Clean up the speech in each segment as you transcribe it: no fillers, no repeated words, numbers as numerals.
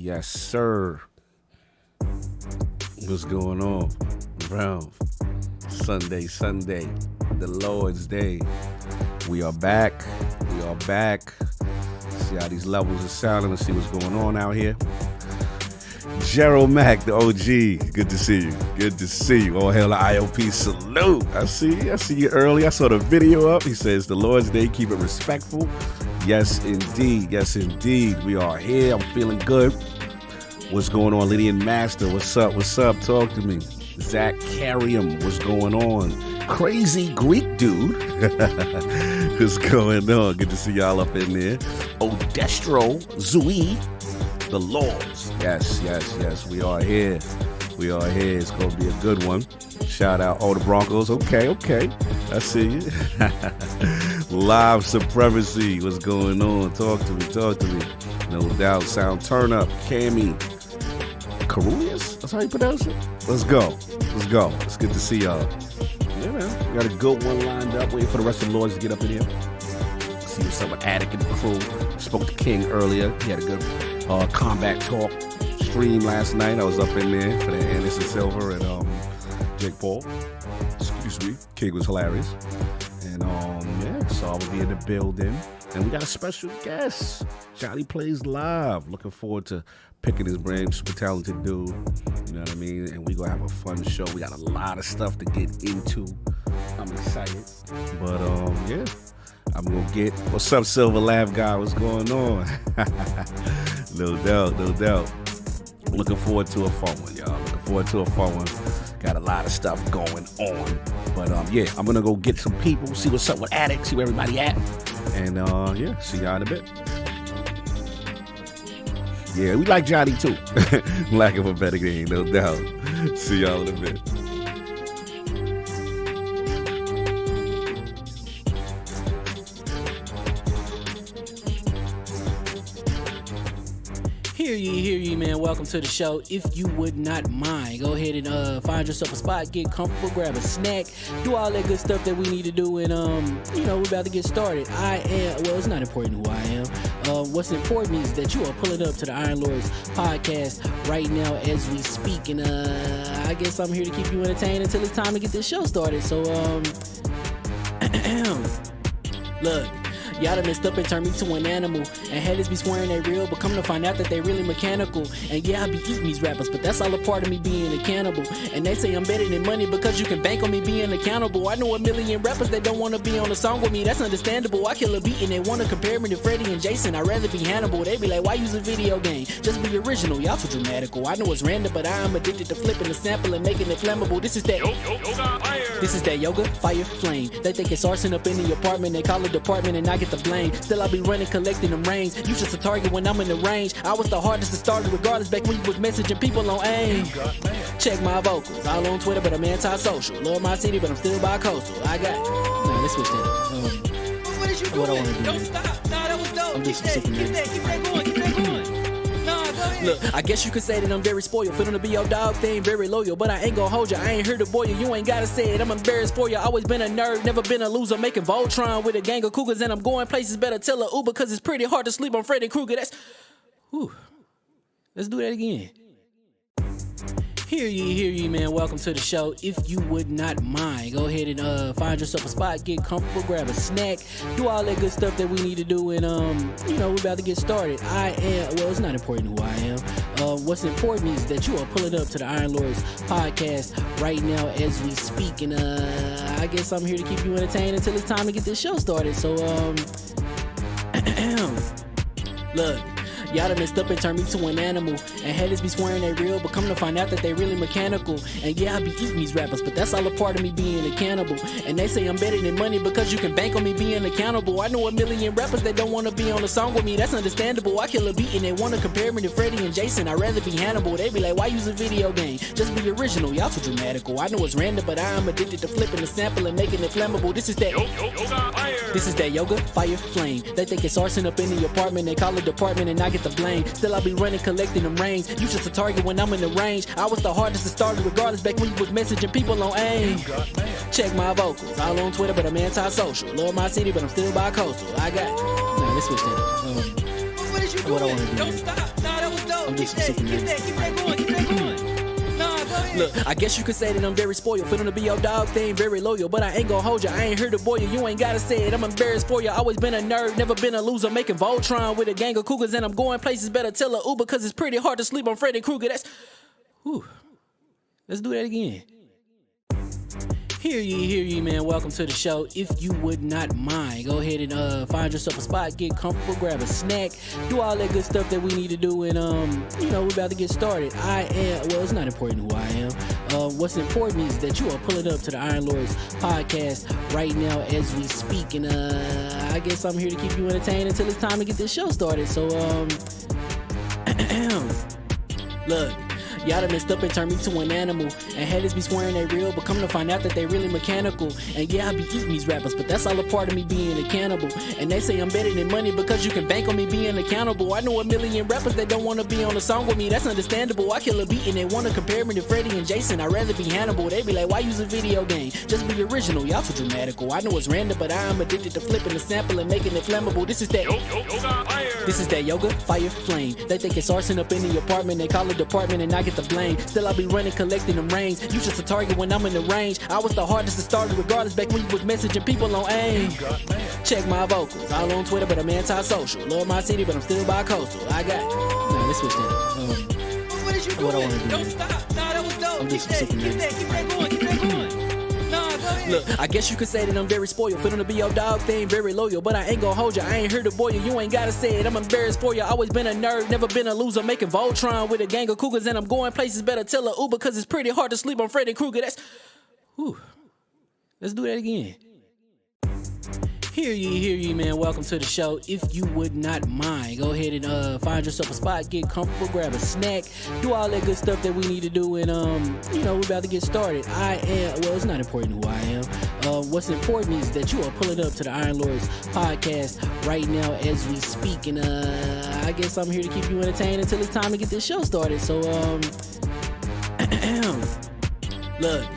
Yes, sir. What's going on? Bro, Sunday, the Lord's Day. We are back. See how these levels are sounding. Let's see what's going on out here. Gerald Mack, the OG. Good to see you. All hail the IOP. Salute. I see you early. I saw the video up. He says the Lord's Day, keep it respectful. Yes, indeed. We are here. I'm feeling good. What's going on, Lydian Master? What's up? Talk to me. Zach Carrium, what's going on? Crazy Greek dude. What's going on? Good to see y'all up in there. Odestro Zui, the Lords. Yes. We are here. It's going to be a good one. Shout out all the Broncos. Okay. I see you. Live Supremacy. What's going on? Talk to me. No doubt. Sound turn up. Cammy. Carulius? That's how you pronounce it? Let's go. It's good to see y'all. Yeah, man. We got a good one lined up. Waiting for the rest of the Lords to get up in here. See what's up with Attic and the crew. Spoke to King earlier. He had a good combat talk stream last night. I was up in there for the Anderson Silver and Jake Paul. Excuse me. King was hilarious. And so I will be in the building. And we got a special guest, JonnyPlaysLive. Looking forward to picking his brain. Super talented dude. You know what I mean? And we gonna have a fun show. We got a lot of stuff to get into. I'm excited. But yeah. I'm gonna get what's up, Silver Lav guy? What's going on? No doubt. Looking forward to a fun one, y'all. Got a lot of stuff going on. But yeah, I'm gonna go get some people, see what's up with Attic, see where everybody at. And yeah, see y'all in a bit. Yeah, we like Johnny too. Lack of a better game, no doubt. See y'all in a bit. Hear ye, man. Welcome to the show. If you would not mind, go ahead and find yourself a spot, get comfortable, grab a snack, do all that good stuff that we need to do, and we're about to get started. It's not important who I am. What's important is that you are pulling up to the Iron Lords podcast right now as we speak, and I guess I'm here to keep you entertained until it's time to get this show started. So look. Y'all done messed up and turned me to an animal. And haters be swearing they real, but come to find out that they really mechanical. And yeah, I be eating these rappers, but that's all a part of me being a cannibal. And they say I'm better than money because you can bank on me being accountable. I know a million rappers that don't want to be on a song with me, that's understandable. I kill a beat and they want to compare me to Freddie and Jason. I'd rather be Hannibal. They be like, why use a video game? Just be original, y'all too dramatical. I know it's random, but I am addicted to flipping the sample and making it flammable. This is that yoga, fire, flame. They think it's arson up in the apartment, they call it department and I get the blame. Still I be running, collecting them rains. You just a target when I'm in the range. I was the hardest to start regardless back when you was messaging people on AIM. Check my vocals, all on Twitter but I'm anti-social. Love my city but I'm still bi-coastal. Let's switch that up. What is you doing? What I wanna do. Don't stop. Nah, that was dope. I'm Keep that going. Nah, go ahead. Look, I guess you could say that I'm very spoiled. Feeling to be your dog, they ain't very loyal. But I ain't gonna hold you, I ain't here to boil you. You ain't gotta say it, I'm embarrassed for you. Always been a nerd, never been a loser. Making Voltron with a gang of cougars. And I'm going places, better tell a Uber. Cause it's pretty hard to sleep on Freddy Krueger. Let's do that again. Hear ye, man. Welcome to the show. If you would not mind, go ahead and find yourself a spot, get comfortable, grab a snack, do all that good stuff that we need to do, and we're about to get started. It's not important who I am. What's important is that you are pulling up to the Iron Lords podcast right now as we speak, and I guess I'm here to keep you entertained until it's time to get this show started. So look. Y'all done messed up and turned me to an animal. And haters be swearing they real, but come to find out that they really mechanical. And yeah, I be eating these rappers, but that's all a part of me being a cannibal. And they say I'm better than money because you can bank on me being accountable. I know a million rappers that don't want to be on a song with me, that's understandable. I kill a beat and they want to compare me to Freddie and Jason. I'd rather be Hannibal. They be like, why use a video game? Just be original, y'all too dramatical. I know it's random, but I am addicted to flipping the sample and making it flammable. This is that yoga, fire, flame. They think it's arson up in the apartment, they call it department and I get the blame. Still I be running, collecting them rains. You just a target when I'm in the range. I was the hardest to start regardless back when you was messaging people on AIM. Check my vocals, all on Twitter but I'm anti-social. Love my city but I'm still bi-coastal. Let's switch that up. What is you doing? What I wanna do. Don't stop. Nah, that was dope. I'm Keep just that, super keep nervous. that, keep that going, keep that going. Nah, go ahead. Look, I guess you could say that I'm very spoiled. For them to be your dogs, they ain't very loyal. But I ain't gon' hold ya, I ain't here to boil you. You ain't gotta say it, I'm embarrassed for ya. Always been a nerd, never been a loser. Making Voltron with a gang of cougars, and I'm going places. Better tell a Uber, cause it's pretty hard to sleep on Freddy Krueger. That's. Whew. Let's do that again. Hear ye, man. Welcome to the show. If you would not mind, go ahead and find yourself a spot, get comfortable, grab a snack, do all that good stuff that we need to do, and we're about to get started. It's not important who I am. What's important is that you are pulling up to the Iron Lords podcast right now as we speak, and I guess I'm here to keep you entertained until it's time to get this show started. So look. Y'all done messed up and turned me to an animal. And haters be swearing they real, but come to find out that they really mechanical. And yeah, I be eating these rappers, but that's all a part of me being a cannibal. And they say I'm better than money because you can bank on me being accountable. I know a million rappers that don't wanna be on a song with me, that's understandable. I kill a beat and they wanna compare me to Freddie and Jason. I'd rather be Hannibal. They be like, why use a video game? Just be original, y'all too dramatical. I know it's random, but I'm addicted to flipping the sample and making it flammable. This is that yoga, fire, flame. They think it's arson up in the apartment, they call it department and I get the blame. Still I be running, collecting them rings. You just a target when I'm in the range. I was the hardest to start regardless back when you was messaging people on AIM. Check my vocals, all on Twitter, but I'm anti-social. Love my city, but I'm still bi-coastal. I got. Nah, let's switch that. What is you doing? What I wanna do. Don't stop. Nah, that was dope. I'm Keep just that, super keep that, keep that going, keep that going. Nah, go ahead. Look, I guess you could say that I'm very spoiled. For them to be your dogs, they ain't very loyal. But I ain't gon' hold ya, I ain't here to boil you. You ain't gotta say it, I'm embarrassed for ya. Always been a nerd, never been a loser. Making Voltron with a gang of cougars, and I'm going places. Better tell a Uber, cause it's pretty hard to sleep on Freddy Krueger. That's. Whew. Let's do that again. Hear ye, man. Welcome to the show. If you would not mind, go ahead and find yourself a spot, get comfortable, grab a snack, do all that good stuff that we need to do, and we're about to get started. It's not important who I am. What's important is that you are pulling up to the Iron Lords podcast right now as we speak, and I guess I'm here to keep you entertained until it's time to get this show started. So look.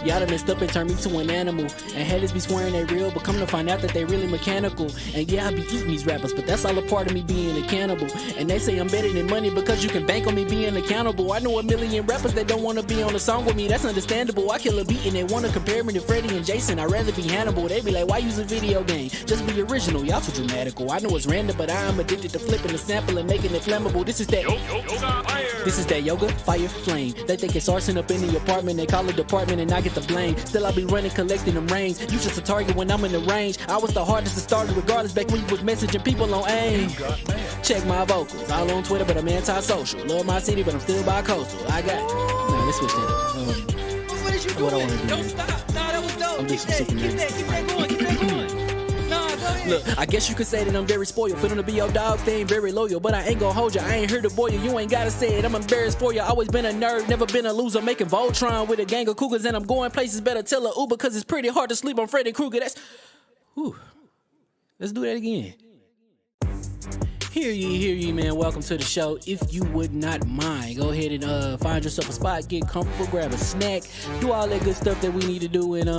Y'all done messed up and turned me to an animal. And haters be swearing they real, but come to find out that they really mechanical. And yeah, I be eating these rappers, but that's all a part of me being a cannibal. And they say I'm better than money because you can bank on me being accountable. I know a million rappers that don't wanna be on a song with me, that's understandable. I kill a beat and they wanna compare me to Freddie and Jason. I'd rather be Hannibal. They be like, why use a video game? Just be original, y'all too dramatical. I know it's random, but I'm addicted to flipping the sample and making it flammable. This is that yoga, fire, flame. They think it's arson up in the apartment, they call it department and I get the blame. Still I be running, collecting them rings. You just a target when I'm in the range. I was the hardest to start regardless back when you was messaging people on AIM. Check my vocals, all on Twitter, but I'm anti-social. Love my city, but I'm still bi-coastal. I got. Nah, let's switch that. What is you doing? What I wanna do. Don't stop. Nah, that was dope. I'm Keep just that, super keep nervous. that, keep that going, keep that going. Nah, go ahead. Look, I guess you could say that I'm very spoiled. For them to be your dogs, they ain't very loyal. But I ain't gon' hold ya, I ain't here to boil you. You ain't gotta say it, I'm embarrassed for ya. Always been a nerd, never been a loser. Making Voltron with a gang of cougars, and I'm going places. Better tell a Uber, cause it's pretty hard to sleep on Freddy Krueger. That's. Whew. Let's do that again. Hear ye, man. Welcome to the show. If you would not mind, go ahead and find yourself a spot, get comfortable, grab a snack, do all that good stuff that we need to do, and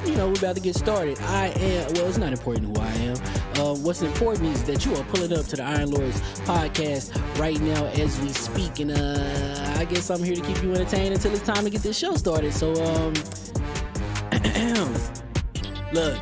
we're about to get started. It's not important who I am. What's important is that you are pulling up to the Iron Lords podcast right now as we speak, and I guess I'm here to keep you entertained until it's time to get this show started. So look.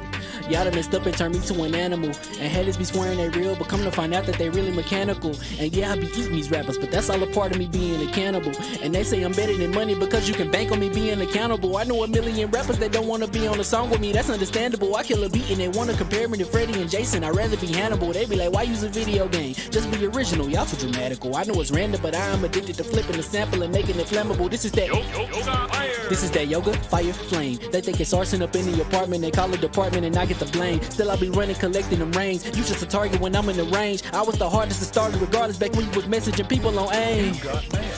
Y'all done messed up and turned me to an animal. And haters be swearing they real, but come to find out that they really mechanical. And yeah, I be eating these rappers, but that's all a part of me being a cannibal. And they say I'm better than money because you can bank on me being accountable. I know a million rappers that don't wanna be on a song with me, that's understandable. I kill a beat and they wanna compare me to Freddie and Jason. I'd rather be Hannibal. They be like, why use a video game? Just be original, y'all too dramatical. I know it's random, but I'm addicted to flipping the sample and making it flammable. This is that yoga, fire, flame. They think it's arson up in the apartment, they call it department and I get the blame. Still I be running, collecting them rings. You just a target when I'm in the range. I was the hardest to start regardless back when you was messaging people on AIM.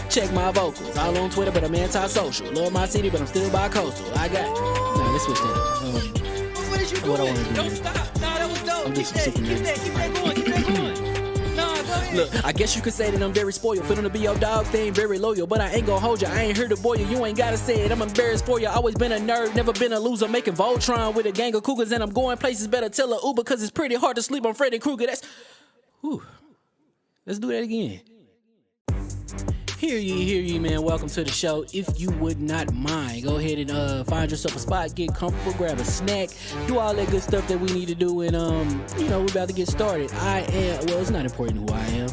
Check my vocals, all on Twitter, but I'm anti-social. Love my city, but I'm still bi-coastal. I got. Nah, let's switch that. What is you doing? What I wanna do. Don't stop. Nah, that was dope. I'm Keep just that, super keep nervous. that, keep that going, keep that going. Nah, go ahead. Look, I guess you could say that I'm very spoiled. For them to be your dogs, they ain't very loyal. But I ain't gon' hold ya, I ain't here to boil you. You ain't gotta say it, I'm embarrassed for ya. Always been a nerd, never been a loser. Making Voltron with a gang of cougars, and I'm going places. Better tell a Uber, cause it's pretty hard to sleep on Freddy Krueger. That's. Whew. Let's do that again. Hear ye, man. Welcome to the show. If you would not mind, go ahead and find yourself a spot, get comfortable, grab a snack, do all that good stuff that we need to do, and we're about to get started. It's not important who I am.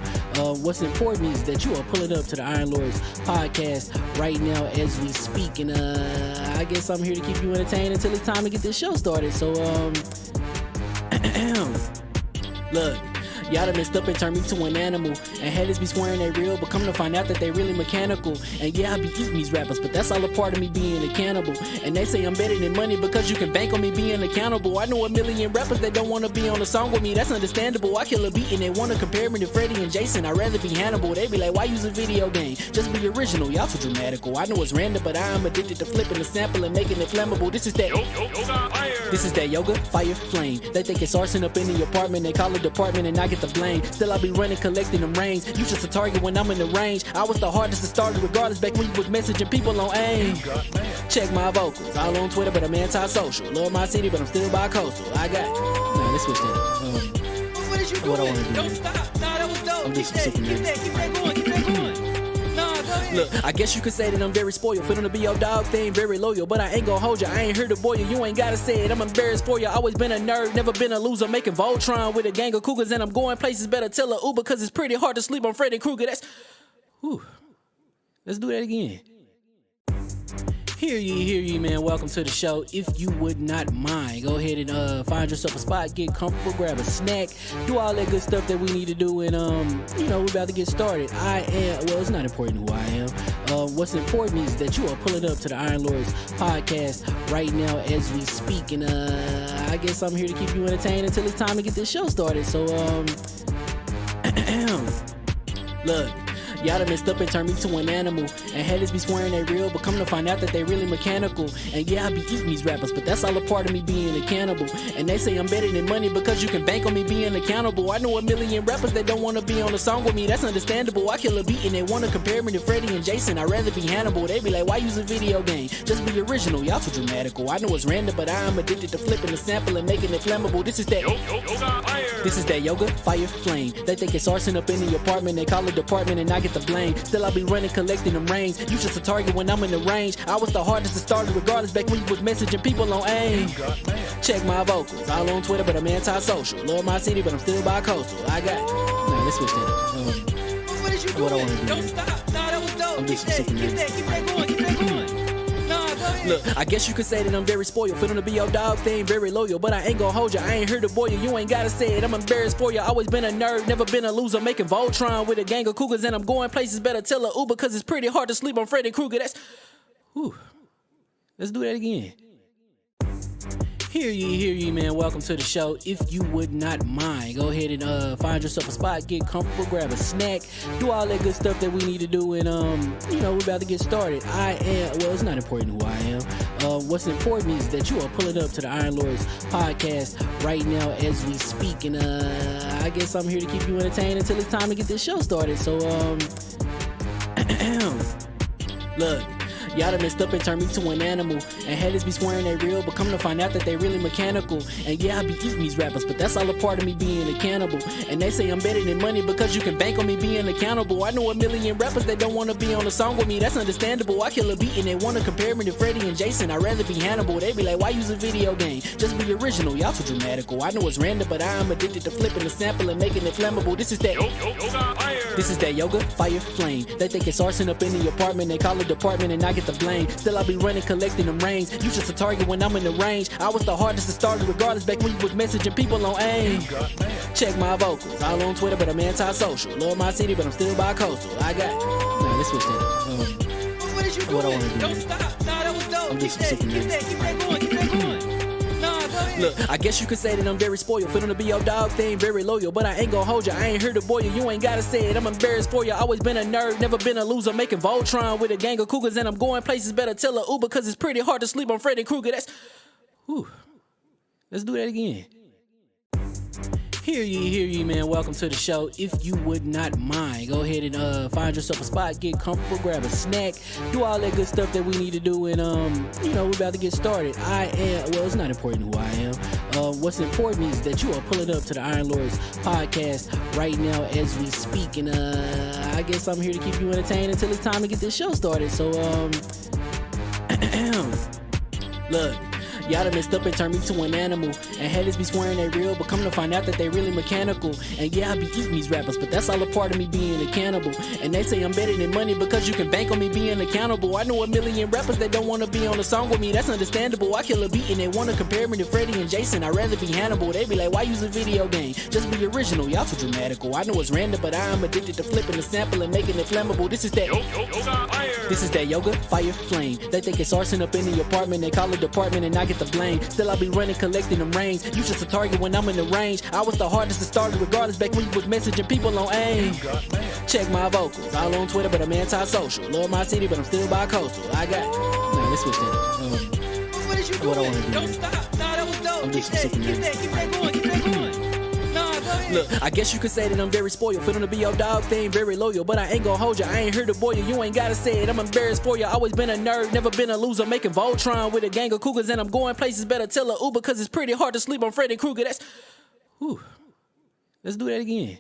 What's important is that you are pulling up to the Iron Lords podcast right now as we speak, and I guess I'm here to keep you entertained until it's time to get this show started. So look. Y'all done messed up and turned me to an animal. And haters be swearing they real, but come to find out that they really mechanical. And yeah, I be eating these rappers, but that's all a part of me being a cannibal. And they say I'm better than money because you can bank on me being accountable. I know a million rappers that don't wanna be on a song with me, that's understandable. I kill a beat and they wanna compare me to Freddie and Jason. I'd rather be Hannibal. They be like, why use a video game? Just be original, y'all too dramatical. I know it's random, but I am addicted to flipping the sample and making it flammable. This is that yoga, fire, flame. They think it's arson up in the apartment, they call it department and I get the blame. Still I be running, collecting them rains. You just a target when I'm in the range. I was the hardest to start regardless back when you was messaging people on AIM. Check my vocals, all on Twitter, but I'm anti-social. Love my city, but I'm still bi-coastal. I got let's switch that up. What is you doing? What I wanna do? Don't stop. Nah, that was dope. I'm Keep just that super going. Keep that going. Nah, go ahead. Look, I guess you could say that I'm very spoiled. For them to be your dogs, they ain't very loyal. But I ain't gon' hold you, I ain't here to boil you. You ain't gotta say it, I'm embarrassed for you. Always been a nerd, never been a loser. Making Voltron with a gang of cougars. And I'm going places, better tell a Uber. Cause it's pretty hard to sleep on Freddy Krueger. Let's do that again. Hear ye, man. Welcome to the show. If you would not mind, go ahead and find yourself a spot, get comfortable, grab a snack, do all that good stuff that we need to do, and we're about to get started. It's not important who I am. What's important is that you are pulling up to the Iron Lords podcast right now as we speak, and I guess I'm here to keep you entertained until it's time to get this show started. So look. Y'all done messed up and turned me to an animal. And haters be swearing they real, but come to find out that they really mechanical. And yeah, I be eating these rappers, but that's all a part of me being a cannibal. And they say I'm better than money because you can bank on me being accountable. I know a million rappers that don't wanna be on a song with me, that's understandable. I kill a beat and they wanna compare me to Freddie and Jason. I'd rather be Hannibal. They be like, why use a video game? Just be original, y'all too dramatical. I know it's random, but I am addicted to flipping the sample and making it flammable. This is that yoga, fire, flame. They think it's arson up in the apartment, they call it department and I get the blame. Still I be running, collecting them rains. You just a target when I'm in the range. I was the hardest to start regardless back when you was messaging people on AIM. Check my vocals, all on Twitter, but I'm anti-social. Love my city, but I'm still bi-coastal. I got let's switch that up. What is you doing? What I wanna do? Don't stop. Nah, that was dope. I'm Keep just that super going. Keep that going. Nah, go ahead. Look, I guess you could say that I'm very spoiled. For them to be your dogs, they ain't very loyal. But I ain't gon' hold you, I ain't here to boil you. You ain't gotta say it, I'm embarrassed for you. Always been a nerd, never been a loser. Making Voltron with a gang of cougars. And I'm going places, better tell a Uber. Cause it's pretty hard to sleep on Freddy Krueger. Let's do that again. Hear ye, man. Welcome to the show. If you would not mind, go ahead and find yourself a spot, get comfortable, grab a snack, do all that good stuff that we need to do, and we're about to get started. It's not important who I am. What's important is that you are pulling up to the Iron Lords podcast right now as we speak, and I guess I'm here to keep you entertained until it's time to get this show started. So look. Y'all done messed up and turned me to an animal. And haters be swearing they real, but come to find out that they really mechanical. And yeah, I be eating these rappers, but that's all a part of me being a cannibal. And they say I'm better than money because you can bank on me being accountable. I know a million rappers that don't wanna be on a song with me, that's understandable. I kill a beat and they wanna compare me to Freddie and Jason. I'd rather be Hannibal. They be like, why use a video game? Just be original, y'all too dramatical. I know it's random, but I am addicted to flipping the sample and making it flammable. This is that yoga, fire, flame. They think it's arson up in the apartment, they call it department and I get the blame. Still I be running, collecting them rains. You just a target when I'm in the range. I was the hardest to start regardless back when you was messaging people on AIM. Check my vocals, all on Twitter, but I'm anti-social. Love my city, but I'm still bi-coastal. I got let's switch that up. What is you doing? What I wanna do? Don't stop. Nah, that was dope. I'm just Keep super that going. Nah, go ahead. Look, I guess you could say that I'm very spoiled. For them to be your dogs, they ain't very loyal. But I ain't gon' hold you, I ain't here to boil you. You ain't gotta say it, I'm embarrassed for you. Always been a nerd, never been a loser. Making Voltron with a gang of cougars. And I'm going places, better tell a Uber. Cause it's pretty hard to sleep on Freddy Krueger. Let's do that again. Hear ye, man. Welcome to the show. If you would not mind, go ahead and find yourself a spot, get comfortable, grab a snack, do all that good stuff that we need to do, and we're about to get started. It's not important who I am. What's important is that you are pulling up to the Iron Lords podcast right now as we speak, and I guess I'm here to keep you entertained until it's time to get this show started. So, look. Y'all done messed up and turned me to an animal. And haters be swearing they real, but come to find out that they really mechanical. And yeah, I be eating these rappers, but that's all a part of me being a cannibal. And they say I'm better than money because you can bank on me being accountable. I know a million rappers that don't wanna be on a song with me, that's understandable. I kill a beat and they wanna compare me to Freddie and Jason. I'd rather be Hannibal. They be like, why use a video game? Just be original, y'all too dramatical. I know it's random, but I am addicted to flipping the sample and making it flammable. This is that This is that yoga, fire, flame. They think it's arson up in the apartment, they call it department and I get the blame. Still I be running, collecting them rains. You just a target when I'm in the range. I was the hardest to start regardless back when you was messaging people on AIM. Check my vocals, all on Twitter but I'm anti-social. Love my city but I'm still bi-coastal. I got nah, let's switch that. What is you doing? What I wanna do, Don't man. stop. Nah, that was dope. I'm Keep just that something going. Keep that going. Nah, go ahead. Look, I guess you could say that I'm very spoiled. Feeling to be your dog, they ain't very loyal. But I ain't gon' hold ya, I ain't here to boil you. You ain't gotta say it, I'm embarrassed for ya. Always been a nerd, never been a loser. Making Voltron with a gang of cougars. And I'm going places, better tell a Uber. Cause it's pretty hard to sleep on Freddy Krueger. That's, whew. Let's do that again.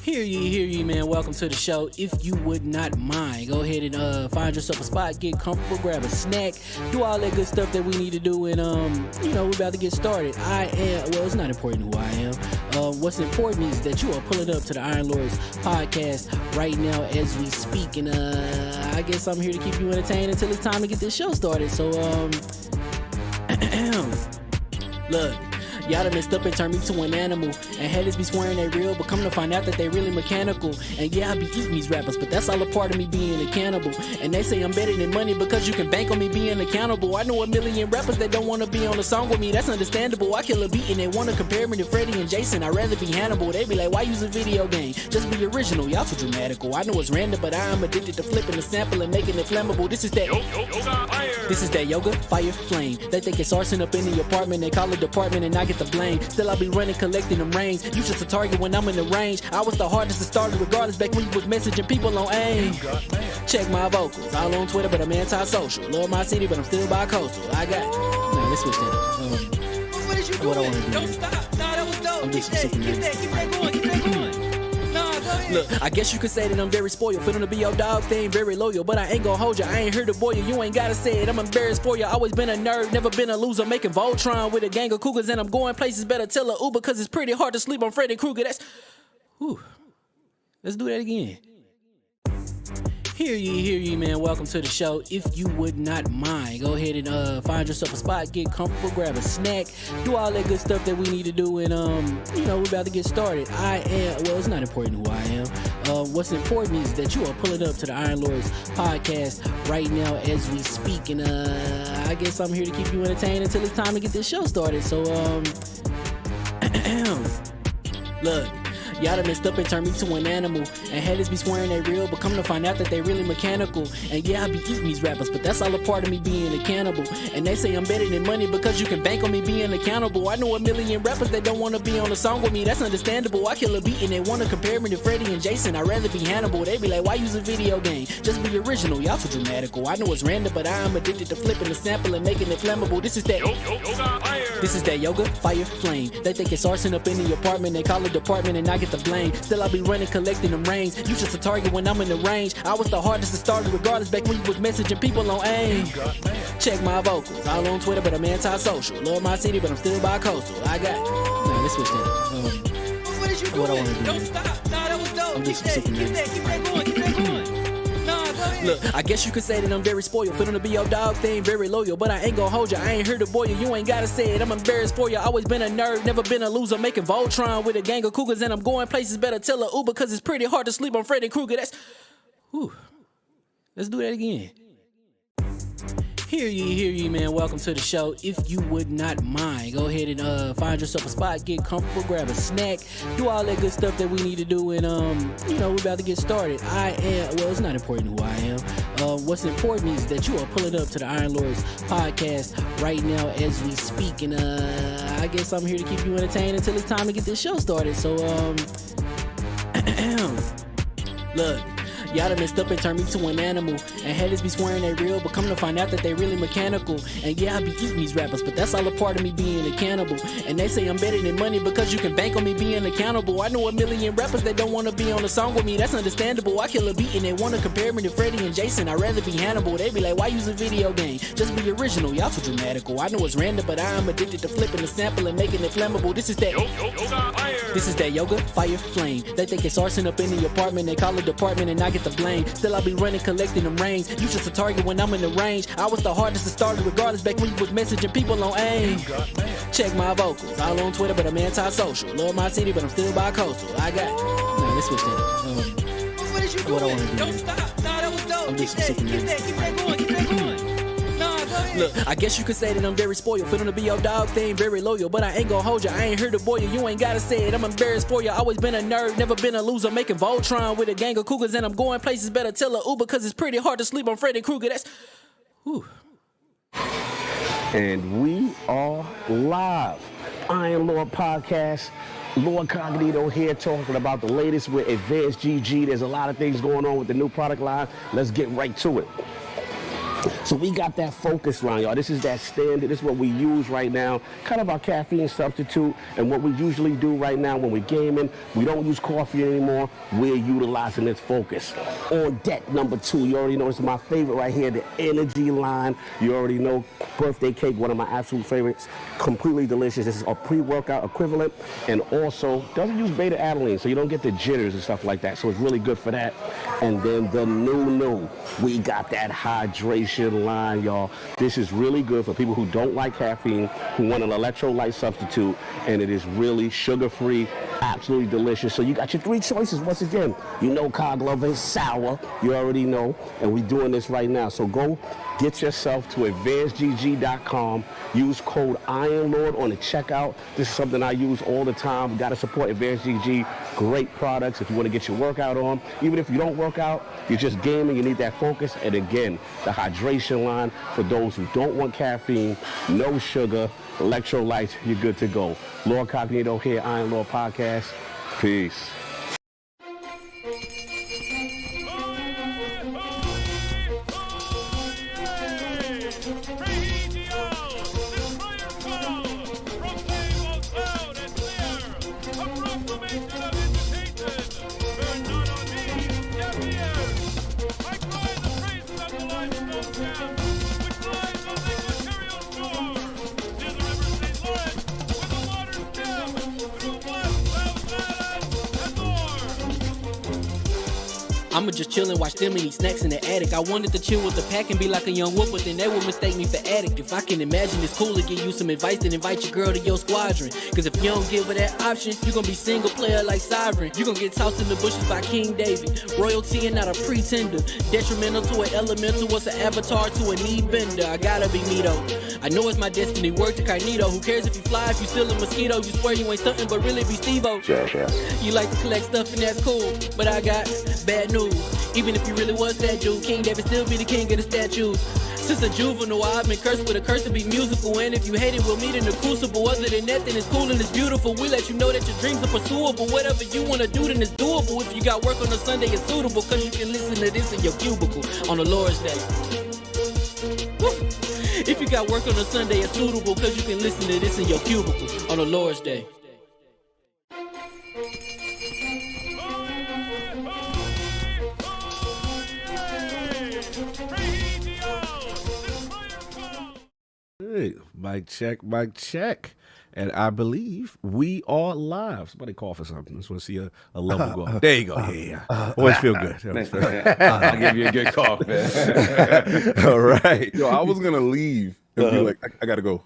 Hear ye, man. Welcome to the show. If you would not mind, go ahead and find yourself a spot, get comfortable, grab a snack, do all that good stuff that we need to do, and we're about to get started. It's not important who I am. What's important is that you are pulling up to the Iron Lords podcast right now as we speak, and I guess I'm here to keep you entertained until it's time to get this show started. So look. Y'all done messed up and turned me to an animal. And haters be swearing they real, but come to find out that they really mechanical. And yeah, I be eating these rappers, but that's all a part of me being a cannibal. And they say I'm better than money because you can bank on me being accountable. I know a million rappers that don't wanna be on a song with me, that's understandable. I kill a beat and they wanna compare me to Freddie and Jason. I'd rather be Hannibal. They be like, why use a video game? Just be original, y'all too dramatical. I know it's random, but I am addicted to flipping the sample and making it flammable. This is that This is that yoga, fire, flame. They think it's arson up in the apartment, they call it department and I get the blame. Still I be running, collecting them rains. You just a target when I'm in the range. I was the hardest to start regardless back when you was messaging people on AIM. Check my vocals, all on Twitter but I'm anti-social. Love my city but I'm still bi-coastal. I got nah, let's switch that. What is you doing? What I wanna do, Don't man. stop. Nah, that was dope. I'm Keep just that something going. Keep that going. Nah, go ahead. Look, I guess you could say that I'm very spoiled. Feeling to be your dog, they ain't very loyal. But I ain't gon' hold ya, I ain't here to boil you. You ain't gotta say it, I'm embarrassed for ya. Always been a nerd, never been a loser. Making Voltron with a gang of cougars. And I'm going places, better tell a Uber. Cause it's pretty hard to sleep on Freddy Krueger. That's, whew. Let's do that again. Hear ye, man. Welcome to the show. If you would not mind, go ahead and find yourself a spot, get comfortable, grab a snack, do all that good stuff that we need to do, and we're about to get started. It's not important who I am. What's important is that you are pulling up to the Iron Lords podcast right now as we speak, and I guess I'm here to keep you entertained until it's time to get this show started. So look. Y'all done messed up and turned me to an animal. And haters be swearing they real, but come to find out that they really mechanical. And yeah, I be eating these rappers, but that's all a part of me being a cannibal. And they say I'm better than money because you can bank on me being accountable. I know a million rappers that don't wanna be on a song with me, that's understandable. I kill a beat and they wanna compare me to Freddie and Jason. I'd rather be Hannibal. They be like, why use a video game? Just be original, y'all too dramatical. I know it's random, but I am addicted to flipping the sample and making it flammable. This is that This is that yoga, fire, flame. They think it's arson up in the apartment, they call it department and I get the blame. Still I be running, collecting them rains. You just a target when I'm in the range. I was the hardest to start regardless back when you was messaging people on AIM. Check my vocals, all on Twitter but I'm anti-social. Love my city but I'm still bi-coastal. I got nah, let's switch that. What is you doing? What I wanna do, Don't man. stop. Nah, that was dope. I'm just Keep something that going. Nah, go ahead. Look, I guess you could say that I'm very spoiled. Feeling to be your dog, they ain't very loyal. But I ain't gon' hold ya, I ain't here to boil you. You ain't gotta say it, I'm embarrassed for ya. Always been a nerd, never been a loser. Making Voltron with a gang of cougars. And I'm going places, better tell a Uber. Cause it's pretty hard to sleep on Freddy Krueger. That's, whew. Let's do that again. Hear ye, man. Welcome to the show. If you would not mind, go ahead and find yourself a spot, get comfortable, grab a snack, do all that good stuff that we need to do, and we're about to get started. It's not important who I am. What's important is that you are pulling up to the Iron Lords podcast right now as we speak, and I guess I'm here to keep you entertained until it's time to get this show started. So look. Y'all done messed up and turned me to an animal. And haters be swearing they real, but come to find out that they really mechanical. And yeah, I be eating these rappers, but that's all a part of me being a cannibal. And they say I'm better than money because you can bank on me being accountable. I know a million rappers that don't want to be on a song with me, that's understandable. I kill a beat and they want to compare me to Freddie and Jason. I'd rather be Hannibal. They be like, why use a video game? Just be original, y'all too dramatical. I know it's random, but I'm addicted to flipping the sample and making it flammable. This is that yoga, fire, flame. They think it's arson up in the apartment. They call it department and I get the blame. Still I be running, collecting them rings. You just a target when I'm in the range. I was the hardest to start regardless back when you was messaging people on AIM. Check my vocals. All on Twitter, but I'm anti-social. Love my city, but I'm still bi-coastal. I got... Nah, let's switch that up. What is you doing? What I wanna do, Don't man. stop. Nah, that was dope. I'm Keep just that super going. Keep that going. Nah, go ahead. Look, I guess you could say that I'm very spoiled. For them to be your dogs, they ain't very loyal. But I ain't gonna hold you, I ain't here to boil you. You ain't gotta say it, I'm embarrassed for you. Always been a nerd, never been a loser. Making Voltron with a gang of cougars. And I'm going places, better tell a Uber. Cause it's pretty hard to sleep on Freddy Krueger. That's... Whew. And we are live. Iron Lord Podcast. LordCognito here talking about the latest with Advanced GG. There's a lot of things going on with the new product line. Let's get right to it. So we got that focus line, y'all. This is that standard. This is what we use right now. Kind of our caffeine substitute. And what we usually do right now when we're gaming, we don't use coffee anymore. We're utilizing this focus. On deck number 2, you already know this is my favorite right here, the energy line. You already know, birthday cake, one of my absolute favorites. Completely delicious. This is a pre-workout equivalent. And also doesn't use beta alanine, so you don't get the jitters and stuff like that. So it's really good for that. And then the new, we got that hydration line, y'all. This is really good for people who don't like caffeine, who want an electrolyte substitute, and it is really sugar-free, absolutely delicious. So you got your 3 choices. Once again, you know Cog Lover is sour. You already know, and we're doing this right now. So go get yourself to advancedgg.com. Use code IronLord on the checkout. This is something I use all the time. We got to support Advanced GG. Great products if you want to get your workout on. Even if you don't work out, you're just gaming, you need that focus. And again, the hydration line for those who don't want caffeine, no sugar, electrolytes, you're good to go. LordCognito here, Iron Lord Podcast. Peace. I'ma just chill and watch them and eat snacks in the attic. I wanted to chill with the pack and be like a young whoop, but then they would mistake me for addict. If I can imagine it's cool to give you some advice, then invite your girl to your squadron. Cause if you don't give her that option, you gon' be single player like Sovereign. You gon' get tossed in the bushes by King David. Royalty and not a pretender. Detrimental to an elemental, what's an avatar to a knee bender? I gotta be me though. I know it's my destiny, work to Cognito. Who cares if you fly, if you still a mosquito? You swear you ain't stunting, but really be Steve-O. You like to collect stuff and that's cool, but I got bad news. Even if you really was that dude, King David still be the king of the statues. Since a juvenile, I've been cursed with a curse to be musical. And if you hate it, we'll meet in the crucible. Other than that, then it's cool and it's beautiful. We let you know that your dreams are pursuable. Whatever you wanna do, then it's doable. If you got work on a Sunday, it's suitable. Cause you can listen to this in your cubicle on the Lord's Day. Woo. If you got work on a Sunday, it's suitable. Cause you can listen to this in your cubicle on the Lord's Day. Hey, mic check. And I believe we are live. Somebody call for something. I just want to see a level go up. There you go. Yeah. Always feel good. I'll give you a good cough, man. All right. Yo, I was going to leave and be like, I got to go.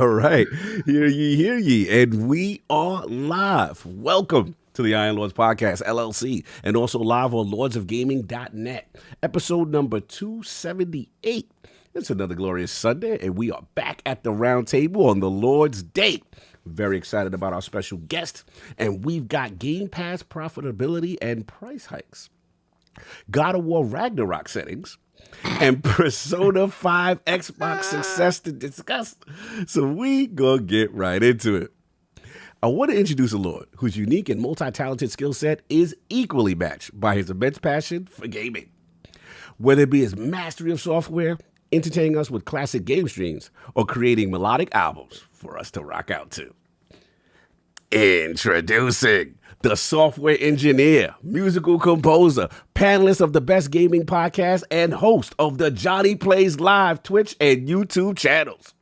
All right. Hear ye. And we are live. Welcome to the Iron Lords Podcast, LLC, and also live on lordsofgaming.net. Episode number 278. It's another glorious Sunday, and we are back at the round table on the Lord's Day. Very excited about our special guest, and we've got Game Pass profitability and price hikes, God of War Ragnarok settings, and Persona 5 Xbox success to discuss. So we gonna get right into it. I want to introduce a Lord whose unique and multi-talented skill set is equally matched by his immense passion for gaming. Whether it be his mastery of software, entertaining us with classic game streams, or creating melodic albums for us to rock out to. Introducing the software engineer, musical composer, panelist of the Best Gaming Podcast, and host of the JonnyPlaysLive Twitch and YouTube channels.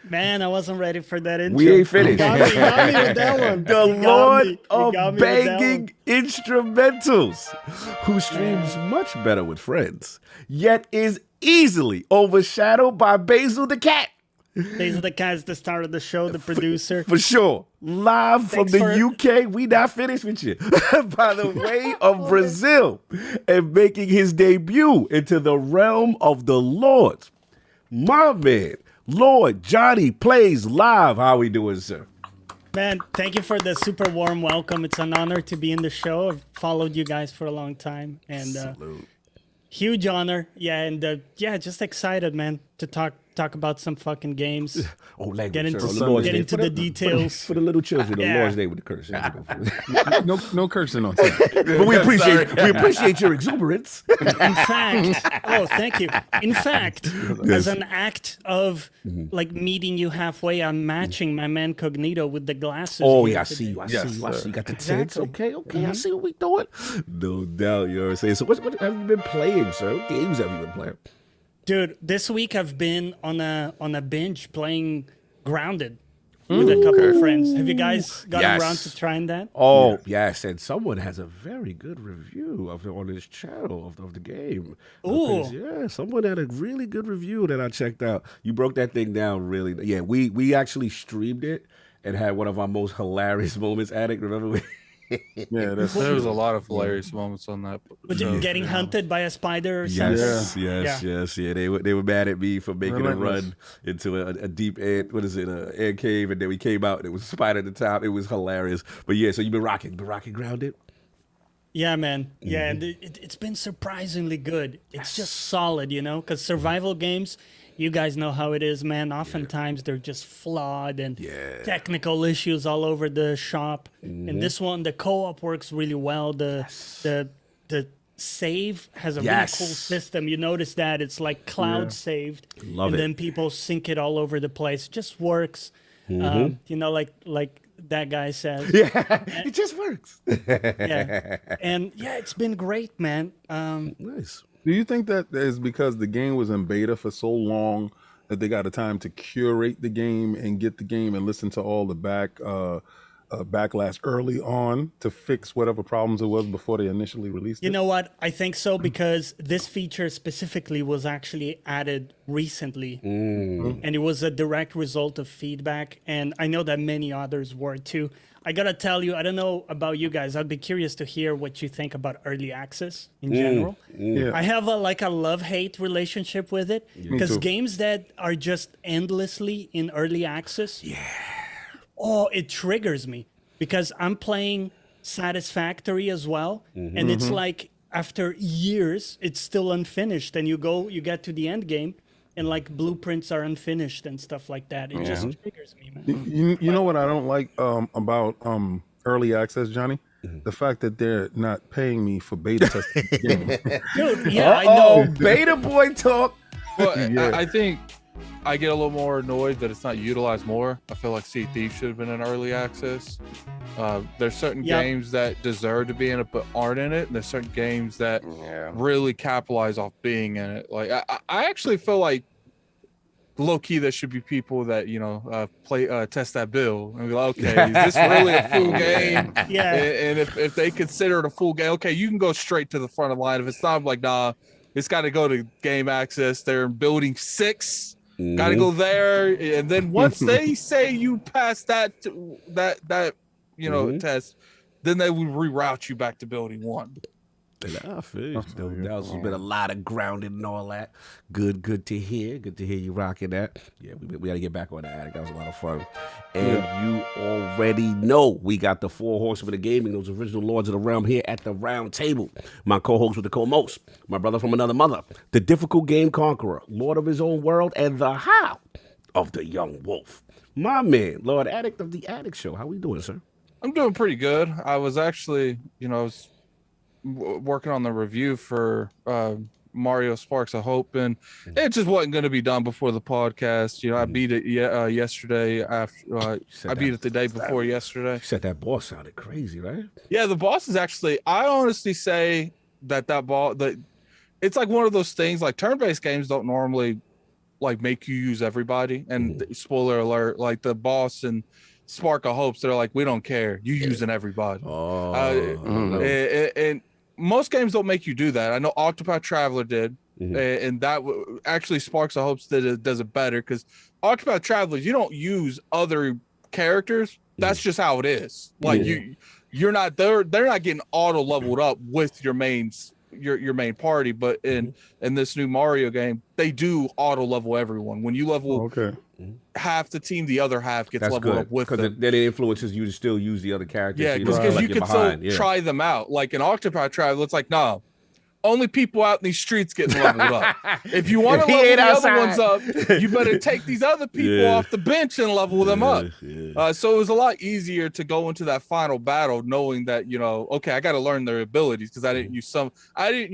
Man, I wasn't ready for that intro. We ain't finished. You got me with that one. The You got Lord me. You of got me with that banging instrumentals, who streams much better with friends, yet is easily overshadowed by Basil the Cat. These are the guys that started the show, the producer. For sure. Live from Thanks the for- UK. We not finished with you. By the way of Brazil. And making his debut into the realm of the Lords. My man, Lord Johnny Plays Live. How we doing, sir? Man, thank you for the super warm welcome. It's an honor to be in the show. I've followed you guys for a long time. And huge honor. Yeah, and just excited, man, to talk about some fucking games. Oh, language. Get into, sir. some, Lord's get Day. into the details. For the little children, the Yeah. Lord's Day with the curse. There you go. No cursing on time. But we appreciate your exuberance. In fact, thank you. In fact, as an act of like meeting you halfway, I'm matching my man Cognito with the glasses. Oh, here yeah, I today. see you. I see you. You got the tents. Exactly. Okay. I see what we doing. No doubt, you know what I'm saying. So what have you been playing, sir? What games have you been playing? Dude, this week I've been on a binge playing Grounded with a couple of friends. Have you guys gotten around to trying that? Oh, yes. And someone has a very good review on his channel of the game. Ooh. Yeah, someone had a really good review that I checked out. You broke that thing down really. Yeah, we actually streamed it and had one of our most hilarious moments at it. Remember we... Yeah, There was a lot of hilarious moments on that. Was it getting hunted by a spider or something? Yes. They were mad at me for making a run into a deep ant. What is it? An ant cave, and then we came out and it was a spider at the top. It was hilarious. But yeah, so you've been rocking Grounded. Yeah, man. Yeah, and it's been surprisingly good. It's just solid, you know, because survival games, you guys know how it is, man. Oftentimes they're just flawed and technical issues all over the shop. And this one, the co-op works really well. The save has a really cool system. You notice that it's like cloud saved, Love and it. then people sync it all over the place. It just works. You know, like that guy says. Yeah, it just works. Yeah, and yeah, it's been great, man. Nice. Do you think that is because the game was in beta for so long that they got a time to curate the game and get the game and listen to all the backlash early on to fix whatever problems it was before they initially released it? You know what? I think so because this feature specifically was actually added recently, and it was a direct result of feedback. And I know that many others were too. I gotta tell you, I don't know about you guys. I'd be curious to hear what you think about early access in general. Yeah. I have a love-hate relationship with it because games that are just endlessly in early access, it triggers me because I'm playing Satisfactory as well, and it's like after years, it's still unfinished, and you get to the end game, and like blueprints are unfinished and stuff like that. It just triggers me, man. You know what I don't like about early access, Johnny? The fact that they're not paying me for beta testing the game. Dude, yeah, I know. Beta boy talk. Well, I think I get a little more annoyed that it's not utilized more. I feel like Sea Thief should have been in early access. There's certain games that deserve to be in it but aren't in it. And there's certain games that really capitalize off being in it. Like I actually feel like low key there should be people that test that bill and be like, okay, is this really a full game? Yeah. And if they consider it a full game, okay, you can go straight to the front of the line. If it's not like, nah, it's got to go to game access. They're in building 6. Got to go there, and then once they say you pass that test, then they will reroute you back to building 1. I feel you. There's been a lot of grounded and all that. Good to hear. Good to hear you rocking that. Yeah, we got to get back on that. That was a lot of fun. And you already know we got the 4 horsemen of gaming, those original lords of the realm here at the round table. My co-host with the co-most, my brother from another mother, the difficult game conqueror, lord of his own world, and the how of the young wolf. My man, Lord Addict of the Addict Show. How we doing, sir? I'm doing pretty good. I was actually, working on the review for Mario Sparks of Hope, and it just wasn't going to be done before the podcast. I beat it yesterday. After I beat it the day before yesterday. You said that boss sounded crazy, right? Yeah, the boss is actually. I honestly say that it's like one of those things. Like turn-based games don't normally like make you use everybody. And spoiler alert, like the boss and Spark of Hopes, they're like, we don't care. You using everybody. And most games don't make you do that. I know Octopath Traveler did, and that actually Sparks of Hopes does it better, because Octopath Traveler, you don't use other characters. That's just how it is. Like you're not they're not getting auto leveled up with your main party, but in this new Mario game, they do auto level everyone. When you level half the team, the other half gets leveled up with them. Because then it influences you to still use the other characters. Yeah, because you can still try them out. Like in Octopath Traveler, it's like, no, only people out in these streets getting leveled up. If you want to level the other ones up, you better take these other people off the bench and level them up. So it was a lot easier to go into that final battle knowing that, okay, I got to learn their abilities, because I didn't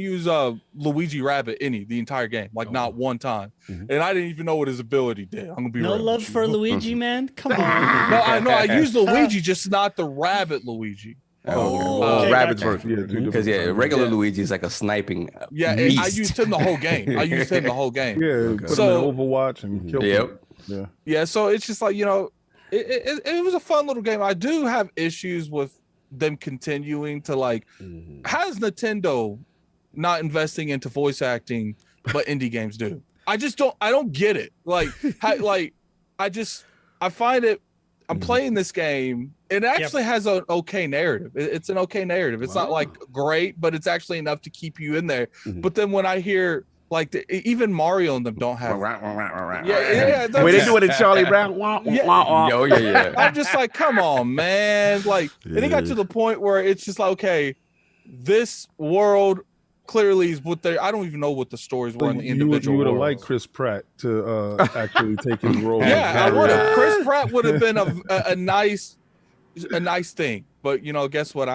use Luigi Rabbit the entire game, like not one time. And I didn't even know what his ability did. I'm gonna be no love for Luigi, man. Come on. I used Luigi, just not the Rabbit Luigi. Rabbit's version. Because regular Luigi is like a sniping. I used him the whole game. Yeah, put him in Overwatch and kill him. Yeah, so it's just like, it was a fun little game. I do have issues with them continuing to like, how's Nintendo not investing into voice acting, but indie games do? I don't get it. Like, I find it. I'm playing this game. It actually has an okay narrative. It's an okay narrative. It's not like great, but it's actually enough to keep you in there. But then when I hear like even Mario and them don't have, Wait, they do it in Charlie Brown. I'm just like, come on, man. Like, and it got to the point where it's just like, okay, this world clearly is what they. I don't even know what the stories were in the individual. You would have liked Chris Pratt to actually take his role. Yeah, I would have. Chris Pratt would have been a nice thing, but guess what?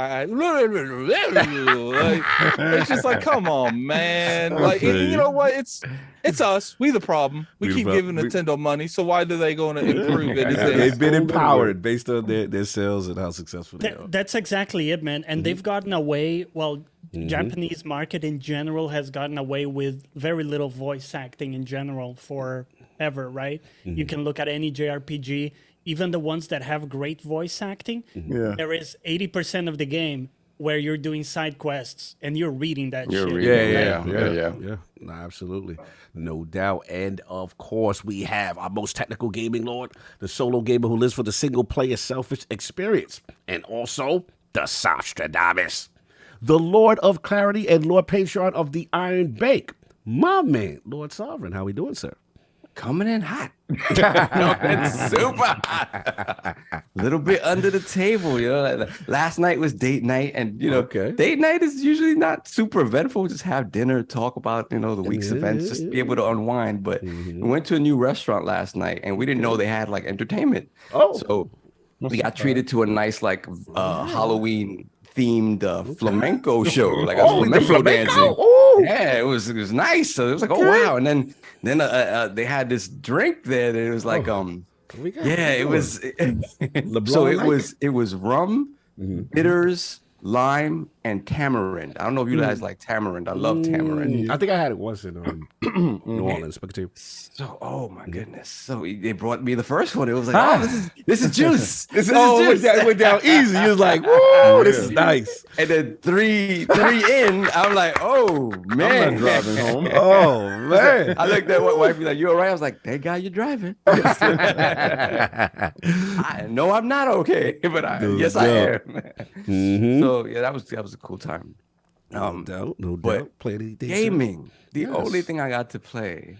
It's just like, come on, man. Like, you know what? It's us. We the problem. We keep giving Nintendo money, so why do they going to improve it? They've been empowered based on their sales and how successful they are. That's exactly it, man. And they've gotten away. Well, Japanese market in general has gotten away with very little voice acting in general forever, right? You can look at any JRPG, even the ones that have great voice acting. There is 80% of the game where you're doing side quests and you're reading that shit. Yeah. No, absolutely. No doubt. And of course, we have our most technical gaming lord, the solo gamer who lives for the single player selfish experience, and also the Sostradamus, the Lord of Clarity and Lord Patron of the Iron Bank, my man, Lord Sovereign. How we doing, sir? Coming in hot. It's super hot. A little bit under the table, Last night was date night, and date night is usually not super eventful. Just have dinner, talk about the week's events, just be able to unwind. But we went to a new restaurant last night, and we didn't know they had like entertainment. So we got treated to a nice like Halloween themed flamenco show, like a flamenco dancing. Yeah, it was nice. So it was like, oh wow. And then they had this drink there that it was like it was so it was rum, bitters, lime, and tamarind. I don't know if you guys like tamarind. I love tamarind. I think I had it once in New Orleans. So, oh my goodness! So they brought me the first one. It was like, this is juice. This went down easy. You was like, whoa, this is nice. And then three in, I'm like, oh man, I'm not driving home. Oh man! I looked at my wife, like, you all right? I was like, thank God you're driving. I know I'm not okay, but I am. So yeah, that was a cool time. No doubt. Play anything, gaming. The only thing I got to play.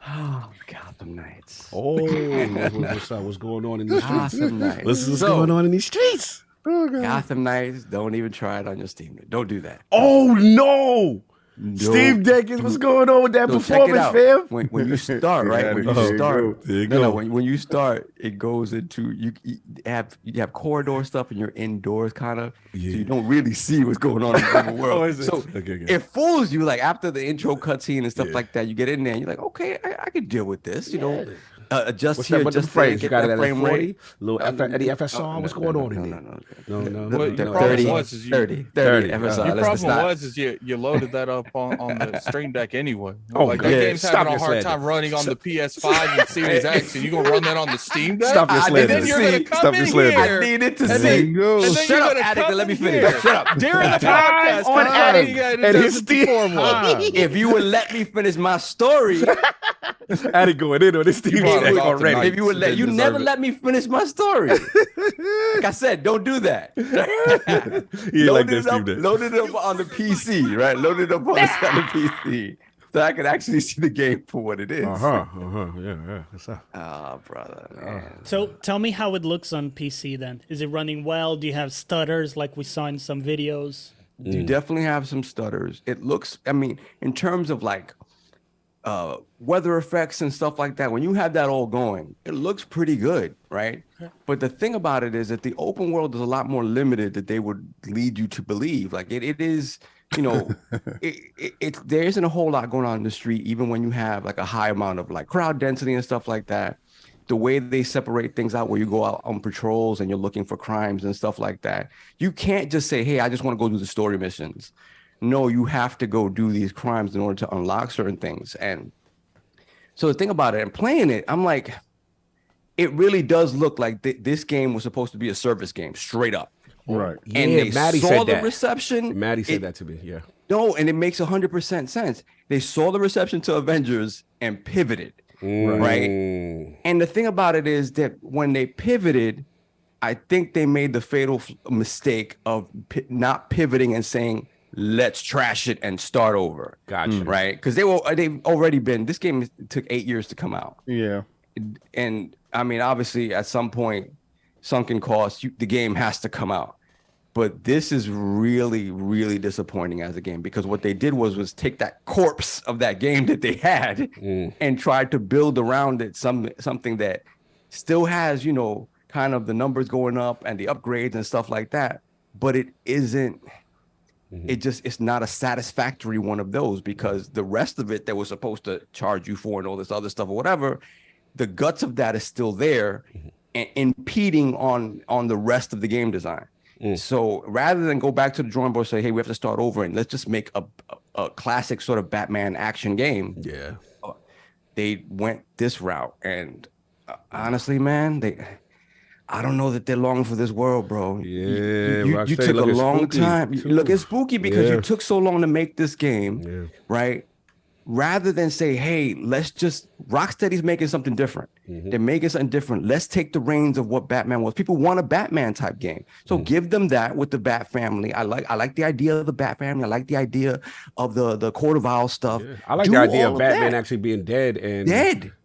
Oh, Gotham Knights. Oh, what's going on in these streets? Gotham Knights. What's going on in these streets? Gotham Knights. Don't even try it on your Steam. Don't do that. Oh no! Steve Deckens, what's going on with that performance, fam? When you start, right? When you start, when you start, it goes into you have corridor stuff and you're indoors kind of, so you don't really see what's going on in the world. So it fools you. Like after the intro cutscene and stuff like that, you get in there and you're like, okay, I can deal with this, you know. Adjust What's here, that, just frames? You got it at frame 40? rate. Little Eddie FSR? What's going on in there? No. The problem was is 30 FSR. The problem was is you loaded that up on the Stream Deck anyway. Oh, like that game's having a hard time running on the PS5 and Series X, and you gonna run that on the Steam Deck? Stop your slander. And then you're gonna come in here. I needed to see. Shut up, Attic, and let me finish. Shut up. During the podcast, on Attic and his Steam. If you would let me finish my story. Attic going in on this Steam Deck already. If you would you never let me finish my story. Like I said, don't do that. Load it up on the PC, right? Load it up on the PC. So I can actually see the game for what it is. Yeah. What's up? Oh, brother, man. So tell me how it looks on PC then. Is it running well? Do you have stutters like we saw in some videos? You definitely have some stutters. It looks, I mean, in terms of like weather effects and stuff like that, when you have that all going, it looks pretty good, right? But the thing about it is that the open world is a lot more limited that they would lead you to believe. Like it is, you know, there isn't a whole lot going on in the street, even when you have like a high amount of like crowd density and stuff like that. The way they separate things out where you go out on patrols and you're looking for crimes and stuff like that, you can't just say, hey, I just want to go do the story missions. No, you have to go do these crimes in order to unlock certain things. And so the thing about it, and playing it, I'm like, it really does look like this game was supposed to be a service game, straight up. Right. And they saw the reception. Maddie said that to me, yeah. No, and it makes 100% sense. They saw the reception to Avengers and pivoted, right? And the thing about it is that when they pivoted, I think they made the fatal mistake of not pivoting and saying, let's trash it and start over. Gotcha. Right? Because they've already been, this game took 8 years to come out. Yeah. And I mean, obviously at some point, sunken cost, the game has to come out. But this is really, really disappointing as a game, because what they did was take that corpse of that game that they had and tried to build around it something that still has, you know, kind of the numbers going up and the upgrades and stuff like that. But it isn't. It's not a satisfactory one of those, because the rest of it that was supposed to charge you for and all this other stuff or whatever, the guts of that is still there and impeding on the rest of the game design. So rather than go back to the drawing board and say, hey, we have to start over and let's just make a classic sort of Batman action game. Yeah. They went this route. And honestly, man, I don't know that they're long for this world, bro. Yeah, you took a long time. Look, it's spooky because you took so long to make this game, right? Rather than say, hey, let's just, Rocksteady's making something different. They're making something different. Let's take the reins of what Batman was. People want a Batman type game. So give them that with the Bat family. I like the idea of the Bat family. I like the idea of the Court of Owls stuff. Yeah. I like the idea of Batman actually being dead.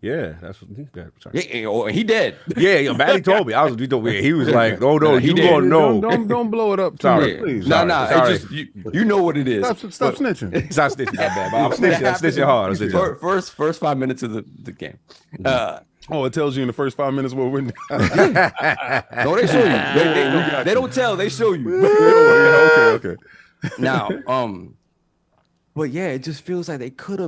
Yeah, that's what he got. Yeah, he dead. Yeah, Maddie told me. He was like, oh no, you gonna know. Don't blow it up too much, please. No, it's just you know what it is. Stop snitching. Stop snitching, my bad. I'm snitching hard. First 5 minutes of the game. It tells you in the first 5 minutes what we're no, they show you. They don't tell. They show you. Okay. Now, but yeah, it just feels like they could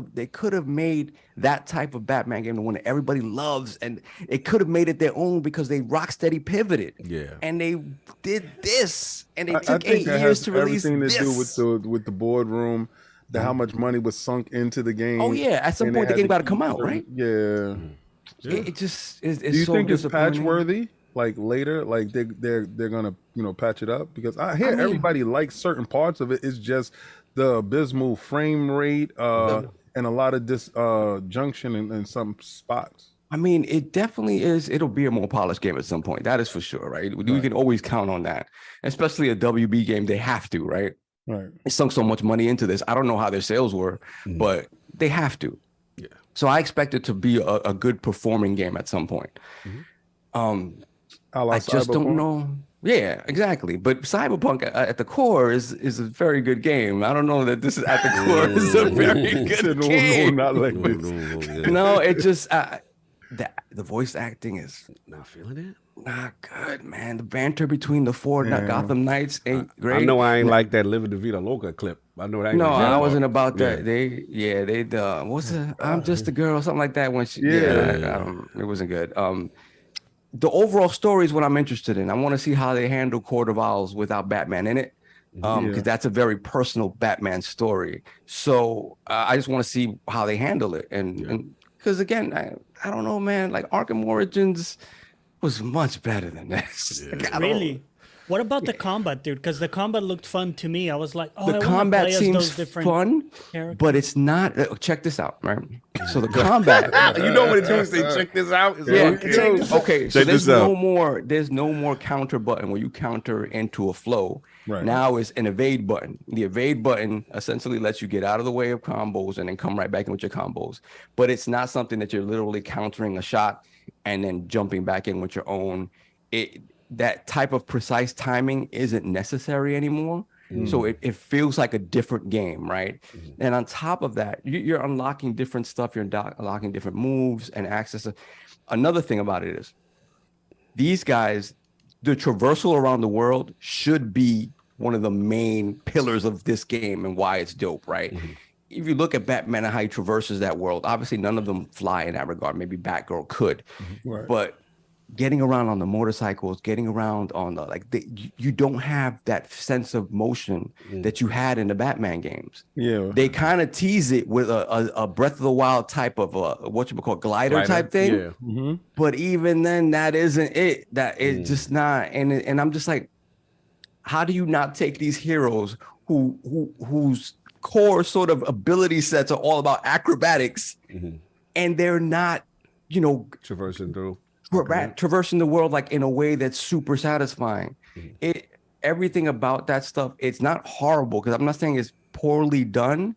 have made that type of Batman game the one that everybody loves, and it could have made it their own because they Rocksteady pivoted. Yeah, and they did this, and they took 8 years to release everything to do with the boardroom. How much money was sunk into the game? Oh yeah, at some point the game got to come out, right? Yeah. It just is. Do you think it's patch worthy? Like later, like they're gonna patch it up? Because I hear everybody likes certain parts of it. It's just the abysmal frame rate and a lot of disjunction in some spots. I mean, it definitely is. It'll be a more polished game at some point. That is for sure, right? We can always count on that. Especially a WB game, they have to, right? Right. They sunk so much money into this. I don't know how their sales were, but they have to. Yeah. So I expect it to be a good performing game at some point. I just don't know. Yeah, exactly. But Cyberpunk at the core is a very good game. I don't know that this is at the core is a very good game. No, not like this. No, it just the voice acting is Not feeling it. not good, man. The banter between the four Gotham Knights ain't great. I know I ain't like that Living the Vida Loca clip. I know that. Ain't No, like that I part. wasn't about that. They what's the I'm just a girl, something like that. When she, it wasn't good. The overall story is what I'm interested in. I want to see how they handle Court of Owls without Batman in it, because that's a very personal Batman story. So I just want to see how they handle it, and because again, I don't know, man. Like Arkham Origins was much better than this. Like, Really? What about the combat, dude? Because the combat looked fun to me. I was like, oh, the combat seems fun, characters. but it's not. Check this out, right? So the combat, You know what it do? Say, check this out. It's okay. So Check there's this out. there's no more counter button where you counter into a flow. Right. Now it's an evade button. The evade button essentially lets you get out of the way of combos and then come right back in with your combos. But it's not something that you're literally countering a shot and then jumping back in with your own. That type of precise timing isn't necessary anymore. So it feels like a different game, right? And on top of that, you're unlocking different stuff. You're unlocking different moves and access. Another thing about it is these guys, the traversal around the world should be one of the main pillars of this game and why it's dope, right? If you look at Batman and how he traverses that world, obviously none of them fly in that regard. Maybe Batgirl could, but getting around on the motorcycles, getting around on the you don't have that sense of motion that you had in the Batman games. Yeah, they kind of tease it with a Breath of the Wild type of what you would call glider type thing. Yeah. But even then, that isn't it. That is just not. And I'm just like, how do you not take these heroes whose core sort of ability sets are all about acrobatics, and they're not, Traversing through. traversing the world like in a way that's super satisfying. Everything about that stuff, it's not horrible, because I'm not saying it's poorly done,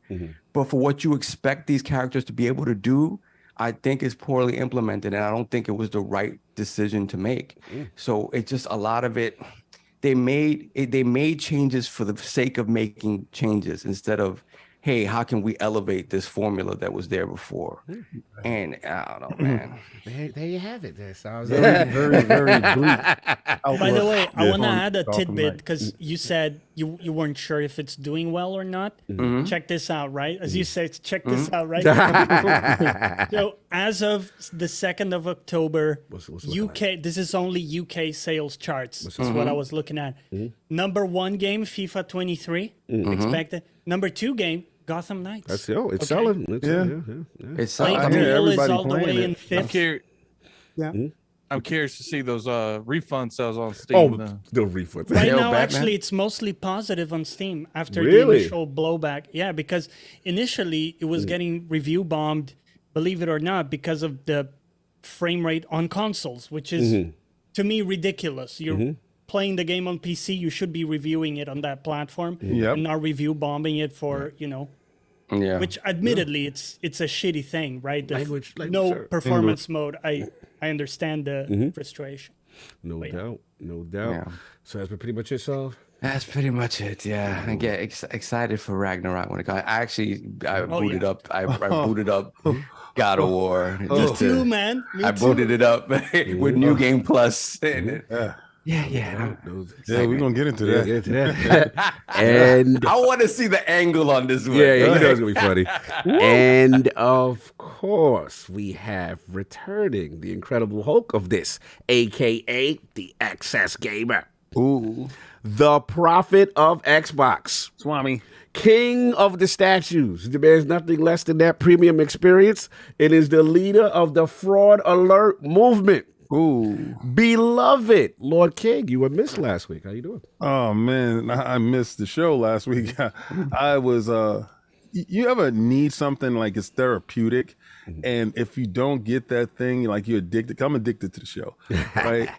but for what you expect these characters to be able to do, I think it's poorly implemented, and I don't think it was the right decision to make. So it's just a lot of it. They made changes for the sake of making changes instead of, hey, how can we elevate this formula that was there before? And I don't know, man. There you have it. There sounds very, very, very bleak. By the way, I want to on add a Gotham tidbit, Knight. because you said you weren't sure if it's doing well or not. Check this out, right? As you said, check this out, right? So as of the 2nd of October, What's UK, this is only UK sales charts. This is what I was looking at. Number 1 game, FIFA 23, expected. Number 2 game, Gotham Knights. That's it's selling. It's It's Plague I mean, Tale is everybody all the playing way it. in 5th. I'm curious to see those refund sales on Steam. The refund. Right Yo, now, Batman? actually, it's mostly positive on Steam after the Really? initial blowback. Yeah, because initially it was getting review bombed, believe it or not, because of the frame rate on consoles, which is, to me, ridiculous. You're playing the game on PC, you should be reviewing it on that platform and not review bombing it for, which admittedly it's a shitty thing, right? Language, no sure. performance mode. I understand the frustration. No doubt. Yeah. So that's pretty much it, so. That's pretty much it. Yeah, I get excited for Ragnarok when it comes. I booted up. I booted up God of War. Me too, man. I booted it up with New Game Plus. And Yeah, we're gonna get into that. Get into that. And I want to see the angle on this one. yeah, you know it's gonna be funny. And of course, we have returning the Incredible Hulk of this, aka the XS Gamer. Ooh, The prophet of Xbox. Swami. King of the statues. There's nothing less than that premium experience. It is the leader of the Fraud Alert movement. Ooh. Beloved Lord King, you were missed last week. How you doing? Oh man, I missed the show last week. I was you ever need something like it's therapeutic, and if you don't get that thing, like you're addicted. I'm addicted to the show, right?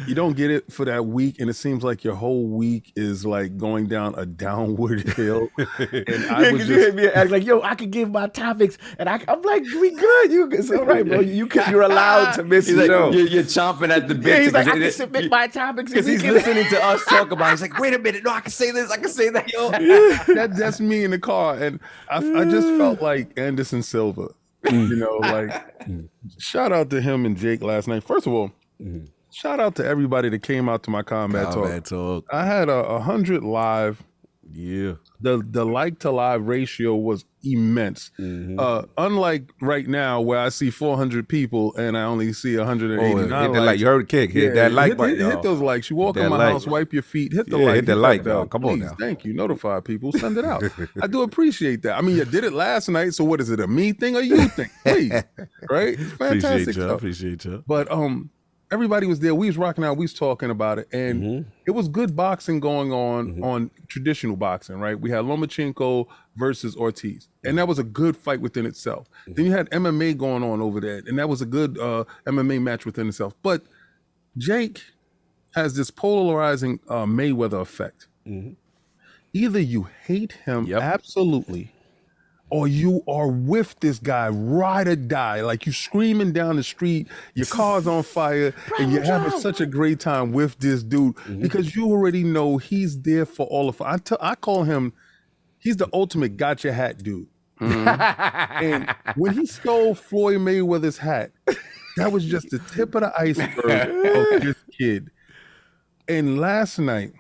you don't get it for that week, and it seems like your whole week is like going down a downward hill. And I was you hit me and act like, yo, I can give my topics, and I'm like, we good. It's all right, bro. You're allowed to miss the show. You're chomping at the bit. Yeah, he's like, I can submit my topics because he's listening to us talk about it. He's like, wait a minute, no, I can say this, I can say that. That's me in the car, and I just felt like Anderson Silva. You know, like shout out to him and Jake last night. First of all, shout out to everybody that came out to my combat talk. I had 100 live. Yeah. The like to live ratio was immense. Unlike right now where I see 400 people and I only see 189 likes. Like, you heard the kick. Hit that like button. Hit those likes. You walk in my house, wipe your feet, hit the like. Hit the like bell. Come on now. Thank you. Notify people. Send it out. I do appreciate that. I mean, you did it last night, so what is it, a me thing or you thing? Please. Right? Fantastic stuff. Appreciate you. But everybody was there. We was rocking out. We was talking about it, and it was good boxing going on traditional boxing. Right? We had Lomachenko versus Ortiz, and that was a good fight within itself. Then you had MMA going on over there, and that was a good MMA match within itself. But Jake has this polarizing Mayweather effect. Either you hate him absolutely, or you are with this guy, ride or die. Like you screaming down the street, your car's on fire, and you're having such a great time with this dude because you already know he's there for all of it. I call him, he's the ultimate got your hat dude. And when he stole Floyd Mayweather's hat, that was just the tip of the iceberg of this kid. And last night,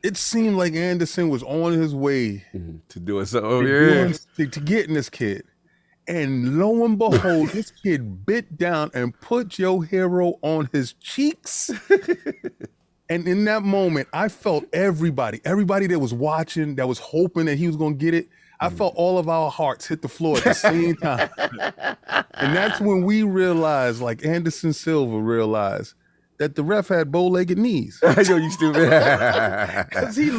it seemed like Anderson was on his way to do it. To getting this kid. And lo and behold, this kid bit down and put your hero on his cheeks. And in that moment, I felt everybody that was watching, that was hoping that he was going to get it, I felt all of our hearts hit the floor at the same time. And that's when we realized, like Anderson Silva realized, that the ref had bow-legged knees. Yo, you stupid.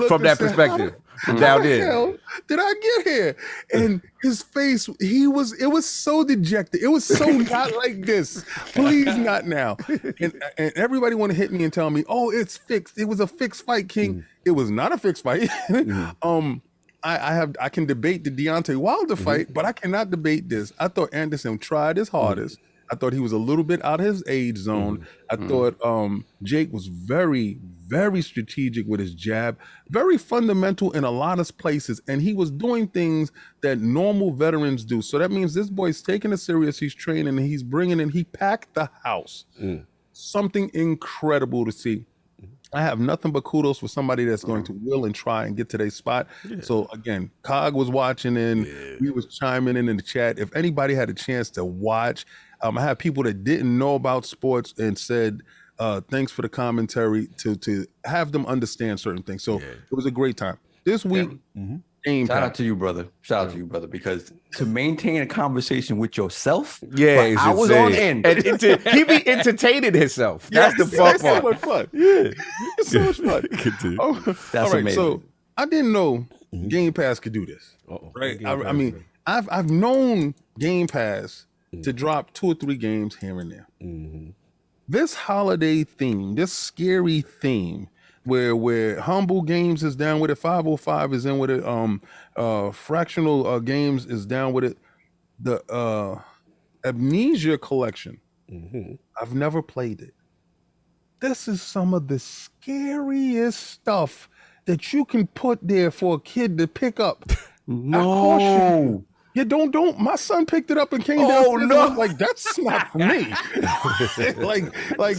From that perspective. Down there. How did I get here? And his face, it was so dejected. It was so not like this. Please not now. And everybody want to hit me and tell me, oh, it's fixed. It was a fixed fight, King. It was not a fixed fight. I can debate the Deontay Wilder fight, but I cannot debate this. I thought Anderson tried his hardest. I thought he was a little bit out of his age zone. I thought Jake was very, very strategic with his jab, very fundamental in a lot of places, and he was doing things that normal veterans do. So that means this boy's taking it serious. He's training, and he's bringing in. He packed the house. Something incredible to see. I have nothing but kudos for somebody that's going to will and try and get to their spot. So again, Cog was watching in. We was chiming in the chat. If anybody had a chance to watch, I have people that didn't know about sports and said, thanks for the commentary to have them understand certain things. So it was a great time. This week, Shout out to you, brother. Shout out to you, brother, because to maintain a conversation with yourself, I was on end. And he be entertaining himself. That's the fun part. So much fun. It's so much fun. That's all right, amazing. so I didn't know Game Pass could do this. Right? I mean, I've known Game Pass to drop 2 or 3 games here and there. This holiday theme, this scary theme, where Humble Games is down with it, 505 is in with it, Fractional Games is down with it, the Amnesia Collection, I've never played it. This is some of the scariest stuff that you can put there for a kid to pick up. No. Yeah, don't. My son picked it up and came down. Oh no! Like that's not for me. like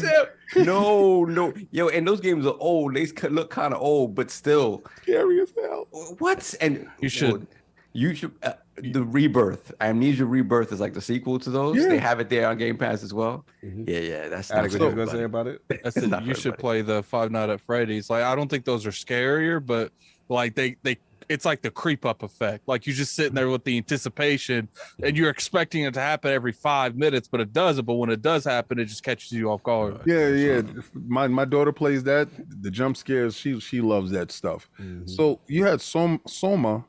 no. Yo, and those games are old. They look kind of old, but still scary as hell. What? And you should. The Rebirth, Amnesia Rebirth is like the sequel to those. They have it there on Game Pass as well. Yeah. That's Alex, what you gonna say about it? You should play the Five Nights at Freddy's. Like, I don't think those are scarier, but like they it's like the creep up effect. Like, you're just sitting there with the anticipation and you're expecting it to happen every 5 minutes, but it doesn't. But when it does happen, it just catches you off guard. Yeah. My daughter plays that. The jump scares, she loves that stuff. So you had Soma,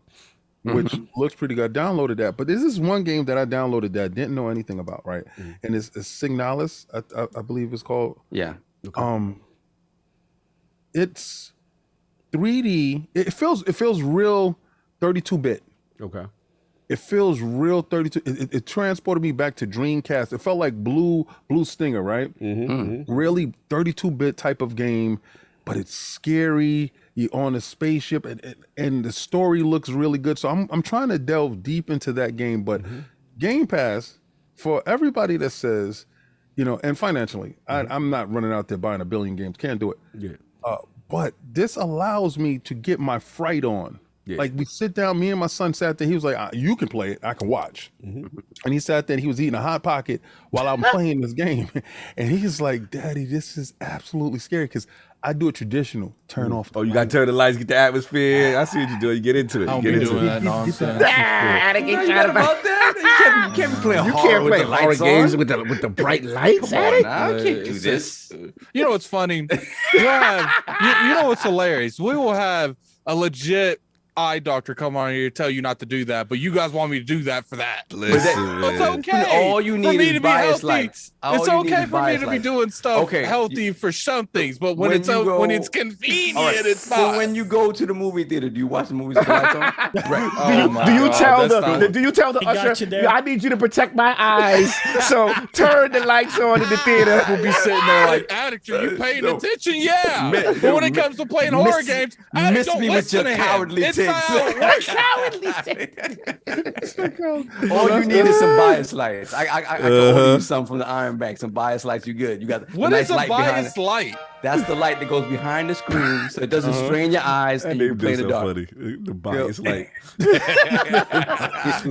which looks pretty good. I downloaded that. But this is one game that I downloaded that I didn't know anything about, right? And it's Signalis, I believe it's called. Yeah. It's 3D. It feels real 32-bit. Okay. It feels real 32. It transported me back to Dreamcast. It felt like Blue Stinger, right? Really 32-bit type of game, but it's scary. You're on a spaceship, and the story looks really good. So I'm trying to delve deep into that game. But Game Pass, for everybody that says, and financially, I'm not running out there buying 1 billion games. Can't do it. Yeah. But this allows me to get my fright on. Yeah. Like we sit down, me and my son sat there. He was like, "You can play it, I can watch." And he sat there and he was eating a Hot Pocket while I'm playing this game. And he's like, "Daddy, this is absolutely scary," because I do it traditional. Turn off. Oh, you got to turn the lights, get the atmosphere. I see what you're doing. You get into it. I don't You be get doing into that it. nonsense. about that? You can't be playing You horror can't with play the horror lights games on. with the bright lights. Come on now, I can't do this. You know what's funny? You know what's hilarious? We will have a legit eye doctor come on here to tell you not to do that, but you guys want me to do that for that. Listen, It's man. okay. All you for need me is to be bias healthy. lights. All It's you need okay is for me bias to be lights. doing stuff Okay, healthy for some things, but when when it's you go- when it's convenient, All right, it's so not. when you go to the movie theater, do you watch the movies with the lights on? Right. Oh my Do you God, tell that's not- do you tell the He got usher, you there. I need you to protect my eyes, so turn the lights on in the theater. We'll be sitting there like, addict, are you paying attention? Yeah. But when it comes to playing horror games, addict, miss don't me with listen your to him. cowardly It's takes. how it works. All you need is some bias lights. I can order you some from the Iron Bank. Some bias lights, you good. You got the What nice is a light behind bias it. light? That's the light that goes behind the screen, so it doesn't strain your eyes and you Name play in the so dark. funny. The bias light.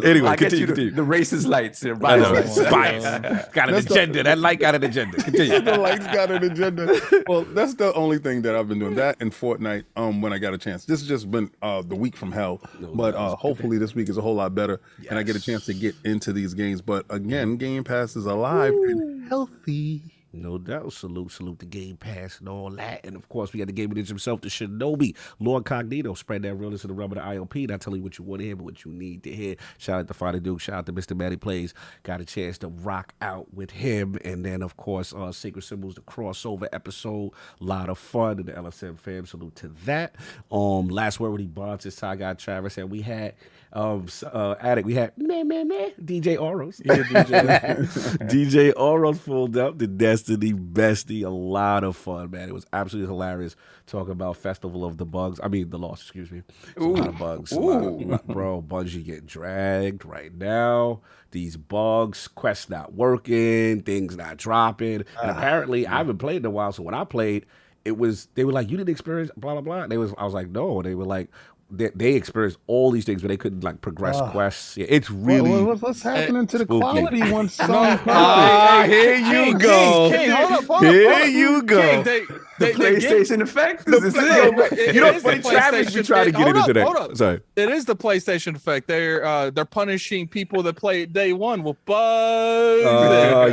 Anyway, I get you continue. the racist lights. The I bias know, lights. it's bias. Got an agenda. That light got an agenda. Continue. The lights got an agenda. Well, that's the only thing that I've been doing. That and Fortnite. When I got a chance. This has just been the week from hell. But hopefully this week is a whole lot better, and I get a chance to get into these games. But again, Game Pass is alive and healthy. No doubt. Salute the Game Pass and all that. And of course, we got the game ninja himself, the Shinobi, LordCognito. Spread that realness in the rubber, the IOP. Not telling you what you want to hear, but what you need to hear. Shout out to Father Duke. Shout out to Mr. JonnyPlays. Got a chance to rock out with him. And then, of course, Sacred Symbols, the crossover episode. A lot of fun. And the LSM fam, salute to that. Last word with the bonds this time, I got Travis. And we had Addict. We had DJ Oros. Yeah, DJ. DJ Oros pulled up the Destiny Bestie. A lot of fun, man. It was absolutely hilarious talking about Festival of the Bugs. I mean, the Lost, excuse me. A lot of bugs. Bro, Bungie getting dragged right now. These bugs, quests not working, things not dropping. And apparently, I haven't played in a while, so when I played, they were like, you didn't experience blah, blah, blah. I was like, no. They were like, they experienced all these things, but they couldn't like progress quests. Yeah, it's really What's happening to the spooky. quality once some here you go. King, hold up. Here you go. King, The PlayStation effect. This is it. You know, It is funny the Travis, we PlayStation- try to get Hold into up, that. hold up. Sorry. It is the PlayStation effect. They're punishing people that play it day one with bugs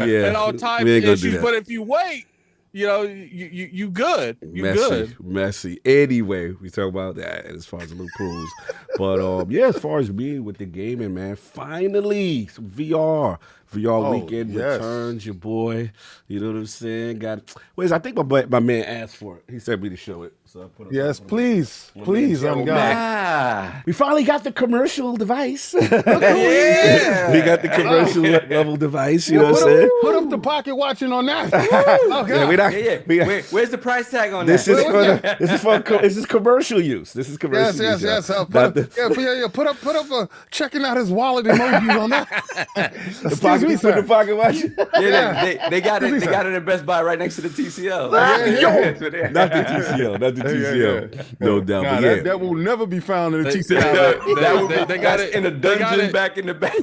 yeah. and all types We of ain't gonna do issues. that. But if you wait, you good. You good. Messy. Anyway, we talk about that as far as the loopholes. But yeah, as far as me with the gaming, man, finally some VR. Weekend returns, your boy. You know what I'm saying? I think my man asked for it. He sent me to show it. So I put it Yes, up. please, on God. Ah. We finally got the commercial device. Yeah. We got the commercial level device. You know what I'm saying? Put up the pocket watching on that. Yeah, we not, Yeah. we- Where's the price tag on This that? is for commercial use. This is commercial use. Yes. y'all. Put Not up, put up a checking out his wallet emojis on that. the pocket, me, put sir. the pocket watch. Yeah, they got it. They got it at Best Buy right next to the TCL. Not the TCL. Not the TCL. No doubt. Nah, But yeah. that will never be found in the They- TCL. They got it in a dungeon it. back in the back.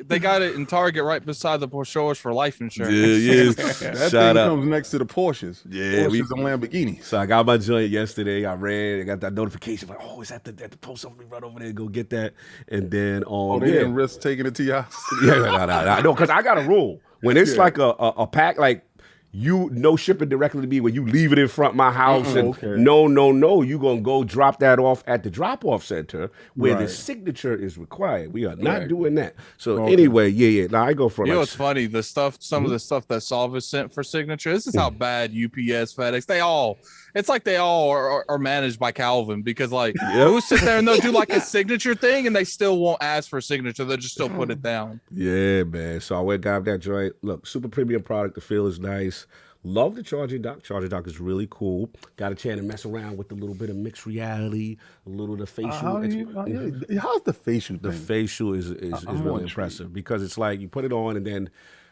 They got it in Target right beside the brochures for life insurance. Yeah. That Shout thing out. comes next to the Porsches. Yeah, Porsches and Lamborghinis. So I got my joint yesterday. I ran. I got that notification. Like, oh, it's at the post office. Run over there and go get that. And then Oh, they didn't risk taking it to your house. Yeah, no, because I got a rule. When it's like a pack, like no shipping directly to me when you leave it in front of my house. No. You gonna go drop that off at the drop-off center where the signature is required. We are not doing that. So anyway, Now I go for you know what's funny? The stuff, some of the stuff that Solve is sent for signature. This is how bad UPS, FedEx, it's like they all are managed by Calvin, because like they'll sit there and they'll do like a signature thing and they still won't ask for a signature. They'll just still put it down. Yeah, man. So I went got that joint. Look, super premium product. The feel is nice. Love the charging dock. Charging dock is really cool. Got a chance to mess around with a little bit of mixed reality, a little of the facial. How's the facial thing? The facial is really impressive, because it's like you put it on and then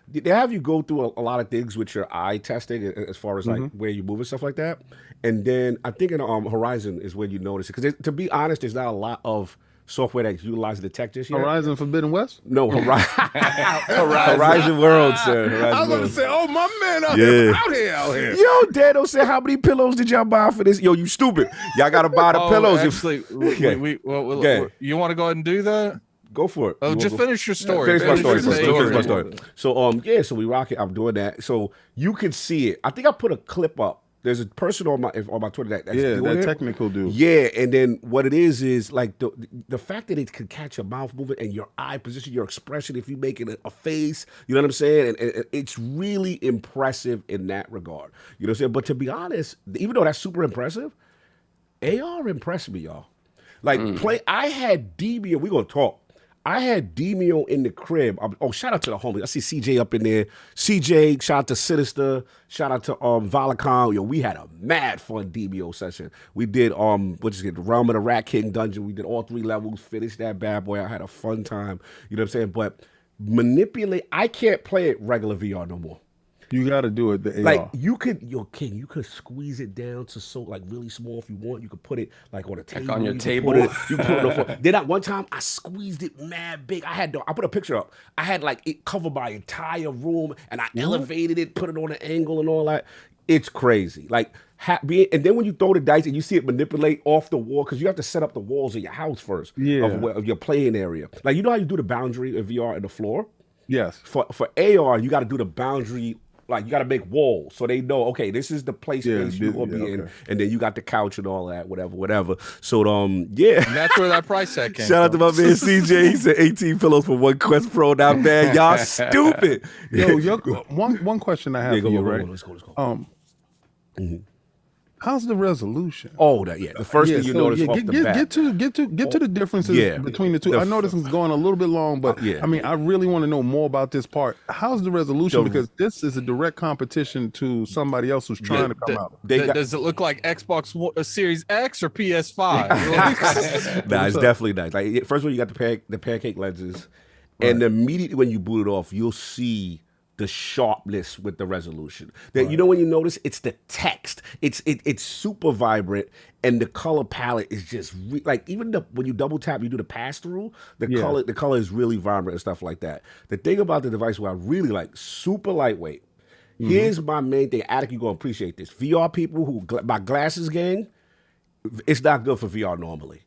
they have you go through a lot of things with your eye testing as far as like where you move and stuff like that. And then I think in Horizon is when you notice it, because to be honest, there's not a lot of software that utilizes the tech just yet. Horizon Forbidden West? No, Horizon World, sir. Horizon I was going to say, oh, my man out here. Yo, Dano said, how many pillows did y'all buy for this? Yo, you stupid. Y'all got to buy the pillows. Actually, you want to go ahead and do that? Go for it. Oh, just finish your story. Finish my story. So, so we rock it. I'm doing that. So you can see it. I think I put a clip up. There's a person on my Twitter that's doing that it. technical dude. Yeah, and then what it is like the fact that it can catch your mouth movement and your eye position, your expression, if you make it a face, you know what I'm saying? And it's really impressive in that regard. You know what I'm saying? But to be honest, even though that's super impressive, AR impressed me, y'all. Like I had Demio, we're gonna talk. I had Demio in the crib. Shout out to the homies. I see CJ up in there. CJ, shout out to Sinister. Shout out to Valacon. Yo, we had a mad fun Demio session. We did the Realm of the Rat King dungeon. We did all 3 levels, finished that bad boy. I had a fun time. You know what I'm saying? But I can't play it regular VR no more. You got to do it the AR. Like you could squeeze it down to really small if you want. You could put it like on a table. Like on your table. You put it on the floor. Then one time I squeezed it mad big. I put a picture up. I had like it covered my entire room, and I elevated it, put it on an angle and all that. It's crazy. Like and then when you throw the dice and you see it manipulate off the wall, because you have to set up the walls of your house first, of your playing area. Like you know how you do the boundary of VR and the floor? Yes. For AR, you got to do the boundary. Like you got to make walls so they know, okay, this is the place you're gonna be in, and then you got the couch and all that, whatever. So and that's where that price tag came. Shout out to my man CJ. He said 18 pillows for one Quest Pro. Not bad, y'all stupid. Yo, one question I have for you, right? Let's go. How's the resolution? The first thing you notice off the bat. Get to the differences between the two. I know this is going a little bit long, but I mean, I really want to know more about this part. How's the resolution? Because this is a direct competition to somebody else who's trying to come out. Does it look like Xbox Series X or PS5? Nah, it's definitely nice. Like first of all, you got the pancake lenses, and immediately when you boot it off, you'll see the sharpness with the resolution. That you know when you notice it's the text. It's super vibrant, and the color palette is just like even when you double tap, you do the pass through. The color is really vibrant and stuff like that. The thing about the device, what I really like, super lightweight. Here's my main thing. Attic, you're gonna appreciate this. VR people who my glasses gang, it's not good for VR normally,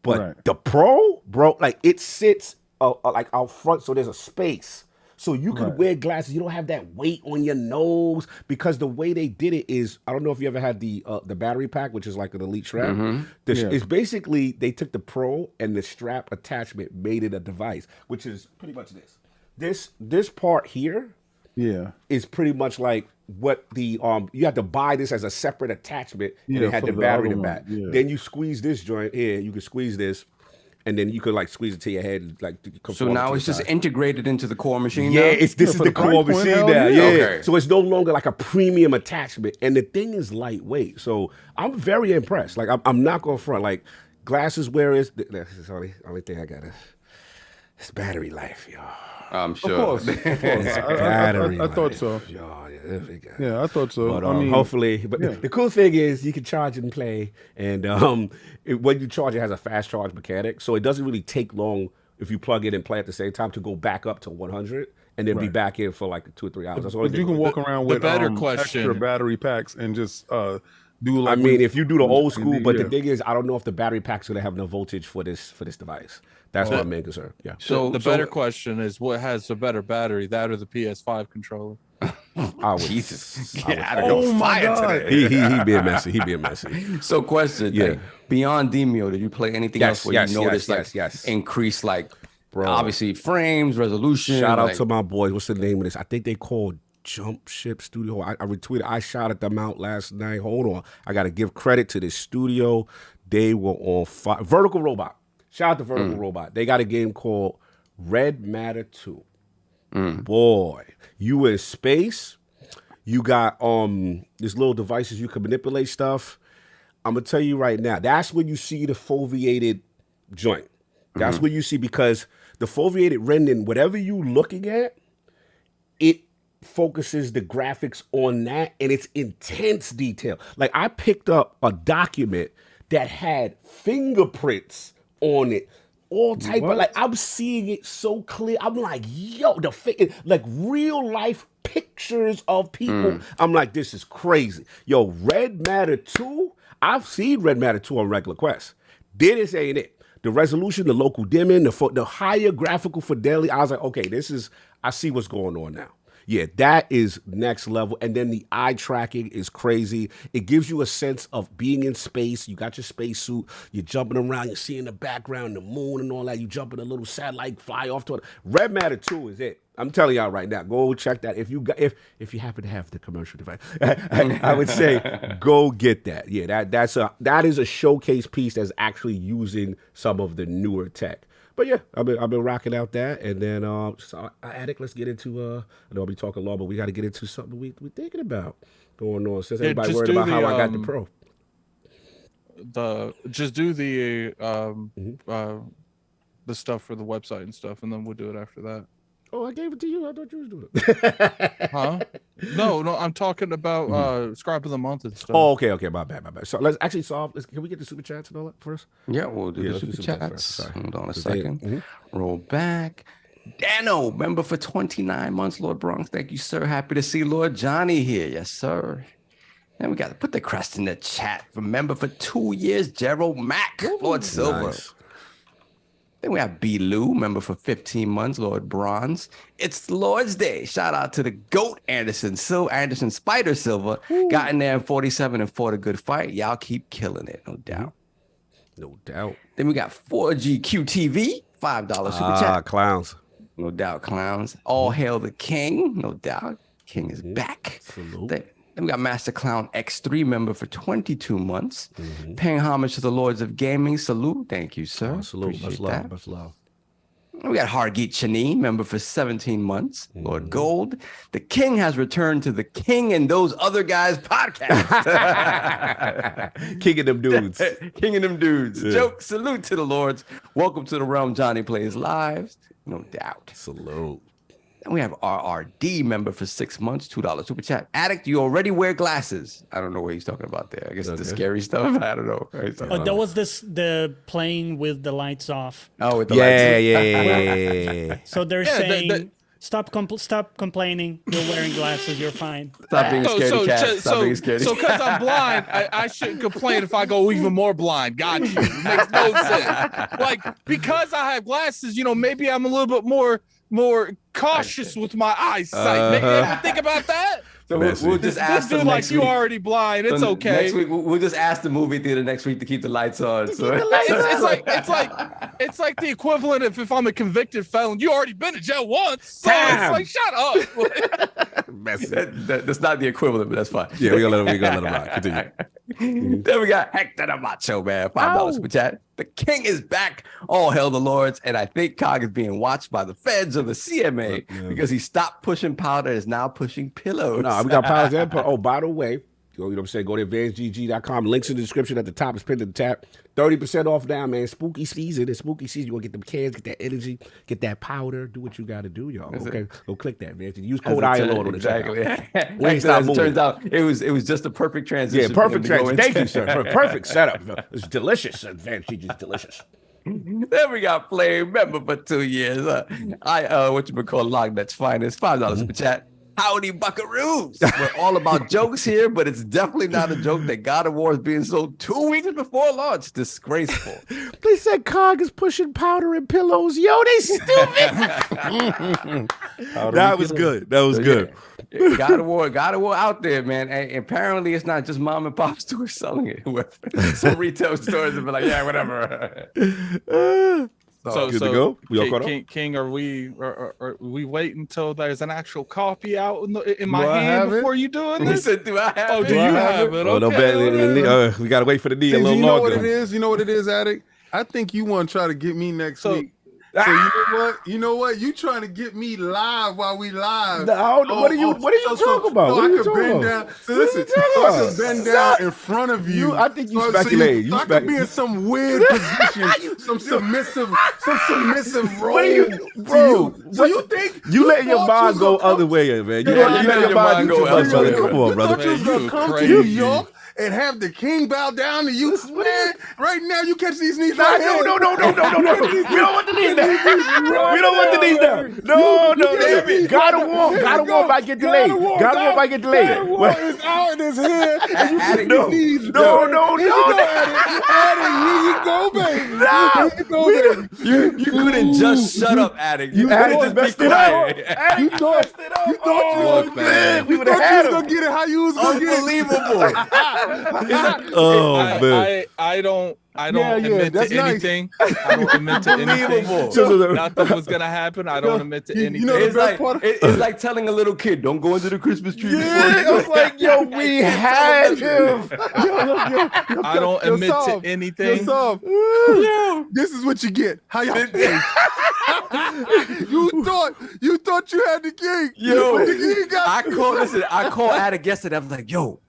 but the Pro, bro, like it sits like out front, so there's a space. So you can wear glasses. You don't have that weight on your nose, because the way they did it is, I don't know if you ever had the battery pack, which is like an Elite strap. It's basically, they took the Pro and the strap attachment, made it a device, which is pretty much this. This part here is pretty much like what the, you have to buy this as a separate attachment, and it had the battery in the back. Then you squeeze this joint here, you can squeeze this, and then you could like squeeze it to your head. So now it's just integrated into the core machine. Yeah, this is the core machine now. Yeah. Okay. So it's no longer like a premium attachment, and the thing is lightweight. So I'm very impressed. Like I'm not going front. Like glasses wearers, that's the only thing I got is it's battery life, y'all. I'm sure. Of course. I thought so. Yeah, I thought so. But hopefully, the cool thing is you can charge and play, and when you charge, it has a fast charge mechanic, so it doesn't really take long if you plug it and play at the same time to go back up to 100 and then be back in for like 2 or 3 hours. But you can walk around with extra battery packs and just do like. I mean, if you do the old CD, school, but the yeah. thing is, I don't know if the battery pack's gonna have enough voltage for this device. That's my main concern. Yeah. So the better question is, what has the better battery, that or the PS5 controller? Jesus. Oh my God. He being messy. He being messy. So question, like, beyond Demio, did you play anything else where you noticed increase, like, bro, obviously frames, resolution? Shout out to my boys. What's the name of this? I think they called Jump Ship Studio. I retweeted. I shouted them out last night. Hold on. I got to give credit to this studio. They were on fire. Vertical Robot. Shout out to Vertical Robot. They got a game called Red Matter 2. Boy, you in space. You got these little devices you can manipulate stuff. I'm gonna tell you right now, that's when you see the foveated joint. That's what you see, because the foveated rendering, whatever you looking at, it focuses the graphics on that, and it's intense detail. Like, I picked up a document that had fingerprints on it, all type of, like, I'm seeing it so clear. I'm like, yo, like real life pictures of people. I'm like, this is crazy. Yo, Red Matter 2, I've seen Red Matter 2 on regular Quest. This ain't it. The resolution, the local dimming, the higher graphical fidelity, I was like, okay, I see what's going on now. Yeah, that is next level. And then the eye tracking is crazy. It gives you a sense of being in space. You got your spacesuit. You're jumping around. You're seeing the background, the moon and all that. You jump in a little satellite, fly off to it. Red Matter 2 is it. I'm telling y'all right now, go check that. If you happen to have the commercial device, I would say go get that. Yeah, that is a showcase piece that's actually using some of the newer tech. But yeah, I've been rocking out that, and then so Addict, let's get into I know I'll be talking long, but we got to get into something we thinking about going on, since everybody worried about how I got the Pro. Just do the stuff for the website and stuff, and then we'll do it after that. Oh, I gave it to you. I thought you was doing it. Huh? No, I'm talking about Scribe of the Month and stuff. Oh, okay, my bad. So let's actually can we get the super chats and all that first? Yeah, we'll do the super chats. Hold on a second. Roll back. Dano, member for 29 months, Lord Bronx. Thank you, sir. Happy to see Lord Johnny here. Yes, sir. And we got to put the crest in the chat. Remember for 2 years, Gerald Mack, Lord Silver. Nice. Then we have B. Lou, member for 15 months, Lord Bronze. It's Lord's Day. Shout out to the GOAT, Anderson Spider Silver. Got in there in 47 and fought a good fight. Y'all keep killing it, no doubt. No doubt. Then we got 4GQTV, $5 super chat. Clowns. No doubt, clowns. All hail the king, no doubt. King is back. Salute. Then we got Master Clown X3, member for 22 months. Paying homage to the Lords of Gaming. Salute. Thank you, sir. Salute. Much love. Much love. We got Hargeet Chani, member for 17 months. Lord Gold. The king has returned to the King and Those Other Guys podcast. King of them dudes. King of them dudes. Yeah. Joke. Salute to the Lords. Welcome to the realm, Johnny Plays Live. No doubt. Salute. And we have RRD, member for 6 months, $2 super chat. Addict, you already wear glasses. I don't know what he's talking about there. I guess the scary stuff. I don't know. That was the playing with the lights off. Oh, with the lights. Yeah. So they're saying, stop complaining. You're wearing glasses. You're fine. Stop being scared, cat. Stop being scared. So because I'm blind, I shouldn't complain if I go even more blind. Got you. It makes no sense. Like, because I have glasses, maybe I'm a little bit more cautious with my eyesight. Maybe ever think about that? So we'll just ask them like you already blind. It's okay. Next week we'll just ask the movie theater next week to keep the lights on. So it's like the equivalent of if I'm a convicted felon. You already been to jail once. So it's like, shut up. That's not the equivalent, but that's fine. Yeah, we gonna let him rock. Continue. Then we got Hector the Macho Man, $5 super chat. The king is back. All hail the Lords. And I think Cog is being watched by the feds or the CMA because he stopped pushing powder and is now pushing pillows. No, we got powders and oh, by the way, you know what I'm saying? Go to advancedgg.com. Links in the description at the top. It's pinned to the tab. 30% off now, man. Spooky season. It's spooky season. You want to get them cans, get that energy, get that powder. Do what you got to do, y'all. Okay, go click that, man. Use code ILORD on the checkout. As it turns out, it was just a perfect transition. Yeah, perfect transition. Thank you, sir. Perfect setup. It's delicious. Advanced GG is delicious. Then we got Flame, member for 2 years. What you call LOGNET's finest, $5 super chat. Howdy, buckaroos. We're all about jokes here, but it's definitely not a joke that God of War is being sold 2 weeks before launch. Disgraceful. They said Cog is pushing powder and pillows. Yo, they stupid. That was good. That was good. Yeah. God of War out there, man. And apparently it's not just mom and pop stores selling it. Some retail stores will be like, yeah, whatever. So good to go. We all caught up? King, are we wait until there's an actual copy out in my hand before you doing this? He said, do I have Oh, it? do you have it? Oh, no, we gotta wait for the D a little you know longer. what it is? You know what it is, Addict? I think you want to try to get me next week. So you know what? You trying to get me live while we live? No, what are you talking about? So I could bend down. So listen, I could bend down in front of you. I think you speculating. I could be in some weird position, some submissive role. What are you, bro? So you think you letting your mind go other way, man? You letting your mind go other way. Come on, brother. You gonna come to New York and have the king bow down to you, man? Right now, you catch these knees. No. We don't want the knees down. We don't want the knees down. No. God of War might get delayed. God of War might get delayed. God of War is out and is here. And you put No. these knees No. Here you go, baby. You couldn't just shut up, Addict. You Addict couldn't just just be messed it up. quiet. You thought you was man, we would have thought had you was him. gonna get it how you was gonna get it. Unbelievable. Oh man. I don't Yeah, admit that's to nice. anything. I don't admit to anything. Nothing was gonna happen. I don't admit to anything. You know the It's best like, part? it's like telling a little kid, don't go into the Christmas tree before Yeah, I was like, yo, we had him. I don't admit to anything. This is what you get. How y'all you thought you had the king. Yo, The king got I called Addict yesterday. I was like, yo,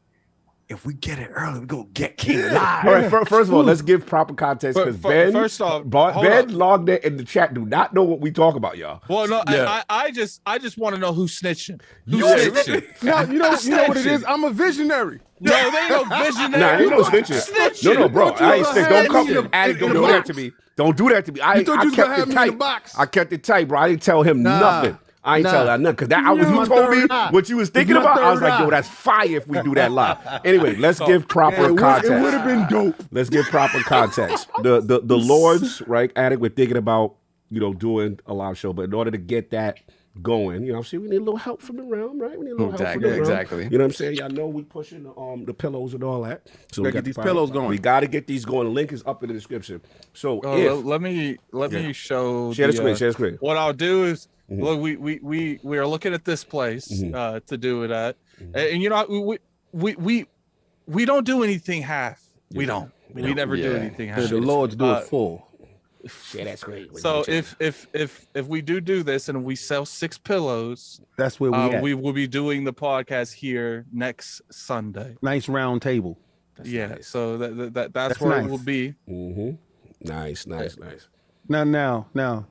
if we get it early, we're gonna get King live. All right, first of all, let's give proper context because Ben, first off, Ben LOGNET in the chat do not know what we talk about, y'all. Well, no, Yeah. I just want to know who's snitching. Who's Yeah. snitching? Now, you know what it is? I'm a visionary. No, they ain't no visionary. Nah, ain't no snitching. No, bro, I ain't snitch. Don't come, Addict. Don't do that to me. Don't do that to me. I thought you was gonna kept have it me in the tight. box. I kept it tight, bro. I didn't tell him nothing. I ain't tell that nothing because when my you told me third eye. what you was thinking It's my about, I was third like, yo, eye. that's fire if we do that live. Anyway, let's give proper It would context. have been dope. Let's give proper context. The Lords, right? Addict, we're thinking about, doing a live show, but in order to get that going, we need a little help from the realm, right? We need a little help from the realm. Exactly. You know what I'm saying? Y'all know we pushing the pillows and all that. So we Gotta got get these the pillows going. We got to get these going. The link is up in the description. So Let me show. Share the screen. What I'll do is look. We are looking at this place to do it at, and we don't do anything half. We don't. We never do anything half. The Lords do it full. Share that screen. So if we do this and we sell 6 pillows, That's where we at. we will be doing the podcast here next Sunday. Nice round table. Nice. So that's That's where nice. it will be. Nice. Now,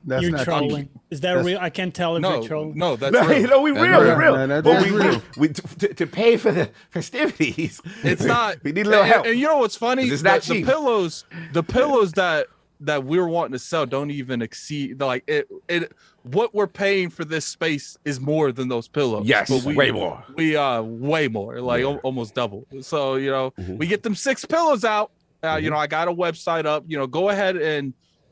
that's You're not trolling. Is that real? I can't tell if you're trolling. No, that's No, real. we real. No, But that's real. we to pay for the festivities. It's not. We need a little help. And you know what's funny? It's not the cheap. pillows that we're wanting to sell don't even exceed what we're paying for this space is more than those pillows. Yes, but way more. We way more, almost double. So we get them 6 pillows out. I got a website up. Go ahead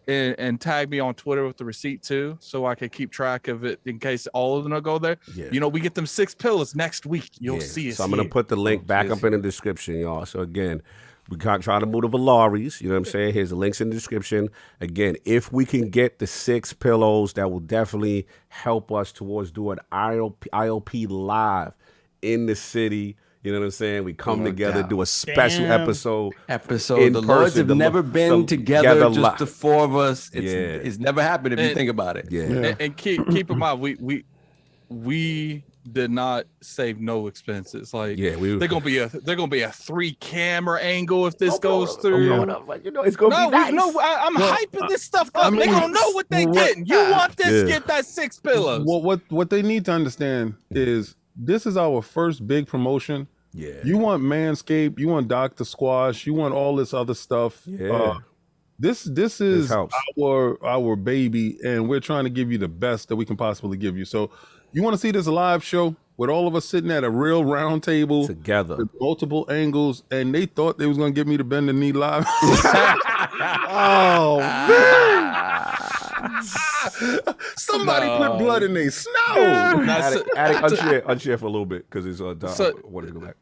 and tag me on Twitter with the receipt too, so I can keep track of it in case all of them will go there. Yeah. We get them 6 pillows next week. You'll see it. So I'm gonna put the link back up in the description, y'all. So again, we can't try to move the Valaris. You know what I'm saying? Here's the links in the description. Again, if we can get the 6 pillows, that will definitely help us towards doing IOP live in the city. You know what I'm saying? We come together, do a special episode. The Lords have never been together, just the 4 of us. It's never happened if you think about it. Yeah. And keep in mind, we did not save no expenses. They're gonna be a 3 camera angle if this goes through. It's gonna be nice. I'm hyping this stuff up. They gonna know what they getting. You want this? Get that 6 pillows. What they need to understand is this is our first big promotion. Yeah. You want Manscaped, you want Dr. Squash, you want all this other stuff. Yeah. This is our baby, and we're trying to give you the best that we can possibly give you. So you want to see this live show? with all of us sitting at a real round table together with multiple angles, and they thought they was gonna get me to bend the knee live. Oh man! Somebody put blood in their snow. Unshare for a little bit because it's wanted to go back.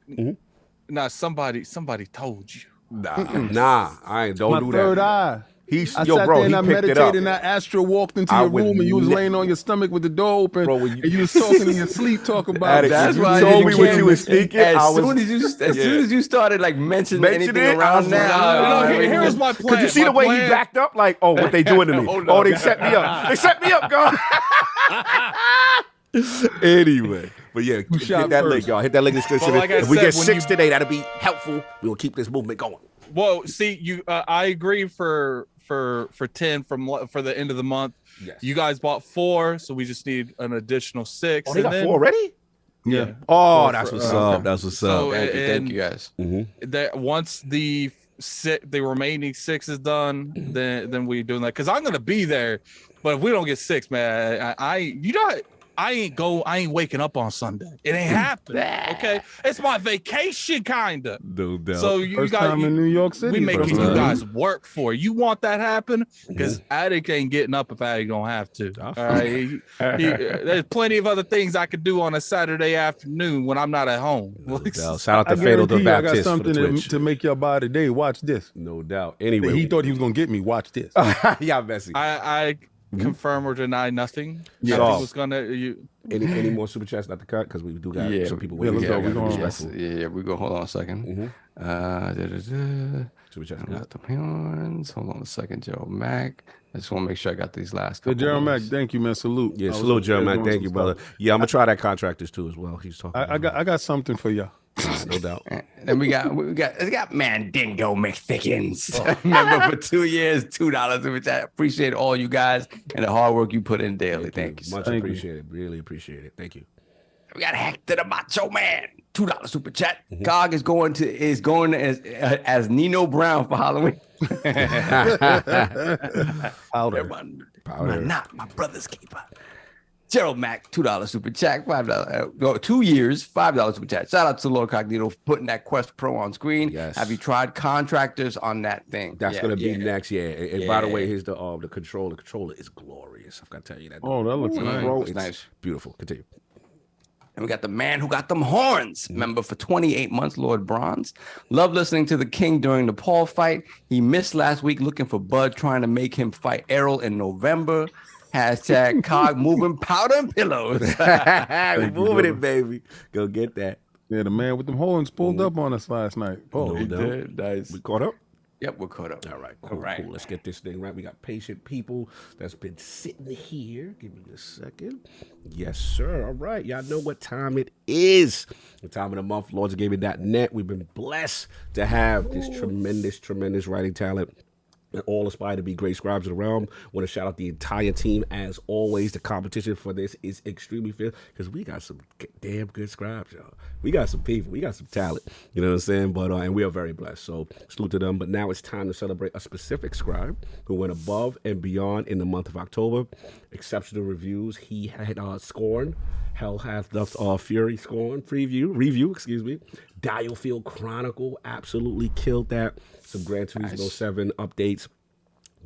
Nah, somebody told you. Nah, I ain't. Don't My do third that. eye. He's I yo, sat bro. there and He I picked it meditated, up. and that Astro walked into your room, and you was laying on your stomach with the door open, Bro, and you was talking in your sleep, talking about. That's why you told me what you was thinking. As soon as you started like mentioning anything around now, here's my plan. Could you see the way he backed up? Like, oh, what they doing to me? Oh, they set me up. They set me up, God. Anyway, but yeah, hit that link, y'all. Hit that link in the description. Like if we get 6 today, that'll be helpful. We will keep this movement going. Whoa, see, you. I agree for 10 for the end of the month. Yes. You guys bought 4, so we just need an additional 6. Oh, they got 4 already? Yeah. Oh, that's what's up. That's what's up. Thank you guys. That once the remaining 6 is done, then we doing that because I'm gonna be there. But if we don't get 6, man, I ain't waking up on Sunday. It ain't happening. Okay, it's my vacation, kinda. No doubt. So you First guys, time in New York City. we making you guys work for it. You want that happen? Because Attic ain't getting up if Attic don't have to. All right, there's plenty of other things I could do on a Saturday afternoon when I'm not at home. No doubt. Shout out to I Fatal the guarantee you, I got Baptist for something the Twitch. to make your buy today. Watch this. No doubt. Anyway, He thought he was gonna get me. Watch this. yeah, messy. I confirm or deny nothing. Yeah. Nothing was gonna Any more super chats not to cut because we do got some people Yeah, waiting. let's go. We're going. We go. Hold on a second. Super chats. Got the horns. Hold on a second, Joe Mac. I just want to make sure I got these last So couple. Gerald Mac, thank you, man. Salute. Yeah, salute, Joe, man. Thank you, brother. Yeah, I'm gonna try that contractors too as well. He's talking. I got something for you. No doubt. And we got Mandingo McThickens. Member for 2 years, $2, which I appreciate all you guys and the hard work you put in daily. Thank you. Much appreciated. Really appreciate it. Thank you. We got Hector the Macho Man, $2 super chat. Cog is going as Nino Brown for Halloween. Powder. Not my brother's keeper. Gerald Mack, $2 super chat, $5. 2 years, $5 super chat. Shout out to LordCognito for putting that Quest Pro on screen. Yes. Have you tried contractors on that thing? That's gonna be next. Yeah. And by the way, here's the controller. The controller is glorious. I've got to tell you that. Oh, that looks nice. Bro, Looks it's nice. beautiful. Continue. And we got the man who got them horns, member for 28 months, Lord Bronze. Love listening to the King during the Paul fight. He missed last week looking for Bud, trying to make him fight Errol in November. Hashtag Cog moving powder and pillows. We moving it, baby. Go get that. Yeah, the man with them horns pulled up on us last night. Oh, He did. Nice. We caught up? Yep, we're caught up. All right, cool, cool. Let's get this thing right. We got patient people that's been sitting here. Give me a second. Yes, sir. All right. Y'all know what time it is. The time of the month, LordsOfGaming.net. We've been blessed to have this tremendous writing talent. And all aspire to be great scribes of the realm. Want to shout out the entire team. As always, the competition for this is extremely fierce because we got some damn good scribes, y'all. We got some people. We got some talent. You know what I'm saying? But and we are very blessed. So salute to them. But now it's time to celebrate a specific scribe who went above and beyond in the month of October. Exceptional reviews. He had Scorn. Hell Hath Doth Fury Scorn review, excuse me. Dialfield Chronicle absolutely killed that. Some Gran Turismo 7 updates.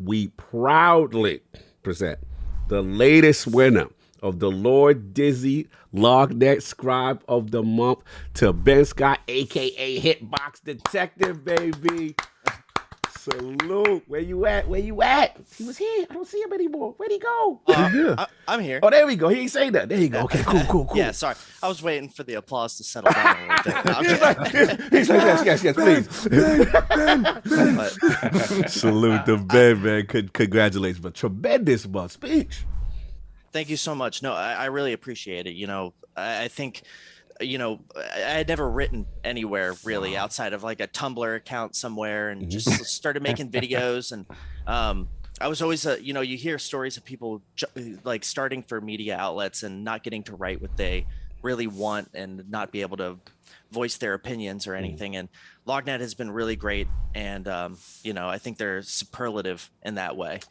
We proudly present the latest winner of the Lord Dizzy LOGNET Scribe of the Month to Ben Scott, a.k.a. Hitbox Detective, baby. Salute. Where you at? Where you at? He was here. I don't see him anymore. Where'd he go? I'm here. Oh, there we go. He ain't saying that. There you go. Okay, cool. Yeah, sorry. I was waiting for the applause to settle down a little bit. He's like, yes, please. Salute the Ben, man. Congratulations. But tremendous speech. Thank you so much. No, I really appreciate it. You know, I think, you know, I had never written anywhere really outside of like a Tumblr account somewhere and just started making videos. And I was always, you know, you hear stories of people like starting for media outlets and not getting to write what they really want and not be able to voice their opinions or anything. And LOGNET has been really great. And, you know, I think they're superlative in that way.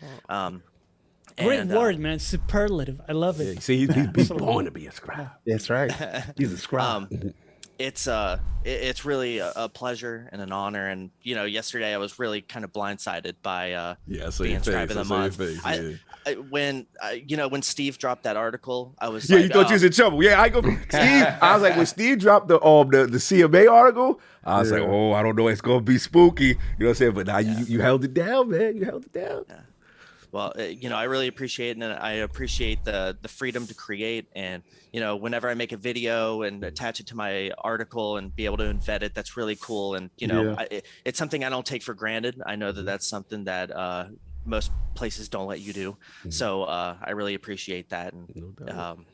Great word, man. Superlative. I love it. Yeah, see, he's born to be a scribe. That's right. He's a scribe. It's really a pleasure and an honor. And yesterday I was really kind of blindsided by being Scribe of the Month. When Steve dropped that article, I was you thought you was in trouble. Yeah, Steve. I was like, when Steve dropped the CMA article, I was like, oh, I don't know, it's gonna be spooky. You know what I'm saying? But now you held it down, man. You held it down. Yeah. Well, I really appreciate it, and I appreciate the freedom to create. And whenever I make a video and attach it to my article and be able to embed it, that's really cool. And it's something I don't take for granted. I know that that's something that most places don't let you do. So I really appreciate that. And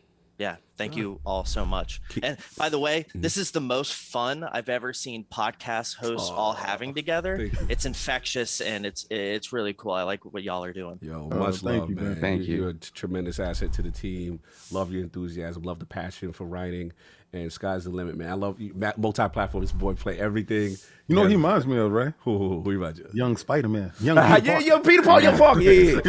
thank you all so much. And by the way, this is the most fun I've ever seen podcast hosts all having together. It's infectious and it's really cool. I like what y'all are doing. Yo, much love, man. Thank you. You're a tremendous asset to the team. Love your enthusiasm. Love the passion for writing. And sky's the limit, man. I love you. Multi-platform. This boy play everything. You know what he reminds me of, right? Who reminds you? Young Spider-Man. Young Peter Parker. Young Parker. Yeah,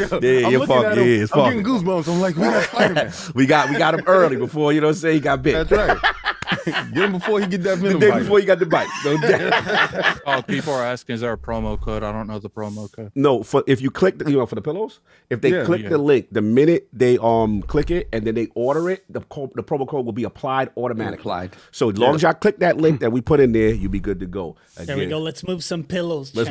Young Parker. I'm getting goosebumps. I'm like, we got Spider-Man. we got him early before, he got bit. That's right. Get him before he get that venom the day bite. before he got the bite. No doubt. Oh, people are asking, is there a promo code? I don't know the promo code. No, if you click, for the pillows, if they click the link, the minute they click it and then they order it, the promo code will be applied automatically. So as long as y'all click that link that we put in there, you'll be good to go. There we go. Let's move some pillows. Let's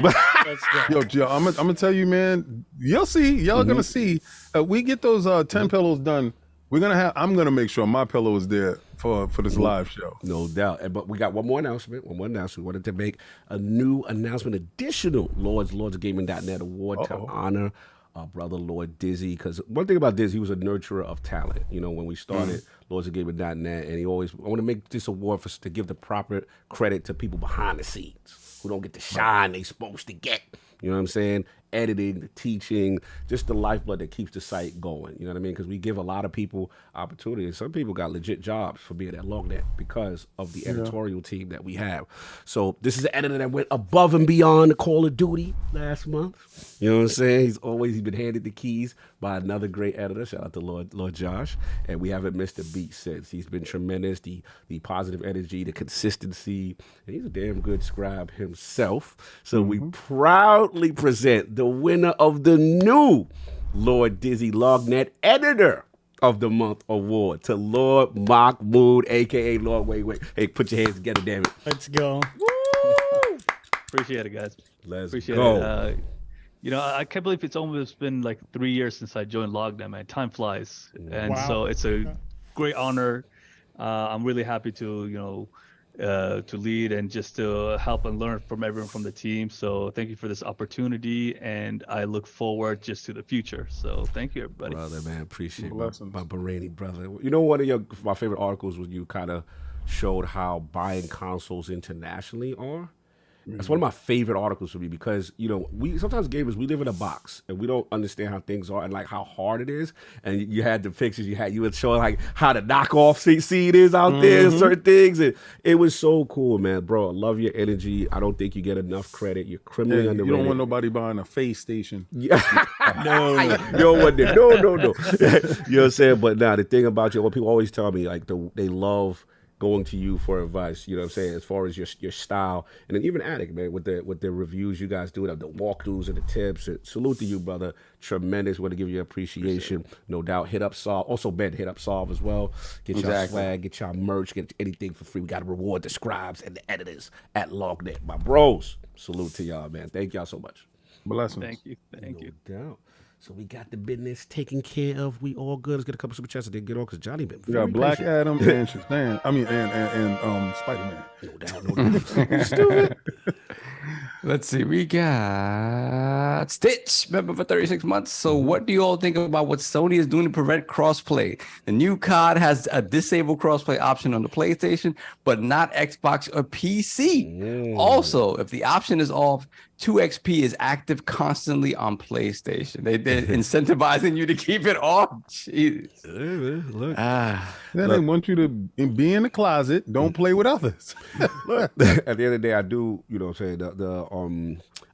go. Yo, I'm gonna tell you, man. Y'all see, gonna see. We get those 10 pillows done. I'm gonna make sure my pillow is there for this live show. No doubt. But we got one more announcement. We wanted to make a new announcement, additional LordsGaming.net award to honor our brother Lord Dizzy. Because one thing about Dizzy, he was a nurturer of talent. When we started LordsGaming.net, and I want to make this award to give the proper credit to people behind the scenes who don't get the shine they supposed to get. You know what I'm saying? Editing, the teaching, just the lifeblood that keeps the site going. You know what I mean? Because we give a lot of people opportunities. Some people got legit jobs for being at LOGNET because of the editorial team that we have. So this is an editor that went above and beyond the Call of Duty last month. You know what I'm saying? He's been handed the keys by another great editor. Shout out to Lord Josh. And we haven't missed a beat since. He's been tremendous. The positive energy, the consistency. And he's a damn good scribe himself. So we proudly present the winner of the new Lord Dizzy LOGNET Editor of the Month award to Lord Mahmoud, a.k.a. Lord Wait. Hey, put your hands together, damn it. Let's go. Woo! Appreciate it, guys. Let's Appreciate go. It. I can't believe it's almost been like 3 years since I joined LOGNET, man. Time flies. And so it's a great honor. I'm really happy to, to lead and just to help and learn from everyone from the team. So thank you for this opportunity, and I look forward just to the future. So thank you, everybody. Brother, man, appreciate my Bahraini brother. One of my favorite articles was you kind of showed how buying consoles internationally are. That's one of my favorite articles for me because, we sometimes gamers, we live in a box and we don't understand how things are and like how hard it is. And you had the pictures you would show like how the knockoff seed is out there, certain things. And it was so cool, man. Bro, I love your energy. I don't think you get enough credit. You're criminally underrated. You don't want nobody buying a face station. Yeah. No. You don't want that. No. You know what I'm saying? But now the thing about you, what people always tell me, like they love going to you for advice, you know what I'm saying, as far as your style. And then even Attic, man, with the reviews you guys do, the walkthroughs and the tips. And salute to you, brother. Tremendous. Want to give you appreciation. No doubt. Hit up Solve. Also, Ben, hit up Solve as well. Get your swag, get your merch, get anything for free. We got to reward the scribes and the editors at LOGNET. My bros, salute to y'all, man. Thank y'all so much. Blessings. Thank you. Thank you. No doubt. So we got the business taken care of. We all good. Let's get a couple super chats and then get on because Johnny been very patient. Black Adam and Shazam. And Spider-Man. No doubt. Stupid. Let's see. We got Stitch, member for 36 months. So what do you all think about what Sony is doing to prevent crossplay? The new COD has a disabled crossplay option on the PlayStation, but not Xbox or PC. Also, if the option is off, 2XP is active constantly on PlayStation. They're incentivizing you to keep it off. Jeez. Look. They want you to be in the closet. Don't play with others. Look, at the end of the day, I do,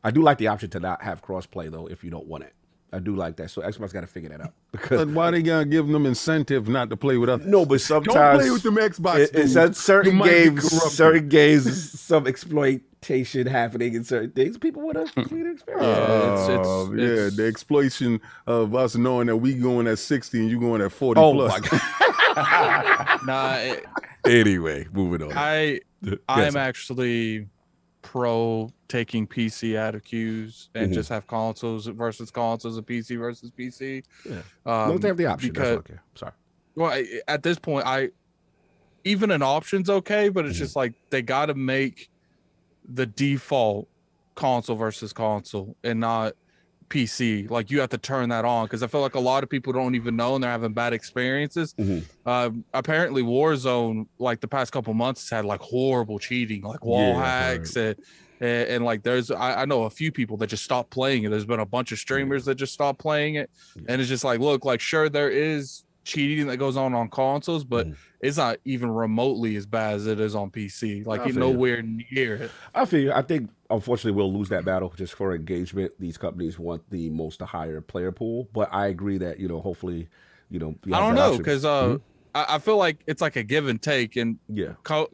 I do like the option to not have crossplay though if you don't want it. I do like that. So Xbox got to figure that out. Because But why they gonna give them incentive not to play with others? no, but sometimes Don't play with them Xbox. it's dude. at certain You might get games, corrupted. some exploitation happening in certain things. People want to see the experience. Yeah, the exploitation of us knowing that we going at 60 and you going at 40 Oh plus. my God. Nah, Anyway, moving on. I'm actually pro taking PC out of queues and just have consoles versus consoles and PC versus PC. Yeah. Don't they have the option? Because, That's okay. Sorry. well, at this point, even an option's okay, but it's just like they got to make the default console versus console and not PC. Like you have to turn that on because I feel like a lot of people don't even know and they're having bad experiences. Apparently Warzone, like the past couple months, has had like horrible cheating, like wall hacks and like there's I know a few people that just stopped playing it. There's been a bunch of streamers that just stopped playing it, and it's just like, look, like sure there is cheating that goes on consoles, but it's not even remotely as bad as it is on PC. Like you're nowhere near it. I feel you. I think unfortunately we'll lose that battle just for engagement. These companies want the most higher player pool, but I agree that hopefully you I don't know because I feel like it's like a give and take, and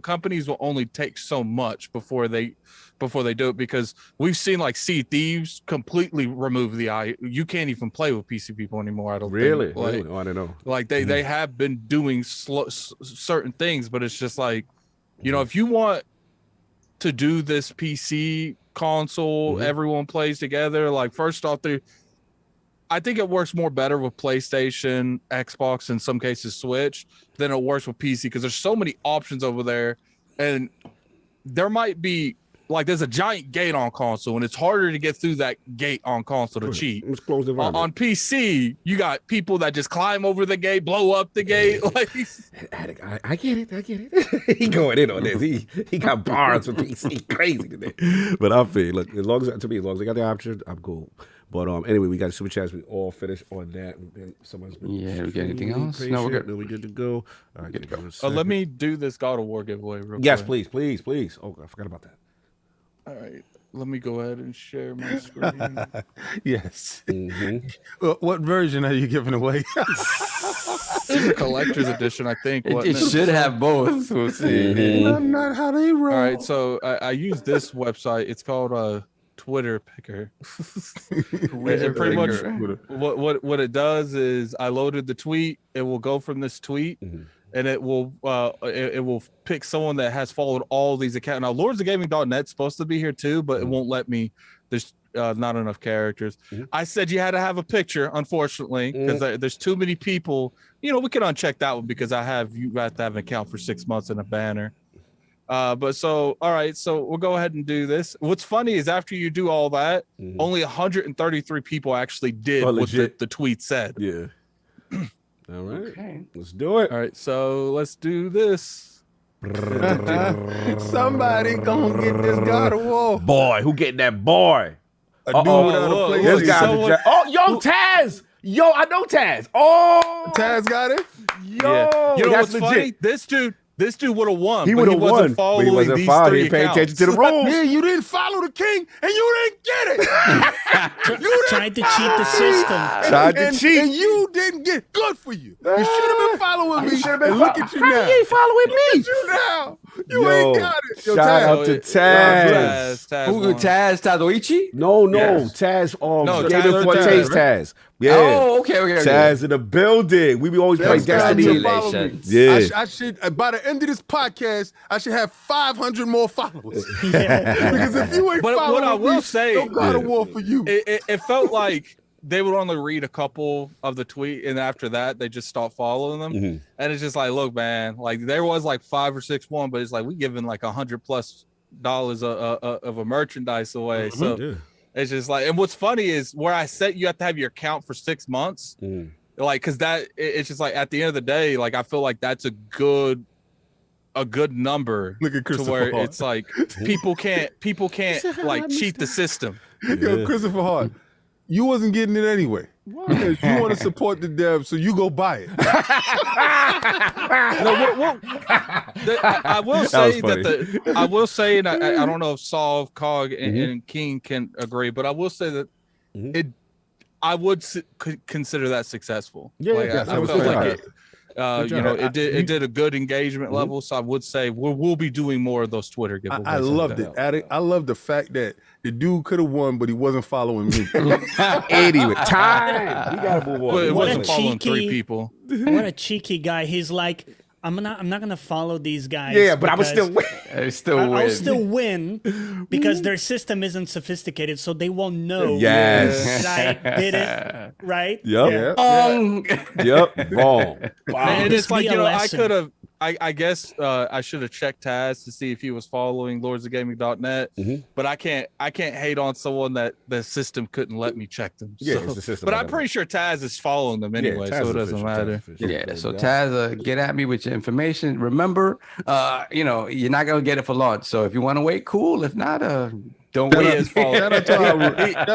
companies will only take so much before they do it, because we've seen like Sea Thieves completely remove the you can't even play with PC people anymore. I don't think. Like, Oh, I don't know. Like they have been doing certain things, but it's just like, if you want to do this PC console, everyone plays together. Like first off, I think it works more better with PlayStation, Xbox, in some cases Switch, than it works with PC because there's so many options over there, and there might be like there's a giant gate on console, and it's harder to get through that gate on console to cheat. It's closed environment. On PC, you got people that just climb over the gate, blow up the gate. Like I get it. He going in on this. He got bars for PC, crazy today. But I feel look, as long as they got the option, I'm cool. But anyway, we got super chats. We all finished on that. Someone's been we got anything else? No, we're good. No, we good to go. All right, good to go. Let me do this God of War giveaway real quick. Yes, please. Oh, I forgot about that. All right, let me go ahead and share my screen. Yes. What version are you giving away? It's a collector's edition, I think. It should have both. We'll see. Not how they roll. All right, so I use this website. It's called Twitter Picker. And pretty much what it does is I loaded the tweet. It will go from this tweet, and it will pick someone that has followed all these accounts. Now, LordsOfGaming.net's supposed to be here too, but it won't let me. There's not enough characters. I said you had to have a picture, unfortunately, because there's too many people. We can uncheck that one because you have to have an account for 6 months and a banner. But so, all right, so we'll go ahead and do this. What's funny is after you do all that, only 133 people actually did what the tweet said. Yeah. All right. Okay. Let's do it. All right, so let's do this. Somebody gonna get this God of War. Boy, who getting that boy? A dude without a place. This guy's yo, Taz. Yo, I know Taz. Oh, Taz got it. Yo, you know what's funny? This dude would have won. He would have won. But he wasn't these following. three He paid accounts. attention to the rules. Yeah, you didn't follow the king, and you didn't get it. Tried to cheat the system. Tried to cheat, and you didn't get. Good for you. You should have been following me. And look at you How now. you ain't following me? Look at you now. You ain't got it. Yo, Shout Taz. out to Taz. Who? Taz Tadoichi? No, Yes. Taz. No, David Taz, Forte's Taz. Yeah. Oh, okay. Taz in the building. We always play Destiny. Congratulations. Yeah. I should by the end of this podcast, I should have 500 more followers. Because if you ain't But following what I will me, say, no God of War for you. it felt like they would only read a couple of the tweet, and after that, they just stopped following them. And it's just like, look, man, like there was like 5 or 6 1, but it's like we giving like $100+ of a merchandise away. So it's just like, and what's funny is where I said you have to have your account for 6 months, like because it's just like at the end of the day, like I feel like that's a good number. Look at Christopher to where Hart. it's like people can't like cheat the system. Yo, Christopher Hart, you wasn't getting it anyway. Because you want to support the devs, so you go buy it. I will say I will say, and I don't know if Saul, Cog, and King can agree, but I will say that I would consider that successful. Yeah, like, yeah, I felt like it. You know, it did a good engagement level, so I would say we'll be doing more of those Twitter giveaways. I loved it. I love the fact that the dude could have won, but he wasn't following me. 80 with time. We gotta move on. But it What wasn't a following three cheeky- people. What a cheeky guy. He's like, I'm not gonna follow these guys. Yeah, but I would because still win. I'll still win because their system isn't sophisticated, so they won't know Yes. that I did it right. Yep. Yep. Wrong. And This it's like, be a you know, lesson. I could have. I guess I should have checked Taz to see if he was following lordsofgaming.net, but I can't hate on someone that the system couldn't let me check them. Yeah, So- it's the system. but I'm pretty sure Taz is following them anyway, Taz so it is doesn't official, matter. Taz official. Yeah, so Taz, get at me with your information. Remember, you know, you're not gonna get it for launch. So if you want to wait, cool. If not, don't He wait. is following. Shout out to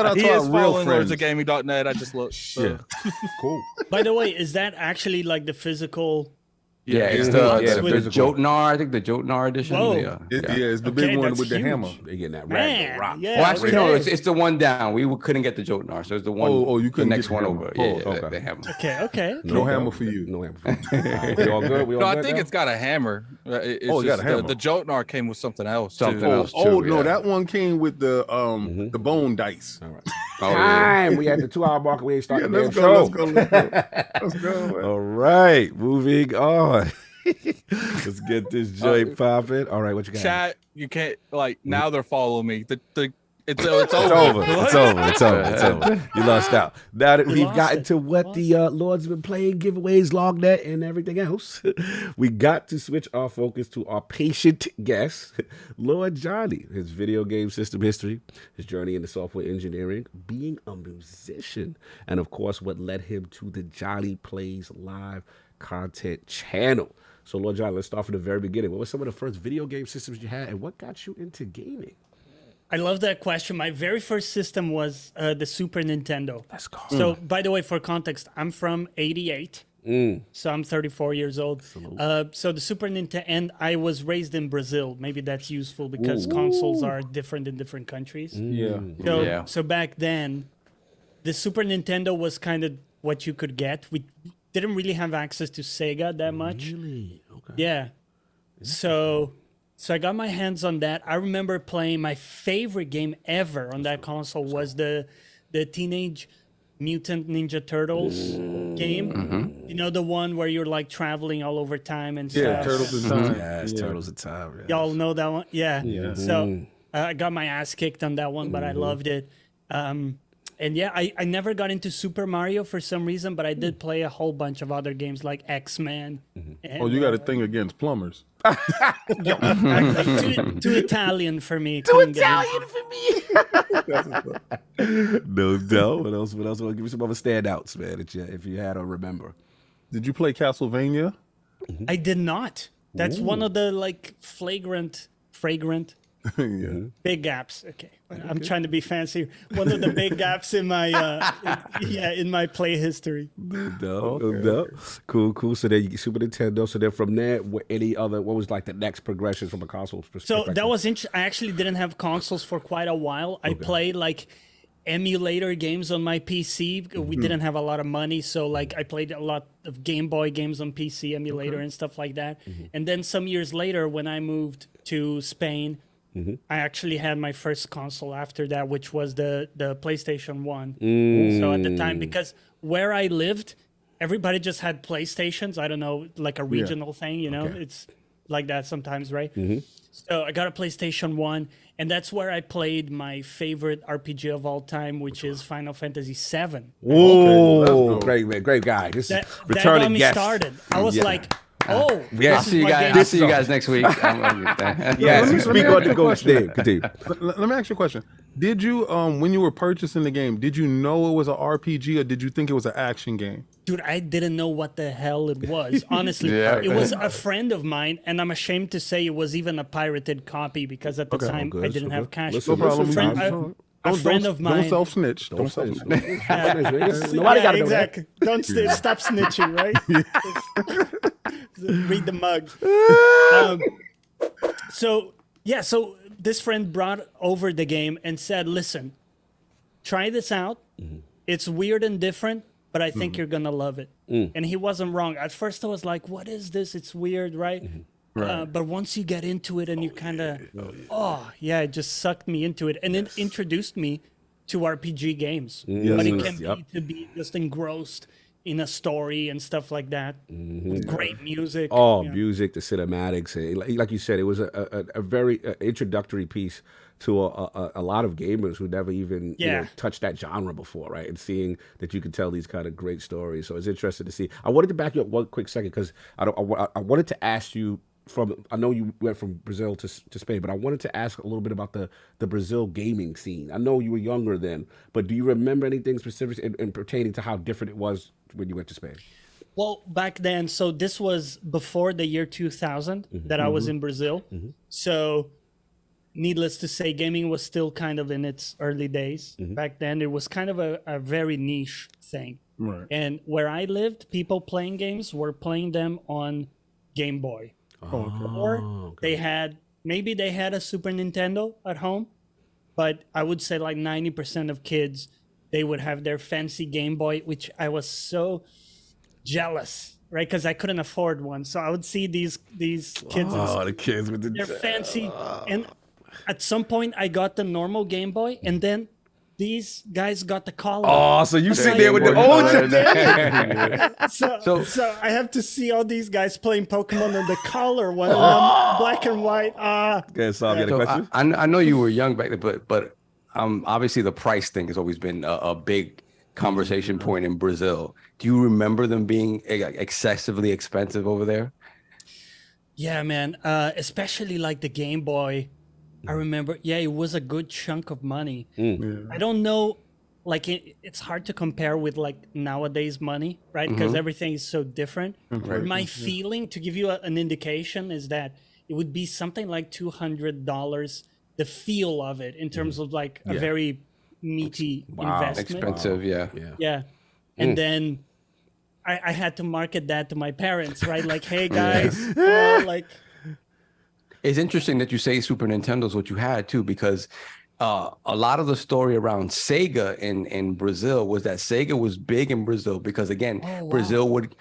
our He is real following friends. lordsofgaming.net. I just looked. So. Yeah. Cool. By the way, is that actually like the physical? Yeah, it's Yeah, the physical. Jotnar. I think the Jotnar edition. Whoa. Yeah. It's the Okay, big one that's with the huge. hammer. They getting that Man, Ragnarok. yeah. Well, actually, no, okay. it's the one down. We couldn't get the Jotnar, so it's the one. Oh, you couldn't the next get the one hammer. over. Oh, Yeah, okay. the hammer. Okay. No hammer for you. No hammer for you. We all good? We all No, I good think now? it's got a hammer. It's Oh, it got just a hammer. The Jotnar came with something else. Something too. else. Oh too, no, yeah. that one came with the bone dice. All right. Oh, yeah. Time. We had the 2-hour mark. We ain't Yeah, starting the let's damn go, show. let's go, let's go. Let's go, man. All right. Moving on. Let's get this joint popping. All right. What you got? Chat, you can't like now they're following me. It's It's over. It's over. It's over. It's over. It's over. You lost out. Now that we've lost gotten it. to what the Lord's been playing, giveaways, LOGNET, and everything else, we got to switch our focus to our patient guest, Lord Jonny, his video game system history, his journey into software engineering, being a musician, and of course, what led him to the JonnyPlaysLive content channel. So, Lord Jonny, let's start from the very beginning. What were some of the first video game systems you had, and what got you into gaming? I love that question. My very first system was the Super Nintendo. Let's go. So, by the way, for context, I'm from '88, so I'm 34 years old. So the Super Nintendo, and I was raised in Brazil. Maybe that's useful because consoles are different in different countries. Yeah. So, Yeah. so back then, the Super Nintendo was kind of what you could get. We didn't really have access to Sega that much. Really? Okay. Yeah. So I got my hands on that. I remember playing my favorite game ever on that console was the Teenage Mutant Ninja Turtles game. You know, the one where you're like traveling all over time and stuff. Yeah, Turtles in Time. Yes, Turtles in Time. Yes. Y'all know that one? Yeah. So I got my ass kicked on that one, but I loved it. And yeah, I never got into Super Mario for some reason, but I did play a whole bunch of other games like X-Men. Oh, you got a thing against plumbers. Too Italian for me. Too Italian for me. No doubt. What else? Well, give me some other standouts, man, that if you had or remember. Did you play Castlevania? I did not. That's one of the like fragrant Yeah. big gaps. Okay, I'm trying to be fancy. One of the big gaps in my in my play history. No. Cool. So then you get Super Nintendo. So then from there, what was like the next progression from a console perspective? So that was interesting. I actually didn't have consoles for quite a while. I played like emulator games on my PC. We didn't have a lot of money, so like I played a lot of Game Boy games on PC emulator and stuff like that. And then some years later, when I moved to Spain, I actually had my first console after that, which was the PlayStation 1. So at the time, because where I lived, everybody just had PlayStations. I don't know, like a regional thing, you know? It's like that sometimes, right? So I got a PlayStation 1, and that's where I played my favorite RPG of all time, which is Final Fantasy VII. Whoa, great man, great guy. This That is got returning me guest. started. I was like, oh, Yeah. I'll see you guys. I'll see you guys next week. Yes, Let me speak ask on you the a ghost question. name. Continue. Let me ask you a question. Did you, when you were purchasing the game, did you know it was an RPG or did you think it was an action game? dude, I didn't know what the hell it was. Honestly, Yeah. it was a friend of mine, and I'm ashamed to say it was even a pirated copy because at the time I didn't have cash. Listen, A Don't friend of mine. Don't self-snitch. Don't self-snitch. Nobody got to know exactly. Don't stop snitching, right? Read the mug. So this friend brought over the game and said, "Listen, try this out. It's weird and different, but I think you're gonna love it. And he wasn't wrong. At first, I was like, "What is this? It's weird, right?" But once you get into it and you kind of, it just sucked me into it, and it introduced me to RPG games. But it can be to be just engrossed in a story and stuff like that. With great music. Music, the cinematics, like you said, it was a very introductory piece to a lot of gamers who never even touched that genre before, right? And seeing that you can tell these kind of great stories. So it's interesting to see. I wanted to back you up one quick second because I wanted to ask you I know you went from Brazil to Spain, but I wanted to ask a little bit about the Brazil gaming scene. I know you were younger then, but do you remember anything specific in pertaining to how different it was when you went to Spain? Well, back then, so this was before the year 2000 that I was in Brazil. So needless to say, gaming was still kind of in its early days. Back then, it was kind of a very niche thing. Right. And where I lived, people playing games were playing them on Game Boy. Or they had a Super Nintendo at home, but I would say like 90% of kids, they would have their fancy Game Boy, which I was so jealous, right? Because I couldn't afford one. So I would see these kids. The kids with they're fancy. And at some point, I got the normal Game Boy, and then these guys got the color. Oh, so you sit there with the old so I have to see all these guys playing Pokemon on the color one, and I'm black and white. Okay, so you had a question? I know you were young back then, but obviously the price thing has always been a big conversation point in Brazil. Do you remember them being excessively expensive over there? Yeah, man. Especially like the Game Boy. I remember, it was a good chunk of money. I don't know, like it's hard to compare with like nowadays money, right? Because everything is so different. But my feeling, to give you an indication, is that it would be something like $200, the feel of it in terms of like a very meaty investment. Expensive, Yeah. And then I had to market that to my parents, right? Like, hey guys, like... It's interesting that you say Super Nintendo's what you had too, because a lot of the story around Sega in Brazil was that Sega was big in Brazil because again, Brazil would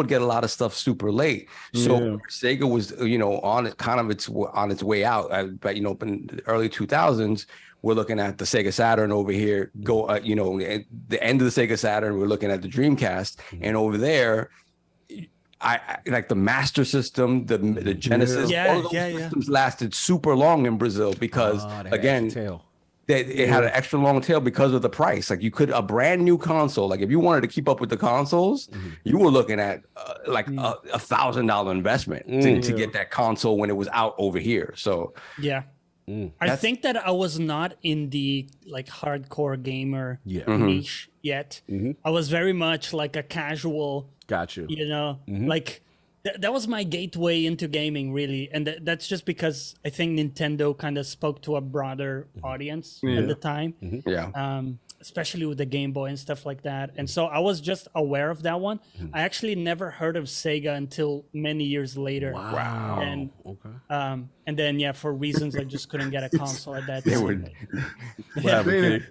get a lot of stuff super late. So Sega was on its way out. But in the early 2000s, we're looking at the Sega Saturn over here. At the end of the Sega Saturn, we're looking at the Dreamcast, and over there. I like the Master System, the Genesis. All those systems lasted super long in Brazil because again, it had an extra long tail because of the price. Like a brand new console. Like if you wanted to keep up with the consoles, you were looking at like $1,000 investment to get that console when it was out over here. So I think that I was not in the like hardcore gamer niche yet. I was very much like a casual. Got you. Like that was my gateway into gaming, really, and that's just because I think Nintendo kind of spoke to a broader audience at the time. Especially with the Game Boy and stuff like that. And so I was just aware of that one. I actually never heard of Sega until many years later. Wow. And and then for reasons I just couldn't get a console at that time.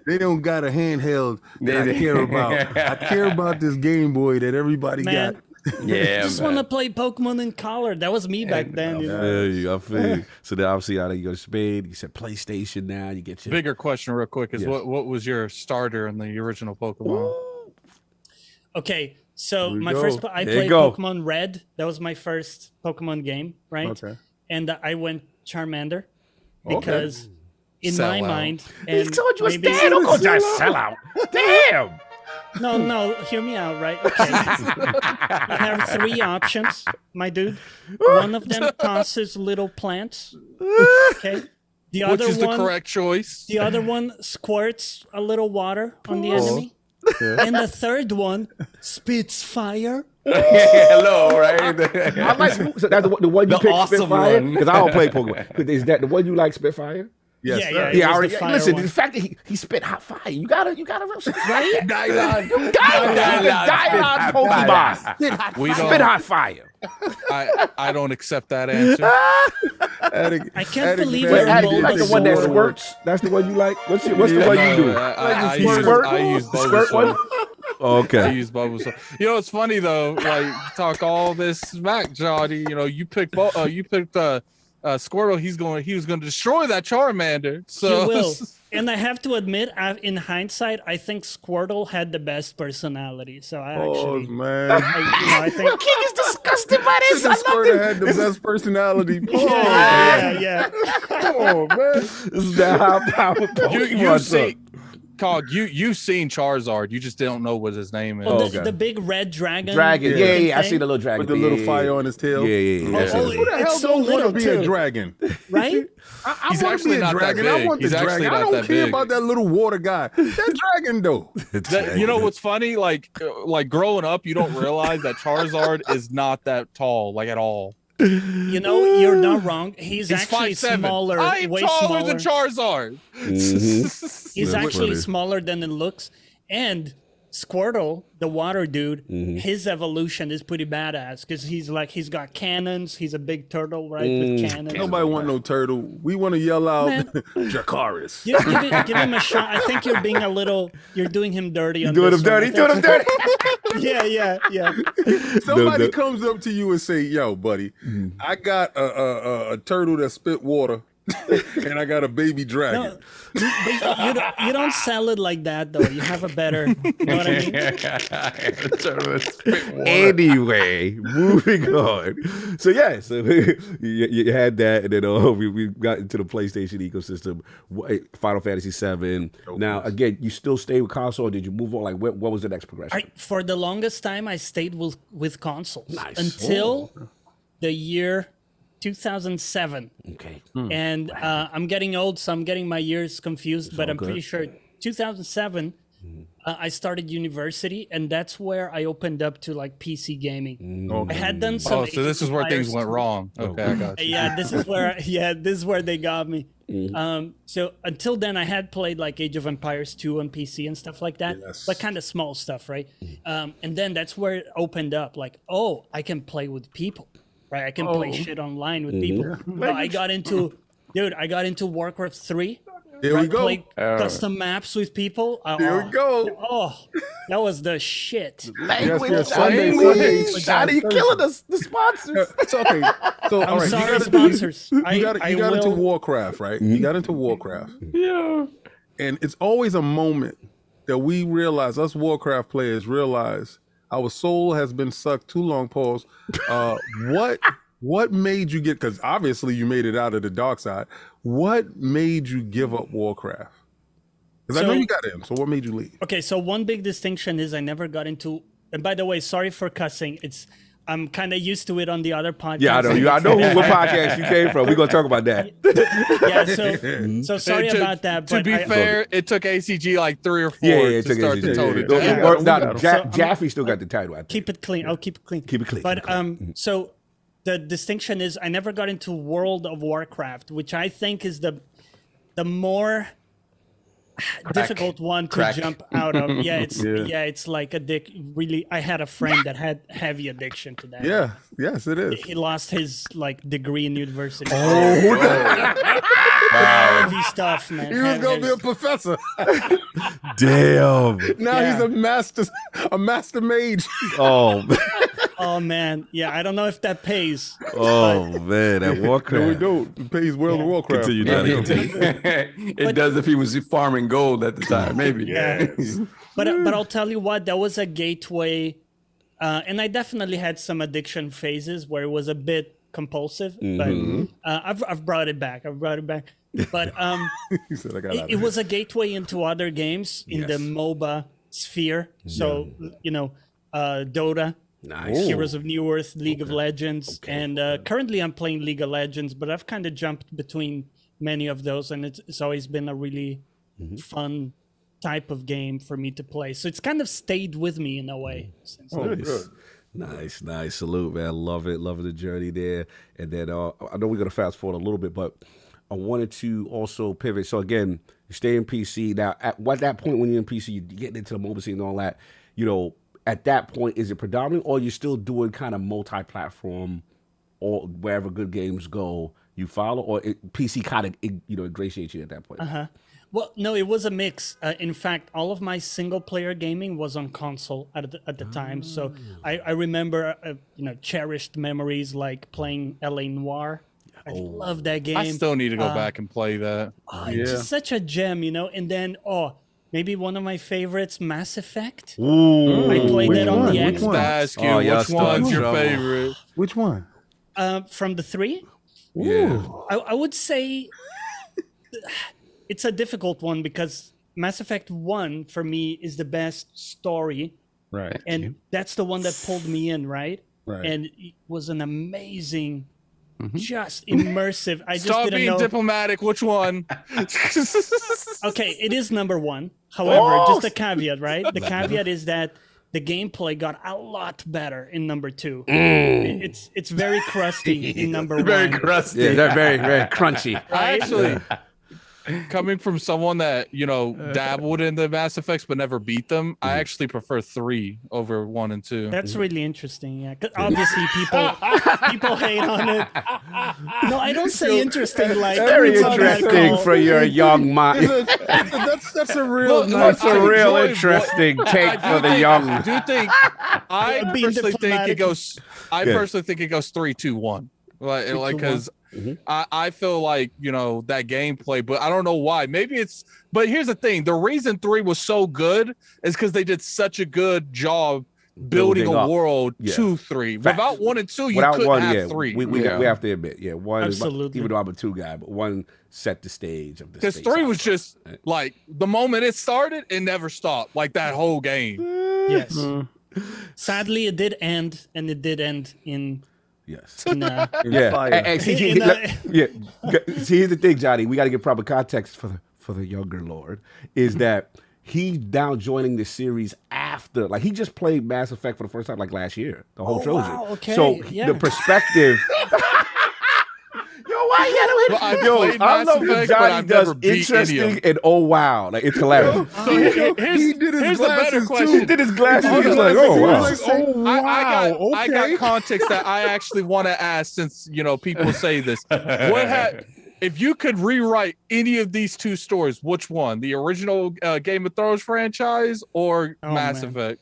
They don't got a handheld that I care about. I care about this Game Boy that everybody got. I just want to play Pokemon in color. That was me back then. I feel you. So then obviously out of you go to Spain, you said PlayStation now, you get your... Bigger question real quick is what was your starter in the original Pokemon? Okay, so I played Pokemon Red. That was my first Pokemon game, right? Okay. And I went Charmander because in my mind... He told you don't go just sell out. Damn! No, hear me out, right? Okay. I have 3 options, my dude. One of them tosses little plants. Okay. The other Which is the correct choice. The other one squirts a little water on the enemy. And the third one spits fire. Hello, right? I like so that's the one you picked, awesome Spitfire? Because I don't play Pokemon. Is that the one you like, Spitfire? Yes, Yeah, sir. yeah. Yeah, was already, the fire listen, one. the fact that he spit hot fire, you gotta right? Dylon. Dylon Pokemon. We Spit don't. hot fire. I don't accept that answer. I can't believe Wait, you're Addy, you like the one that Bulbasaur. squirts? That's the one you like? What's the one you do? I use Squirt one? Bulbasaur. I Okay. use Bulbasaur. You know, it's funny though. Like talk all this smack, Johnny. You know, you picked Squirtle. He was going to destroy that Charmander. So He will. And I have to admit, in hindsight, I think Squirtle had the best personality. So I actually, man. I think King is disgusted by this. The Squirtle had the best personality. yeah. Come on, man. This is not how powerful you see, Cog, you've seen Charizard. You just don't know what his name is. Well, okay. the big red dragon. Dragon. Yeah. I see thing. the little dragon. With the little fire on his tail. Yeah. Oh, Who the hell it's so don't want to little be too, a dragon? right? I He's want to be actually a not that dragon. I big. want the He's actually dragon. I not don't that care big. about that little water guy. That dragon, though. You know what's funny? Like growing up, you don't realize that Charizard is not that tall, like at all. You know, you're not wrong. He's actually 5'7". smaller, I'm way taller smaller. than Charizard. He's That's actually funny. smaller than it looks. And Squirtle, the water dude, his evolution is pretty badass because he's got cannons. He's a big turtle, right? With cannons. Nobody want no turtle. We want to yell out Man. Jakaris. Give him a shot. I think you're doing him dirty. On Doing this him dirty. one. Doing him dirty. Yeah. Somebody No. comes up to you and say, "Yo, buddy, I got a turtle that spit water, and I got a baby dragon." No, but you don't sell it like that though. You have a better. You know what I mean? Anyway, moving on. So you had that, and then we got into the PlayStation ecosystem. Final Fantasy VII. Now again, you still stay with console, or did you move on? Like, what was the next progression? For the longest time, I stayed with consoles Nice. until the year 2007. Okay. And I'm getting old, so I'm getting my years confused, but I'm good. pretty sure 2007 I started university, and that's where I opened up to like PC gaming. I had done some. Oh, so this is where things went Empires wrong. Okay, I got you. Yeah, this is where they got me. So until then, I had played like Age of Empires 2 on PC and stuff like that, but kind of small stuff, right? And then that's where it opened up. Like, oh, I can play with people, right? I can play shit online with people. So I got into Warcraft 3. Here we go. Play custom maps with people. Here we go. Oh, that was the shit. Yes, Sunday. Shot, you killing us, the sponsors. It's okay. So, all I'm right, sorry, sponsors. You got into will. Warcraft, right? You got into Warcraft. Yeah. And it's always a moment that we realize, us Warcraft players realize, our soul has been sucked too long. Pause. What made you get? Because obviously you made it out of the dark side. What made you give up Warcraft? Because I know you got in. So what made you leave? Okay, so one big distinction is I never got into. And by the way, sorry for cussing. I'm kind of used to it on the other podcast. Yeah, I know. I know what podcast you came from. We're gonna talk about that. Yeah, so sorry about that. To But be fair, it took ACG like 3 or 4 It to took start it. to tone it Now, down. Jaffe still got the title. I think. keep it clean. I'll keep it clean. Keep it clean. But so the distinction is I never got into World of Warcraft, which I think is the more difficult one to jump out of. Yeah, it's like really, I had a friend that had heavy addiction to that. Yeah, yes, it is. He lost his degree in university. Heavy stuff, man. He was gonna be a professor. Damn. Now he's a master mage. Oh man, yeah. I don't know if that pays. Oh man, that Warcraft. No, we don't. It pays World of Warcraft. Continue, Johnny, continue. It does if he was farming gold at the time, maybe. Yeah. But I'll tell you what, that was a gateway, and I definitely had some addiction phases where it was a bit compulsive. But I've brought it back. But He said, I got out of it was a gateway into other games in the MOBA sphere. So Dota. Nice. Heroes of New Earth, League of Legends, and currently I'm playing League of Legends, but I've kind of jumped between many of those, and it's always been a really fun type of game for me to play. So it's kind of stayed with me in a way. Since Nice. Salute, man. Love it. Loving the journey there. And then I know we're gonna fast forward a little bit, but I wanted to also pivot. So again, you stay in PC. Now, at that point when you're in PC, you get into the mobile scene and all that. You know, at that point, is it predominant, or you're still doing kind of multi-platform, or wherever good games go, you follow, or PC kind of ingratiates you at that point? Well, no, it was a mix. In fact, all of my single-player gaming was on console at the time. So I remember, cherished memories like playing LA Noire. I love that game. I still need to go back and play that. It's just such a gem, And then, maybe one of my favorites, Mass Effect. Ooh, I played that on the Xbox. Ask you, which one's your favorite? Which one? From the 3? Yeah. I would say it's a difficult one because Mass Effect 1 for me is the best story. Right. And that's the one that pulled me in, right? Right. And it was an amazing, just immersive. I just Stop didn't being know. diplomatic. Which one? Okay, it is number 1. However, just a caveat, right? The caveat is that the gameplay got a lot better in number 2. It's very crusty in number 1. Very crusty. Yeah, they're very, very crunchy. I actually, coming from someone that dabbled in the Mass Effects but never beat them, I actually prefer 3 over 1 and 2. That's really interesting, yeah. 'Cause obviously, people hate on it. No, I don't say interesting like Very it's automatic interesting call. for your young mind. That's a real That's a real enjoy interesting take for the young. I do think I Being personally think diplomatic. it goes. I personally think it goes 3, 2, 1. Like because I feel like that gameplay, but I don't know why. Maybe it's. But here's the thing: the reason 3 was so good is because they did such a good job building a world to 3. Facts. Without 1 and 2, you Without couldn't 1, have 3. We have to admit, 1 is, Absolutely. even though I'm a 2 guy, but 1 set the stage of the Because space 3 was opera. just like the moment it started, it never stopped. Like that whole game. Yes. Sadly, it did end, and it did end in. Yes. Yeah. See, here's the thing, Johnny. We got to give proper context for the younger Lord. Is that he now joining the series after, like, he just played Mass Effect for the first time like last year, the whole trilogy. Wow, okay. So the perspective. Yo, why you gotta hit? Yo, I love when Johnny does interesting and oh wow, like it's hilarious. So here's the better question. He did his glasses. He was like, oh wow. I got context that I actually want to ask since people say this. If you could rewrite any of these 2 stories, which one? The original Game of Thrones franchise or Mass Effect?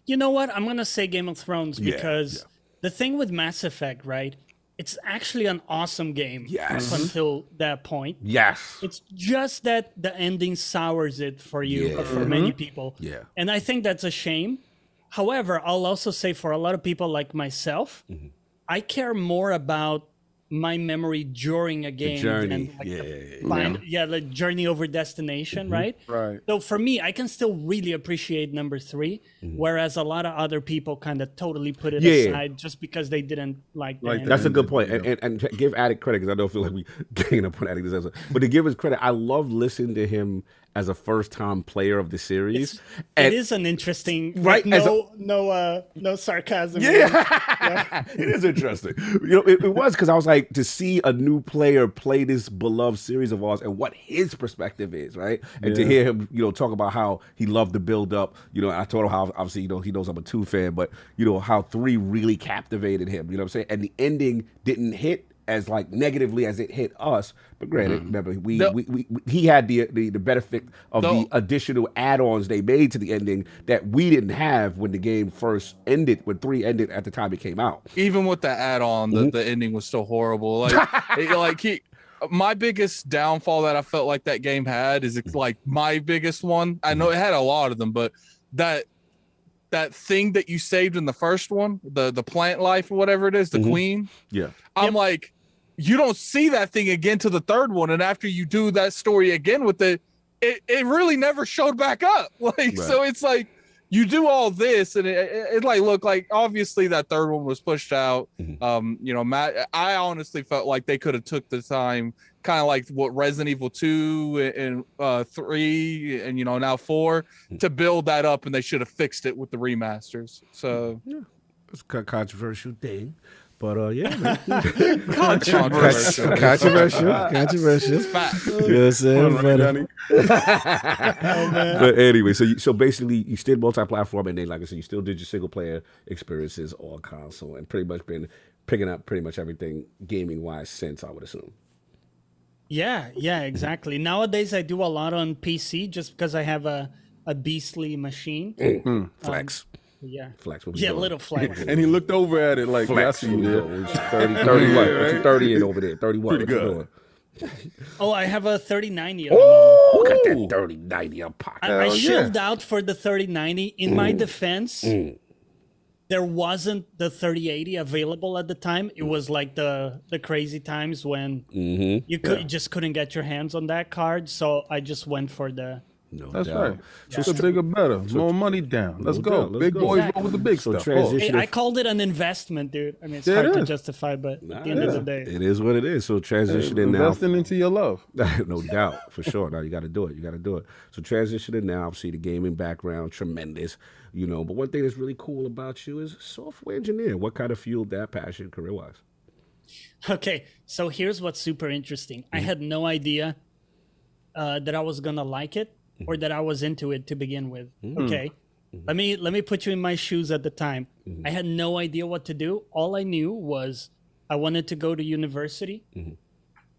You know what? I'm gonna say Game of Thrones because the thing with Mass Effect, right? It's actually an awesome game up until that point. Yes. It's just that the ending sours it for you, or for many people. Yeah. And I think that's a shame. However, I'll also say for a lot of people like myself, I care more about my memory during a game journey. than like the journey over destination, right? Right. So for me, I can still really appreciate number 3, whereas a lot of other people kind of totally put it aside just because they didn't like the ending. That's a good point. And give Addict credit, because I don't feel like we gain up on Addict this episode. But to give his credit, I love listening to him as a first-time player of the series. It is an interesting, right? No sarcasm. Yeah, it is interesting. It was because I was like, to see a new player play this beloved series of ours and what his perspective is, right? And to hear him, talk about how he loved the build-up. I told him how obviously, he knows I'm a 2 fan, but how 3 really captivated him. You know what I'm saying? And the ending didn't hit as like negatively as it hit us, but granted, remember he had the benefit of the additional add-ons they made to the ending that we didn't have when the game first ended, when 3 ended at the time it came out. Even with the add-on, the ending was still horrible. My biggest downfall that I felt like that game had is like my biggest one. I know it had a lot of them, but that thing that you saved in the first one, the plant life or whatever it is, the queen. Yeah, I'm like, you don't see that thing again to the 3rd one, and after you do that story again with it really never showed back up. So it's like you do all this, and it like look like obviously that 3rd one was pushed out. Matt, I honestly felt like they could have took the time, kind of like what Resident Evil 2 and 3 and now 4 to build that up, and they should have fixed it with the remasters. So it's a controversial thing. But yeah, man. Controversial. Controversial. You know what I'm saying? But anyway, so basically you stayed multi-platform, and then like I said, you still did your single player experiences on console, and pretty much been picking up pretty much everything gaming wise since, I would assume. Yeah, exactly. Nowadays I do a lot on PC just because I have a beastly machine. Flex. Yeah. Flex. Yeah, little flex. And he looked over at it like, Flex. I see you there. 30 what? What you 30 in over there? 30 what? Pretty What you good. doing? Oh, I have a 3090. Oh, got that 3090 up pocket. I shelled out for the 3090. In my defense, there wasn't the 3080 available at the time. It was like the crazy times when you just couldn't get your hands on that card. So I just went for the... That's right. So the bigger, better. More money down. Let's go. Let's Big go. boys roll with the big stuff. transition. Hey, I called it an investment, dude. I mean, it's hard to justify, but at the end of the day... It is what it is. So transitioning now... Investing into your love. No doubt, for sure. Now you got to do it. You got to do it. So transitioning now, obviously the gaming background, tremendous, you know. But one thing that's really cool about you is software engineer. What kind of fueled that passion career-wise? Okay, so here's what's super interesting. I had no idea that I was gonna like it or that I was into it to begin with. Okay, let me put you in my shoes at the time. I had no idea what to do. All I knew was I wanted to go to university,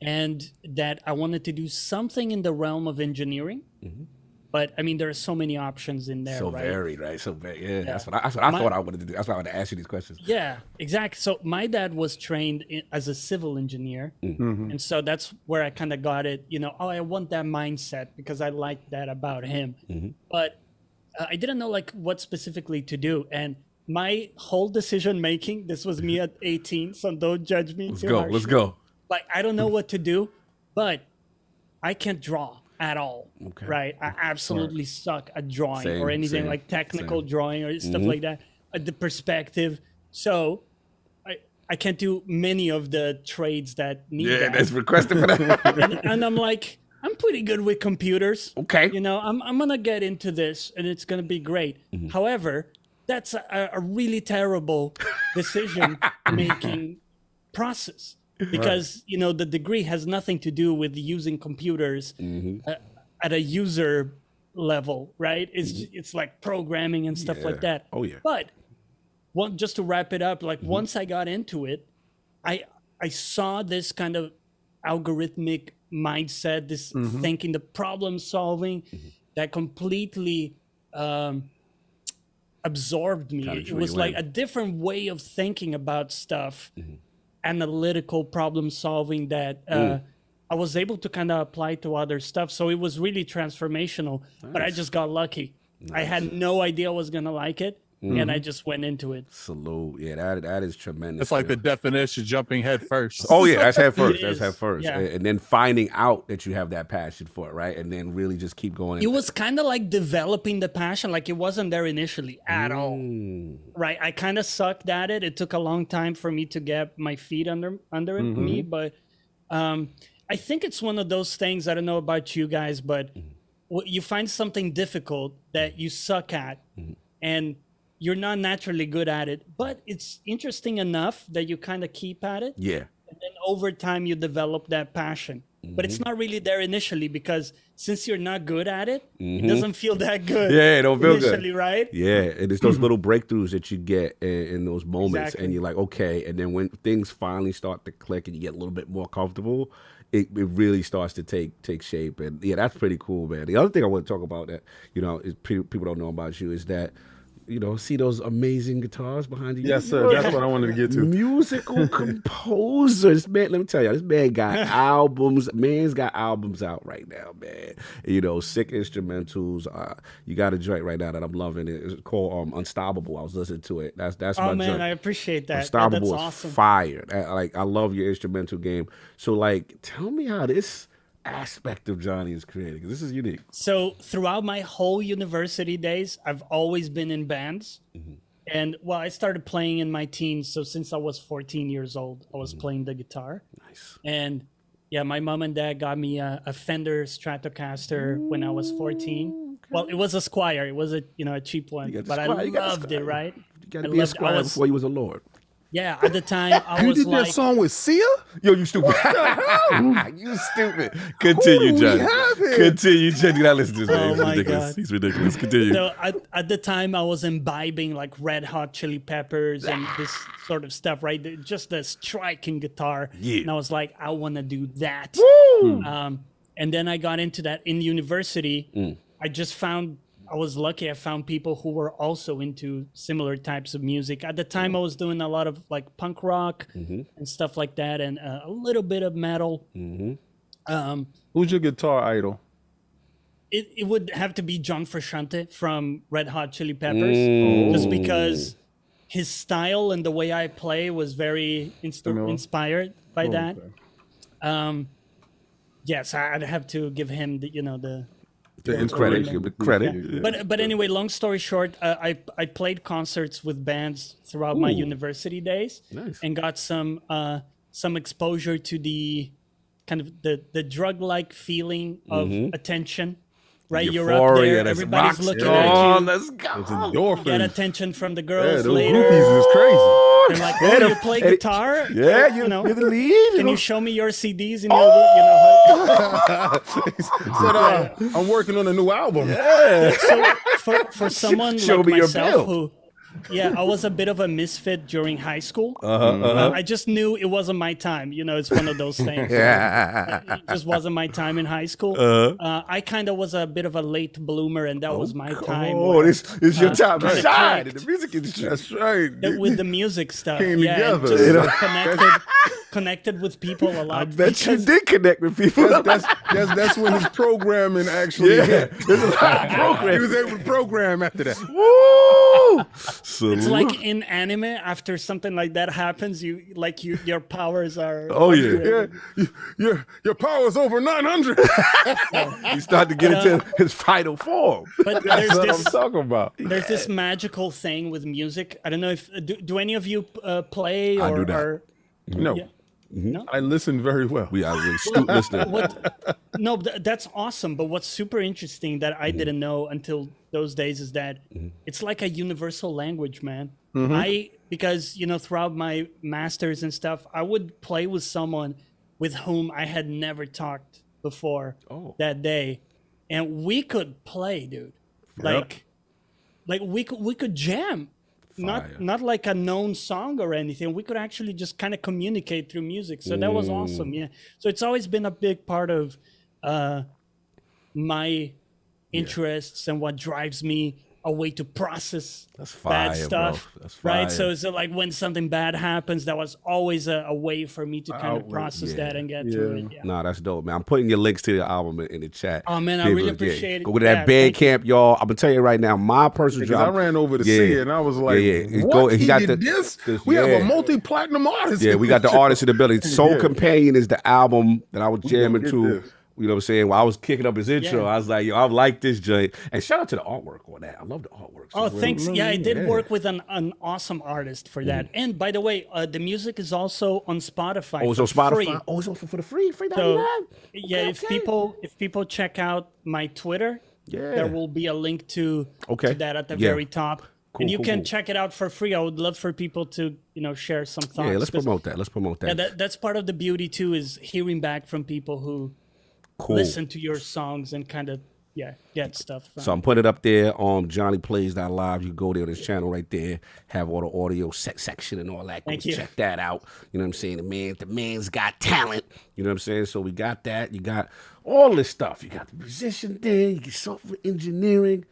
and that I wanted to do something in the realm of engineering. But I mean, there are so many options in there. So right? varied, right? So varied. Yeah, that's what I thought I wanted to do. That's why I wanted to ask you these questions. Yeah, exactly. So my dad was trained as a civil engineer, and so that's where I kind of got it. You know, I want that mindset because I liked that about him. But I didn't know like what specifically to do, and my whole decision making. This was me at 18, so don't judge me. Let's go. Like I don't know what to do, but I can't draw at all. Right? I absolutely suck at drawing or anything like technical drawing or stuff like that. The perspective. So I can't do many of the trades that need that. That's requested for that. and I'm like, I'm pretty good with computers. Okay. You know, I'm going to get into this and it's going to be great. However, that's a really terrible decision making process. Because you know the degree has nothing to do with using computers at a user level, right? It's like programming and stuff like that. Oh yeah. But just to wrap it up, like once I got into it, I saw this kind of algorithmic mindset, this thinking, the problem solving that completely absorbed me. It was like a different way of thinking about stuff. Analytical problem solving that I was able to kind of apply to other stuff. So it was really transformational, but I just got lucky. I had no idea I was going to like it. And I just went into it. Salute. Yeah, that is tremendous. It's like the definition jumping head first. Oh yeah, that's head first. That's is. head first. Yeah. And then finding out that you have that passion for it, right? And then really just keep going. It was kind of like developing the passion. Like it wasn't there initially at all. Right? I kind of sucked at it. It took a long time for me to get my feet under me. But I think it's one of those things, I don't know about you guys, but you find something difficult that you suck at and you're not naturally good at it, but it's interesting enough that you kind of keep at it. Yeah. And then over time, you develop that passion. But it's not really there initially because since you're not good at it, it doesn't feel that good. Yeah, it don't feel initially, good. right? Yeah, and it's those little breakthroughs that you get in those moments, and you're like, okay. And then when things finally start to click and you get a little bit more comfortable, it really starts to take shape. And yeah, that's pretty cool, man. The other thing I want to talk about that, you know, is people don't know about you is that, you know, see those amazing guitars behind you? Yes, sir. That's what I wanted to get to. Musical composers, man. Let me tell you, this man got albums. Man's got albums out right now, man. You know, sick instrumentals. You got a joint right now that I'm loving. It's called Unstoppable. I was listening to it. That's my man, joint. I appreciate that. Unstoppable That's is awesome. fire. I love your instrumental game. So, like, tell me how this aspect of Jonny is created, 'cause this is unique. So throughout my whole university days, I've always been in bands. And well, I started playing in my teens. So since I was 14 years old, I was playing the guitar. Nice. And yeah, my mom and dad got me a Fender Stratocaster when I was 14. Well, it was a Squire. It was a cheap one, but I loved it, right? You got to be a Squire before you was a Lord. Yeah, at the time I You was did like, that song with Sia? Yo, you stupid. You stupid. Continue, Who do we Johnny. have here? Continue, Johnny. Now listen to this, man. Oh He's my ridiculous. God. He's ridiculous. Continue. so at the time I was imbibing like Red Hot Chili Peppers and this sort of stuff, right? Just the striking guitar. Yeah. And I was like, I want to do that. Woo! And then I got into that in university. I was lucky I found people who were also into similar types of music. At the time, I was doing a lot of like punk rock and stuff like that, and a little bit of metal. Who's your guitar idol? It would have to be John Frusciante from Red Hot Chili Peppers, just because his style and the way I play was very inspired by that. Okay. Yes, I'd have to give him the Credit. Yeah. But anyway, long story short, I played concerts with bands throughout my university days, and got some exposure to the kind of the drug-like feeling of attention. Right, you're up there, everybody's looking at you. Let's go. You get attention from the girls those later. groupies is crazy. They're like, "Oh, you play guitar? Yeah, you know. you're the lead. Can you show me your CDs and your, Said, I'm working on a new album. Yeah. So for someone Show like me your myself bill. I was a bit of a misfit during high school. I just knew it wasn't my time. It's one of those things. It just wasn't my time in high school. I kind of was a bit of a late bloomer, and that was my time. Oh, this is your time to kinda shine in clicked. the music industry. That's right. With the music stuff. Came and together. just connected with people a lot. I bet you did connect with people. That's when his programming actually hit. There's a lot of He programs. was able to program after that. Woo! It's like in anime, after something like that happens, your powers are. Oh yeah. Your power's over 900. He started to get into his final form. But That's what I'm talking about. there's this magical thing with music. I don't know if do any of you play or I do not. or No. Yeah. No? I listen very well. We are really astute listeners. That's awesome. But what's super interesting that I didn't know until those days is that it's like a universal language, man. Because throughout my masters and stuff, I would play with someone with whom I had never talked before that day, and we could play, dude. Like we could jam. Not like a known song or anything. We could actually just kind of communicate through music. So that was awesome. Yeah. So it's always been a big part of my interests and what drives me a way to process bad stuff. Bro. That's fire. Right. So like when something bad happens, that was always a way for me to kind of process that and get through it. Yeah. Nah, that's dope, man. I'm putting your links to your album in the chat. Oh man, I really appreciate it. Go to that Bandcamp, y'all. I'm gonna tell you right now, my personal job. I ran over to see it and I was like, what? He did this? We have a multi-platinum artist. Yeah, we got the artist in the building. Soul Companion is the album that I was jamming to. You know what I'm saying? While I was kicking up his intro, I was like, yo, I like this joint. And shout out to the artwork on that. I love the artwork. Oh, thanks. Yeah, I did work with an awesome artist for that. And by the way, the music is also on Spotify. Oh, it's on Spotify? Free. Oh, it's for the free? Free So, $99? if people check out my Twitter, there will be a link to that at the very top. Cool, and you cool, can cool. check it out for free. I would love for people to, share some thoughts. Yeah, let's promote that. Yeah, that's part of the beauty too, is hearing back from people who listen to your songs and kind of get stuff from. So I'm putting it up there on JonnyPlays.live. You go there on his channel right there, have all the audio section and all that. Thank you. Check that out. You know what I'm saying? The man's got talent. You know what I'm saying? So we got that. You got all this stuff. You got the musician thing. You get software engineering.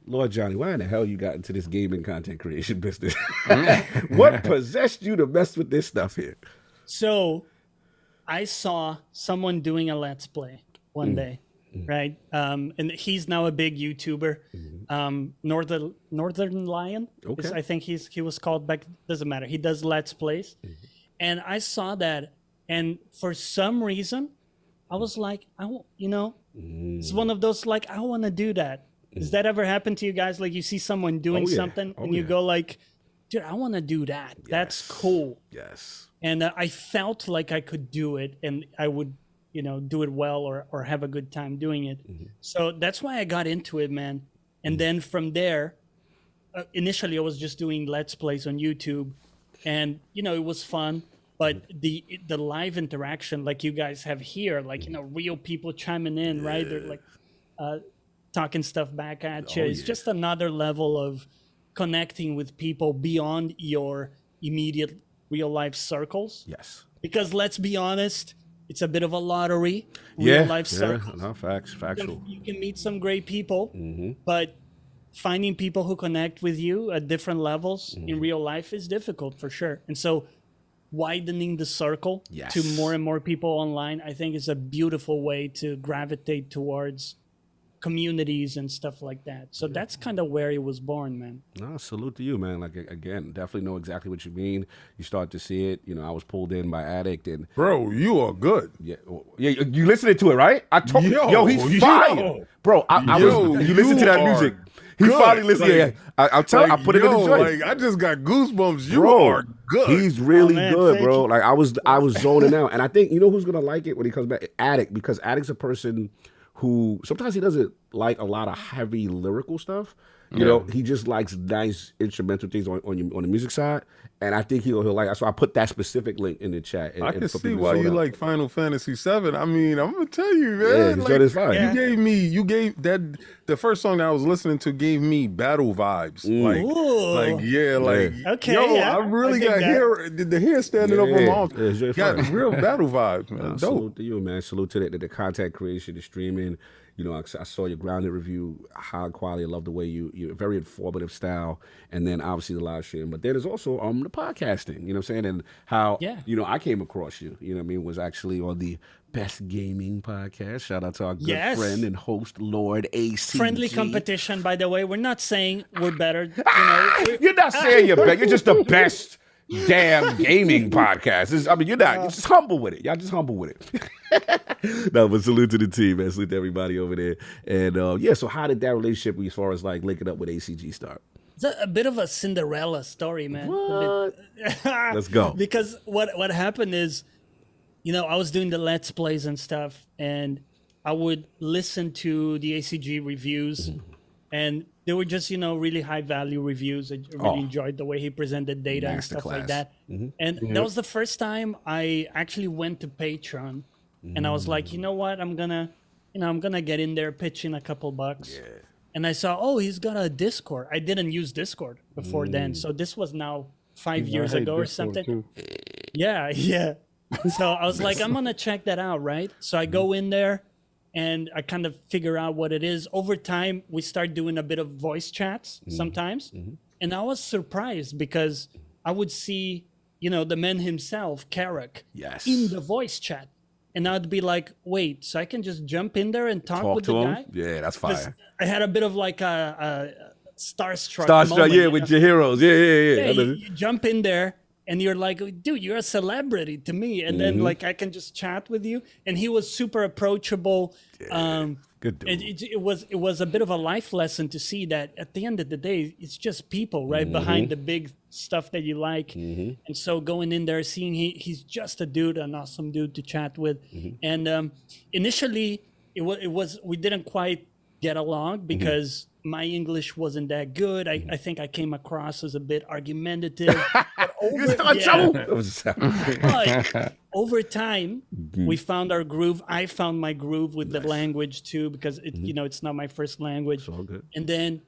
Lord Johnny, why in the hell you got into this gaming content creation business? What possessed you to mess with this stuff here? So I saw someone doing a Let's Play one day, right? And he's now a big YouTuber. Northern Lion, I think he was called back. Doesn't matter. He does Let's Plays. And I saw that. And for some reason, I was like, it's one of those, like, I want to do that. Does that ever happen to you guys? Like you see someone doing something and you go like, dude, I want to do that. Yes. That's cool. Yes. And I felt like I could do it and I would, do it well or have a good time doing it. So that's why I got into it, man. And then from there, initially I was just doing Let's Plays on YouTube. and it was fun. But the live interaction, like you guys have here, like real people chiming in, right? They're like talking stuff back at you. It's just another level of connecting with people beyond your immediate real life circles. Yes. Because let's be honest, it's a bit of a lottery. Real life circles. No, factual. You can meet some great people, but finding people who connect with you at different levels in real life is difficult for sure. And so widening the circle to more and more people online, I think, is a beautiful way to gravitate towards communities and stuff like that. So that's kind of where it was born, man. No, salute to you, man. Like, again, definitely know exactly what you mean. You start to see it. I was pulled in by Addict, and bro, you are good. Yeah, you listening to it, right? I told yo, he's fire, bro. You listen to that music. He finally listened. I'm telling. I put it in the joint. I just got goosebumps. You bro, are good. He's really good, bro. Like I was zoning out, and I think who's gonna like it when he comes back? Addict, because Addict's a person who sometimes he doesn't like a lot of heavy lyrical stuff. He just likes nice instrumental things on the music side, and I think he'll like it. So I put that specific link in the chat. I can see why you like Final Fantasy VII. I mean, I'm gonna tell you, man. Yeah, it's fine. You gave that the first song that I was listening to gave me battle vibes. Okay, I really got the hair standing up on my arms. Got real battle vibes, man. Dope. Salute to you, man. Salute to the content creation, the streaming. I saw your grounded review, high quality. I love the way you very informative style, and then obviously the live stream. But then there's also the podcasting. You know what I'm saying, and how I came across you. Was actually on the Best Gaming Podcast. Shout out to our good friend and host Lord ACG. Friendly competition, by the way. We're not saying we're better. You're not saying you're better. You're just the best damn gaming podcast. You're not. You're just humble with it. Y'all just humble with it. No, but salute to the team, man. Salute to everybody over there. And so how did that relationship, as far as like linking up with ACG, start? It's a bit of a Cinderella story, man. What? Let's go. Because what happened is, I was doing the Let's Plays and stuff, and I would listen to the ACG reviews, and they were just, really high value reviews. I really enjoyed the way he presented data and stuff like that. And that was the first time I actually went to Patreon, and I was like, you know what, I'm gonna get in there, pitch in a couple bucks. Yeah. And I saw, he's got a Discord. I didn't use Discord before then, so this was now 5 years ago or something. Too. Yeah. So I was like, I'm gonna check that out, right? So I go in there, and I kind of figure out what it is. Over time, we start doing a bit of voice chats sometimes. And I was surprised because I would see, the man himself, Carrick, in the voice chat. And I'd be like, wait, so I can just jump in there and talk with the guy? Yeah, that's fire. I had a bit of like a starstruck moment, yeah, with your heroes. Yeah. You jump in there, and you're like, dude, you're a celebrity to me. And then like I can just chat with you. And he was super approachable. Good dude. It was a bit of a life lesson to see that at the end of the day, it's just people right behind the big stuff that you like. And so going in there, seeing he's just a dude, an awesome dude to chat with. And initially we didn't quite get along because my English wasn't that good. I think I came across as a bit argumentative. But over time, we found our groove. I found my groove with the language too, because it's not my first language. It's all good. And then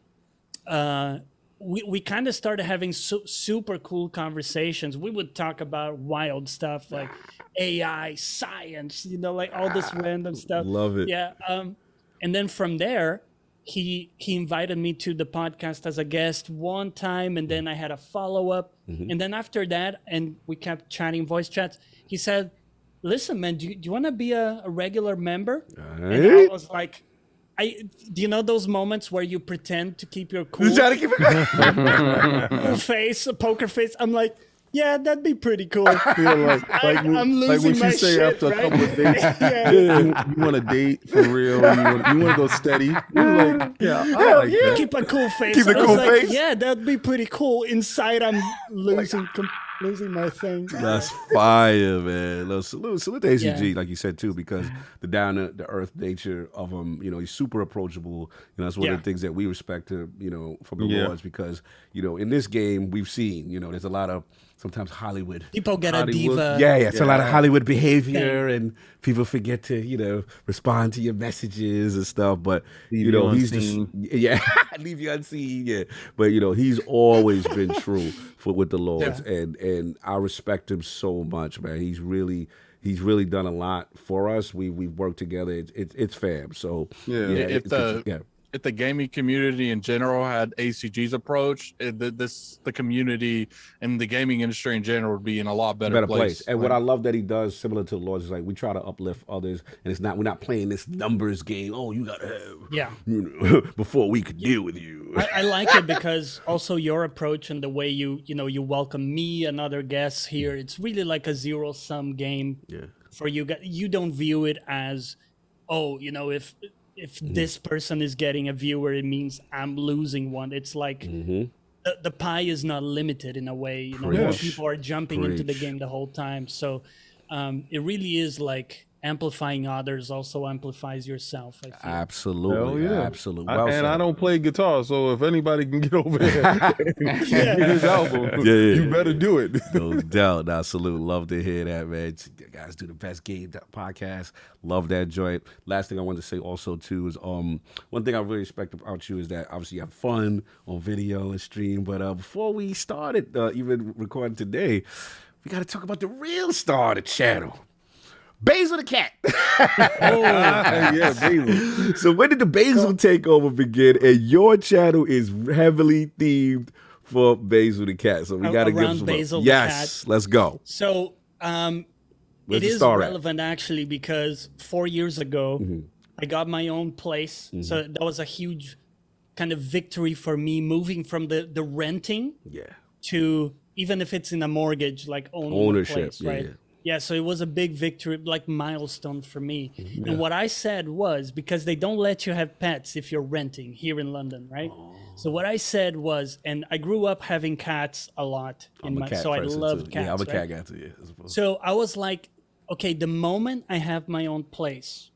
we kind of started having super cool conversations. We would talk about wild stuff like AI, science, like all this random stuff. Love it. Yeah. And then from there, he invited me to the podcast as a guest one time, and then I had a follow-up. And then after that, and we kept chatting voice chats, he said, listen, man, do you want to be a regular member? And I was like, do you know those moments where you pretend to keep your cool? You try to keep it cool face, a poker face. I'm like, yeah, that'd be pretty cool. I'm losing my shit, after a couple of dates, you want to date for real? You want to go steady? You're like, keep a cool face. Keep a cool face. Yeah, that'd be pretty cool. Inside, I'm losing my thing. That's fire, man. No, salute to ACG, like you said too, because the down to earth nature of him. He's super approachable. That's one of the things that we respect from the Lords, because in this game we've seen there's a lot of sometimes Hollywood. People get a diva. Yeah, it's a lot of Hollywood behavior, and people forget to, respond to your messages and stuff. But he's just leave you unseen. Yeah, but he's always been true with the Lords, and I respect him so much, man. He's really done a lot for us. We've worked together. It's fam. So if the gaming community in general had ACG's approach, the community and the gaming industry in general would be in a lot better place. And what I love that he does, similar to the Lords, is like we try to uplift others, and we're not playing this numbers game. Oh, you gotta have before we could deal with you. I like it because also your approach and the way you welcome me and other guests here. It's really like a zero-sum game for you guys. You don't view it as, if this person is getting a viewer, it means I'm losing one. It's like the pie is not limited in a way. More people are jumping into the game the whole time. So it really is like amplifying others also amplifies yourself, I feel. Absolutely. Absolutely. Well And said. I don't play guitar, so if anybody can get over there and get his album, you better do it. No doubt. Now, salute. Love to hear that, man. You guys do the best game podcast. Love that joint. Last thing I wanted to say also, too, is one thing I really respect about you is that obviously you have fun on video and stream. But before we started even recording today, we got to talk about the real star of the channel. Basil the cat. Basil. So when did the Basil takeover begin? And your channel is heavily themed for Basil the cat. So we got to give some Basil the Yes, cat. Let's go. So it is relevant actually because 4 years ago I got my own place. So that was a huge kind of victory for me, moving from the renting to, even if it's in a mortgage, like ownership, place, right? Yeah, so it was a big victory, like milestone for me. And what I said was, because they don't let you have pets if you're renting here in London, right? So what I said was, and I grew up having cats a lot, so I loved cats. Yeah, I'm a cat guy too. So I was like, okay, the moment I have my own place,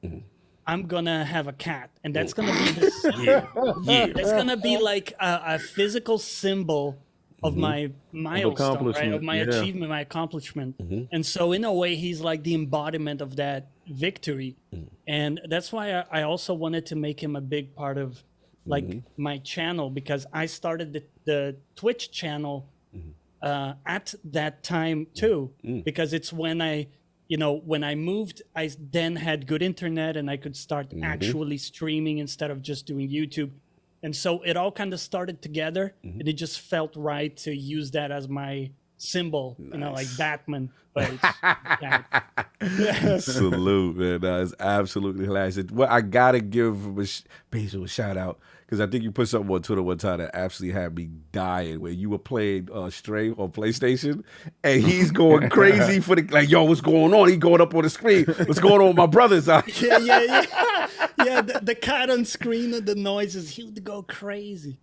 I'm gonna have a cat, and that's gonna be this. That's gonna be like a physical symbol of my milestone, right? Of my achievement, my accomplishment. And so in a way, he's like the embodiment of that victory. And that's why I also wanted to make him a big part of like my channel, because I started the Twitch channel at that time too, because it's when when I moved, I then had good internet and I could start actually streaming instead of just doing YouTube. And so it all kind of started together, and it just felt right to use that as my symbol, like Batman. But it's Salute, man. It's absolutely hilarious. Well, I gotta give Basil a shout out, because I think you put something on Twitter one time that absolutely had me dying, where you were playing Stray on PlayStation, and he's going crazy for yo, what's going on? He going up on the screen. What's going on with my brother's eye? Yeah, the cat on screen and the noises, he would go crazy.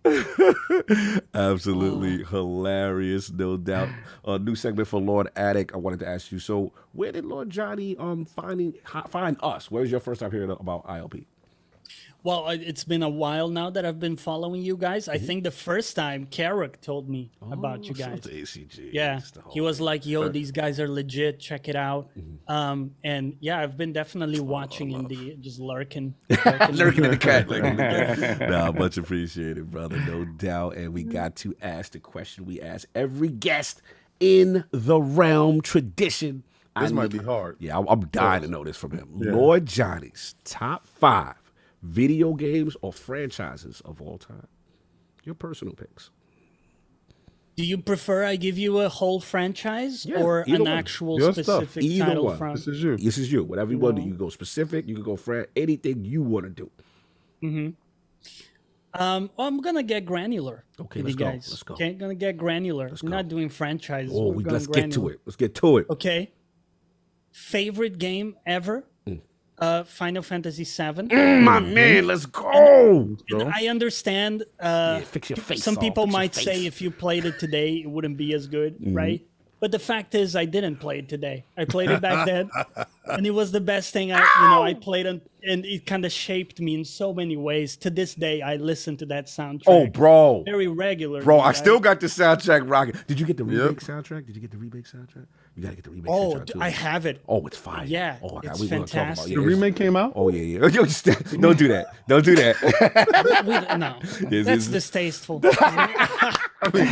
Absolutely hilarious, no doubt. A new segment for Lord Attic. I wanted to ask you, so where did Lord Johnny find us? Where's your first time hearing about ILP? Well, it's been a while now that I've been following you guys. I think the first time Carrick told me about you guys. ACG. Yeah, he was like, yo, these guys are legit. Check it out. And yeah, I've been definitely watching just lurking. Lurking in the cat. Nah, much appreciated, brother. No doubt. And we got to ask the question we ask every guest in the realm tradition. This might be hard. Yeah, I'm dying to know this from him. Yeah. Lord Johnny's top 5 video games or franchises of all time. Your personal picks. Do you prefer I give you a whole franchise or an actual specific title from? This is you. This is you. Whatever you want to do. You can go specific. You can go anything you want to do. Well, I'm gonna get granular. Okay, let's go. Let's go. Okay, gonna get granular. We're not doing franchises. Oh, let's get to it. Let's get to it. Okay. Favorite game ever? Final Fantasy VII. My man, let's go. And I understand. Fix your face. Some people might say if you played it today, it wouldn't be as good, right? But the fact is, I didn't play it today. I played it back then, And it was the best thing I played on, and it kind of shaped me in so many ways. To this day, I listen to that soundtrack. Oh, bro. Very regularly. Bro, I right? still got the soundtrack rocking. Did you get the remake soundtrack? Did you get the remake soundtrack? You got to get the remake soundtrack too. I have it. Oh, it's fire. Yeah, oh, it's we gonna talk about fantastic. it. The remake came out? Oh, yeah. Yo, don't do that. Don't do that. No, Yes, that's yes. distasteful. I mean,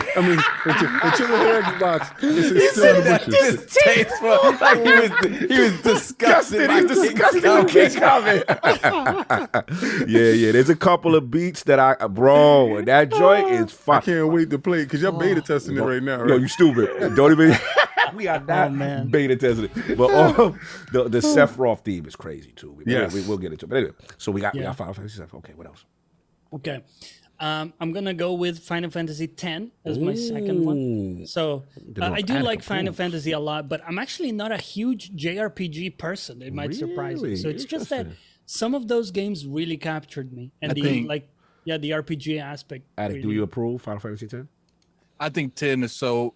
until the Xbox, it's still in the bushes. Distasteful. Like he was disgusted. He's disgusted with King Comment. yeah. There's a couple of beats that bro, that joint is fun. I can't wait to play it because you're beta testing it right now, right? Yo, you stupid. Don't even. We are not beta testing it. But the Sephiroth theme is crazy too. We'll get into it. But anyway, so we got Final Fantasy VII. Okay, what else? Okay. I'm going to go with Final Fantasy X as my second one. So I do like Final Fantasy a lot, but I'm actually not a huge JRPG person. It might surprise you. So it's just that some of those games really captured me. And the RPG aspect. Attic, do you approve Final Fantasy X? I think 10 is so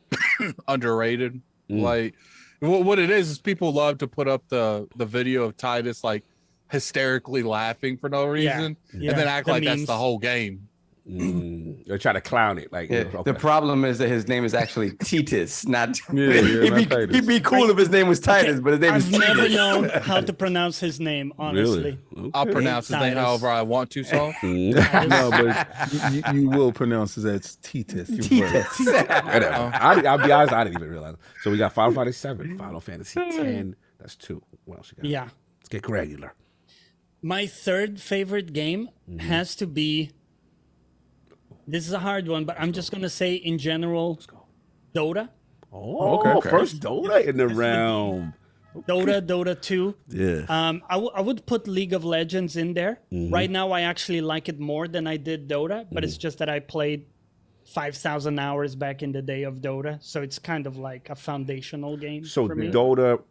underrated. Like what it is people love to put up the video of Titus like hysterically laughing for no reason and then act like that's the whole game. They're trying to clown it. Like The problem is that his name is actually Titus, not Titus. He'd be cool if his name was Titus, but his name is I've never Titus. known how to pronounce his name, honestly. Really? Okay. I'll pronounce his name however I want to, so. No, but you will pronounce it as Titus. I'll be honest, I didn't even realize. So we got Final Fantasy VII, Final Fantasy X. That's 2. What else you got? Yeah. Let's get regular. My third favorite game has to be. This is a hard one, but I'm just going to say in general, Dota. Oh, okay. First Dota in the realm. Dota 2. Yeah. I would put League of Legends in there. Right now, I actually like it more than I did Dota, but it's just that I played 5,000 hours back in the day of Dota, so it's kind of like a foundational game for me. Dota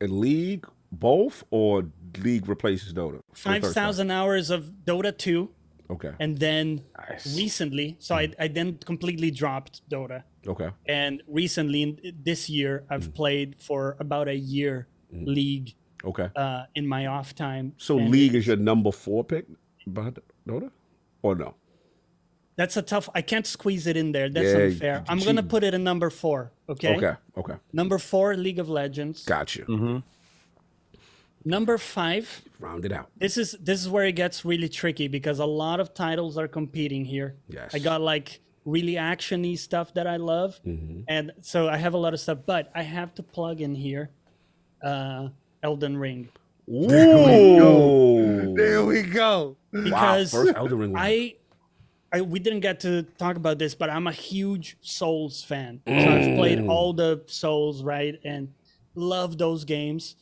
and League, both, or League replaces Dota? 5,000 hours of Dota 2. Okay. And then recently, so I then completely dropped Dota. Okay. And recently, this year, I've played for about a year League. Okay. In my off time. So League is your number 4 pick behind Dota, or no? That's a tough. I can't squeeze it in there. That's unfair. I'm gonna put it in number 4. Okay. Okay. Number 4, League of Legends. Got you. Number 5. Round it out. This is where it gets really tricky because a lot of titles are competing here. Yes. I got like really actiony stuff that I love, and so I have a lot of stuff. But I have to plug in here, Elden Ring. Ooh. There we go. Because first Elden Ring. we didn't get to talk about this, but I'm a huge Souls fan. So I've played all the Souls, right, and love those games.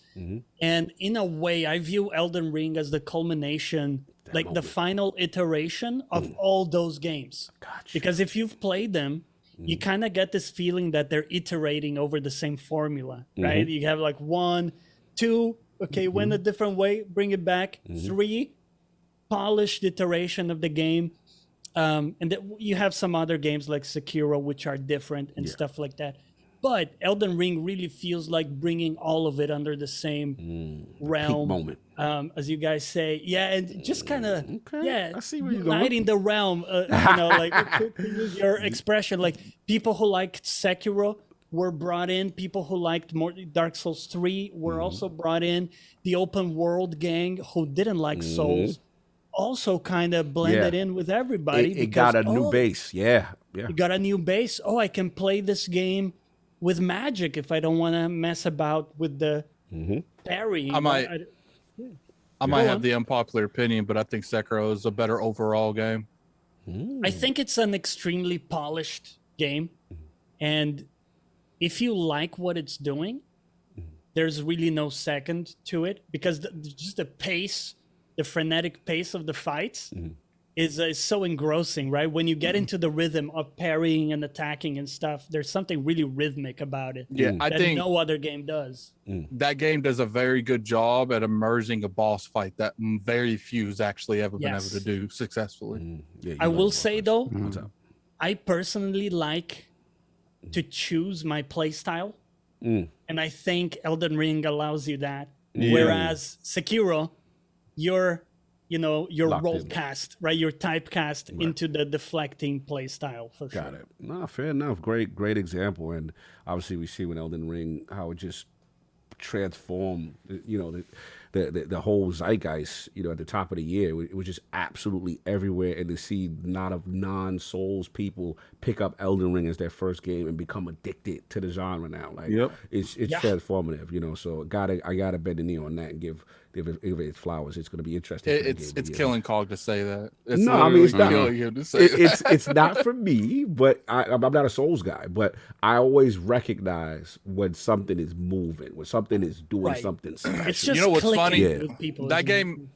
And in a way, I view Elden Ring as the culmination, like the final iteration of all those games. Gotcha. Because if you've played them, you kind of get this feeling that they're iterating over the same formula, right? You have like 1, 2, okay, went a different way, bring it back. 3, polished iteration of the game. And you have some other games like Sekiro, which are different and stuff like that. But Elden Ring really feels like bringing all of it under the same realm. Peak moment. As you guys say. Yeah, and just kind of, I see where you're going. uniting the realm, like to use your expression, like people who liked Sekiro were brought in, people who liked more Dark Souls 3 were also brought in, the open world gang who didn't like Souls also kind of blended in with everybody. It got a new base. Yeah. It got a new base. Oh, I can play this game with magic if I don't want to mess about with the parrying. I might have the unpopular opinion, but I think Sekiro is a better overall game. I think it's an extremely polished game, and if you like what it's doing, there's really no second to it, because just the pace, the frenetic pace of the fights is so engrossing, right? When you get into the rhythm of parrying and attacking and stuff, there's something really rhythmic about it. Yeah, I think no other game does. That game does a very good job at immersing a boss fight that very few's actually ever been able to do successfully. I will say though, I personally like to choose my play style, and I think Elden Ring allows you that. Whereas Sekiro, you're Locked role in. cast, right? You're typecast into the deflecting play style for sure. Got it. No, fair enough. Great example. And obviously we see with Elden Ring how it just transformed, the whole zeitgeist, at the top of the year. It was just absolutely everywhere. And to see not of non-Souls people pick up Elden Ring as their first game and become addicted to the genre now. Like, it's transformative, so I gotta bend the knee on that and give it flowers. It's going to be interesting. It's killing Cog to say that. It's no, I mean, it's not. killing him to say It's not for me, but I'm not a Souls guy. But I always recognize when something is moving, when something is doing something special. It's just what's funny? with people, That game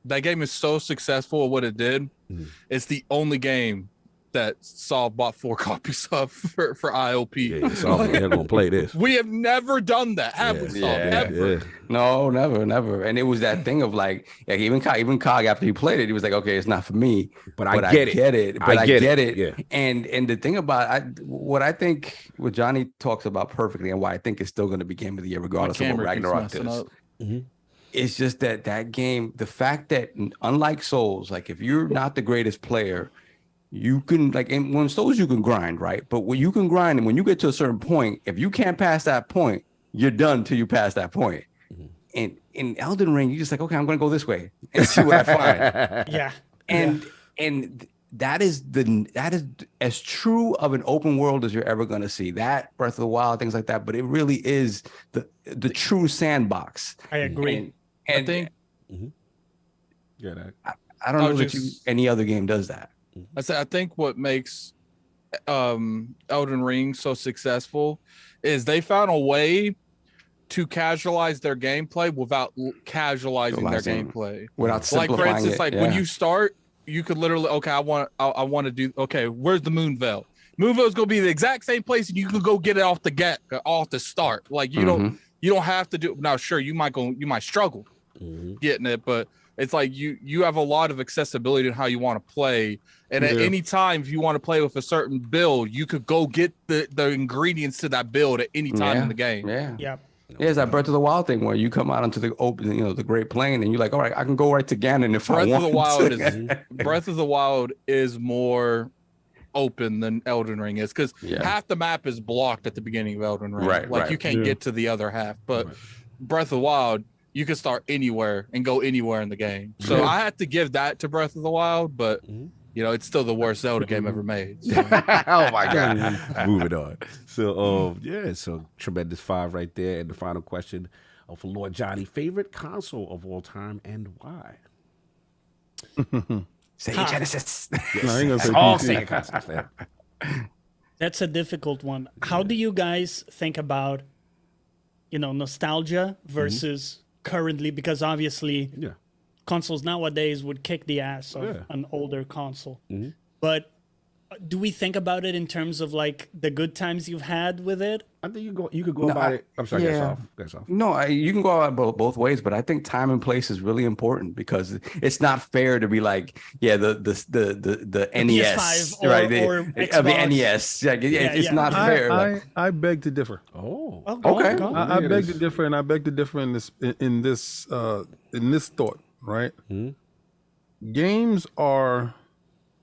is so successful at what it did. It's the only game that Saul bought 4 copies of for IOP. Yeah, Saul, they're gonna play this. We have never done that, have we, Saul? Ever. Yeah. No, never. And it was that thing of like even Cog after he played it, he was like, okay, it's not for me, but I get it. But I get it. Yeah. And the thing about what I think what Johnny talks about perfectly, and why I think it's still going to be game of the year regardless of what Ragnarok is. It's just that game, the fact that unlike Souls, like if you're not the greatest player, you can and when Souls you can grind, right? But when you can grind, and when you get to a certain point, if you can't pass that point, you're done till you pass that point. And in Elden Ring, you're just like, okay, I'm gonna go this way and see what I find. And that is as true of an open world as you're ever gonna see. That Breath of the Wild, things like that, but it really is the true sandbox. I agree. And I think I don't know that any other game does that. I think what makes Elden Ring so successful is they found a way to casualize their gameplay without casualizing their gameplay. Without simplifying for instance, it, when you start, you could literally, okay, I want to do, okay, where's the Moonveil? Moonveil is going to be the exact same place, and you can go get it off the start. Like you don't have to do. Now, sure, you might struggle getting it, but it's like you have a lot of accessibility in how you want to play. And at any time, if you want to play with a certain build, you could go get the ingredients to that build at any time in the game. Yeah. It's that Breath of the Wild thing where you come out onto the open, the Great Plain, and you're like, all right, I can go right to Ganon if I want. Breath of the Wild is more open than Elden Ring is, because half the map is blocked at the beginning of Elden Ring. You can't get to the other half. But Breath of the Wild, you can start anywhere and go anywhere in the game. So I had to give that to Breath of the Wild, but it's still the worst Zelda game ever made. So. Oh my God. Moving on. So so tremendous 5 right there. And the final question for Lord Johnny, favorite console of all time and why? Sega Genesis. No, I ain't gonna say all PC. Sega consoles, man. That's a difficult one. How do you guys think about, nostalgia versus currently? Because obviously consoles nowadays would kick the ass of an older console. But do we think about it in terms of like the good times you've had with it? I think you could go about it. I'm sorry, that's off. No, you can go about both ways, but I think time and place is really important because it's not fair to be like, the NES, PS5 right? or The NES. It's not fair. I beg to differ. Oh, okay. I beg to differ, and I beg to differ in this thought. Right? Games are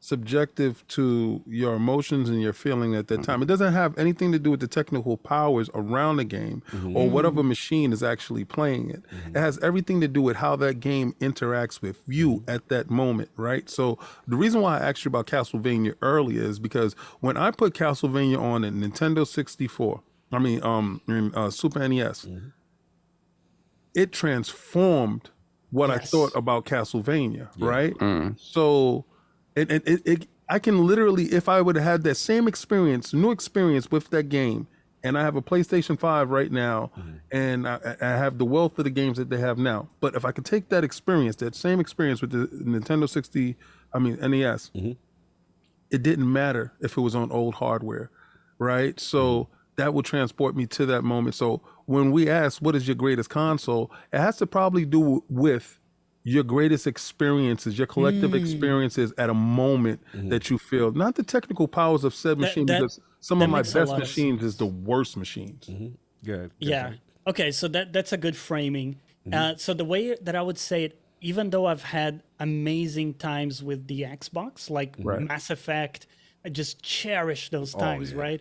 subjective to your emotions and your feeling at that time. It doesn't have anything to do with the technical powers around the game or whatever machine is actually playing it. It has everything to do with how that game interacts with you at that moment, right? So the reason why I asked you about Castlevania earlier is because when I put Castlevania on a Nintendo 64, Super NES, it transformed what I thought about Castlevania, right? So I can literally, if I would have had that same experience, new experience with that game, and I have a PlayStation 5 right now, and I have the wealth of the games that they have now. But if I could take that experience, that same experience with the Nintendo NES, it didn't matter if it was on old hardware, right? So that will transport me to that moment. So when we ask, what is your greatest console? It has to probably do with your greatest experiences, your collective experiences at a moment that you feel, not the technical powers of said machine, because some of my best machines is the worst machines. Good. Yeah. Okay, so that's a good framing. So the way that I would say it, even though I've had amazing times with the Xbox, like Mass Effect, I just cherish those times, right?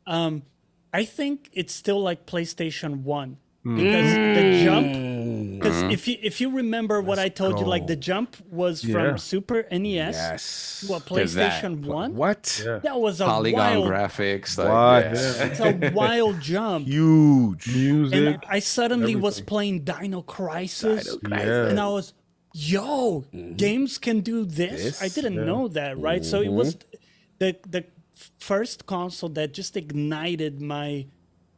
I think it's still like PlayStation 1 because the jump. Because if you remember what I told you, like the jump was from Super NES to a PlayStation 1. What? Yeah. That was a Polygon wild graphics. What? Like, It's a wild jump. Huge. Music. And I suddenly was playing Dino Crisis, and I was, yo, games can do this? I didn't know that, right? So it was the first console that just ignited my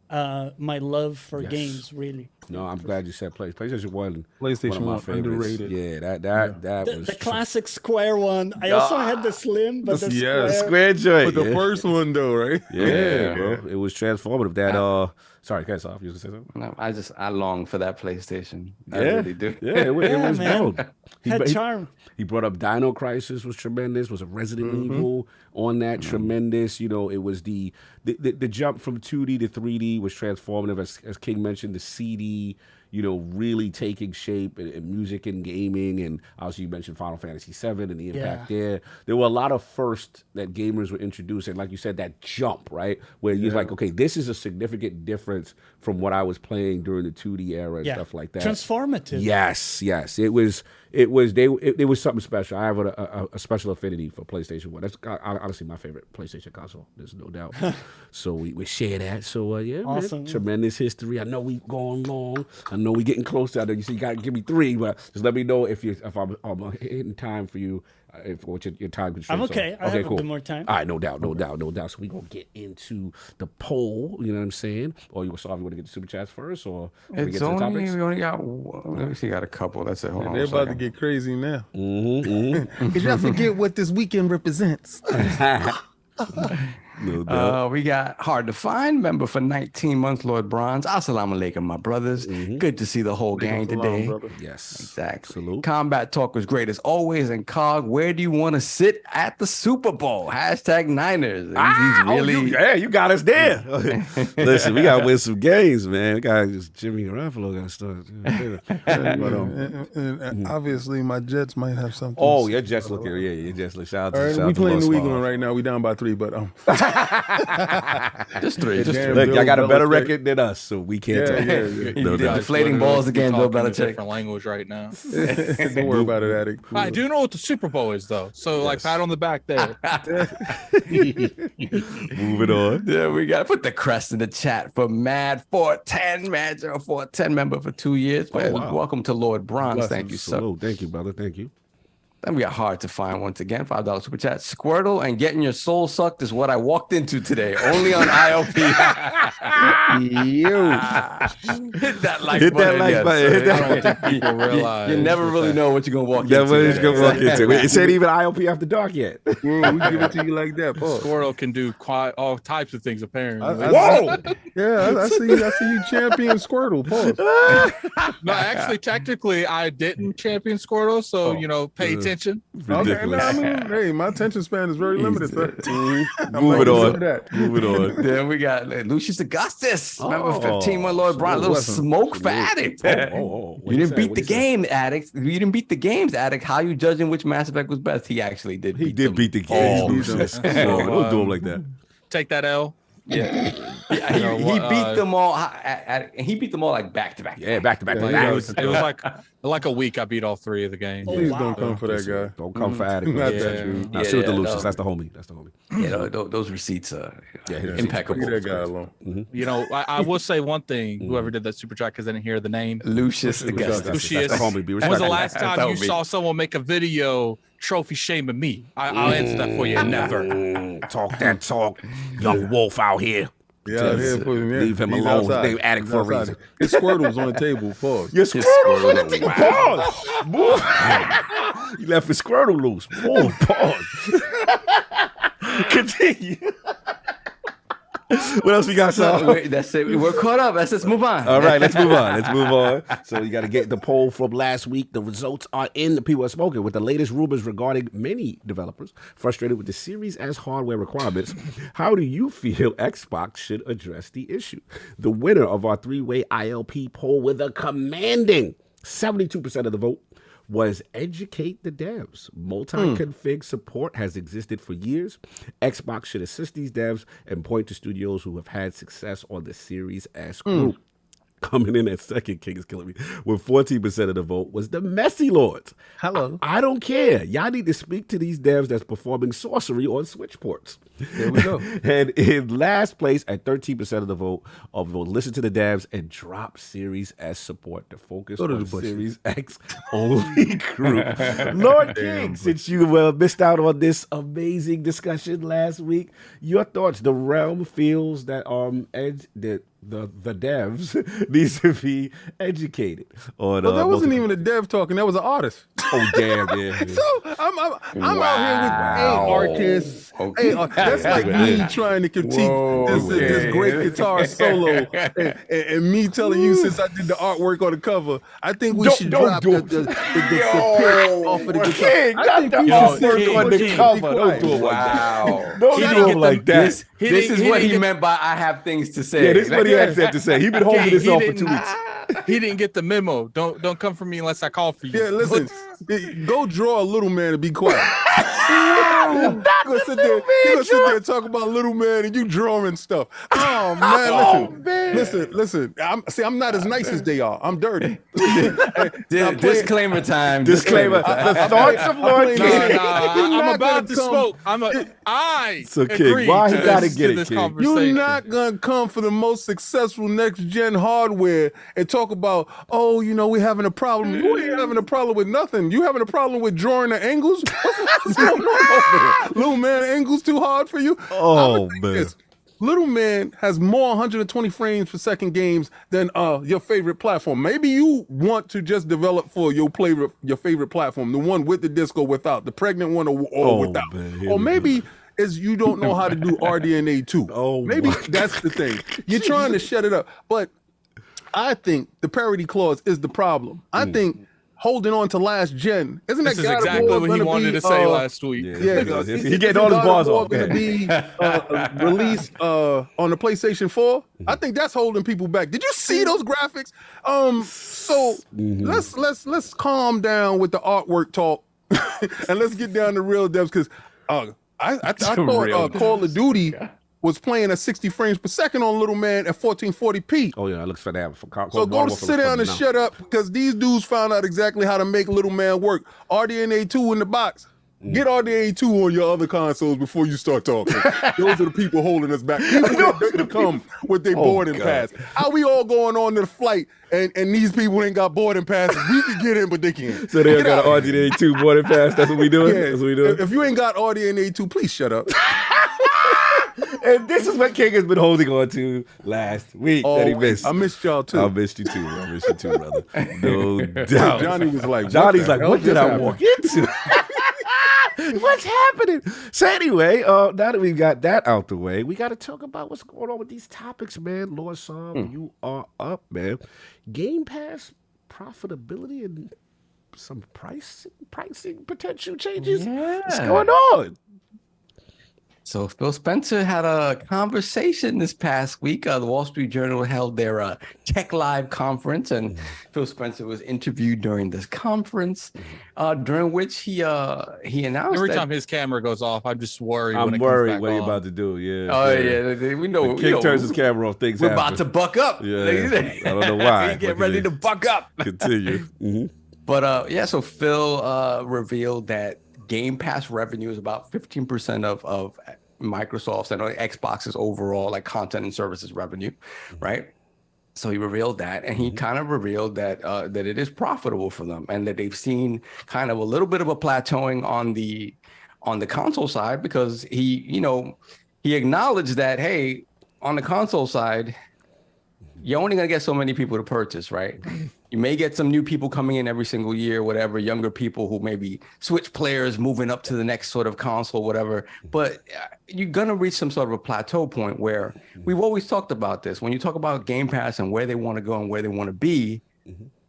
my love for games, really. No, I'm glad you said PlayStation 1. PlayStation one of my 1 favorites. underrated. Yeah, that was The classic square one. I also had the slim, but the square. square joint. But the first one though, right? Yeah, bro. It was transformative. That sorry, cut us off. You was gonna say something? no, I long for that PlayStation. I really do. Yeah, it was man. dope. Had charm. He brought up Dino Crisis was tremendous. Was a Resident Evil on that tremendous. You know, it was the jump from 2D to 3D was transformative. As King mentioned, the CD, you know, really taking shape in music and gaming, and obviously you mentioned Final Fantasy VII and the impact there. There were a lot of firsts that gamers were introduced, and like you said, that jump, right, where you're like, okay, this is a significant difference from what I was playing during the 2D era and stuff like that. Transformative. Yes, it was something special. I have a special affinity for PlayStation 1. That's honestly my favorite PlayStation console. There's no doubt. So we share that. So Awesome. man, tremendous history. I know we going long. I know we getting close. I know you see you got to give me 3, but just let me know if I'm hitting time for you. What your time constraints. I'm okay. I have a bit more time. All right, no doubt. So we gonna get into the poll. You know what I'm saying? Or you want to get the super chats first, or we get to the topics? We only got. Let me see. Got a couple. That's it. Hold on. They're about to get crazy now. Mm-hmm. Y'all forget what this weekend represents. No doubt. We got Hard to Find, member for 19 months, Lord Bronze. Assalamu alaikum, my brothers. Good to see the whole gang today. Yes, exactly. Salute. Combat Talk was great as always. And Cog, where do you want to sit at the Super Bowl? #Niners. You got us there. Listen, we got to win some games, man. We got Jimmy Garoppolo got to start. And obviously, my Jets might have something. Oh, your Jets look here. Yeah, your Jets look. Shout out to we playing Los New England Suarez. right now. We down by 3, but just 3. Look, y'all got a better record than us, so we can't tell you. No doubt. Deflating balls again, Bill Belichick. Different language right now. Don't worry about it, Addict. I do know what the Super Bowl is, though. So, like, pat on the back there. Moving on. Yeah, we got to put the crest in the chat for Mad 410, Mad 0410 member for 2 years. Wow. Welcome to Lord Bronze. Thank you, sir. Thank you, brother. Thank you. Then we got Hard to Find once again, $5 super chat. Squirtle and getting your soul sucked is what I walked into today, only on IOP. Hit that like button. I don't think people realize. You never really know what you're gonna walk Never into. is gonna walk into. It ain't even IOP after dark yet. We give it to you like that, Paul. Squirtle can do all types of things, apparently. Whoa! I see you champion Squirtle, Paul. No, actually, technically, I didn't champion Squirtle, so, pay attention. Okay, I mean, hey, my attention span is very limited, sir. Moving on. Then we got Lucius Augustus, member 15, my Lord Brian, little smoke for Addict. You You didn't beat the game, Addict. You didn't beat the games, Addict. How you judging which Mass Effect was best? He actually did. He did beat the game. Don't do him like that. Take that L. Yeah, he beat them all. He beat them all like back to back. Yeah, back to back. It was like a week. I beat all 3 of the games. Please don't come for that guy. Don't come for Addict. Not Yeah. that dude. Now, shoot the Lucius. That's the homie. Yeah, those receipts are impeccable. Leave that guy alone. I will say one thing. Whoever did that super chat, because I didn't hear the name. Lucius Augustus. Lucius. That's the homie. Be When was the respectful. last time you saw someone make a video trophy shaming me? I'll answer that for you. Never. Talk that talk. Young wolf out here. Yeah, Leave him alone. His name Addict for a reason. His Squirtle's on the table. Pause. Your Squirtle's on the table. Pause. Move. You left his Squirtle loose. Move. Pause. Continue. What else we got, son? That's it. We're caught up. Let's move on. All right, let's move on. So you got to get the poll from last week. The results are in. The people are smoking with the latest rumors regarding many developers frustrated with the Series S hardware requirements. How do you feel Xbox should address the issue? The winner of our 3-way ILP poll with a commanding 72% of the vote was educate the devs. Multi-config support has existed for years. Xbox should assist these devs and point to studios who have had success on the Series S group. Coming in at second, King is killing me, with 14% of the vote was the Messy Lords. Hello. I don't care. Y'all need to speak to these devs that's performing sorcery on Switch ports. There we go. And in last place at 13% of the vote, listen to the devs and drop Series S support to focus on the Series X only group. Lord King, since you missed out on this amazing discussion last week, your thoughts? The realm feels that the devs needs to be educated. On, well, that wasn't even a dev talking. That was an artist. Oh, damn, yeah. So I'm out here with artists. Okay. That's like me trying to critique this great guitar solo and me telling you since I did the artwork on the cover, I think we should drop the pick off of the guitar. I think the artwork on the cover. Don't do it like that. Don't do it like that. This is what he meant by I have things to say. Yeah, this is what he had to say. He's been holding this off for 2 weeks. He didn't get the memo. Don't come for me unless I call for you. Yeah, listen. Go draw a little man and be quiet. You're gonna sit there and talk about little man and you drawing stuff. Oh man, listen. I'm not as nice as they are. I'm dirty. Disclaimer time. Disclaimer. The thoughts of Lord King. I'm about to smoke. So King, why he gotta get it, King? You're not gonna come for the most successful next gen hardware and talk about, we're having a problem. You ain't having a problem with nothing. You having a problem with drawing the angles? What's going on over there? Little man, angles too hard for you? Oh man. Little Man has more 120 frames per second games than your favorite platform. Maybe you want to just develop for your favorite platform, the one with the disc or without, the pregnant one or without. Man, or maybe is you don't know how to do RDNA 2. Maybe that's the thing. You're trying to shut it up. But I think the parity clause is the problem. I think holding on to last gen. Isn't that exactly what he wanted to say last week? Yeah, he getting all his bars off. Going to be released on the PlayStation 4. I think that's holding people back. Did you see those graphics? So let's calm down with the artwork talk and let's get down to real devs because I thought Call of Duty was playing at 60 frames per second on Little Man at 1440p. Oh yeah, it looks for that. So go sit down and shut up because these dudes found out exactly how to make Little Man work. RDNA 2 in the box. Get RDNA 2 on your other consoles before you start talking. Those are the people holding us back. People that come with their boarding pass. How we all going on to the flight and these people ain't got boarding passes? We can get in, but they can't. So they got an RDNA 2 boarding pass? That's what we doing? Yeah. That's what we doing? If you ain't got RDNA 2, please shut up. And this is what King has been holding on to last week that he missed. I missed y'all too. I missed you too, brother. No doubt. Johnny was like, what did I walk into? What's happening? So anyway, now that we've got that out the way, we got to talk about what's going on with these topics, man. Lord Sam, you are up, man. Game Pass profitability and some pricing potential changes. Yeah. What's going on? So Phil Spencer had a conversation this past week. The Wall Street Journal held their Tech Live conference, and Phil Spencer was interviewed during this conference, during which he announced every time his camera goes off, I'm just worried. I'm worried what he's about to do. Yeah. Oh yeah, we know. King turns his camera off. Things we're happen. about to buck up. Yeah. I don't know why. Get ready to buck up. Continue. But so Phil revealed that Game Pass revenue is about 15% of Microsoft's and Xbox's overall like content and services revenue, right? So he revealed that, and he kind of revealed that that it is profitable for them, and that they've seen kind of a little bit of a plateauing on the console side because he acknowledged that, hey, on the console side, you're only gonna get so many people to purchase, right? You may get some new people coming in every single year, whatever, younger people who maybe switch players, moving up to the next sort of console, whatever. But you're going to reach some sort of a plateau point where we've always talked about this. When you talk about Game Pass and where they want to go and where they want to be,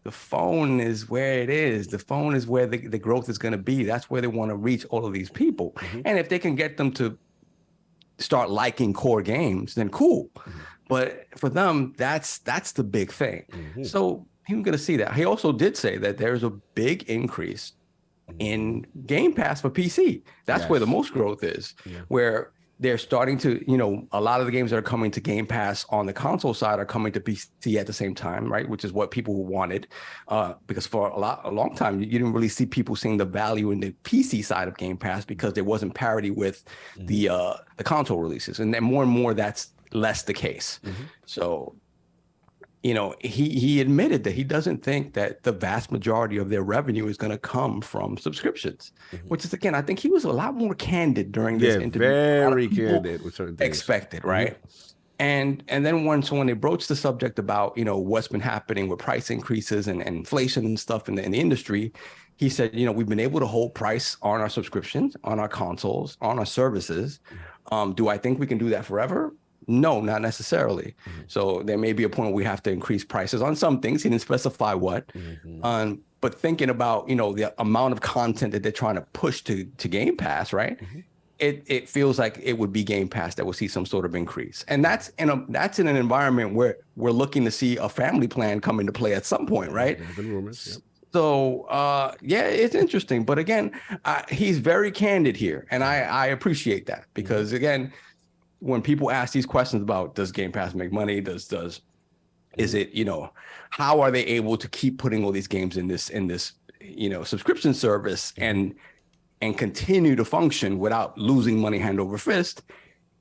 the phone is where it is. The phone is where the growth is going to be. That's where they want to reach all of these people. And if they can get them to start liking core games, then cool. But for them, that's the big thing. So even going to see that. He also did say that there's a big increase in Game Pass for PC. That's where the most growth is, where they're starting to, a lot of the games that are coming to Game Pass on the console side are coming to PC at the same time, right? Which is what people wanted, because for a long time, you didn't really see people seeing the value in the PC side of Game Pass because there wasn't parity with the console releases. And then more and more, that's less the case. So, he admitted that he doesn't think that the vast majority of their revenue is going to come from subscriptions, which is, again, I think he was a lot more candid during this interview. Very candid with certain things. Expected, right? And then when they broached the subject about, what's been happening with price increases and inflation and stuff in the industry, he said, we've been able to hold price on our subscriptions, on our consoles, on our services. Do I think we can do that forever? No, not necessarily. So there may be a point where we have to increase prices on some things. He didn't specify what. But thinking about, the amount of content that they're trying to push to Game Pass, right? It feels like it would be Game Pass that will see some sort of increase. And that's in an environment where we're looking to see a family plan come into play at some point, right? So, it's interesting. But again, he's very candid here. And I appreciate that because, again, when people ask these questions about does Game Pass make money, is it, how are they able to keep putting all these games in this subscription service and continue to function without losing money hand over fist?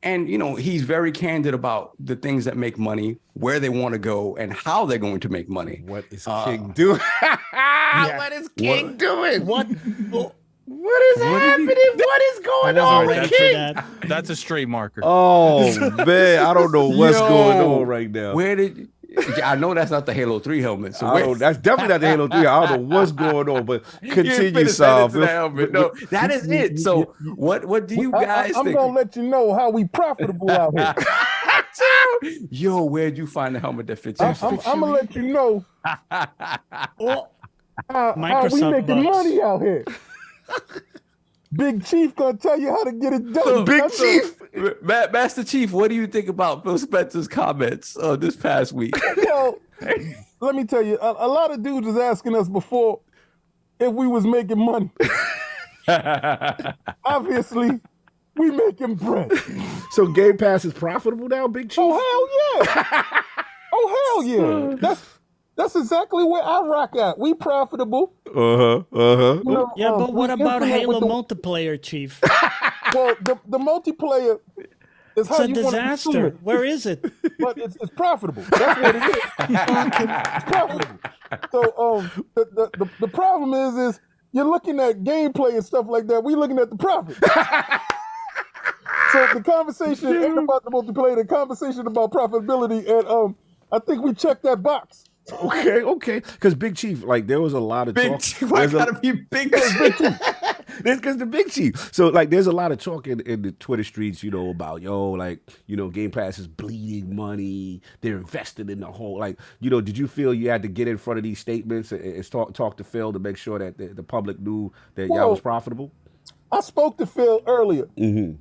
And he's very candid about the things that make money, where they want to go, and how they're going to make money. What is King doing? What is King doing? What is happening? What is going on with King? That's a straight marker. Oh, man. I don't know what's going on right now. I know that's not the Halo 3 helmet. So that's definitely not the Halo 3. I don't know what's going on, but continue, Sal. No, that is it. So what do you guys think? I'm going to let you know how we profitable out here. Yo, where'd you find the helmet that fits you? I'm going to let you know how we making money out here. Big Chief gonna tell you how to get it done. So, Big Chief, Master Chief, what do you think about Phil Spencer's comments this past week? Well, let me tell you, a lot of dudes was asking us before if we was making money. Obviously, we making bread. So Game Pass is profitable now, Big Chief? Oh hell yeah! Oh hell yeah! That's exactly where I rock at. We profitable. But what about Halo multiplayer, Chief? Well, the multiplayer is how it's a disaster. Where is it? But it's profitable. That's what it is. It's profitable. So the problem is you're looking at gameplay and stuff like that. We looking at the profit. So the conversation ain't about the multiplayer. The conversation about profitability, and I think we checked that box. Okay. Because Big Chief, like, there was a lot of talk. Chief, why gotta be Big Chief? Because the Big Chief. So, like, there's a lot of talk in the Twitter streets, about, Game Pass is bleeding money. They're invested in the whole, did you feel you had to get in front of these statements and talk to Phil to make sure that the public knew that y'all was profitable? I spoke to Phil earlier. And,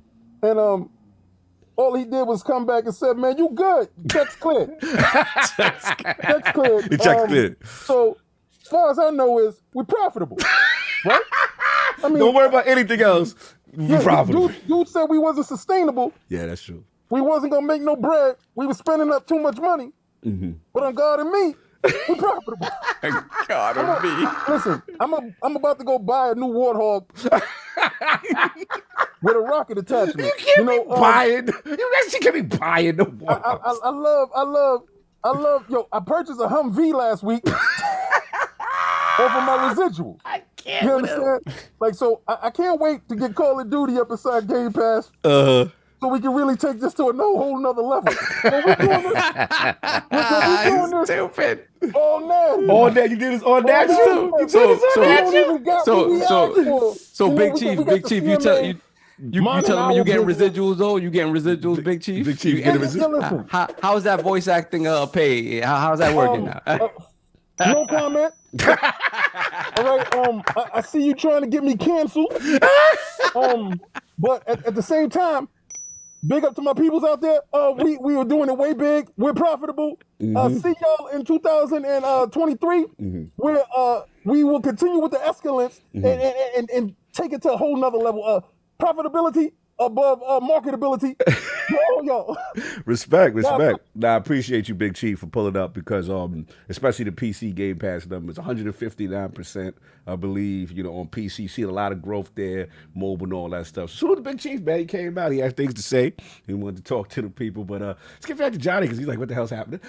all he did was come back and said, "Man, you good? Check's clear. Check's clear. Check's clear." So, as far as I know, is we're profitable, right? I mean, don't worry about anything else. We're profitable. Dude said we wasn't sustainable. Yeah, that's true. We wasn't gonna make no bread. We were spending up too much money. But on God and me, we're profitable. God and me. Listen, I'm about to go buy a new Warthog. With a rocket attachment. You can't be buying. You actually can't be buying the Warthogs. I love. Yo, I purchased a Humvee last week off of my residual. I can't. You understand? So I can't wait to get Call of Duty up inside Game Pass. So we can really take this to a whole nother level. So we're doing this. Stupid. All that. You did this all that. So Big Chief, you telling me you getting residuals though? You getting residuals, Big Chief? Big Chief getting residuals. How's that voice acting pay? How's that working now? No comment. All right. I see you trying to get me canceled. But at the same time, Big up to my peoples out there. We were doing it way big. We're profitable. See y'all in 2023, where we will continue with the escalance and take it to a whole nother level. Profitability above marketability. Yo. Respect. Now, I appreciate you, Big Chief, for pulling up because, especially the PC Game Pass numbers, 159%, I believe, on PC. Seeing a lot of growth there, mobile and all that stuff. So the Big Chief, man, he came out. He had things to say. He wanted to talk to the people. But let's get back to Johnny because he's like, what the hell's happening?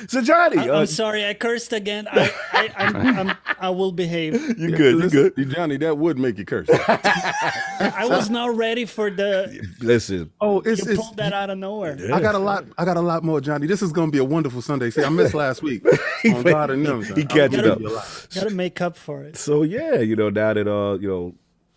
So, Johnny. I'm sorry, I cursed again. I will behave. You good. Johnny, that would make you curse. I was not ready for the... Listen. Oh, you pulled that out of nowhere. Yeah. I got a lot more, Johnny. This is going to be a wonderful Sunday. See, I missed last week. On God and them. He catching up. Got to make up for it. So yeah, now that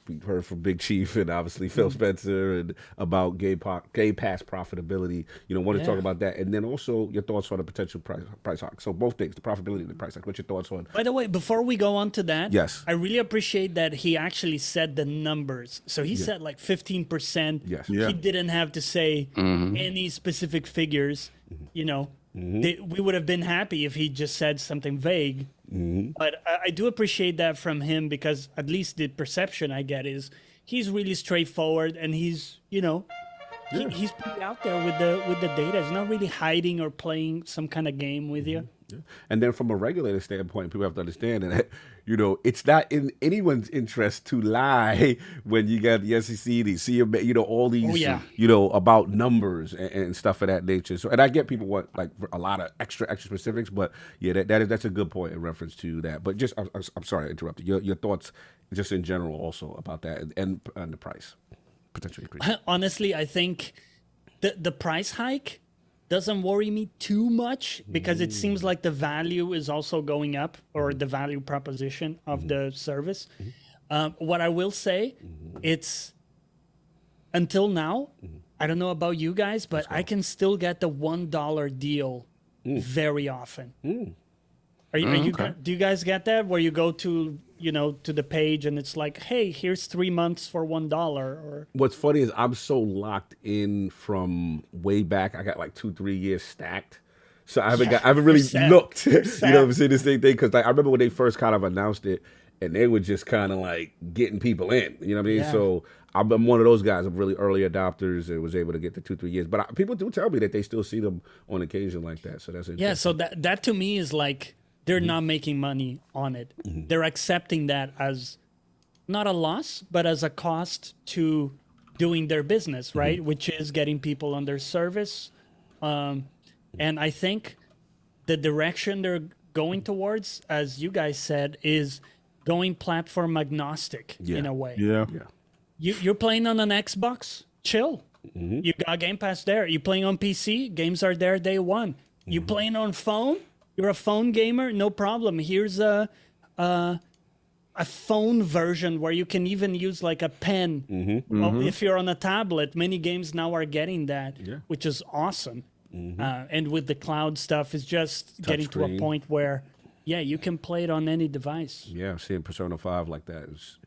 we've heard from Big Chief and obviously Phil Spencer and about Game Pass profitability. Want to talk about that, and then also your thoughts on a potential price hike. So both things, the profitability and the price hike. What's your thoughts on? By the way, before we go on to that, yes, I really appreciate that he actually said the numbers. So he said like 15%. Yes, he didn't have to say any specific figures. We would have been happy if he just said something vague. But I do appreciate that from him because at least the perception I get is he's really straightforward and he's he's pretty out there with the data. He's not really hiding or playing some kind of game with you. Yeah. And then from a regulator standpoint, people have to understand that, it's not in anyone's interest to lie when you got the SEC, the CMA, all these, about numbers and stuff of that nature. So, and I get people want like a lot of extra specifics, but yeah, that's a good point in reference to that. But just, I'm sorry to interrupt you. Your thoughts just in general also about that and the price potentially increase. Honestly, I think the price hike doesn't worry me too much because it seems like the value is also going up, or the value proposition of the service. What I will say, it's until now, I don't know about you guys, but I can still get the $1 deal very often. Are you do you guys get that where you go to to the page and it's like, hey, here's 3 months for $1? Or what's funny is I'm so locked in from way back. I got like 2-3 years stacked, so I haven't really looked. You know what I'm saying? This thing because I remember when they first kind of announced it, and they were just kind of like getting people in. You know what I mean? Yeah. So I'm one of those guys. I'm really early adopters and was able to get the 2-3 years. But people do tell me that they still see them on occasion like that. So that's interesting. Yeah. So that to me is like. They're not making money on it. They're accepting that as not a loss, but as a cost to doing their business, right? Which is getting people on their service. And I think the direction they're going towards, as you guys said, is going platform agnostic in a way. Yeah. You're playing on an Xbox? Chill. You got Game Pass there. You playing on PC? Games are there day one. You playing on phone? You're a phone gamer? No problem. Here's a phone version where you can even use like a pen. Well, if you're on a tablet, many games now are getting that, which is awesome. And with the cloud stuff, it's just getting to a point where, you can play it on any device. Yeah, seeing Persona 5 like that is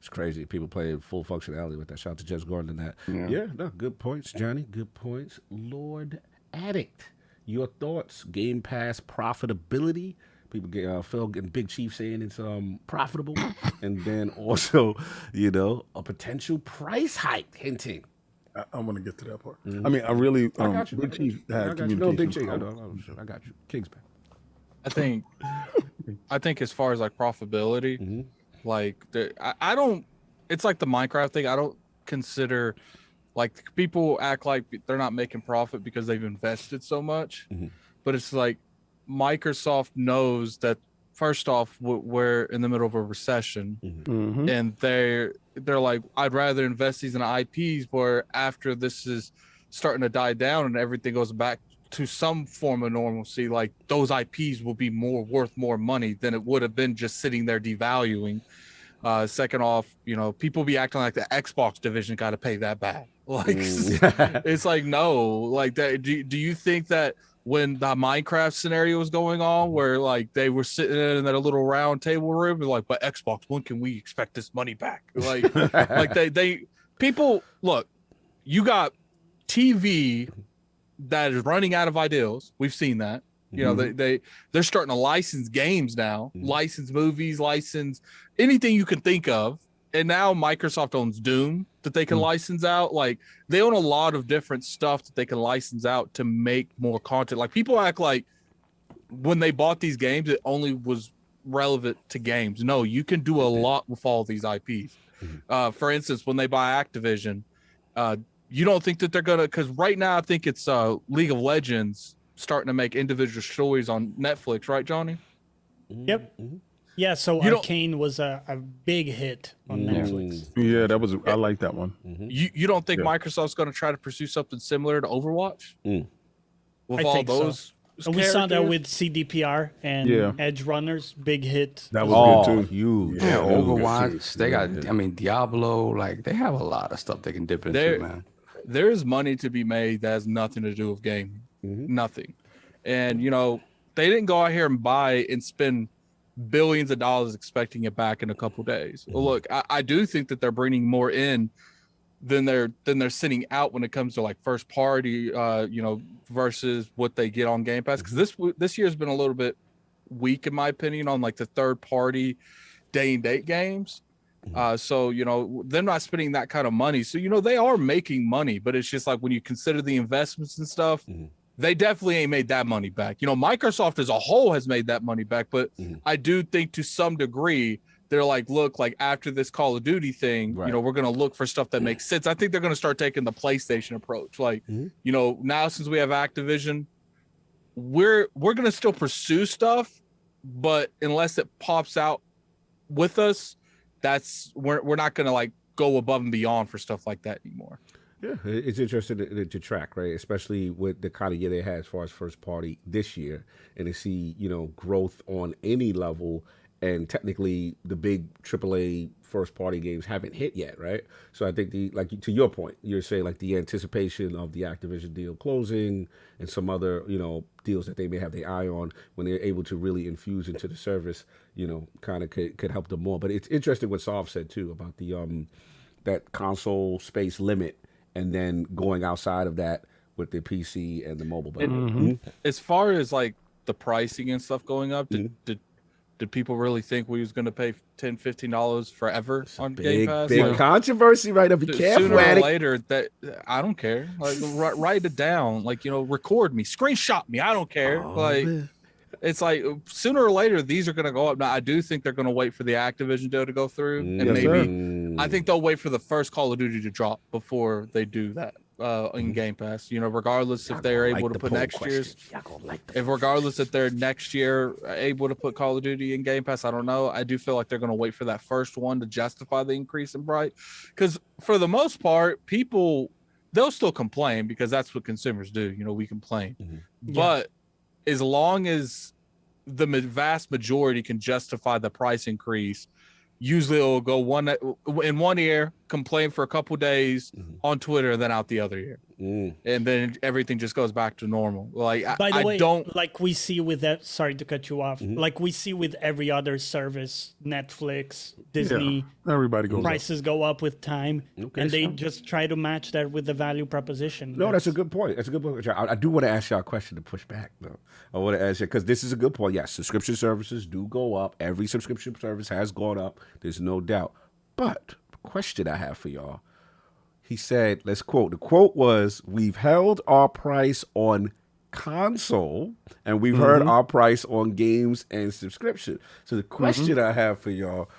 crazy. People play full functionality with that. Shout out to Jess Gordon and that. Yeah, no, good points, Johnny. Good points. Lord Addict. Your thoughts, Game Pass profitability. People get Phil and Big Chief saying it's profitable, and then also, a potential price hike hinting. I want to get to that part. I mean, I really. I got you. Big Chief had communication. No, Big Chief. I got you. King's back. I think as far as like profitability, like I don't. It's like the Minecraft thing. I don't consider. Like people act like they're not making profit because they've invested so much, but it's like Microsoft knows that first off we're in the middle of a recession, and they're like, I'd rather invest these in IPs where after this is starting to die down and everything goes back to some form of normalcy, like those IPs will be worth more money than it would have been just sitting there devaluing. Second off, people be acting like the Xbox division got to pay that back. Like, it's like, no, like that. Do you think that when the Minecraft scenario was going on, where like they were sitting in that little round table room, like, but Xbox, when can we expect this money back? Like, like people look, you got TV that is running out of ideals. We've seen that. You know, they're starting to license games now, license movies, license anything you can think of. And now Microsoft owns Doom that they can license out. Like, they own a lot of different stuff that they can license out to make more content. Like, people act like when they bought these games, it only was relevant to games. No, you can do a lot with all these IPs. For instance, when they buy Activision, you don't think that they're gonna, because right now I think it's League of Legends starting to make individual stories on Netflix, right, Johnny? Yep. Yeah, so Arcane was a big hit on Netflix. Yeah, that was, I like that one. You don't think Microsoft's going to try to pursue something similar to Overwatch? With I all think those so. We saw that with CDPR and Edge Runners, big hit. That was good too. Yeah, Overwatch. They got, I mean, Diablo. Like, they have a lot of stuff they can dip into, man. There's money to be made that has nothing to do with gaming. Nothing. And, you know, they didn't go out here and buy and spend billions of dollars expecting it back in a couple days. Well, look, I do think that they're bringing more in than they're sending out when it comes to like first party, you know, versus what they get on Game Pass. Because this year has been a little bit weak, in my opinion, on like the third party day and date games. So, you know, they're not spending that kind of money. So, you know, they are making money, but it's just like when you consider the investments and stuff, they definitely ain't made that money back. You know, Microsoft as a whole has made that money back, but I do think to some degree, they're like, look, like after this Call of Duty thing, you know, we're going to look for stuff that makes sense. I think they're going to start taking the PlayStation approach. Like, you know, now since we have Activision, we're going to still pursue stuff, but unless it pops out with us, we're not going to like go above and beyond for stuff like that anymore. Yeah, it's interesting to track, right? Especially with the kind of year they had as far as first party this year, and to see, you know, growth on any level. And technically, the big AAA first party games haven't hit yet, right? So I think to your point, you're saying like the anticipation of the Activision deal closing and some other, you know, deals that they may have their eye on when they're able to really infuse into the service, you know, kind of could help them more. But it's interesting what Sov said too about the that console space limit, and then going outside of that with the PC and the mobile. As far as like the pricing and stuff going up, did people really think we was going to pay $10, $15 forever on Game Pass? Big like, controversy right up. Be careful. Sooner or later, that I don't care. Like, write it down. Like, you know, record me, screenshot me. I don't care. It's like sooner or later these are going to go up. Now I do think they're going to wait for the Activision deal to go through, and I think they'll wait for the first Call of Duty to drop before they do that in Game Pass. You know, regardless if they're able to put next year's, regardless if they're next year able to put Call of Duty in Game Pass, I don't know. I do feel like they're going to wait for that first one to justify the increase in price, because for the most part, they'll still complain because that's what consumers do. You know, we complain, but as long as the vast majority can justify the price increase, usually it'll go in one ear, complain for a couple days on Twitter, then out the other ear. And then everything just goes back to normal. Like, by the way, like we see with that, sorry to cut you off, like we see with every other service, Netflix, Disney, everybody goes prices go up with time, and they just try to match that with the value proposition. No, that's a good point. That's a good point. I do want to ask y'all a question to push back, though. I want to ask you, because this is a good point. Yes, subscription services do go up. Every subscription service has gone up. There's no doubt. But the question I have for y'all, he said, let's quote. The quote was, "We've held our price on console, and we've heard our price on games and subscription." So the question I have for y'all,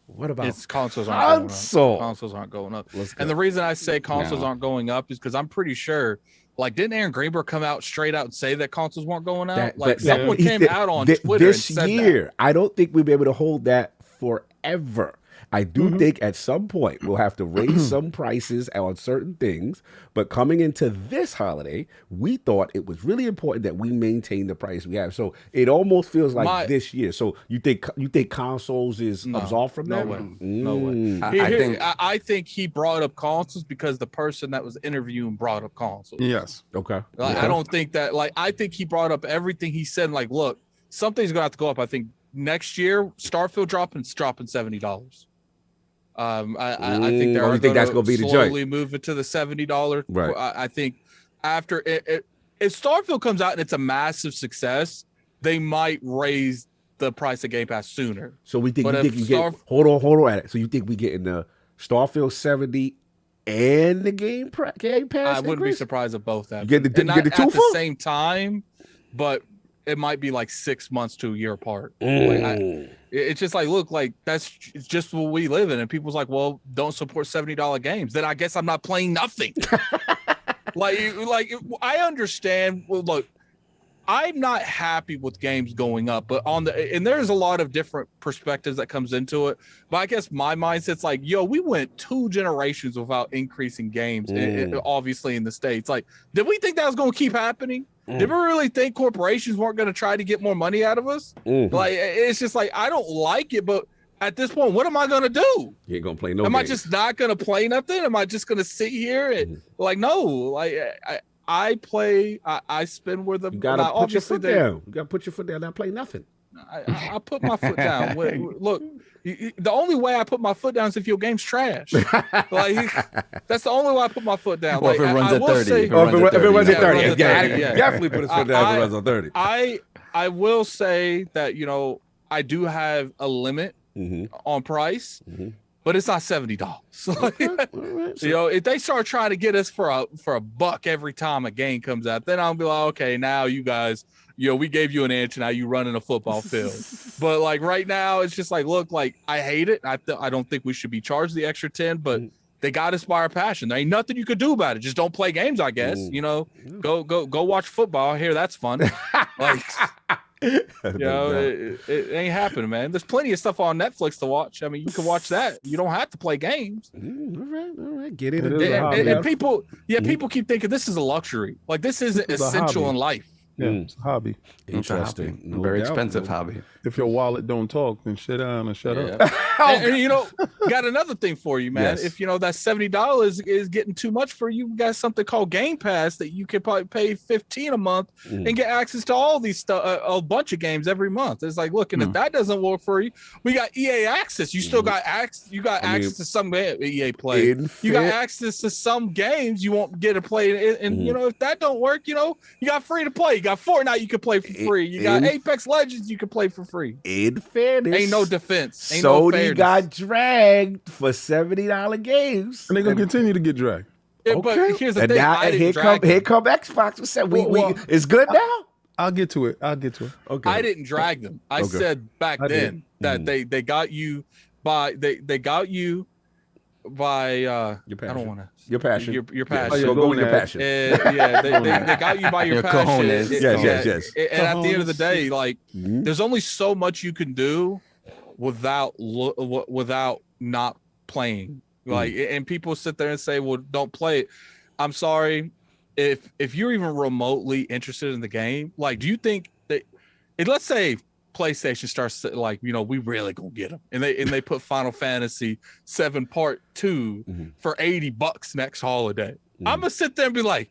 what about consoles? Consoles aren't going up. And the reason I say consoles aren't going up is because I'm pretty sure, like, didn't Aaron Greenberg come out straight out and say that consoles weren't going out? Someone came out on Twitter this and said year. That. I don't think we'll be able to hold that forever. I do think at some point we'll have to raise some prices on certain things, but coming into this holiday, we thought it was really important that we maintain the price we have. So it almost feels like this year. So you think consoles is absolved from that? No way. I think he brought up consoles because the person that was interviewing brought up consoles. Yes. Okay. I don't think that. Like, I think he brought up everything he said. Like, look, something's gonna have to go up. I think next year, Starfield dropping $70. I think they're that's going to be the joint. Slowly move it to the $70. Right. I think after it if Starfield comes out and it's a massive success, they might raise the price of Game Pass sooner. So we think, hold on at it. So you think we getting the Starfield 70 and the Game Pass? I wouldn't be surprised if both that. You get the at two the same time, but it might be like 6 months to a year apart. It's just like, look, like that's just what we live in. And people's like, well, don't support $70 games. Then I guess I'm not playing nothing. like I understand. Well, look, I'm not happy with games going up, but and there's a lot of different perspectives that comes into it. But I guess my mindset's like, yo, we went 2 generations without increasing games, obviously in the States. Like, did we think that was going to keep happening? Did we really think corporations weren't going to try to get more money out of us? Like, it's just like, I don't like it, but at this point, what am I going to do? You ain't going to play no Am games. I just not going to play nothing? Am I just going to sit here and like, no, like I play, I spin where the, you gotta put your foot down. You gotta put your foot down, not play nothing. I put my foot down. Look, the only way I put my foot down is if your game's trash. Like, that's the only way I put my foot down. Well, like, if it runs at 30. Say, if it runs at 30. Definitely put his foot down if it runs on 30. I will say that, you know, I do have a limit on price. But it's not $70. Like, you know, if they start trying to get us for a buck every time a game comes out, then I'll be like, okay, now you guys, you know, we gave you an inch, and now you running a football field. But like right now, it's just like, look, like I hate it. I don't think we should be charged the extra 10, but they got us by our passion. There ain't nothing you could do about it. Just don't play games, I guess. You know, go watch football. I hear that's fun. Like. You know, it ain't happening, man. There's plenty of stuff on Netflix to watch. I mean, you can watch that. You don't have to play games. All right, get it. And people, people keep thinking this is a luxury. Like, this isn't essential in life. Yeah, it's a hobby. Interesting. No very expensive hobby. If your wallet don't talk, then sit down and shut up. And you know, got another thing for you, man. Yes. If you know that $70 is getting too much for you, we got something called Game Pass that you can probably pay $15 a month and get access to all these stuff, a bunch of games every month. It's like, look, and if that doesn't work for you, we got EA access. You still got access. You got access to some EA Play. You got access to some games you won't get to play. And you know, if that don't work, you know, you got free to play. You got Fortnite you can play for free. You got Apex Legends you can play for free. In fairness, ain't no defense. Ain't Sony no fairness. got dragged for $70 games, and they're gonna continue to get dragged. Yeah, but here's the thing. Now, here come Xbox. We said it's good now. I'll get to it. Okay. I didn't drag them. I said back then that they got you by they got you by your passion. I don't want to. Your passion. Your passion. So go with your passion. Yeah, they got you by your passion. Yes. And at the end of the day, like, there's only so much you can do without not playing. Like, and people sit there and say, "Well, don't play it." I'm sorry, if you're even remotely interested in the game, like, do you think that? Let's say PlayStation starts like, you know, we really gonna get them, and they put Final Fantasy 7 Part 2 for $80 next holiday. I'm gonna sit there and be like,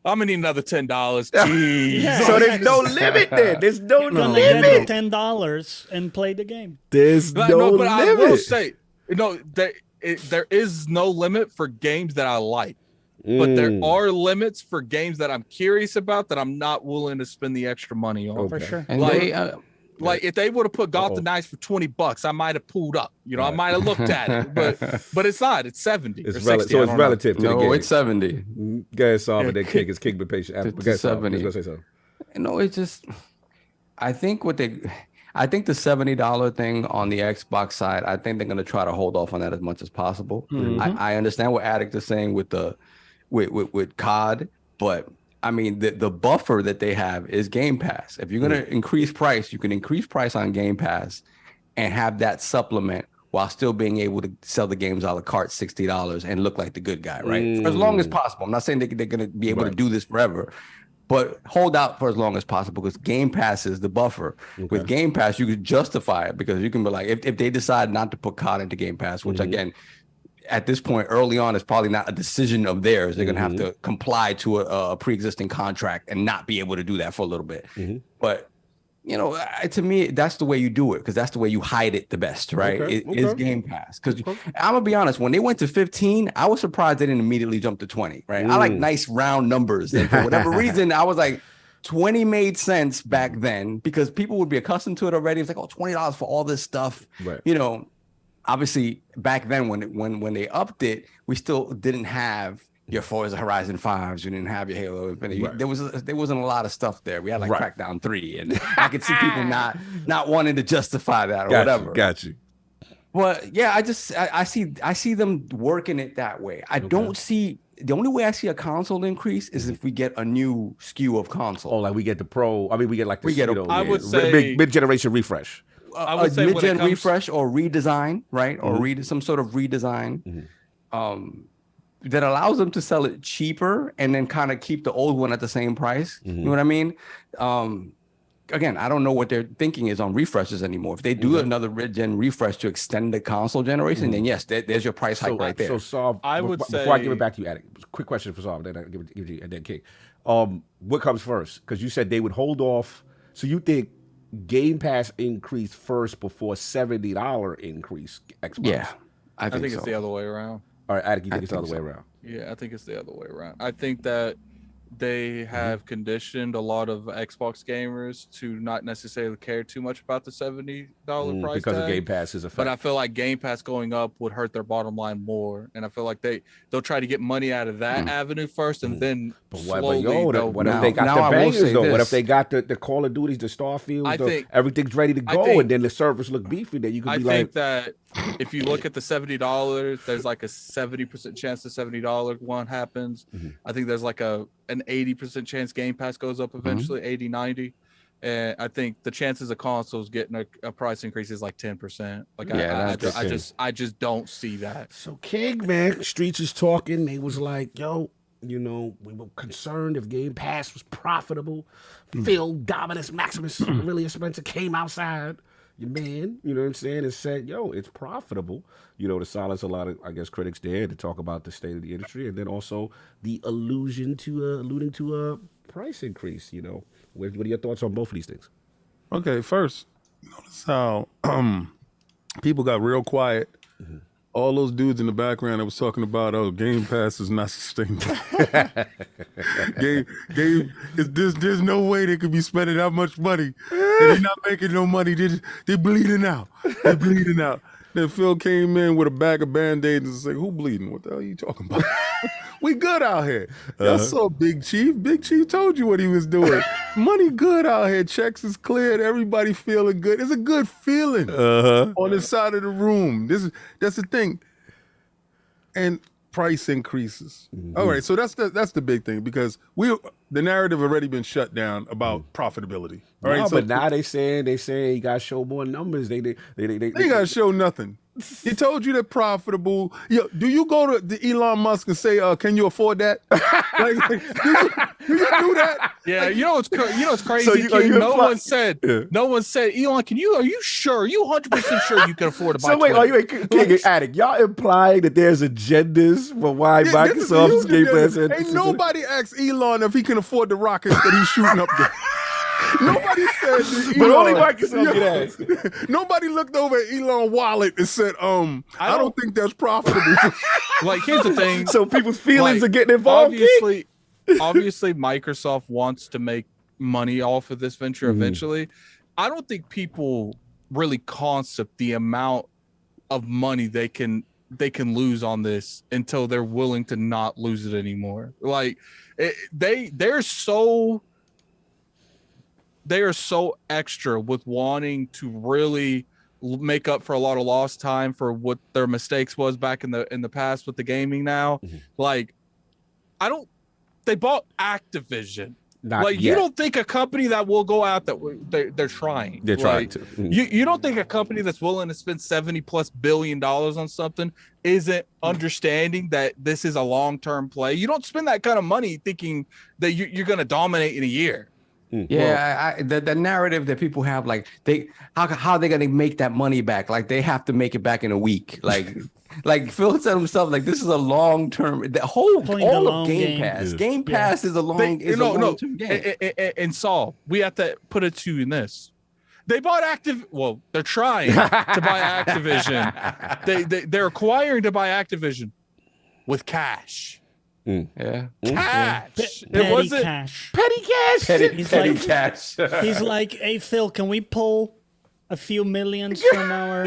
I'm gonna need another $10. Jeez. So there's no limit then. There's no limit. $10 and play the game. There's no limit. But I will say, there is no limit for games that I like. But there are limits for games that I'm curious about that I'm not willing to spend the extra money on. For sure. And like if they would have put Gotham Knights for $20, I might have pulled up. You know, I might have looked at it, but it's not. It's 70. It's or 60, so it's relative to the game. No, it's 70. Go ahead, solve it. That kick is kick, but patient. To 70. Let's go say something. No, it's just. I think the $70 thing on the Xbox side, I think they're going to try to hold off on that as much as possible. I understand what Addict is saying with COD, but I mean the buffer that they have is Game Pass. If you're going to increase price, you can increase price on Game Pass and have that supplement while still being able to sell the games a la carte $60 and look like the good guy, right? For as long as possible. I'm not saying they're going to be able to do this forever, but hold out for as long as possible because Game Pass is the buffer. With Game Pass, you could justify it because you can be like, if they decide not to put COD into Game Pass, which again, at this point, early on, it's probably not a decision of theirs. They're going to have to comply to a pre-existing contract and not be able to do that for a little bit. But to me, that's the way you do it because that's the way you hide it the best, right? Okay, Is Game Pass. Because I'm gonna be honest, when they went to 15, I was surprised they didn't immediately jump to 20, right? I like nice round numbers, and for whatever reason, I was like, 20 made sense back then because people would be accustomed to it already. It's like, $20 for all this stuff, right? Obviously back then when they upped it, we still didn't have your Forza Horizon 5s, you didn't have your Halo Infinite. Right. There wasn't a lot of stuff there. We had like Crackdown 3, and I could see people not wanting to justify that or whatever. Got you. But yeah, I see them working it that way. I don't see the only way I see a console increase is if we get a new SKU of console. Oh, like we get the Pro. I mean, we get like the I would say mid-generation refresh. I would say mid-gen refresh or redesign, right? Or some sort of redesign. That allows them to sell it cheaper and then kind of keep the old one at the same price. You know what I mean? Again, I don't know what their thinking is on refreshes anymore. If they do another gen refresh to extend the console generation, then yes, there's your price hike right there. So, Saul, I would say before I give it back to you, Attic, quick question for Saul, then I give it to you, and then King. What comes first? Because you said they would hold off. So you think Game Pass increase first before $70 increase Xbox? Yeah, I think it's the other way around. All right, Attic, you think it's the other way around? Yeah, I think it's the other way around. I think that they have conditioned a lot of Xbox gamers to not necessarily care too much about the $70 price because tag, of Game Pass is a fact. But I feel like Game Pass going up would hurt their bottom line more, and I feel like they'll try to get money out of that avenue first, and then slowly. What if they got the bangers though? What if they got the Call of Duties, the Starfield? Everything's ready to go, and then the servers look beefy. Then you can be like, I think that if you look at the $70, there's like a 70% chance the $70 one happens. I think there's like an 80% chance Game Pass goes up eventually, 80, 90. And I think the chances of consoles getting a price increase is like 10%. Like I just don't see that. So King, man, streets is talking. They was like, yo, we were concerned if Game Pass was profitable. Phil Dominus Maximus, Aurelius Spencer came outside. Your man, you know what I'm saying, and said, yo, it's profitable, to silence a lot of, I guess, critics there to talk about the state of the industry, and then also the alluding to a price increase, What are your thoughts on both of these things? Okay, first, notice how people got real quiet. All those dudes in the background that was talking about, Game Pass is not sustainable. There's no way they could be spending that much money. They're not making no money. They're bleeding out. Then Phil came in with a bag of Band-Aids and said, who bleeding? What the hell are you talking about? We good out here. Y'all saw Big Chief. Big Chief told you what he was doing. Money good out here. Checks is cleared. Everybody feeling good. It's a good feeling on the side of the room. That's the thing. And price increases. All right, so that's the big thing because the narrative already been shut down about profitability. All right, but now they saying you gotta show more numbers. They gotta show nothing. He told you they're profitable. Yo, do you go to Elon Musk and say, "Can you afford that?" Do you do that? Yeah, what's crazy? So no one said, Elon, are you sure? Are you 100% sure you can afford to buy? So wait, are you King Addict? Y'all implying that there's agendas for why Microsoft's Game Pass? Ain't nobody asked Elon if he can afford the rockets that he's shooting up there. Nobody said that but only Microsoft can ask. Nobody looked over at Elon's wallet and said, I don't think that's profitable. Like, here's the thing. So people's feelings are getting involved. Obviously, Microsoft wants to make money off of this venture eventually. I don't think people really concept the amount of money they can lose on this until they're willing to not lose it anymore. Like, they are so extra with wanting to really make up for a lot of lost time for what their mistakes was back in the past with the gaming now. Like, they bought Activision. You don't think a company that will go out that they're trying. They're trying to. You don't think a company that's willing to spend $70+ billion on something isn't understanding that this is a long-term play? You don't spend that kind of money thinking that you're going to dominate in a year. Yeah, the narrative that people have, like how are they gonna make that money back? Like they have to make it back in a week. Like Phil said himself, like this is a long term. The whole all of Game Pass. Game Pass is a long term game. And Saul, we have to put it to you in this. They bought Well, they're trying to buy Activision. They're acquiring to buy Activision with cash. Yeah. Cash. Petty It wasn't cash. Petty cash. Petty cash. He's like, hey Phil, can we pull a few millions from our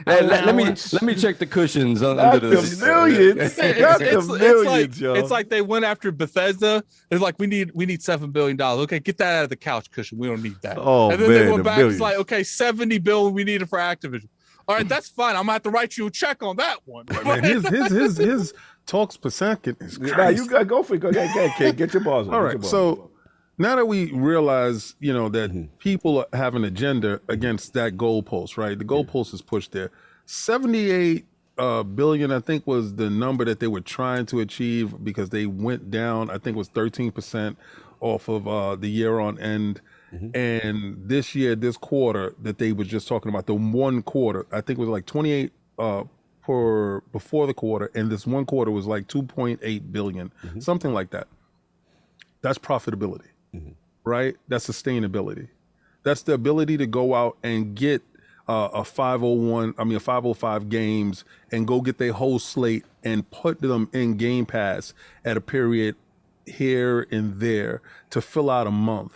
let me check the cushions under the millions. It's like they went after Bethesda. They're like, we need $7 billion. Okay, get that out of the couch cushion. We don't need that. Oh, and then man, they went back. billions. It's like, okay, $70 billion. We need it for Activision. All right, that's fine. I'm gonna have to write you a check on that one. Man, his talks per second is crazy. Nah, you gotta go for it. Go ahead, get your balls on. All right, so now that we realize, that people have an agenda against that goalpost, right? The goalpost is pushed there. 78 billion, I think, was the number that they were trying to achieve because they went down. I think it was 13% off of the year on end. And this year, this quarter that they was just talking about, the one quarter, I think it was like 28 for before the quarter, and this one quarter was like 2.8 billion, something like that. That's profitability, right? That's sustainability. That's the ability to go out and get a 505 games and go get their whole slate and put them in Game Pass at a period here and there to fill out a month.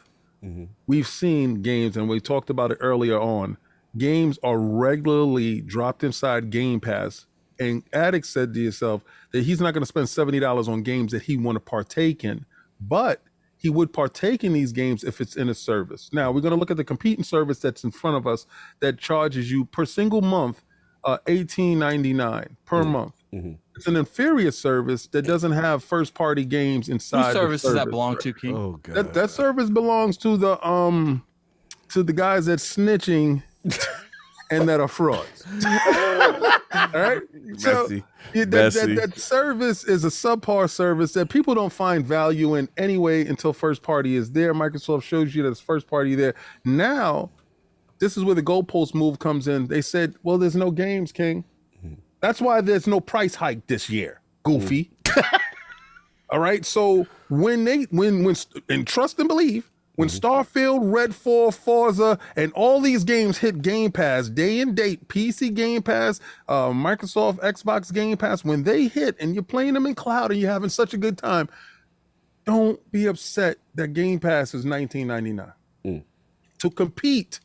We've seen games, and we talked about it earlier on, games are regularly dropped inside Game Pass, and Addict said to himself that he's not going to spend $70 on games that he want to partake in, but he would partake in these games if it's in a service. Now, we're going to look at the competing service that's in front of us that charges you per single month $18.99 per month. It's an inferior service that doesn't have first-party games inside. Whose service does that belong to, King? Oh, God. That service belongs to the guys that's snitching and that are frauds. All right. So that service is a subpar service that people don't find value in anyway until first party is there. Microsoft shows you that it's first party there. Now, this is where the goalpost move comes in. They said, well, there's no games, King. That's why there's no price hike this year, goofy. All right. So when and trust and believe, when Starfield, Redfall, Forza, and all these games hit Game Pass, day and date, PC Game Pass, Microsoft, Xbox Game Pass, when they hit and you're playing them in cloud and you're having such a good time, don't be upset that Game Pass is $19.99. To compete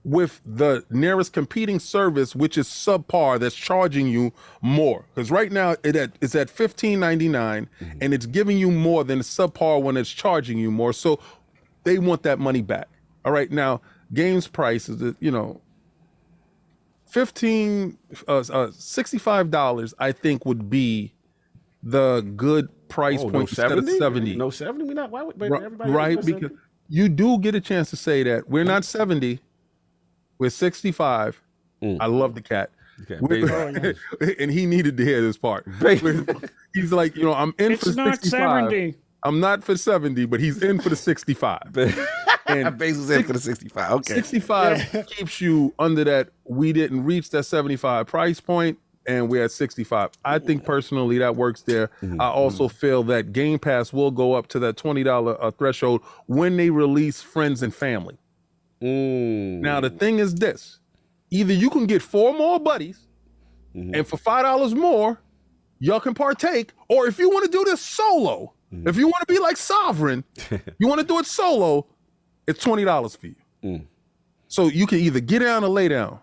with the nearest competing service, which is subpar, that's charging you more. Because right now it's at $15.99 and it's giving you more than the subpar when it's charging you more. So they want that money back. All right. Now, games price is, $65, I think, would be the good price point instead of 70. No 70? We not, why would everybody right? Because you do get a chance to say that we're not 70. We're 65. I love the cat. Okay, and he needed to hear this part. He's like, I'm in for 65. It's not 70. I'm not for 70, but he's in for the 65. And Basil's in for the 65. Okay. 65 keeps you under that. We didn't reach that 75 price point, and we're at 65. I think personally that works there. I also feel that Game Pass will go up to that $20 threshold when they release Friends and Family. Now, the thing is this. Either you can get 4 more buddies, and for $5 more, y'all can partake, or if you want to do this solo, if you want to be like Sovereign, you want to do it solo, it's $20 for you. So you can either get down or lay down,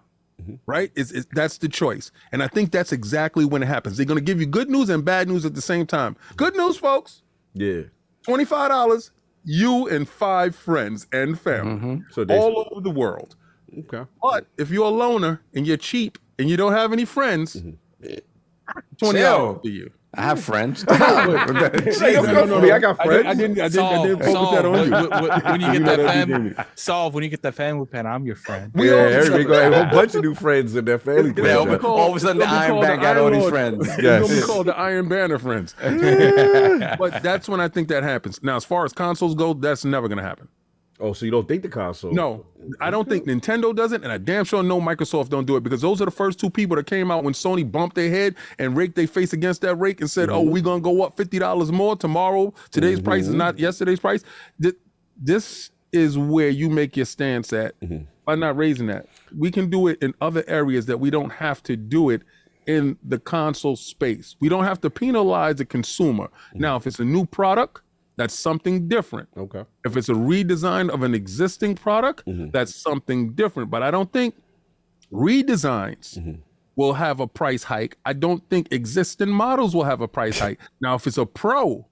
right? That's the choice. And I think that's exactly when it happens. They're going to give you good news and bad news at the same time. Good news, folks. Yeah. $25, you and 5 friends and family, so all over the world. Okay. But if you're a loner and you're cheap and you don't have any friends, $20 for you. I have friends. No, I got friends. I didn't focus that on you. When you get that family, when you get that family pen, I'm your friend. Everybody got a whole bunch of new friends in their family. All of a sudden, the Iron Man got all these friends. Yes. We'll be called the Iron Banner friends. But that's when I think that happens. Now, as far as consoles go, that's never going to happen. Oh, so you don't think the console? No, I don't think Nintendo does it, and I damn sure know Microsoft don't do it, because those are the first 2 people that came out when Sony bumped their head and raked their face against that rake and said, oh, we're going to go up $50 more tomorrow. Today's price is not yesterday's price. This is where you make your stance at by not raising that. We can do it in other areas that we don't have to do it in the console space. We don't have to penalize the consumer. Now, if it's a new product, that's something different. Okay. If it's a redesign of an existing product, that's something different. But I don't think redesigns will have a price hike. I don't think existing models will have a price hike. Now, if it's a pro,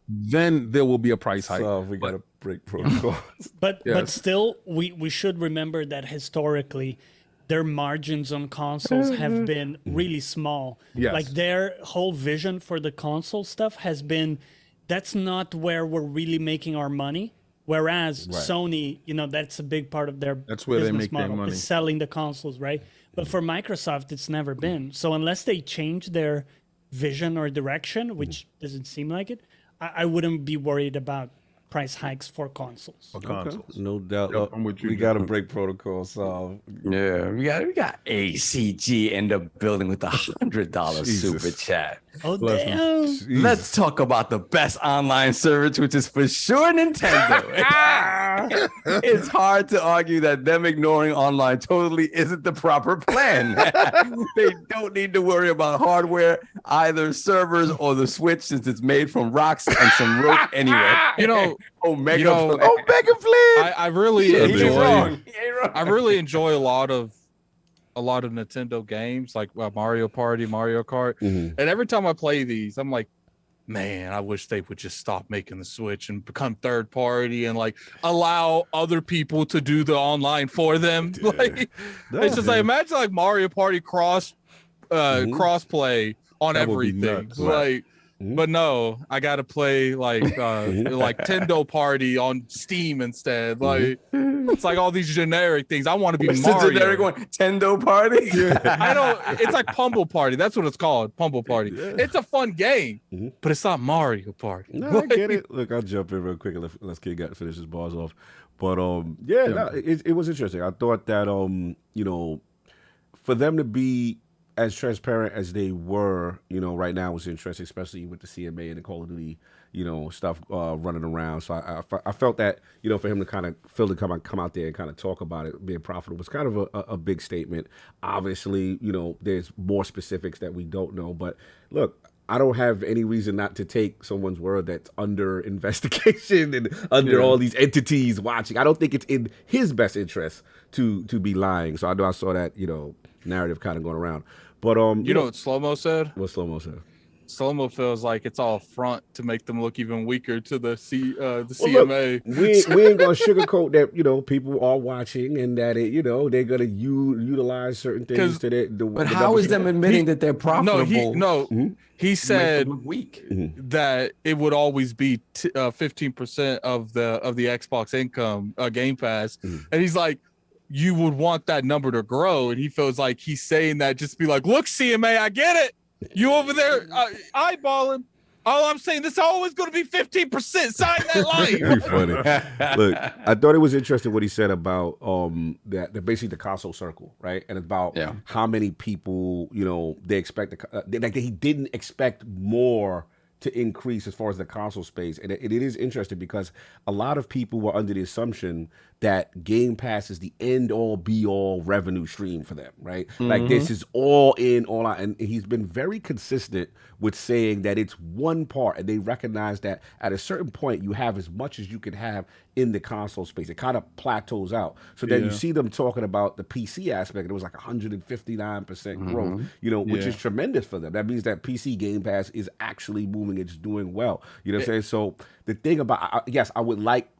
then there will be a price hike. So we got to break protocol. But still, we should remember that historically, their margins on consoles have been really small. Yes. Like their whole vision for the console stuff has been, that's not where we're really making our money. Whereas Sony, you know, that's a big part of their That's where they business make model, their money. is selling the consoles, right? But for Microsoft, it's never been. So unless they change their vision or direction, which doesn't seem like it, I wouldn't be worried about price hikes for consoles. Okay. No doubt. Yep, I'm with you, We got to break protocol. So Yeah, we got ACG end up building with $100 super chat. Oh, damn. Let's talk about the best online service, which is for sure Nintendo. It's hard to argue that them ignoring online totally isn't the proper plan. They don't need to worry about hardware, either servers or the Switch, since it's made from rocks and some rope anyway. You know, Omega I really enjoy. I really enjoy a lot of Nintendo games like Mario Party, Mario Kart, and every time I play these, I'm like, man, I wish they would just stop making the Switch and become third party and like allow other people to do the online for them. Like, it's just like, imagine like Mario Party cross play on That would be everything. nuts. Like, but no, I gotta play like Tendo Party on Steam instead. Like, it's like all these generic things. I want to be Mario. Generic one, Tendo Party. I don't. It's like Pumble Party. That's what it's called, Pumble Party. It's a fun game, but it's not Mario Party. No, I get it. Look, I'll jump in real quick and let's Kid got to finish his bars off. But it was interesting. I thought that you know, for them to be as transparent as they were, you know, right now was interesting, especially with the CMA and the Call of Duty, you know, stuff running around. So I felt that, you know, for him to kind of come out there and kind of talk about it being profitable was kind of a big statement. Obviously, you know, there's more specifics that we don't know, but look, I don't have any reason not to take someone's word that's under investigation and under all these entities watching. I don't think it's in his best interest to be lying. So I know I saw that, you know, narrative kind of going around. But you know what Slow-Mo said? What Slow-Mo said? Slow-Mo feels like it's all front to make them look even weaker to the CMA. Look, we ain't gonna sugarcoat that, you know, people are watching and that it, you know, they're gonna utilize certain things to their. But how is them admitting that they're profitable? He said that it would always be 15% of the Xbox income, Game Pass, and he's like, you would want that number to grow, and he feels like he's saying that just to be like, look, CMA, I get it. You over there eyeballing. All I'm saying, this is always going to be 15%. Sign that line. Very funny. Look, I thought it was interesting what he said about that basically the console circle, right? And about how many people, you know, they expect like he didn't expect more to increase as far as the console space. And it is interesting because a lot of people were under the assumption that Game Pass is the end-all, be-all revenue stream for them, right? Like this is all in, all out. And he's been very consistent with saying that it's one part, and they recognize that at a certain point you have as much as you can have in the console space. It kind of plateaus out. So then you see them talking about the PC aspect, and it was like 159% growth, you know, which is tremendous for them. That means that PC Game Pass is actually moving, it's doing well. You know what I'm saying? So the thing about, yes, I would like,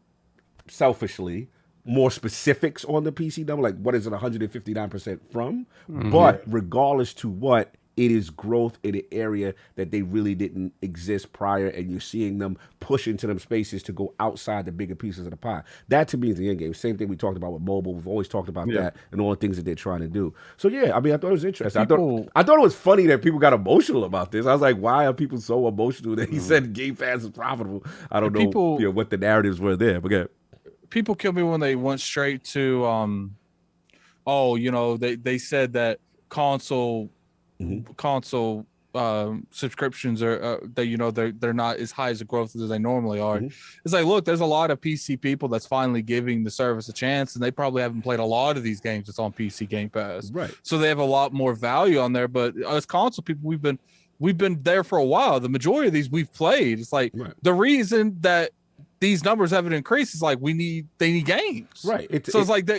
selfishly, more specifics on the PC number, like what is it 159% from? But regardless to what, it is growth in an area that they really didn't exist prior, and you're seeing them push into them spaces to go outside the bigger pieces of the pie. That to me is the end game. Same thing we talked about with mobile. We've always talked about that and all the things that they're trying to do. So yeah, I mean, I thought it was interesting. I thought it was funny that people got emotional about this. I was like, why are people so emotional that he said Game Pass is profitable? I don't know, you know what the narratives were there. But yeah. People kill me when they went straight to, you know, they said that console subscriptions are that they're not as high as the growth as they normally are. It's like, look, there's a lot of PC people that's finally giving the service a chance, and they probably haven't played a lot of these games that's on PC Game Pass, right? So they have a lot more value on there. But as console people, we've been there for a while. The majority of these we've played. It's like the reason that these numbers haven't increased is like they need games, right? It's like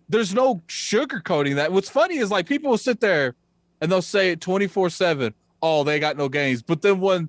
there's no sugarcoating that. What's funny is like people will sit there and they'll say it 24/7. Oh, they got no games. But then when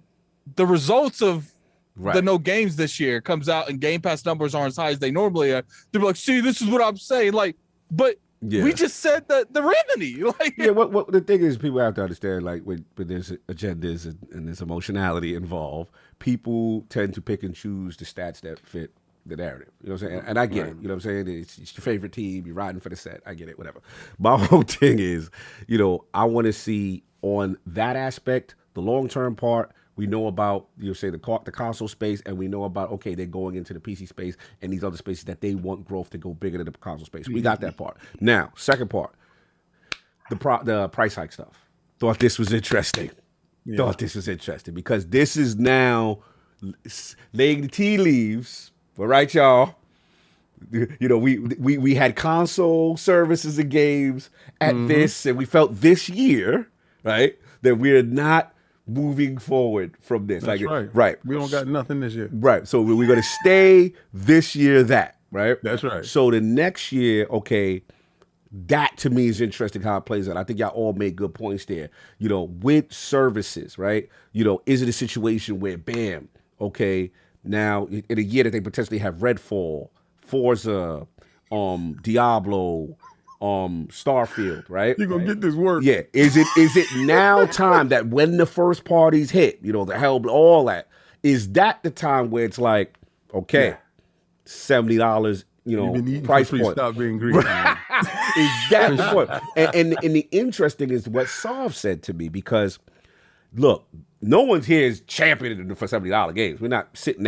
the results of the no games this year comes out and Game Pass numbers aren't as high as they normally are, they're like, see, this is what I'm saying. Like, but we just said that the remedy. Like, what the thing is, people have to understand, like, when there's agendas and there's emotionality involved, people tend to pick and choose the stats that fit the narrative. You know what I'm saying? And I get it. You know what I'm saying? It's your favorite team. You're riding for the set. I get it. Whatever. My whole thing is, I want to see on that aspect, the long-term part. We know about, the console space, and we know about, okay, they're going into the PC space and these other spaces that they want growth to go bigger than the console space. We got that part. Now, second part, the price hike stuff. Thought this was interesting. Because this is now laying the tea leaves. All right, y'all. We had console services and games at this, and we felt this year, right, that we're not moving forward from this. That's like, right. We don't got nothing this year. Right. So we're going to stay this year that, right? That's right. So the next year, okay, that to me is interesting how it plays out. I think y'all all made good points there. With services, right? Is it a situation where, bam, okay, now in a year that they potentially have Redfall, Forza, Diablo, Starfield, right? You're gonna get this work. Yeah. Is it now time that when the first parties hit, the hell, all that, is that the time where it's like, okay, $70, price point. Stop being greedy. Is that the point? And the interesting is what Sav said to me, because look, no one's here is championing for $70 games. We're not saying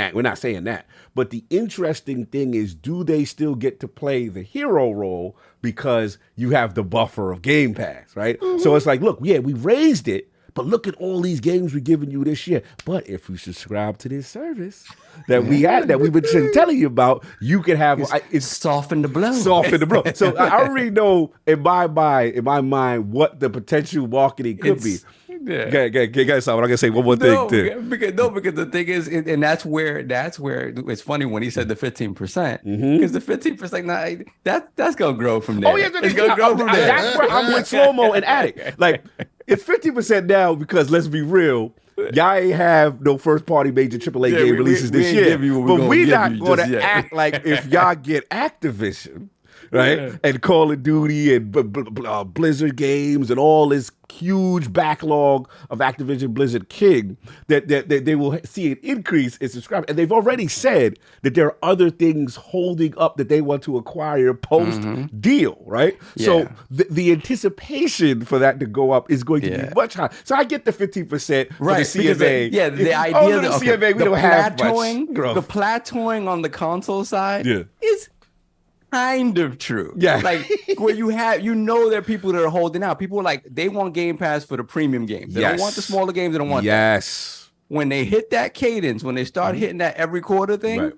that. But the interesting thing is, do they still get to play the hero role because you have the buffer of Game Pass, right? So it's like, look, yeah, we raised it, but look at all these games we're giving you this year. But if you subscribe to this service that we've been telling you about, you can have it's soften the blow. Soften the blow. So I already know in my mind what the potential marketing could be. Yeah. Guys, I'm gonna say one more thing. Because the thing is, and that's where it's funny when he said the 15%, because the 15%, that's gonna grow from there. Oh yeah, it's gonna grow from there. That's where I'm with slow mo and addict. Like, it's 50% now because let's be real. Y'all ain't have no first party major AAA game releases this year, but we're not gonna act like if y'all get Activision, right, and Call of Duty and Blizzard games and all this huge backlog of Activision Blizzard King, that they will see an increase in subscribers. And they've already said that there are other things holding up that they want to acquire post deal, right? Yeah. So the anticipation for that to go up is going to be much higher. So I get the 15% for the CMA. The idea of the CMA, we don't have much growth. The plateauing on the console side is kind of true. Yeah. Like, where there are people that are holding out. People are like, they want Game Pass for the premium games. They don't want the smaller games. They don't want that. When they hit that cadence, when they start hitting that every quarter thing,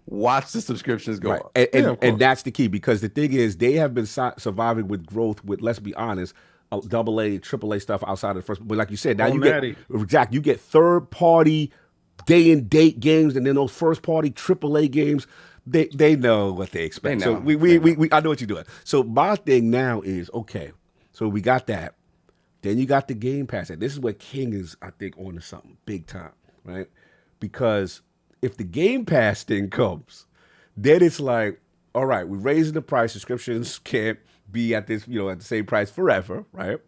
watch the subscriptions go up. And that's the key, because the thing is, they have been surviving with growth with, let's be honest, AA, AAA stuff outside of the first. But like you said, now you get third party day and date games, and then those first party AAA games. They know what they expect. So I know what you're doing. So my thing now is, okay, so we got that. Then you got the Game Pass. And this is where King is, I think, on to something big time, right? Because if the Game Pass thing comes, then it's like, all right, we're raising the price. Subscriptions can't be at this, at the same price forever, right?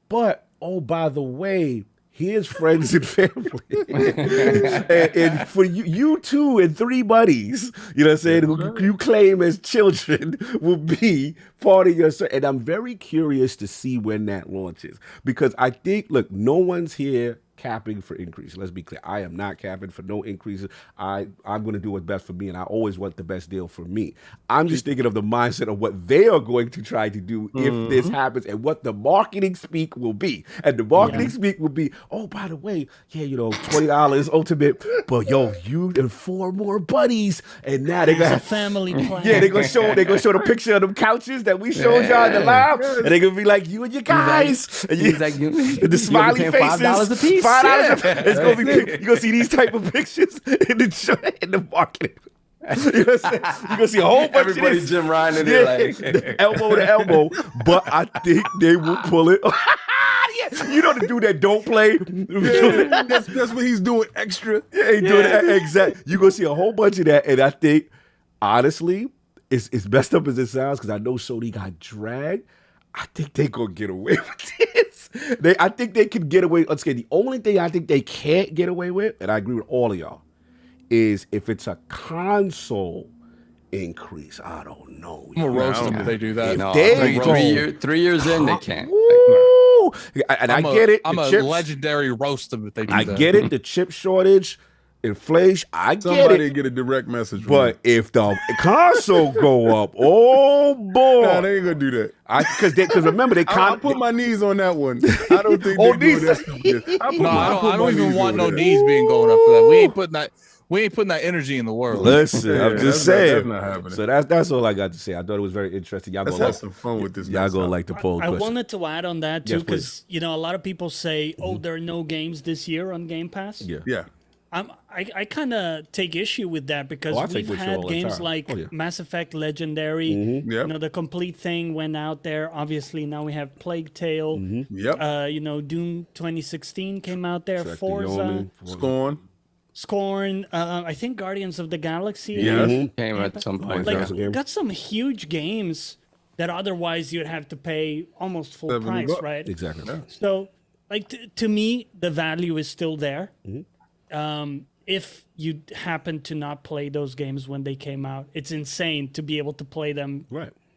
But, oh, by the way, here's friends and family. and for you two and three buddies, you know what I'm saying, who you claim as children will be part of your... And I'm very curious to see when that launches. Because I think, look, no one's here capping for increase. Let's be clear. I am not capping for no increases. I'm going to do what's best for me, and I always want the best deal for me. I'm just thinking of the mindset of what they are going to try to do if this happens, and what the marketing speak will be. And the marketing speak will be, oh, by the way, yeah, you know, $20 ultimate, but yo, you and 4 more buddies, and now they're gonna have a family plan. Yeah, they're gonna show the picture of them couches that we showed y'all in the live, and they're gonna be like, you and your guys, and the smiley faces, $5 a piece. $5. It's gonna be you're gonna see these type of pictures in the marketing. You're gonna see a whole bunch Everybody of this. Jim Ryan in there like elbow to elbow, but I think they will pull it. You know the dude that don't play. That's what he's doing extra. Yeah, he's doing that exactly. You gonna see a whole bunch of that, and I think honestly, it's messed up as it sounds because I know Sony got dragged. I think they gonna get away with this. I think they can get away. Let's say the only thing I think they can't get away with, and I agree with all of y'all, is if it's a console increase. I don't know. I'm gonna roast them if they do that. no, They 3 years in, they can't. Woo! And I get it. I'm the a chips, legendary roast them if they do I that. get it. The chip shortage, inflation. I get Somebody it. get a direct message. From But if the console go up, oh boy, no, they ain't gonna do that. Because remember they I'll put my knees on that one. I don't think they're doing that stupid. No, I don't even want no knees being going up for that. We ain't putting that energy in the world. Listen, I'm just saying. That's not happening. So that's all I got to say. I thought it was very interesting. Y'all Let's gonna have some fun with this. y'all gonna like the poll I question. wanted to add on that too, Yes, because a lot of people say, "Oh, there are no games this year on Game Pass." Yeah. I kind of take issue with that because I take we've issue had all the games time. like Mass Effect Legendary. Yep. The complete thing went out there. Obviously, now we have Plague Tale. Yep. Doom 2016 came out there. Check the Forza, Yeoman. Scorn. I think Guardians of the Galaxy. Yes. Came at some point. Like, got some huge games that otherwise you'd have to pay almost full price, $70, right? Exactly. So, like to me, the value is still there. If you happen to not play those games when they came out, it's insane to be able to play them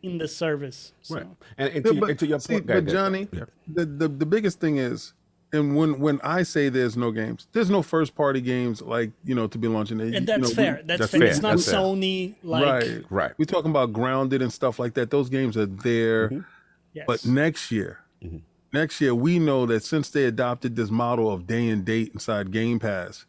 in the service. So. Right. And to your point, but Johnny, the biggest thing is, and when I say there's no games, there's no first party games like to be launching. And that's fair. That's fair. It's not Sony like right. We're talking about Grounded and stuff like that. Those games are there. Yes. But next year, we know that since they adopted this model of day and date inside Game Pass,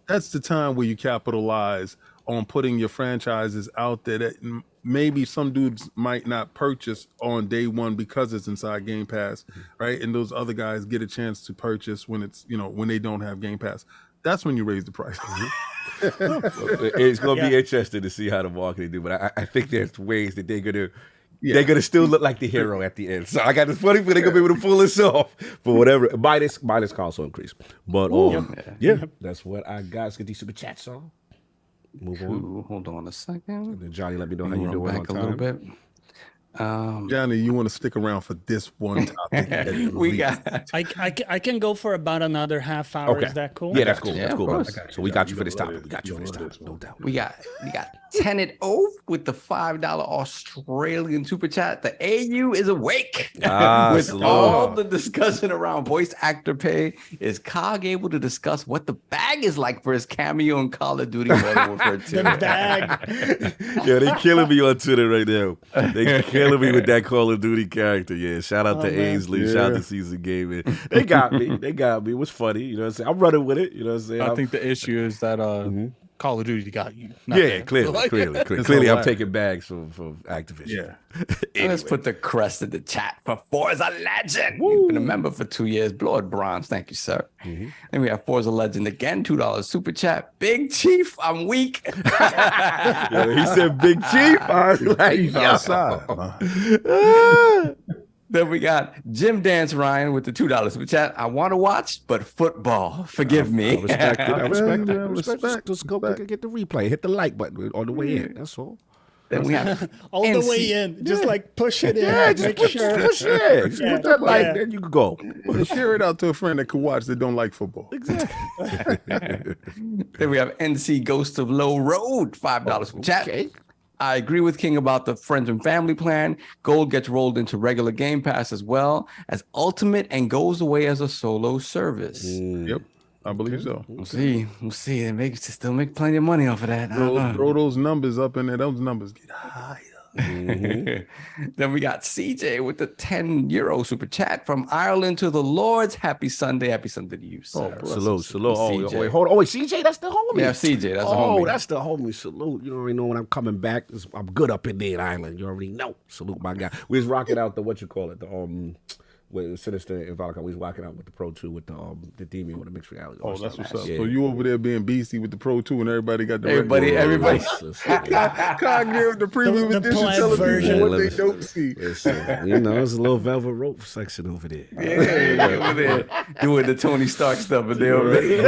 that's the time where you capitalize on putting your franchises out there that maybe some dudes might not purchase on day one because it's inside Game Pass, right? And those other guys get a chance to purchase when it's, when they don't have Game Pass. That's when you raise the price. It's going to be interesting to see how the marketing do, but I think there's ways that they're going to still look like the hero at the end. So I got this funny, but they're going to be able to pull this off for whatever. Minus console increase. But that's what I got. Let's get these super chats on. Move on. Ooh, hold on a second. And then Johnny, let me know how you doing on back a time. little bit. Johnny, you want to stick around for this one topic? We got. I can go for about another half hour. Okay. Is that cool? Yeah, that's cool. Yeah, that's cool. of Brother. course. So we got you for this topic. We got you for this topic. No doubt. We got Tenet Oath with the $5 Australian super chat. The AU is awake. With all the discussion around voice actor pay, is Cog able to discuss what the bag is like for his cameo in Call of Duty Modern Warfare 2? The bag. Yeah, they killing me on Twitter right now. They killing me with that Call of Duty character. Yeah, shout out to Ainsley. Yeah. Shout out to Season Gaming. They got me. It was funny. You know what I'm saying? I'm running with it. You know what I'm saying? I think the issue is that Call of Duty got you. Yeah, clearly I'm taking bags from Activision. Yeah. Anyway. Let's put the crest in the chat for Forza Legend. You've been a member for 2 years. Blood Bronze. Thank you, sir. Then we have Forza Legend again, $2 super chat. Big Chief, I'm weak. Yeah, he said Big Chief. I was like, He's yo. outside. Then we got Jim Dance Ryan with the $2 super chat. I want to watch, but football. Forgive me. I respect it. I respect it. I Respect. respect. Just go get the replay. Hit the like button on the way in. That's all. Then we have All the way in. Just like push it in. Yeah, just Make push sure. it. Just put that like, then you can go. Share it out to a friend that could watch that don't like football. Then we have NC Ghost of Low Road, $5 super chat. Okay. I agree with King about the friends and family plan. Gold gets rolled into regular Game Pass as well as Ultimate and goes away as a solo service. Yep. I believe so. We'll see. They still make plenty of money off of that. Throw those numbers up in there. Those numbers get higher. Then we got CJ with the €10 super chat from Ireland to the Lords. Happy Sunday to you, sir. Salute. Oh, wait, hold on. Oh, wait, CJ, that's the homie. Yeah, CJ, that's the homie. Oh, that's the homie. Salute. You already know when I'm coming back. I'm good up in there in Ireland. You already know. Salute, my guy. We was rocking out the with Sinister and Valakon. We was rocking out with the Pro 2 with the Demon with the mixed reality. Oh, that's what's up. Yeah. So you over there being beastie with the Pro 2 and everybody got the everybody. Cognitive, the premium edition television, what they don't see. Listen, you know, it's a little velvet rope section over there. Yeah, over there doing the Tony Stark stuff, but they already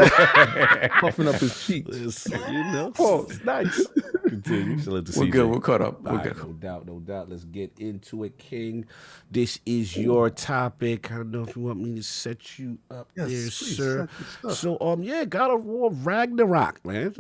puffing up his cheeks. Listen, you know, it's nice. Continue. So we're good. We're caught up. We're good. No doubt. Let's get into it, King. This is your topic. I don't know if you want me to set you up there, sir. So, God of War Ragnarok, man.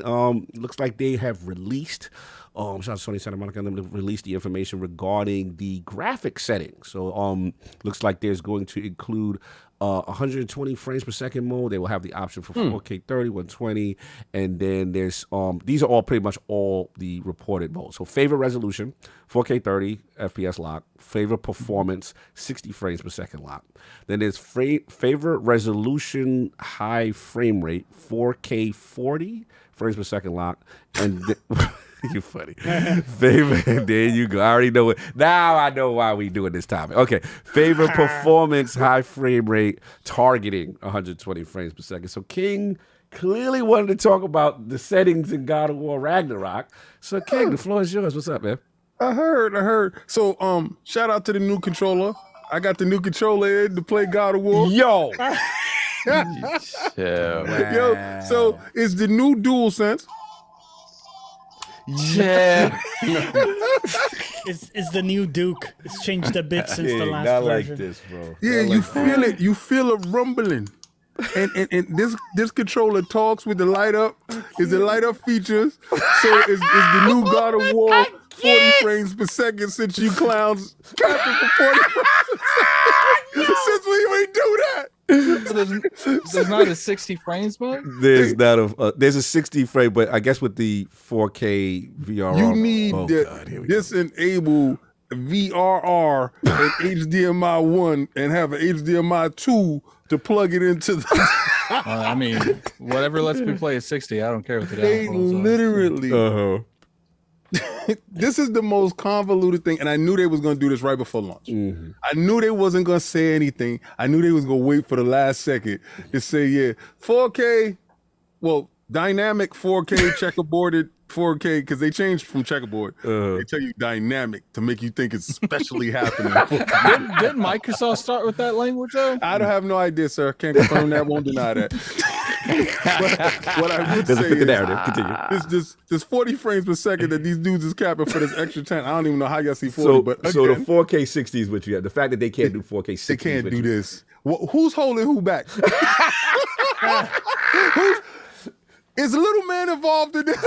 Looks like they have released. Shout out to Sony Santa Monica, them to release the information regarding the graphic settings. So, looks like there's going to include 120 frames per second mode. They will have the option for 4K 30, 120, and then there's these are all pretty much all the reported modes. So favorite resolution, 4K 30 FPS lock. Favorite performance, 60 frames per second lock. Then there's favorite resolution, high frame rate, 4K 40 frames per second lock, and you're funny. Favorite, there you go. I already know it. Now I know why we doing this topic. Okay. Favorite performance, high frame rate, targeting 120 frames per second. So King clearly wanted to talk about the settings in God of War Ragnarok. So King, the floor is yours. What's up, man? I heard. So shout out to the new controller. I got the new controller in to play God of War. Yo. Wow. Yo, so it's the new DualSense. Yeah. It's the new Duke. It's changed a bit since the last not version. like this, bro. Yeah, you feel it. You feel it rumbling. And this controller talks with the light up. Is the light up features. So it's the new God of War 40 frames per second since you clowns capping for 40 frames per second. Since we ain't do that. There's not a 60 frames mode? There's a 60 frame, but I guess with the 4K VRR. You need disable VRR and HDMI 1 and have an HDMI 2 to plug it into the... I mean, whatever lets me play at 60, I don't care what the They literally... This is the most convoluted thing, and I knew they was going to do this right before launch. I knew they wasn't going to say anything. I knew they was going to wait for the last second to say, 4K, well, dynamic 4K, checkerboarded 4K, because they changed from checkerboard. They tell you dynamic to make you think it's especially happening. Didn't Microsoft start with that language, though? I don't have no idea, sir. Can't confirm that, won't deny that. What I would say fit the narrative. Continue. This 40 frames per second that these dudes is capping for this extra 10. I don't even know how y'all see 40, but again, so the 4K 60 is what you have. The fact that they can't do 4K 60 they can't do this. Who's holding who back? Is Little Man involved in this?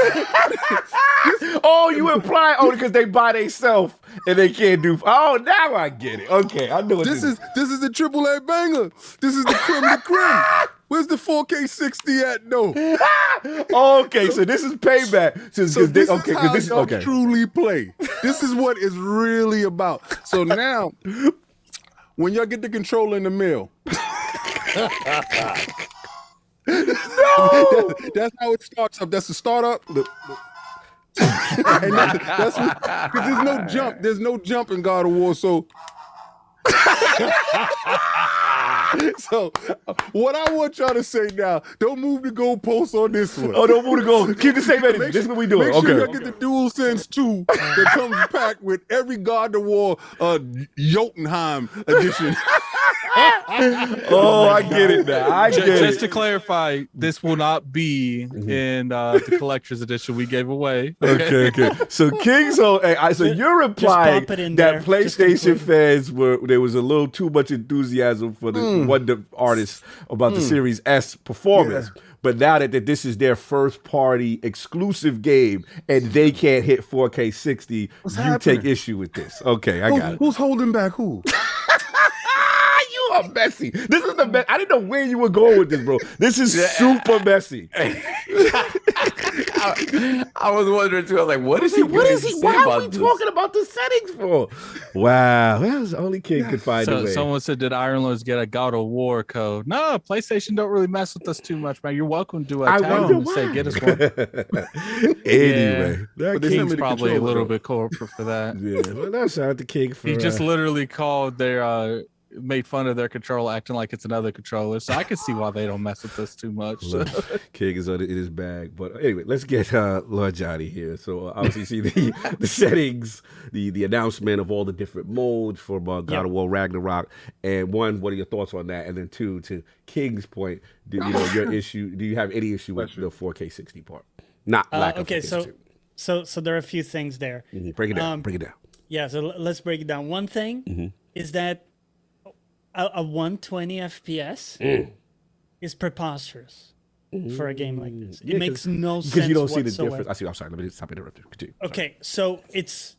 You imply because they buy themselves and they can't do. Oh, now I get it. Okay, I know what this is. This is the AAA banger. This is the creme de creme. Where's the 4K 60 at? No. Okay, so this is payback. This is how y'all truly play. This is what it's really about. So now, when y'all get the controller in the mail. No! That's how it starts up. That's the startup. And that's because there's no jump. There's no jump in God of War. So what I want y'all to say now, don't move the goalposts on this one. Oh, don't move the goal. Keep the same energy. This is what we doing. Make sure y'all get the DualSense 2 that comes packed with every God of War Jotunheim edition. I get it now. Just to clarify, this will not be in the collector's edition we gave away. Okay. So King, so you're implying that PlayStation fans there was a little too much enthusiasm for the Wonder artists about the Series S performance. Yeah. But now that this is their first party exclusive game and they can't hit 4K 60, take issue with this. Okay, I got it. Who's holding back who? are messy. This is the best. I didn't know where you were going with this, bro. This is super messy. I was wondering too. I was like, what is he? Why are we talking about the settings for? Wow, that was the only kid could find a way. Someone said, did Iron Lords get a God of War code? No, PlayStation don't really mess with us too much, man. You're welcome to tag them and say, get us one. Anyway, that King's probably a little bit corporate for that. Yeah, well, that's out the King for. He just literally called their made fun of their controller acting like it's another controller, so I can see why they don't mess with us too much. King is in his bag, but anyway, let's get Lord Johnny here. So obviously, see the settings, the announcement of all the different modes for God of War Ragnarok, and one, what are your thoughts on that? And then two, to King's point, your issue? Do you have any issue with the 4K 60 part? Not lack of 4K so there are a few things there. Break it down. Yeah, so let's break it down. One thing is that a 120 FPS is preposterous for a game like this. It makes no sense because you don't whatsoever. see the difference. I'm sorry. Let me stop interrupting. Continue. Okay, so it's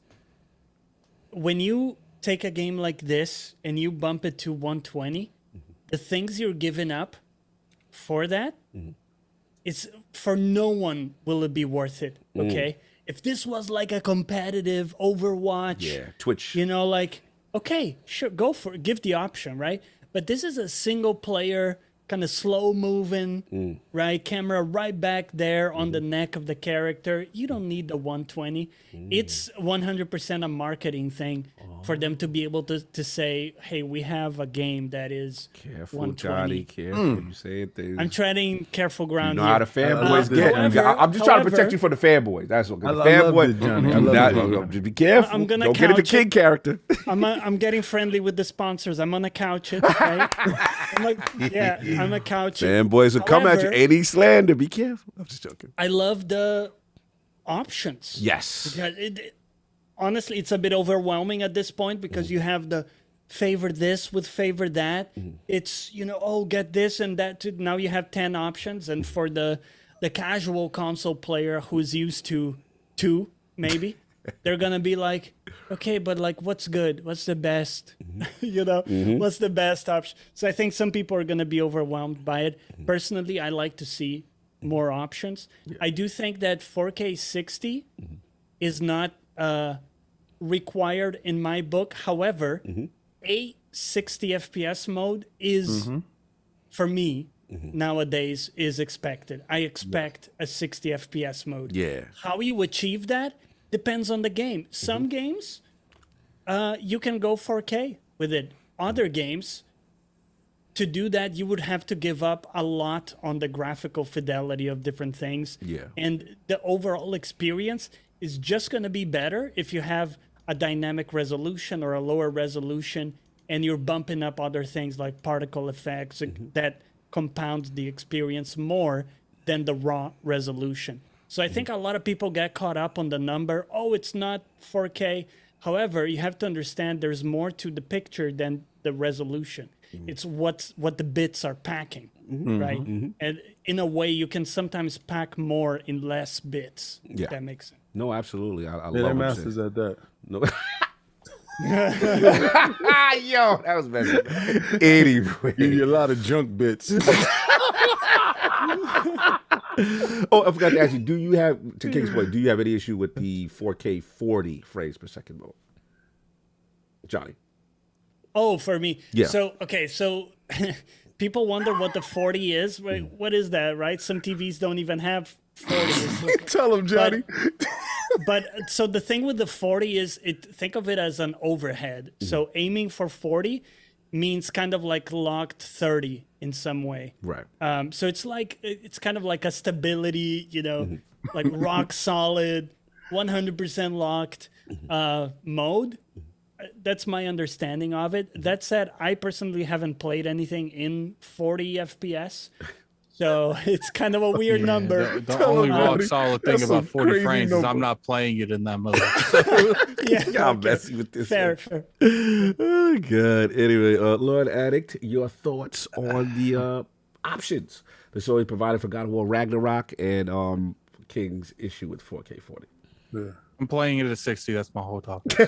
when you take a game like this and you bump it to 120, the things you're giving up for that, it's for no one will it be worth it. Okay, if this was like a competitive Overwatch, Twitch, okay, sure, go for it. Give the option, right? But this is a single player, kind of slow moving, right? Camera right back there on the neck of the character. You don't need the 120. It's 100% a marketing thing for them to be able to say, hey, we have a game that is careful, 120. Johnny, careful. You saying things. I'm treading careful ground. You know how the fanboys get. I'm just trying to protect you from the fanboys. That's what. I love it, Johnny. I love it. Just be careful. I'm gonna don't get into King character. I'm getting friendly with the sponsors. I'm gonna couch it, right? I'm a couch it. Fanboys will come at you. Any slander. Be careful. I'm just joking. I love the options. Yes. Because honestly, it's a bit overwhelming at this point because you have the favor this with favor that. It's, get this and that too. Now you have 10 options. And for the casual console player who's used to 2, maybe, they're going to be like, okay, but what's good? What's the best? What's the best option? So I think some people are going to be overwhelmed by it. Personally, I like to see more options. I do think that 4K 60 is not required in my book. However, a 60 FPS mode is, for me, nowadays is expected. I expect a 60 FPS mode. Yeah. How you achieve that depends on the game. Some games, you can go 4K with it. Other games, to do that, you would have to give up a lot on the graphical fidelity of different things. Yeah. And the overall experience is just going to be better if you have a dynamic resolution or a lower resolution and you're bumping up other things like particle effects that compounds the experience more than the raw resolution. So I think a lot of people get caught up on the number. Oh, it's not 4K. However, you have to understand there's more to the picture than the resolution. It's what the bits are packing, right? And in a way, you can sometimes pack more in less bits. If that makes sense. No, absolutely. I love they're masters at that. No. Yo, that was better. Anyway, give you a lot of junk bits. Oh, I forgot to ask you. Do you have, to King's point, do you have any issue with the 4K 40 frames per second mode, Johnny? Oh, for me. Yeah. So people wonder what the 40 is. Right? What is that, right? Some TVs don't even have 40. Tell them, Johnny. But so the thing with the 40 is, think of it as an overhead. So aiming for 40 means kind of like locked 30 in some way. Right. So it's kind of like a stability, like rock solid, 100% locked mode. That's my understanding of it. That said, I personally haven't played anything in 40 FPS. So it's kind of a weird number. The only rock solid thing about 40 frames is I'm not playing it in that mode. I'm messing with this. Fair. Oh, God. Anyway, Lord Addict, your thoughts on the options that's always provided for God of War Ragnarok and King's issue with 4K 40? Yeah. I'm playing it at 60. That's my whole topic.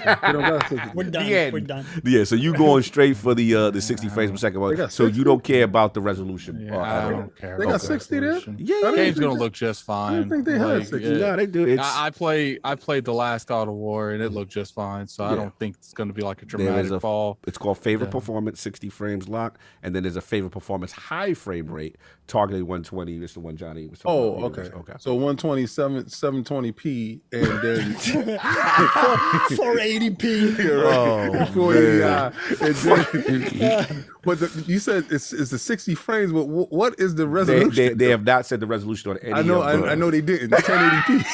We're done. Yeah. We're done. Yeah, so you going straight for the 60 frames per second. So you don't care about the resolution. Yeah, I don't care. They got 60 there? Yeah, the game's gonna look just fine. I don't think they had 60. No, they do. I played the last God of War and it looked just fine. So I don't think it's gonna be like a dramatic fall. It's called favorite performance, 60 frames lock, and then there's a favorite performance high frame rate targeting 120. This is the one Johnny was talking about. Okay. So 127, 720p, and then 480p. But you said it's the 60 frames. But what is the resolution? They have not said the resolution on any. I know they didn't. 1080p.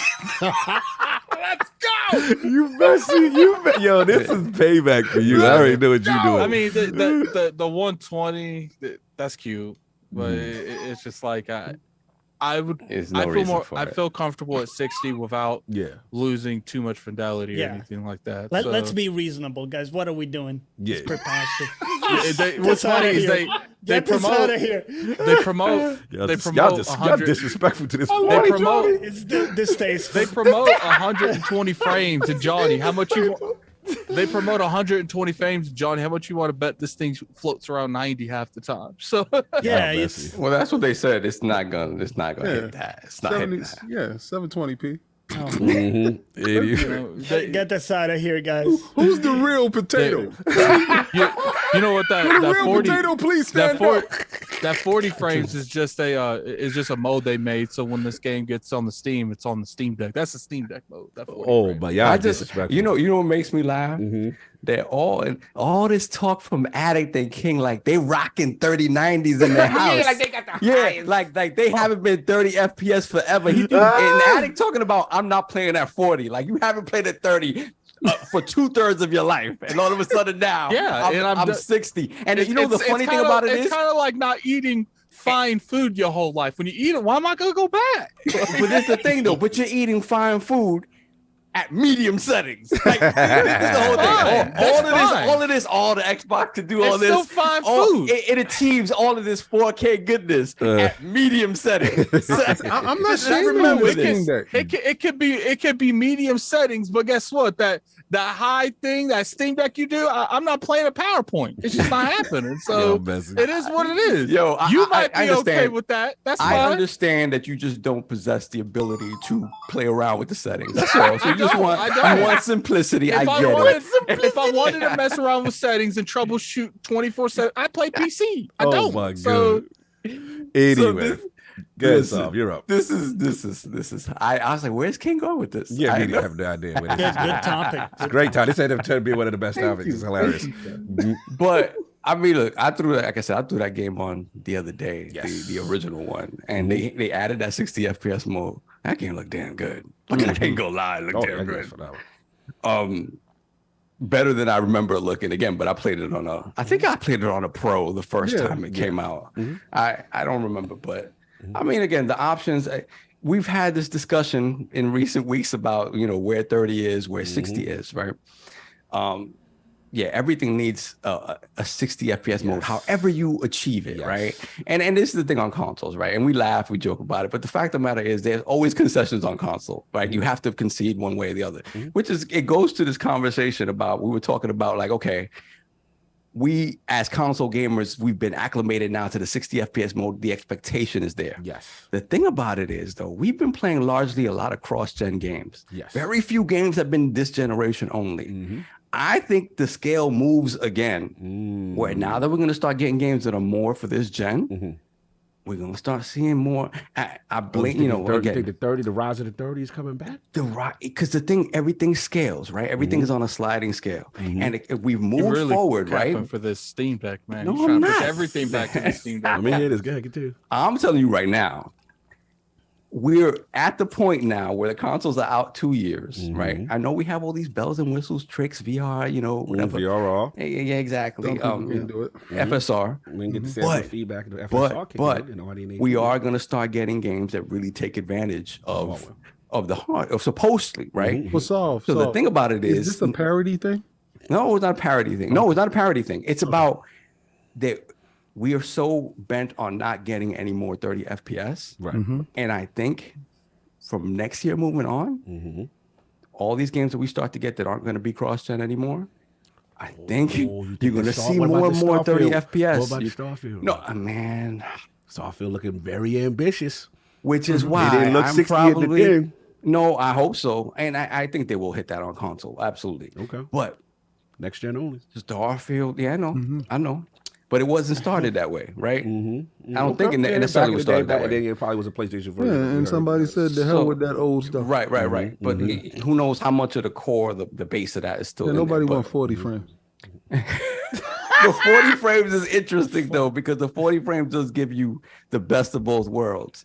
Let's go. You messy. Yo, this is payback for you. I already know what you're doing. I mean, the 120, that's cute, but it's just like I feel comfortable at 60 without losing too much fidelity or anything like that. Let's be reasonable, guys. What are we doing? Yeah. It's preposterous. What's funny is they promote. They promote. Y'all disrespectful to this. They promote. It's distasteful. They promote 120 frames to Johnny. How much you? They promote 120 frames, Johnny. How much you want to bet this thing floats around 90 half the time? So yeah, well, that's what they said. It's not gonna hit that. It's not hitting that. Yeah, 720p. Get this out of here, guys. Who's the real potato? You know what that real 40 potato, please stand up. That 40 frames is just a mode they made. So when this game gets on the Steam, it's on the Steam Deck. That's the Steam Deck mode. But yeah, you know what makes me laugh? They're all this talk from Addict and King, like they rocking 3090s in their house. Like they got the highest. like they haven't been 30 FPS forever. And Addict talking about I'm not playing at 40. Like you haven't played at 30 for 2/3 of your life, and all of a sudden now, I'm 60. And the funny thing about it is, it's kind of like not eating fine food your whole life. When you eat it, why am I gonna go back? But that's the thing though. But you're eating fine food at medium settings. Like, this the whole thing. All the Xbox to do all this. Still fine food. It achieves all of this 4K goodness at medium settings. I'm not sure. It could be medium settings, but guess what? That high thing, that Steam Deck you do, I'm not playing a PowerPoint. It's just not happening. So it is what it is. You might be okay with that. That's fine. I understand that you just don't possess the ability to play around with the settings. That's all. So you want simplicity. I get it. If I wanted to mess around with settings and troubleshoot 24/7, I play PC. I don't. My God. So anyway. Good stuff. You're up. This is. I was like, where's King going with this? Yeah, I have no idea. Good topic. It's a great time. This ended up turning to be one of the best topics. It's hilarious. But I mean, look, I threw that game on the other day, the original one, and they added that 60 FPS mode. That game looked damn good. I can't go lie, it looked damn good. Better than I remember it looking again, but I played it on a Pro the first time it came out. I don't remember, but I mean, again, the options. We've had this discussion in recent weeks about where 30 is, where 60 is, right? Everything needs a 60 FPS mode, however you achieve it, right? And this is the thing on consoles, right? And we laugh, we joke about it, but the fact of the matter is there's always concessions on console, right? You have to concede one way or the other, it goes to this conversation about, we were talking about like, okay, we as console gamers, we've been acclimated now to the 60 FPS mode. The expectation is there. Yes. The thing about it is, though, we've been playing largely a lot of cross-gen games. Yes. Very few games have been this generation only. I think the scale moves again, where now that we're going to start getting games that are more for this gen, we're going to start seeing more. I blink, again, the rise of the 30 is coming back? Because everything scales, right? Everything is on a sliding scale. And if we've moved really forward, right? For this Steam Deck, man. No, You're trying I'm to push not. everything back to the Steam Deck. I mean, it is good too. I'm telling you right now, we're at the point now where the consoles are out 2 years, right? I know we have all these bells and whistles, tricks, VR, whatever. VR. Yeah, exactly. Can do it. FSR. We can get the sample feedback of the FSR. But we are going to start getting games that really take advantage of the heart, of supposedly, right? Well, So the thing about it is this a parody thing? No, it's not a parody thing. No, it's not a parody thing. It's about that we are so bent on not getting any more 30 FPS. Right. And I think from next year moving on, all these games that we start to get that aren't going to be cross-gen anymore, I think you're going to see what more about and the more 30 Starfield? FPS. What about Starfield? No, man. Starfield looking very ambitious. Which is why It didn't look I'm 60 probably, in the game. No, I hope so. And I think they will hit that on console. Absolutely. Okay. But next gen only. Starfield, yeah, I know. But it wasn't started that way, right? I don't think it back necessarily in was the day, started that way. It probably was a PlayStation version. Yeah, and somebody said the hell with that old stuff. Right. But who knows how much of the core, the base of that is still in nobody there, want 40 frames. The 40 frames is interesting though, because the 40 frames does give you the best of both worlds.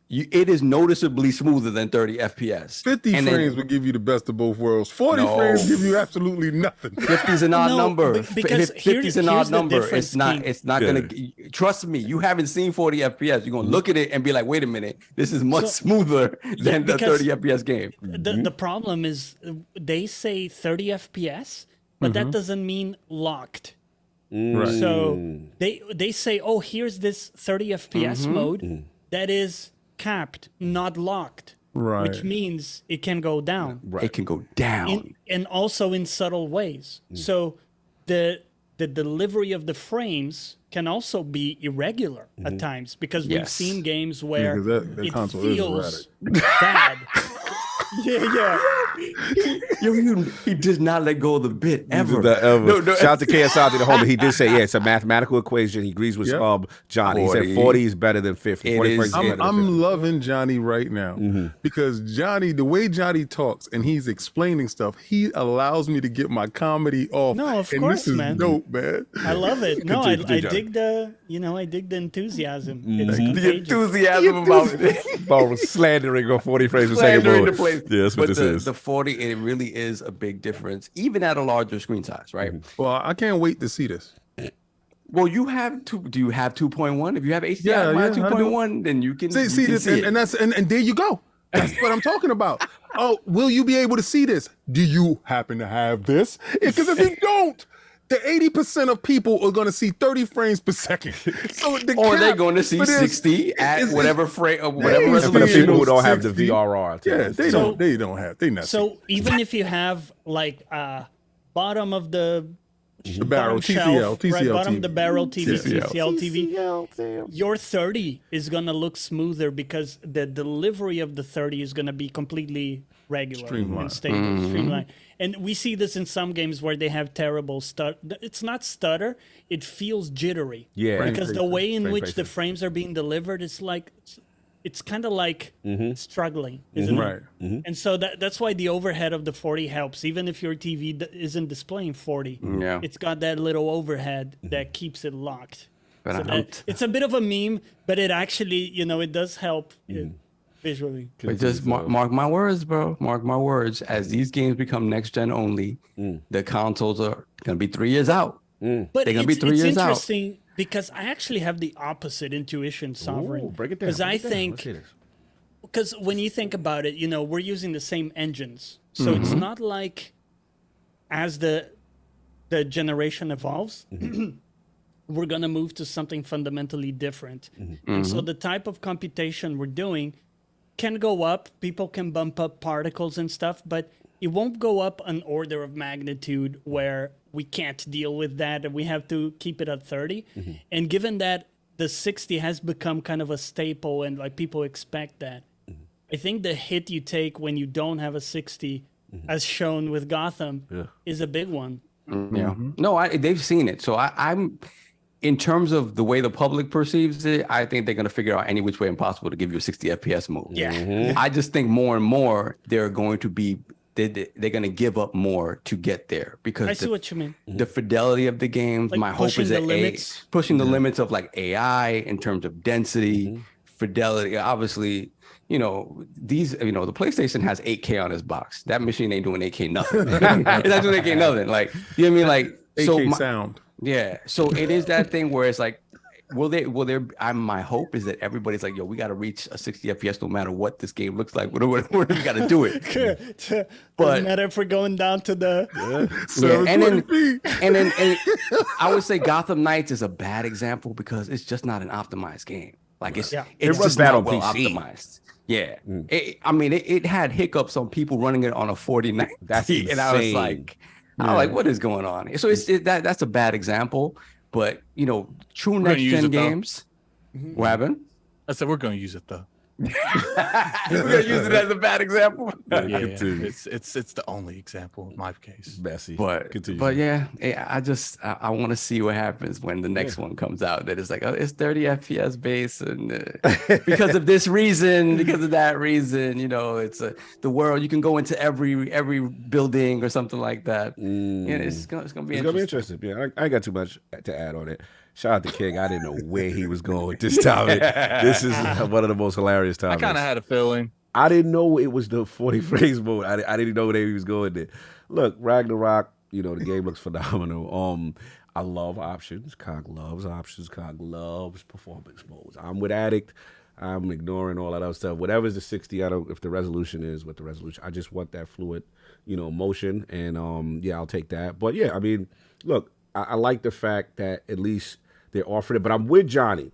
It is noticeably smoother than 30 FPS. 50 frames would give you the best of both worlds. 40 frames give you absolutely nothing. 50 is an odd number. Because 50 is an odd number. It's not Good. gonna. Trust me, you haven't seen 40 FPS. You're gonna look at it and be like, wait a minute, this is much smoother than the 30 FPS game. The problem is they say 30 FPS, but that doesn't mean locked. Right. So they say, oh, here's this 30 FPS mode that is capped, not locked. Right. Which means it can go down. Right. It can go down. And also in subtle ways. So the delivery of the frames can also be irregular at times, because we've seen games where that it console feels bad. yeah. He did not let go of the bit ever. No. Shout out to KSI, the holder. He did say, it's a mathematical equation. He agrees with Johnny. He said 40 is better than 50. 40 frames is better than 50. I'm loving Johnny right now because Johnny, the way Johnny talks and he's explaining stuff, he allows me to get my comedy off. No, of and course, this is man. dope, man. I love it. No, I dig the enthusiasm. It's contagious. The enthusiasm about it. About slandering on 40 frames per second. Slandering the place. Yeah, that's what this is. The 40, it really is a big difference, even at a larger screen size, right? Well, I can't wait to see this. Well, you have do you have 2.1? If you have HDMI 2.1, then you can see this, and that's and there you go. That's what I'm talking about. Oh, will you be able to see this? Do you happen to have this? Because if you don't, the 80% of people are going to see 30 frames per second. So they're going to see 60 at whatever frame or whatever For the resolution. people who don't have the VRR. Yeah, they don't have. They not. So even if you have like bottom of the barrel shelf, TCL, right, bottom TV. of the barrel TV, TCL. TCL TV, your 30 is gonna look smoother because the delivery of the 30 is gonna be completely regular and stable, streamlined. And we see this in some games where they have terrible stutter. It's not stutter; it feels jittery. Yeah, because the way in which the frames are being delivered is like. It's kind of like struggling, isn't it? Right. And so that's why the overhead of the 40 helps. Even if your TV isn't displaying 40, it's got that little overhead that keeps it locked. So it's a bit of a meme, but it actually, it does help visually. But just mark my words, bro. Mark my words. As these games become next gen only, the consoles are going to be 3 years out. But they're going to be 3 years out. It's interesting because I actually have the opposite intuition, Sovereign. Break it down. Because I think, because when you think about it, we're using the same engines. So it's not like as the generation evolves, we're going to move to something fundamentally different. And so the type of computation we're doing can go up. People can bump up particles and stuff, but it won't go up an order of magnitude where we can't deal with that and we have to keep it at 30. And given that the 60 has become kind of a staple and like people expect that, I think the hit you take when you don't have a 60, as shown with Gotham, is a big one. Yeah. No, they've seen it. So I'm, in terms of the way the public perceives it, I think they're going to figure out any which way impossible to give you a 60 FPS mode. Yeah. I just think more and more they're going to be, they're going to give up more to get there because I see what you mean. The fidelity of the games, like my hope is that pushing the limits of like AI in terms of density, fidelity. Obviously, the PlayStation has 8K on its box. That machine ain't doing 8K nothing. It's not doing 8K nothing. Like, you know what I mean? Like, 8K sound. Yeah. So it is that thing where it's like, my hope is that everybody's like, yo, we got to reach a 60 FPS no matter what this game looks like. We got to do it. But doesn't matter if we're going down to the and then I would say Gotham Knights is a bad example because it's just not an optimized game. Like it's runs just bad not on well PC. optimized. Yeah, it had hiccups on people running it on a 4090. That's and I was like, what is going on? So that's a bad example. But true next gen games. What happened? I said we're going to use it though. We're gonna use it as a bad example. It's the only example in my case. Messy. But yeah, I want to see what happens when the next one comes out. That is like, it's 30 FPS base, and because of this reason, because of that reason, it's the world. You can go into every building or something like that. And it's gonna be interesting. Yeah, I ain't got too much to add on it. Shout out to King. I didn't know where he was going with this topic. This is one of the most hilarious topics. I kind of had a feeling. I didn't know it was the 40 frames mode. I didn't know where he was going there. Look, Ragnarok, the game looks phenomenal. I love options. Cog loves options. Cog loves performance modes. I'm with Addict. I'm ignoring all that other stuff. Whatever's the 60, I don't. If the resolution is what the resolution, I just want that fluid, motion. And I'll take that. But yeah, I mean, look, I like the fact that at least they're offering it, but I'm with Johnny.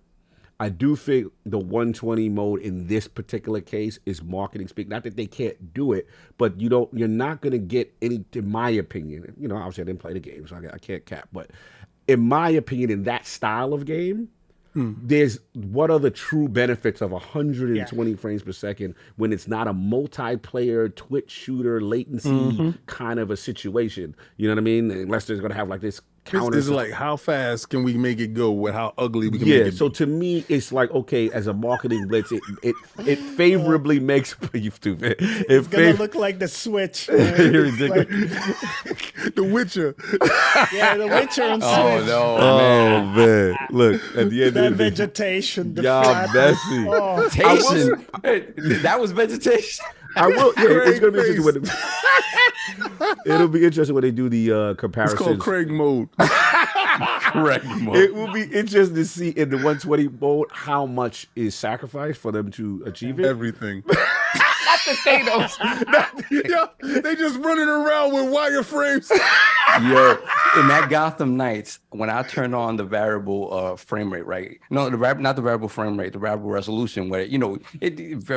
I do think the 120 mode in this particular case is marketing speak. Not that they can't do it, but you're not going to get any, in my opinion. Obviously I didn't play the game, so I can't cap. But in my opinion, in that style of game, there's what are the true benefits of 120 frames per second when it's not a multiplayer Twitch shooter latency kind of a situation? You know what I mean? Unless there's going to have like this counter. It's like, how fast can we make it go with how ugly we can make it? So to me, it's like, okay, as a marketing blitz, it favorably makes you stupid. It's gonna look like the Switch. You're ridiculous. The Witcher. Yeah, the Witcher on Switch. Oh no! Oh man! Look, at the end that of the day, vegetation. The y'all messy. That was vegetation. I will. Yeah, it's gonna be interesting when it'll be interesting when they do the comparisons. It's called Craig mode. Craig mode. It will be interesting to see in the 120 mode how much is sacrificed for them to achieve it. Everything. Not the Thanos. Yo, they just running around with wireframes. Yo, in that Gotham Knights, when I turn on the variable frame rate, right? No, not the variable frame rate, the variable resolution, where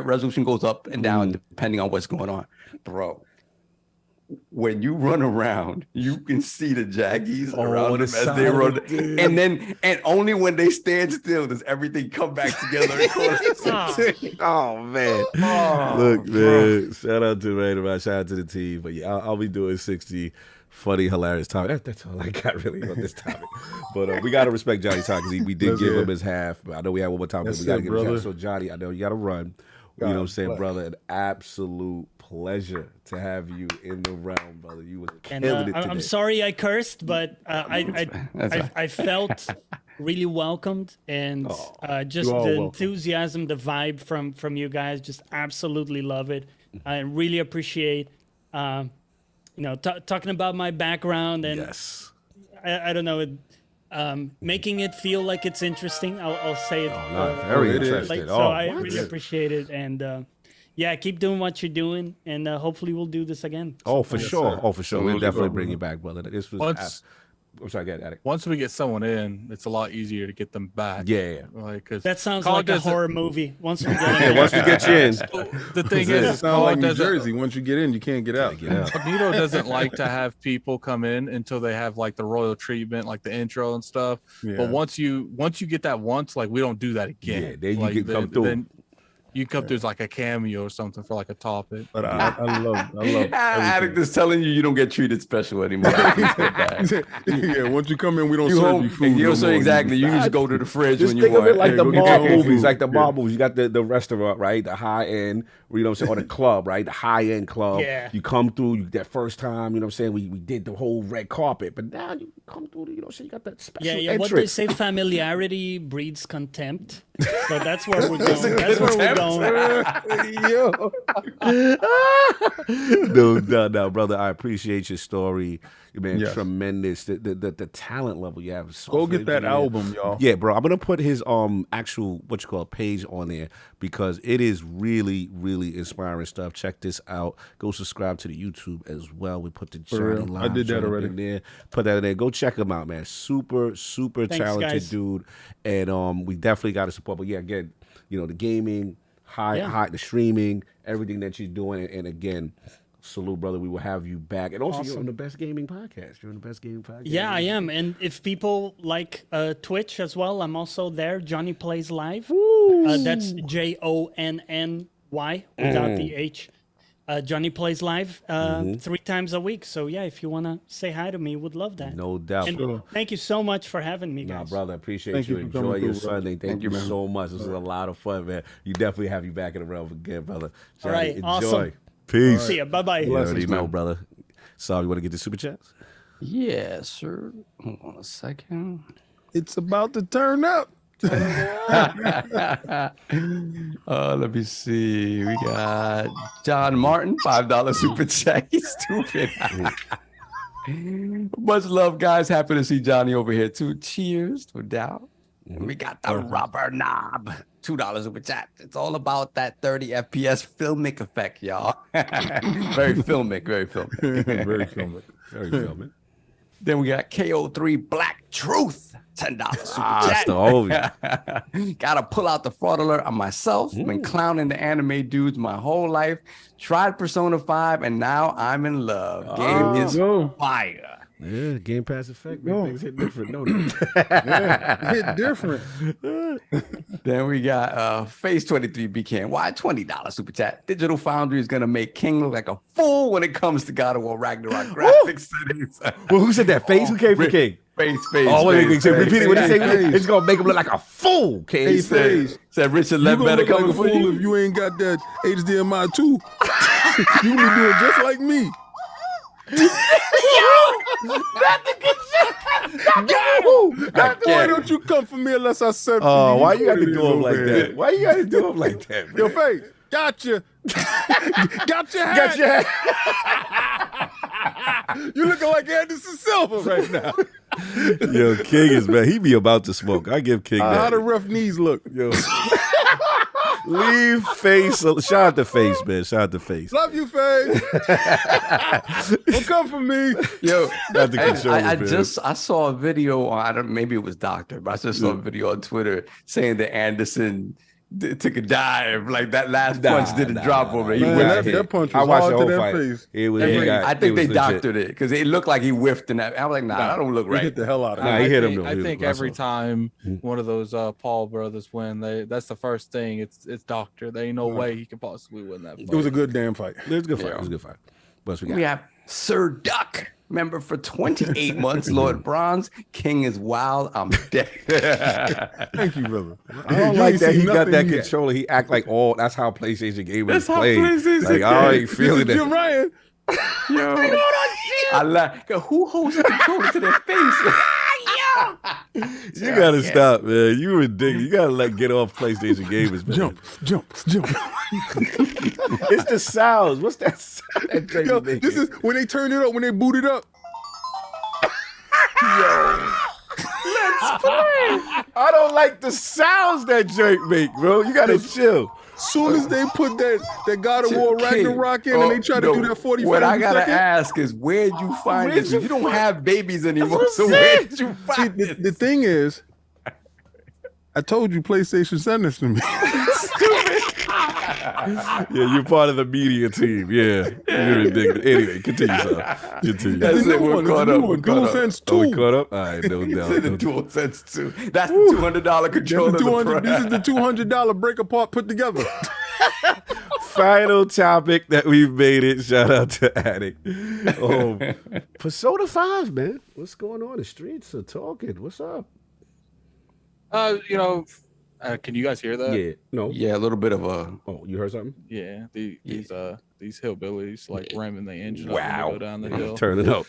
resolution goes up and down depending on what's going on, bro. When you run around, you can see the jaggies around them as they run, and only when they stand still does everything come back together. Oh man! Look, man! Shout out to Ragnarok, shout out to the team. But yeah, I'll be doing 60 funny, hilarious topic. That's all I got really on this topic. But we gotta respect Johnny's time because we did give him his half. I know we had one more time, but we gotta give him his half. So Johnny, I know you gotta run. You know what I'm saying, brother? An absolute pleasure to have you in the realm, brother. You were killing it today. I'm sorry I cursed, but I felt really welcomed, and just the enthusiasm, the vibe from you guys, just absolutely love it. I really appreciate, talking about my background and I don't know, making it feel like it's interesting. I'll say it. Very interesting. I really appreciate it, and keep doing what you're doing, and hopefully we'll do this again. Oh, for sure. Oh, for sure. We'll definitely bring you back, brother. This was. I'm sorry, get Addict. Once we get someone in, it's a lot easier to get them back. Yeah. Cause that sounds like a horror movie. Once we get once we get you in. The thing is, it's not like New Jersey. Once you get in, you can't get out. Cognito doesn't like to have people come in until they have like the royal treatment, like the intro and stuff. Yeah. But once you get that once, like we don't do that again. Yeah, then you can come through. Then you come through as like a cameo or something for like a topic. But I love Addict is telling you don't get treated special anymore. Yeah, once you come in, we don't serve you food. You don't say exactly. You just go to the fridge when you want. Just think of it like the mob movies. Like the mob movies. You got the restaurant, right? The high end, you know what I'm saying, or the club, right? The high end club. Yeah. You come through that first time, you know what I'm saying? We did the whole red carpet, but now you come through, you know, so you got that special entrance. What they say, familiarity breeds contempt. So that's where we're going. That's where we're going. No, brother. I appreciate your story, man. Yes. Tremendous. The talent level you have. So go get that album, y'all. Yeah, bro. I'm gonna put his actual page on there because it is really, really inspiring stuff. Check this out. Go subscribe to the YouTube as well. We put the Johnny Live. I did that already. In there. Put that in there. Go check him out, man. Super Thanks, talented guys. dude, and we definitely got to support support. But yeah, again, you know, the gaming, the streaming, everything that you're doing, and again, salute, brother. We will have you back, and also you're on the Best Gaming Podcast. You're on the Best Gaming Podcast. Yeah, I am. And if people like Twitch as well, I'm also there. JonnyPlaysLive. That's JonNY without the H. JonnyPlaysLive 3 times a week. So yeah, if you want to say hi to me, would love that. No doubt. And thank you so much for having me, guys. Nah, brother, appreciate you. Enjoy your Sunday. Thank you so much. This was a lot of fun, man. You definitely have you back in the realm again, brother. All right, enjoy. Awesome. Peace. See ya. Bye-bye. You already know, brother. So you want to get the super chats? Yeah, sir. Hold on a second. It's about to turn up. Let me see. We got John Martin, $5 super chat. He's stupid. Much love, guys. Happy to see Johnny over here too. Cheers, no doubt. We got the rubber knob. $2 super chat. It's all about that 30 FPS filmic effect, y'all. Very filmic, very filmic. Very filmic. Very filmic. Then we got KO3 Black Truth. $10 super chat. Gotta pull out the fraud alert on myself. Been clowning the anime dudes my whole life. Tried Persona 5 and now I'm in love. Game is fire. Yeah, Game Pass effect. Things hit different, don't it? Hit different. Then we got Phase 23 BKN. Why $20 super chat? Digital Foundry is gonna make King look like a fool when it comes to God of War Ragnarok graphics settings. Well, who said that? Phase? Who came for King? Phase. Oh, wait, repeat it. What did he say? It's gonna make him look like a fool. King said Richard Ledbetter coming for you. If you ain't got that HDMI 2, you gonna be doing just like me. Why don't you come for me unless I said for you? Oh, why you got to do him like that? Why you got to do him like that, man? Your face. Gotcha. Got your hat. Got your hat. You looking like Anderson Silva right now. Yo, King is bad. He be about to smoke. I give King that. How the rough knees look? Yo. Leave Face. Shout out to Face, man. Shout out to Face. Love you, Face. Don't come for me. Yo, I saw a video on, maybe it was Doctor, but I just saw a video on Twitter saying that Anderson took a dive. Like that last punch didn't drop over. That punch was hard to that face. I think they doctored it because it looked like he whiffed in that. I was like, nah, that don't look right. He hit the hell out of it. He hit him. I think every time one of those Paul brothers win, that's the first thing. It's Doctor. There ain't no way he could possibly win that fight. It was a good damn fight. It was a good fight. It was a good fight. What we have Sir Duck. Member for 28 months, Lord Bronze. King is wild. I'm dead. Thank you, brother. I don't like that he got that controller. He act like that's how PlayStation gamers play. Like, I ain't feeling that. Jim Ryan. Yo, I like who holds the controller to their face. You gotta stop, man. You ridiculous. You gotta get off PlayStation gamers, man. Jump. It's the sounds. What's that sound? Yo, this is when they turn it up, when they boot it up. Yo. Let's play. I don't like the sounds that Drake make, bro. You gotta chill. Soon as they put that God of War Ragnarok in and they try to do that 45 What I gotta ask is, where'd you find this? You don't have babies anymore, so where did you find this? The thing is, I told you PlayStation sent this to me. Yeah, you're part of the media team. Yeah, you're ridiculous. Anyway, continue, son. Continue. That's it. We're caught up. DualSense 2. Oh, we caught up? All right, no doubt. The DualSense 2. That's the $200 controller. This is the $200 break apart put together. Final topic that we've made it. Shout out to Addict. Persona 5, man. What's going on? The streets are talking. What's up? Can you guys hear that? Yeah. No. Yeah, a little bit of a. Oh, you heard something? Yeah. These hillbillies like ramming the engine up when they go down the hill. Turn it up.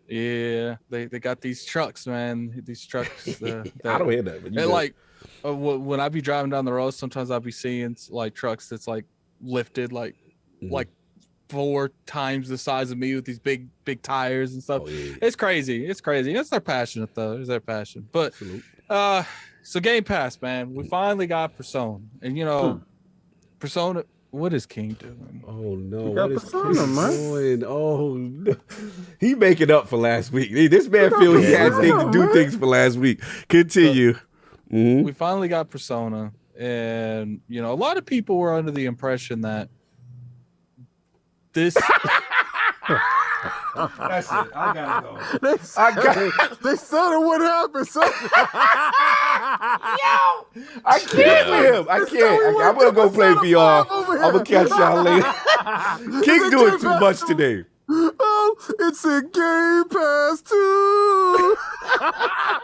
Yeah, they got these trucks, man. These trucks. I don't hear that. But when I be driving down the road, sometimes I'll be seeing like trucks that's like lifted like 4 times the size of me with these big tires and stuff. Oh, yeah. It's crazy. It's their passion though. It's their passion. But so Game Pass, man. We finally got Persona, and Persona. What is King doing? Oh no! What is Persona, King doing? Oh no! He making up for last week. This man feel he had to do things for last week. Continue. we finally got Persona, and you know, a lot of people were under the impression that this. That's it. I gotta go. They said it would happen. So... I can't with him. I can't. I'm gonna go play VR. I'm gonna catch y'all later. King doing too much today. Oh, it's a Game Pass too.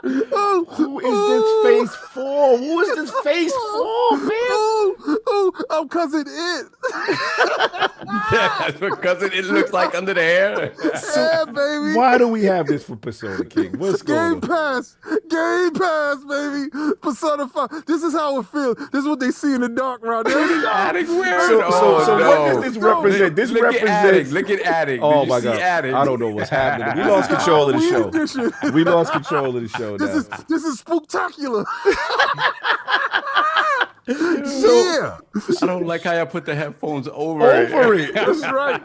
Who is this face for? Who is this face for, man? I'm cousin it. That's because it looks like under the hair. Yeah, baby. Why do we have this for Persona, King? What's going Game Pass, baby. Persona 5. This is how it feels. This is what they see in the dark right there. So what does this represent? This represents. Look at Addict. Oh my God! I don't know what's happening. We lost control of the show. We lost control of the show. This is spooktacular. I don't like how y'all put the headphones over it. That's right.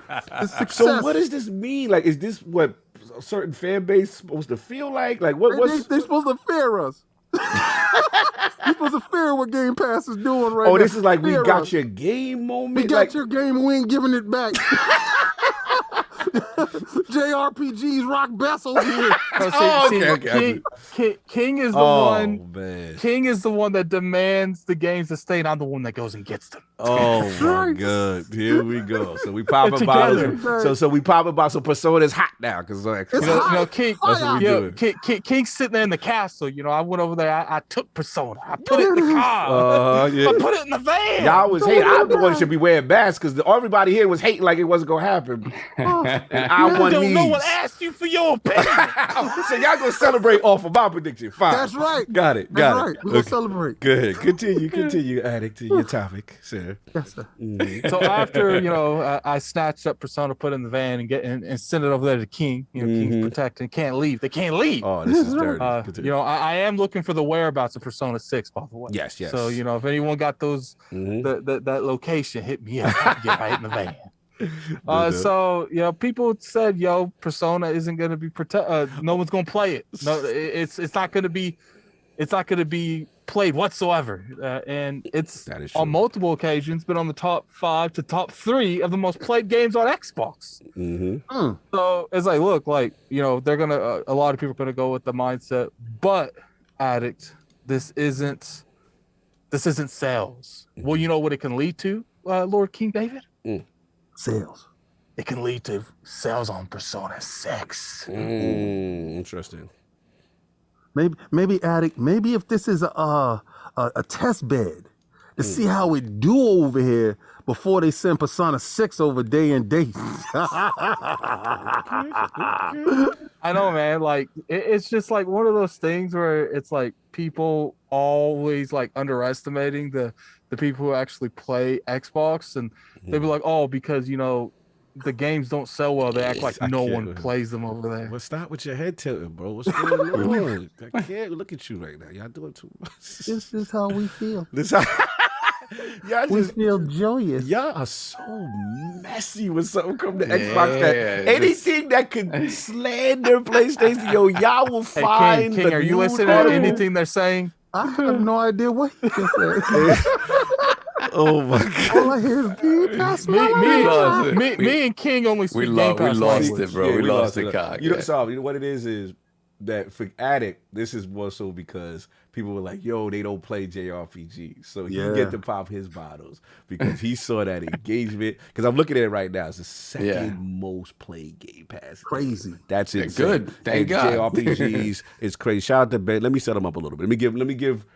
So what does this mean? Like, is this what a certain fan base supposed to feel like? Like, what's they supposed to fear us? You're supposed to fear what Game Pass is doing right now. Oh, this is like fear we got us. your game moment. We got your game. We ain't giving it back. JRPG's rock best over here. King is the one. Man. King is the one that demands the games to stay, and I'm the one that goes and gets them. Oh my God! Here we go. So we pop about. So we pop about. So Persona's hot now because King's sitting there in the castle. You know, I went over there. I took Persona. I put it in the car. I put it in the van. Y'all was hating. I'm the one that should be wearing masks because everybody here was hating like it wasn't gonna happen. And I won these. No one asked you for your opinion. So y'all gonna celebrate off of my prediction. Fine. That's right. Got it. That's right. We're gonna celebrate. Good. Continue, Addict, to your topic, sir. Yes, sir. So after I snatched up Persona, put it in the van, and sent it over there to King. You know, King's protecting. Can't leave. They can't leave. Oh, this is dirty. I am looking for the whereabouts of Persona 6, by the way. Yes. So if anyone got those that location, hit me up. Get right in the van. So people said, Persona isn't gonna be no one's gonna play it. No, it's not gonna be played whatsoever. And it's on multiple occasions been on the top 5 to top 3 of the most played games on Xbox. So it's like, look, they're gonna a lot of people are gonna go with the mindset, but Addict, this isn't sales. Well, you know what it can lead to, Lord King David? Sales. It can lead to sales on Persona 6. Interesting. Maybe Addict. Maybe if this is a test bed to see how it do over here before they send Persona 6 over day and date. I know, man. Like it's just like one of those things where it's like people always like underestimating the people who actually play Xbox, and they'll be like, oh, because the games don't sell well, they act like no one plays them over there. Well, stop with your head tilting, bro. What's going on? I can't look at you right now. Y'all doing too much. This is how we feel. We feel joyous. Y'all are so messy when something come to Xbox. Anything that could slander PlayStation, y'all will find. King, are you listening to anything they're saying? I have no idea what you just said. Oh my God! All I hear is Game Pass. Me and King only speak Game Pass. We lost it, bro. We lost the cock. You know what it is that for Addict, this is more so because people were like, yo, they don't play JRPG. So he get to pop his bottles because he saw that engagement. Because I'm looking at it right now. It's the second most played Game Pass. Crazy. That's it. Good. Thank God. JRPGs is crazy. Shout out to Ben. Let me set him up a little bit. Let me give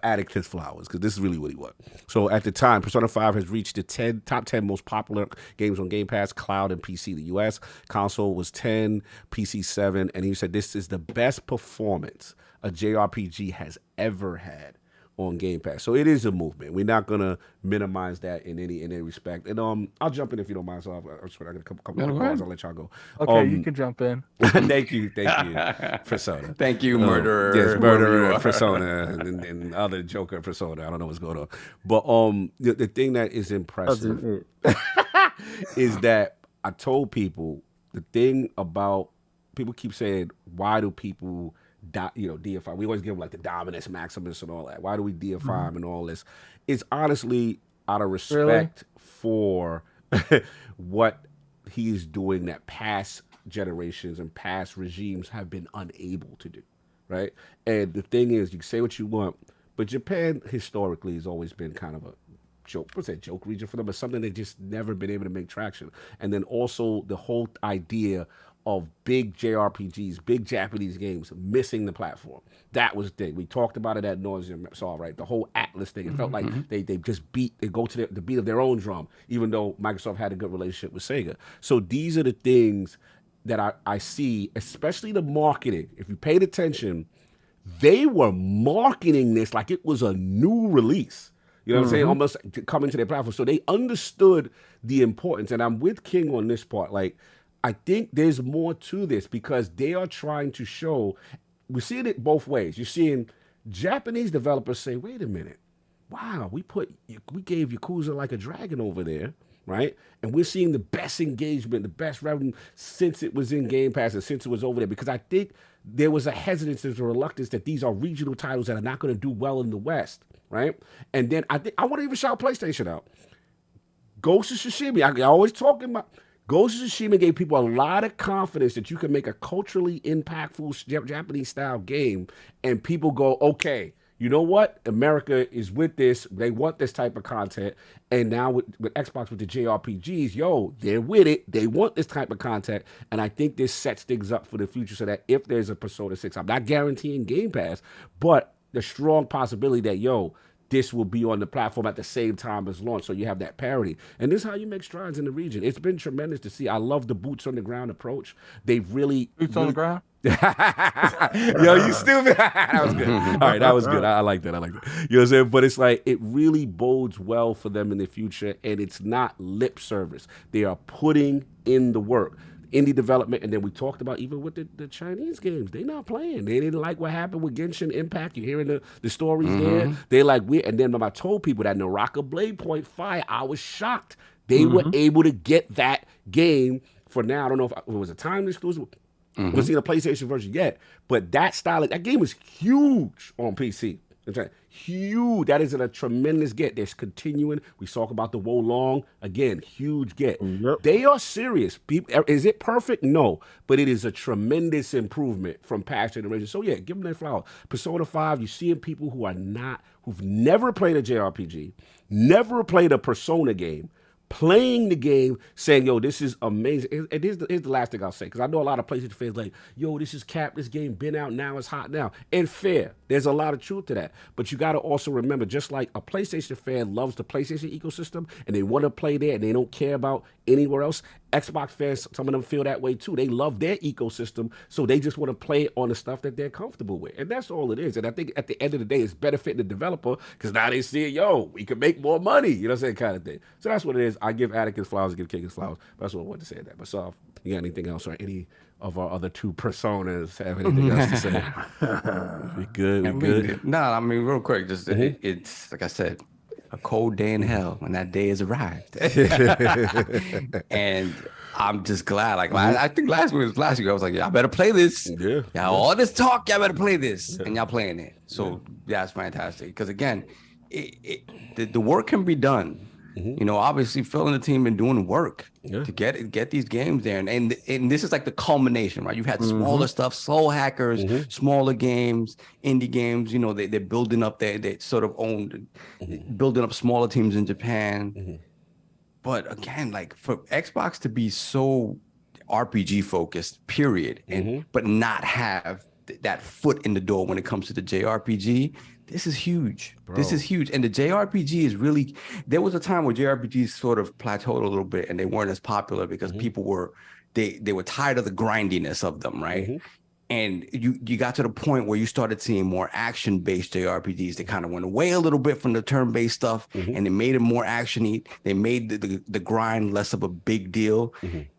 Addict his flowers because this is really what he was. So at the time, Persona 5 has reached the top 10 most popular games on Game Pass, cloud and PC. The US console was 10, PC 7, and he said this is the best performance a JRPG has ever had on Game Pass. So it is a movement. We're not gonna minimize that in any respect. And I'll jump in if you don't mind. So I got a couple of calls. I'll let y'all go. Okay, you can jump in. Thank you, Persona. Thank you, murderer. Yes, murderer Persona and other Joker Persona. I don't know what's going on, but the thing that is impressive is that I told people the thing about people keep saying, why do people deify. We always give him like the Dominus Maximus and all that. Why do we deify him and all this? It's honestly out of respect for what he's doing that past generations and past regimes have been unable to do, right? And the thing is, you can say what you want, but Japan historically has always been kind of a joke region for them, but something they just never been able to make traction. And then also the whole idea of big JRPGs, big Japanese games missing the platform. That was the thing. We talked about it at nauseam. Saw, right? The whole Atlas thing. It felt like they just go to the beat of their own drum, even though Microsoft had a good relationship with Sega. So these are the things that I see, especially the marketing. If you paid attention, they were marketing this like it was a new release. You know what I'm saying? Almost coming to their platform. So they understood the importance. And I'm with King on this part. Like, I think there's more to this because they are trying to show, we're seeing it both ways. You're seeing Japanese developers say, wait a minute, wow, we gave Yakuza Like a Dragon over there, right? And we're seeing the best engagement, the best revenue since it was in Game Pass and since it was over there. Because I think there was a hesitance, there's a reluctance that these are regional titles that are not going to do well in the West, right? And then I want to even shout PlayStation out. Ghost of Tsushima, I always talking about. Ghost of Tsushima gave people a lot of confidence that you can make a culturally impactful Japanese-style game, and people go, okay, you know what? America is with this. They want this type of content. And now with Xbox, with the JRPGs, they're with it. They want this type of content. And I think this sets things up for the future so that if there's a Persona 6, I'm not guaranteeing Game Pass, but the strong possibility that, this will be on the platform at the same time as launch, so you have that parity. And this is how you make strides in the region. It's been tremendous to see. I love the boots on the ground approach. They've really... Boots on the ground? You stupid. That was good. All right, that was good. I like that. You know what I'm saying? But it's like, it really bodes well for them in the future, and it's not lip service. They are putting in the work. Indie development, and then we talked about even with the Chinese games, they not playing. They didn't like what happened with Genshin Impact. You're hearing the stories there. They like and then when I told people that Naraka Blade Point Fire, I was shocked. They were able to get that game for now. I don't know if it was a time exclusive. We've seen a PlayStation version yet, but that style, that game is huge on PC. Huge. That is a tremendous get. There's continuing. We talk about the Wolong. Again, huge get. They are serious. Is it perfect? No. But it is a tremendous improvement from past generations. So, give them their flower. Persona 5, you're seeing people who've never played a JRPG, never played a Persona game, playing the game, saying, this is amazing. And here's the last thing I'll say, because I know a lot of PlayStation fans like, this is cap, this game been out, now it's hot now. And fair. There's a lot of truth to that. But you got to also remember, just like a PlayStation fan loves the PlayStation ecosystem, and they want to play there, and they don't care about anywhere else, Xbox fans, some of them feel that way too. They love their ecosystem, so they just want to play on the stuff that they're comfortable with. And that's all it is. And I think at the end of the day, it's benefiting the developer because now they see, we can make more money, you know what I'm saying, kind of thing. So that's what it is. I give Atticus flowers, I give King his flowers. That's what I wanted to say that. But so, you got anything else, or any of our other two personas have anything else to say? We good? No, I mean, real quick, just it's like I said, a cold day in hell when that day has arrived. And I'm just glad. Like, I think last week I was like, y'all better play this. Y'all all this talk, y'all better play this. And y'all playing it. So that's fantastic. Because again, the work can be done. Obviously Phil and the team been doing work to get these games there. And this is like the culmination, right? You've had smaller stuff, Soul Hackers, smaller games, indie games, they're building up they sort of owned, building up smaller teams in Japan. But again, like for Xbox to be so RPG focused, period, but not have that foot in the door when it comes to the JRPG, this is huge. Bro. This is huge. And the JRPG is really, there was a time where JRPGs sort of plateaued a little bit and they weren't as popular because people were, they were tired of the grindiness of them, right? And you got to the point where you started seeing more action-based JRPGs. They kind of went away a little bit from the turn-based stuff and they made it more action-y. They made the grind less of a big deal.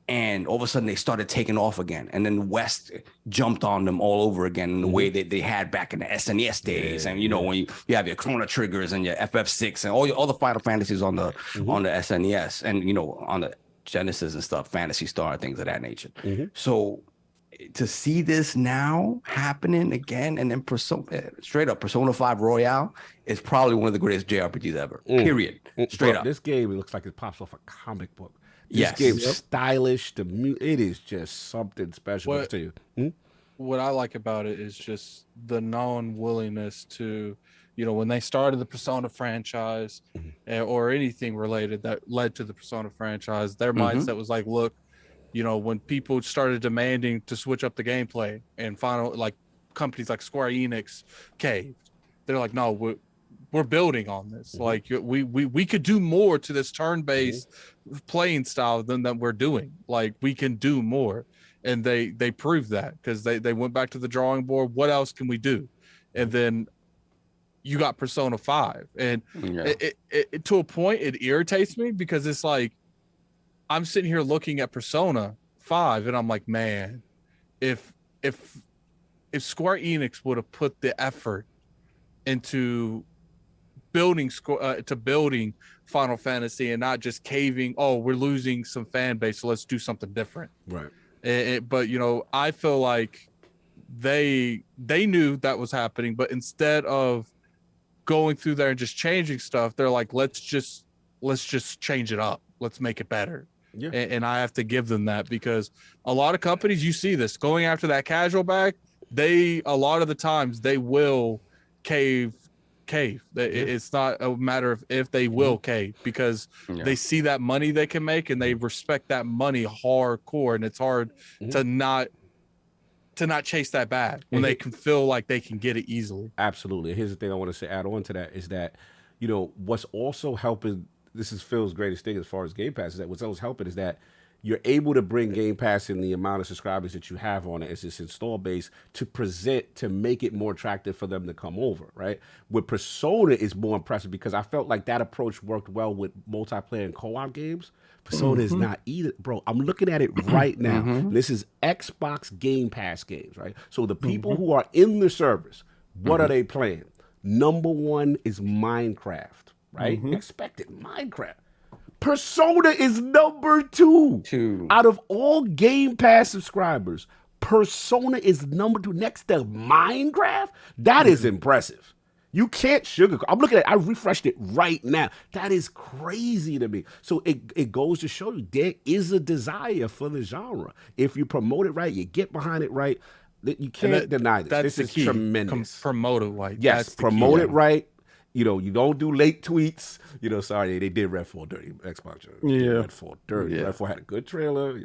And all of a sudden they started taking off again. And then the West jumped on them all over again in the way that they had back in the SNES days. And when you have your Chrono Triggers and your FF6 and all the Final Fantasies on the SNES and on the Genesis and stuff, Phantasy Star, things of that nature. So to see this now happening again, and then straight up Persona 5 Royale is probably one of the greatest JRPGs ever. Period. Straight up. This game, it looks like it pops off a comic book. This game's stylish. It is just something special. To you. What I like about it is just the non-willingness to, when they started the Persona franchise or anything related that led to the Persona franchise, their mindset was like, look, when people started demanding to switch up the gameplay and companies like Square Enix caved, they're like, no, we're building on this. Like we could do more to this turn-based playing style than that we're doing. Like we can do more. And they proved that because they went back to the drawing board. What else can we do? And then you got Persona 5. And it to a point, it irritates me because it's like, I'm sitting here looking at Persona 5 and I'm like, man, if Square Enix would have put the effort into building Final Fantasy and not just caving, we're losing some fan base, so let's do something different. Right. But I feel like they knew that was happening, but instead of going through there and just changing stuff, they're like, let's just change it up. Let's make it better. Yeah. And I have to give them that because a lot of companies, you see this going after that casual bag, a lot of the times they will cave. It's not a matter of if they will cave because they see that money they can make and they respect that money hardcore, and it's hard to not chase that bag when they can feel like they can get it easily. Absolutely. Here's the thing I want to say, add on to that is that, what's also helping, this is Phil's greatest thing as far as Game Pass, is that what's else helping is that you're able to bring Game Pass in the amount of subscribers that you have on it as this install base to make it more attractive for them to come over, right? With Persona is more impressive because I felt like that approach worked well with multiplayer and co-op games. Persona is not either. Bro, I'm looking at it right now. This is Xbox Game Pass games, right? So the people who are in the service, what are they playing? Number one is Minecraft, right? Expected Minecraft. Persona is number two. Out of all Game Pass subscribers, Persona is number 2 next to Minecraft. That is impressive. You can't sugarcoat. I'm looking at it. I refreshed it right now. That is crazy to me. So it goes to show you there is a desire for the genre. If you promote it right, you get behind it right, you can't deny this. This is tremendous. Promote it right. Yes, promote it right. You don't do late tweets. Sorry, they did Redfall dirty. Xbox. Redfall dirty. Yeah. Redfall had a good trailer.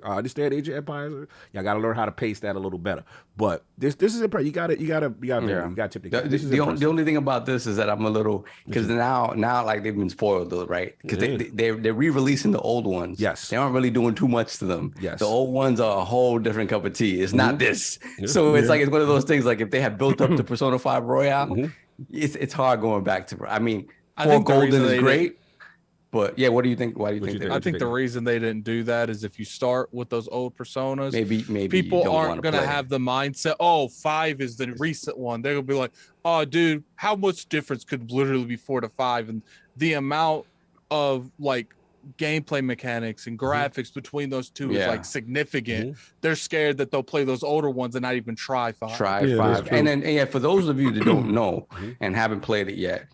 I understand Age of Empires. Y'all got to learn how to pace that a little better. But this is impressive. You got to tip the only thing about this is that I'm a little because now like they've been spoiled though, right? Because they're re-releasing the old ones. Yes, they aren't really doing too much to them. Yes, the old ones are a whole different cup of tea. It's not this. So it's like it's one of those things. Like if they had built up to Persona 5 Royale. It's hard going back to. I mean, I think Golden is great, but what do you think? Why do you think? I think the reason they didn't do that is if you start with those old Personas, maybe people aren't going to have the mindset. 5 is the recent one. They're going to be like, oh, dude, how much difference could literally be 4 to 5, and the amount of like gameplay mechanics and graphics between those two is like significant. They're scared that they'll play those older ones and not even try 5. Try 5. And then for those of you that don't know and haven't played it yet,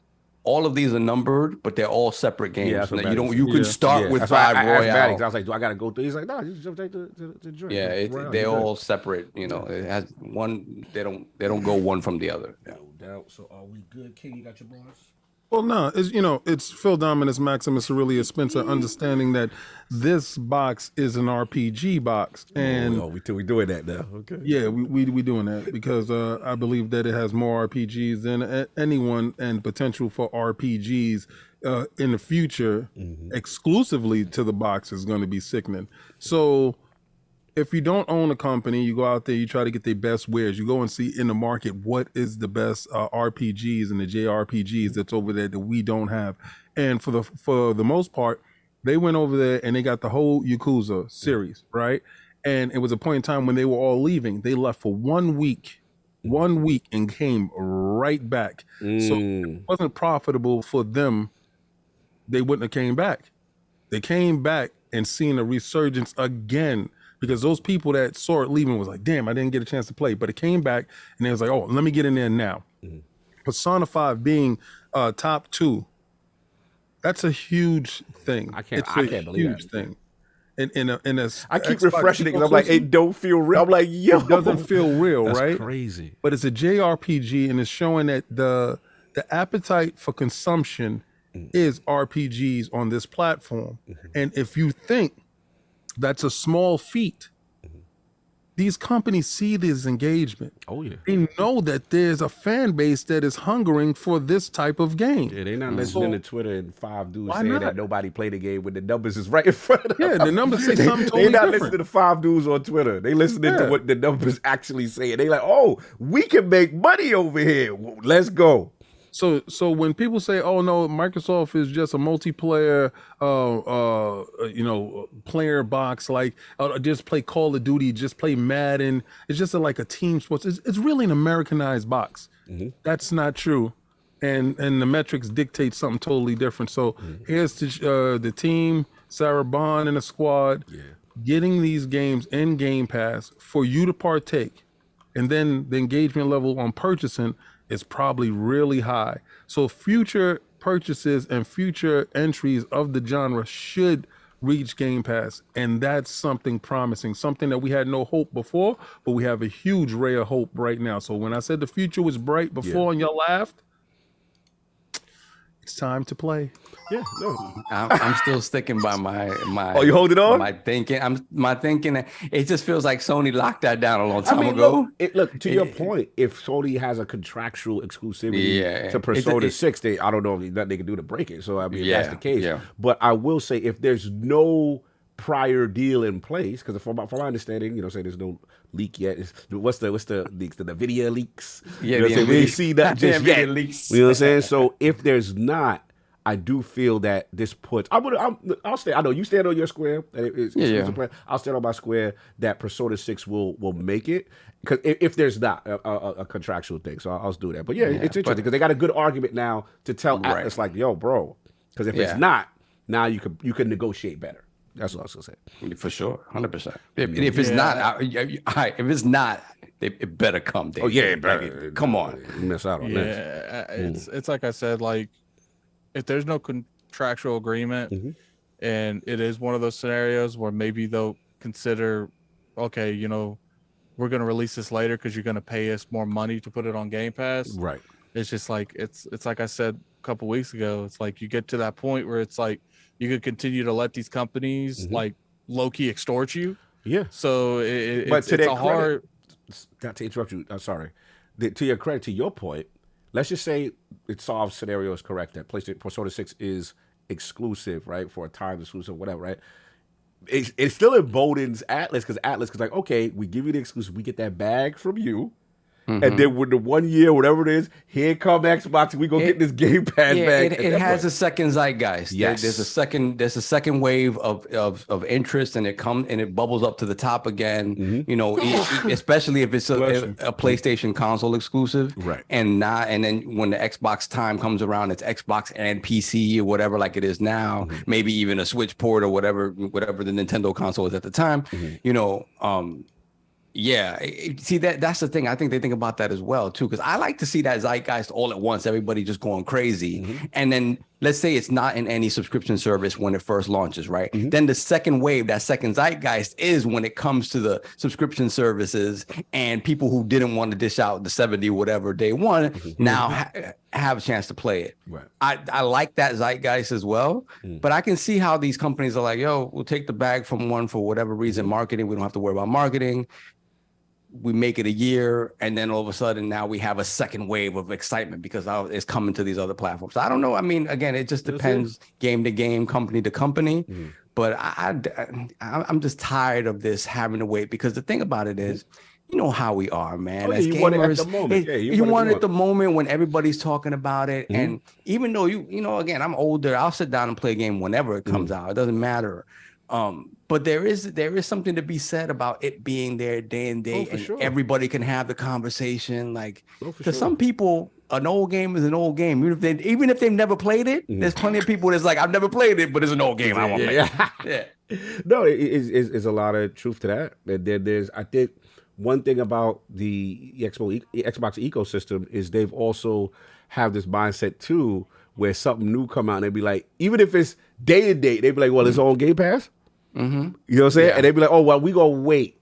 all of these are numbered, but they're all separate games. You could start with 5 Royale. I was like, do I gotta go through? He's like, no, just take the drink. Yeah, they're all separate. It has one. They don't go one from the other. No doubt. So are we good, King? You got your bars? Well, no, it's Phil Dominus Maximus Aurelius Spencer understanding that this box is an RPG box, and we doing that now. Okay. Yeah, we doing that because I believe that it has more RPGs than anyone and potential for RPGs in the future exclusively to the box is going to be sickening. So if you don't own a company, you go out there, you try to get the best wares. You go and see in the market what is the best RPGs and the JRPGs that's over there that we don't have. And for the most part, they went over there and they got the whole Yakuza series, right? And it was a point in time when they were all leaving. They left for 1 week, and came right back. So it wasn't profitable for them. They wouldn't have came back. They came back and seen a resurgence again because those people that saw it leaving was like, damn, I didn't get a chance to play. But it came back and they was like, oh, let me get in there now. Persona 5 being top 2, that's a huge thing. I can't believe huge that. thing. I keep refreshing it because I'm like, it don't feel real. I'm like, yo, it doesn't feel real, that's right? Crazy. But it's a JRPG, and it's showing that the appetite for consumption is RPGs on this platform. And if you think that's a small feat, these companies see this engagement. Oh yeah, they know that there's a fan base that is hungering for this type of game. Yeah, they're not listening to Twitter and 5 dudes saying not? that nobody played the game when the numbers is right in front of them. Yeah, the numbers say something totally They're not different. listening to 5 dudes on Twitter. They listening to what the numbers actually say. They like, oh, we can make money over here. Let's go. So when people say, "Oh no, Microsoft is just a multiplayer, player box, like just play Call of Duty, just play Madden," it's just like a team sports. It's really an Americanized box. That's not true, and the metrics dictate something totally different. So here's the team, Sarah Bond and the squad, getting these games in Game Pass for you to partake, and then the engagement level on purchasing is probably really high. So future purchases and future entries of the genre should reach Game Pass. And that's something promising, something that we had no hope before, but we have a huge ray of hope right now. So when I said the future was bright before and y'all laughed, it's time to play. Yeah, no. I'm still sticking by my. Oh, you hold it on? My thinking. It just feels like Sony locked that down a long time ago. Look, to your point, if Sony has a contractual exclusivity to Persona 6, I don't know if nothing they can do to break it. So I mean, that's the case. Yeah. But I will say, if there's no prior deal in place, because from my understanding, say there's no leak yet. What's the leaks? The video leaks? Yeah, we didn't see that just yet. Leaks. You know what I'm saying? So if there's not, I do feel that this puts. I'll stay. I know you stand on your square. I'll stand on my square that Persona 6 will make it, because if there's not a contractual thing, so I'll do that. But it's interesting because they got a good argument now to tell Atlas like, yo, bro, because if it's not, now you can negotiate better. That's what I was gonna say. For sure, 100%. If it's not, if it's not, it better come. Dave. Oh yeah, it better. Come on, you miss out on this. It's like I said, like if there's no contractual agreement, and it is one of those scenarios where maybe they'll consider, okay, we're gonna release this later because you're gonna pay us more money to put it on Game Pass. Right. It's just like it's like I said a couple weeks ago. It's like you get to that point where it's like you could continue to let these companies like low-key extort you. Yeah. So it's a hard. Not to interrupt you. I'm sorry. To your credit, to your point, let's just say it solves scenario is correct that PlayStation Persona 6 is exclusive, right, for a time exclusive, whatever, right? It still emboldens Atlas because like, okay, we give you the exclusive, we get that bag from you. And then with the 1 year, whatever it is, here come Xbox, we go get this Game Pass back. It has a second zeitgeist. Yes. There's a second wave of interest, and it bubbles up to the top again. Especially if it's a PlayStation console exclusive, right? And then when the Xbox time comes around, it's Xbox and PC or whatever, like it is now. Maybe even a Switch port or whatever the Nintendo console is at the time. Yeah, see that's the thing. I think they think about that as well too, because I like to see that zeitgeist all at once, everybody just going crazy, and then let's say it's not in any subscription service when it first launches, right? Then the second wave, that second zeitgeist, is when it comes to the subscription services and people who didn't want to dish out the 70 whatever day one now have a chance to play it. Right. I like that zeitgeist as well, but I can see how these companies are like, yo, we'll take the bag from one for whatever reason, marketing. We don't have to worry about marketing. We make it a year, and then all of a sudden now we have a second wave of excitement because it's coming to these other platforms. I don't know. I mean, again, it just depends game to game, company to company. But I'm just tired of this having to wait, because the thing about it is, you know how we are, man. As you gamers, want it at the moment. You want it at the moment when everybody's talking about it. And even though again, I'm older, I'll sit down and play a game whenever it comes out. It doesn't matter. But there is something to be said about it being there day and day, and everybody can have the conversation. Like, because some people, an old game is an old game, even if they've never played it. There's plenty of people that's like, I've never played it, but it's an old game. I want to play it. No, it's a lot of truth to that. There's, I think, one thing about the Xbox ecosystem is they've also have this mindset too, where something new come out and they be like, even if it's day to day, they be like, well, it's on Game Pass. Mm-hmm. You know what I'm saying? Yeah. And they be like, oh, well, we gonna wait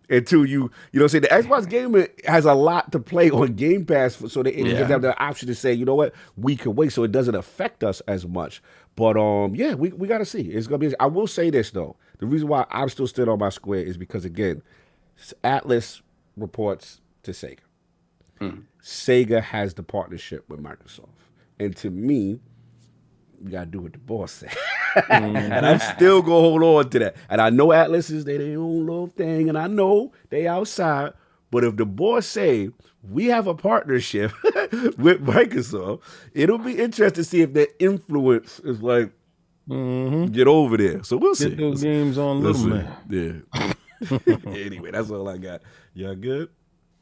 until you know what I'm saying? The Xbox Gamer has a lot to play on Game Pass, so they just have the option to say, you know what, we can wait, so it doesn't affect us as much. But yeah, we gotta see. It's gonna be. I will say this though, the reason why I'm still stood on my square is because again, Atlas reports to Sega. Sega has the partnership with Microsoft, and to me, you gotta do what the boss said. And I'm still gonna hold on to that. And I know Atlas is their own little thing, and I know they outside. But if the boss say we have a partnership with Microsoft, it'll be interesting to see if their influence is like get over there. So we'll see. Get those games on little man. Yeah. Anyway, that's all I got. Y'all good?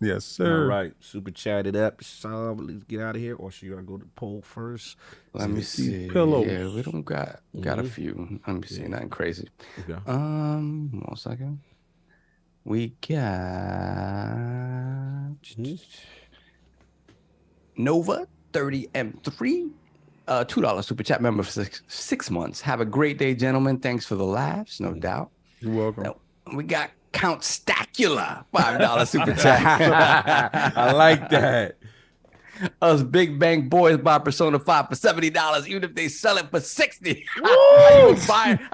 Yes, sir. All right. Super chat it up. So let's get out of here. Or should I go to the poll first? Let me see. Pillows. Yeah, we don't got a few. Let me see. Nothing crazy. Okay. 1 second. We got Nova 30M3. $2 super chat member for 6 months. Have a great day, gentlemen. Thanks for the laughs, no doubt. You're welcome. Now, we got Count Stacula, $5 super chat. I like that. Us Big Bang Boys buy Persona 5 for $70, even if they sell it for $60. How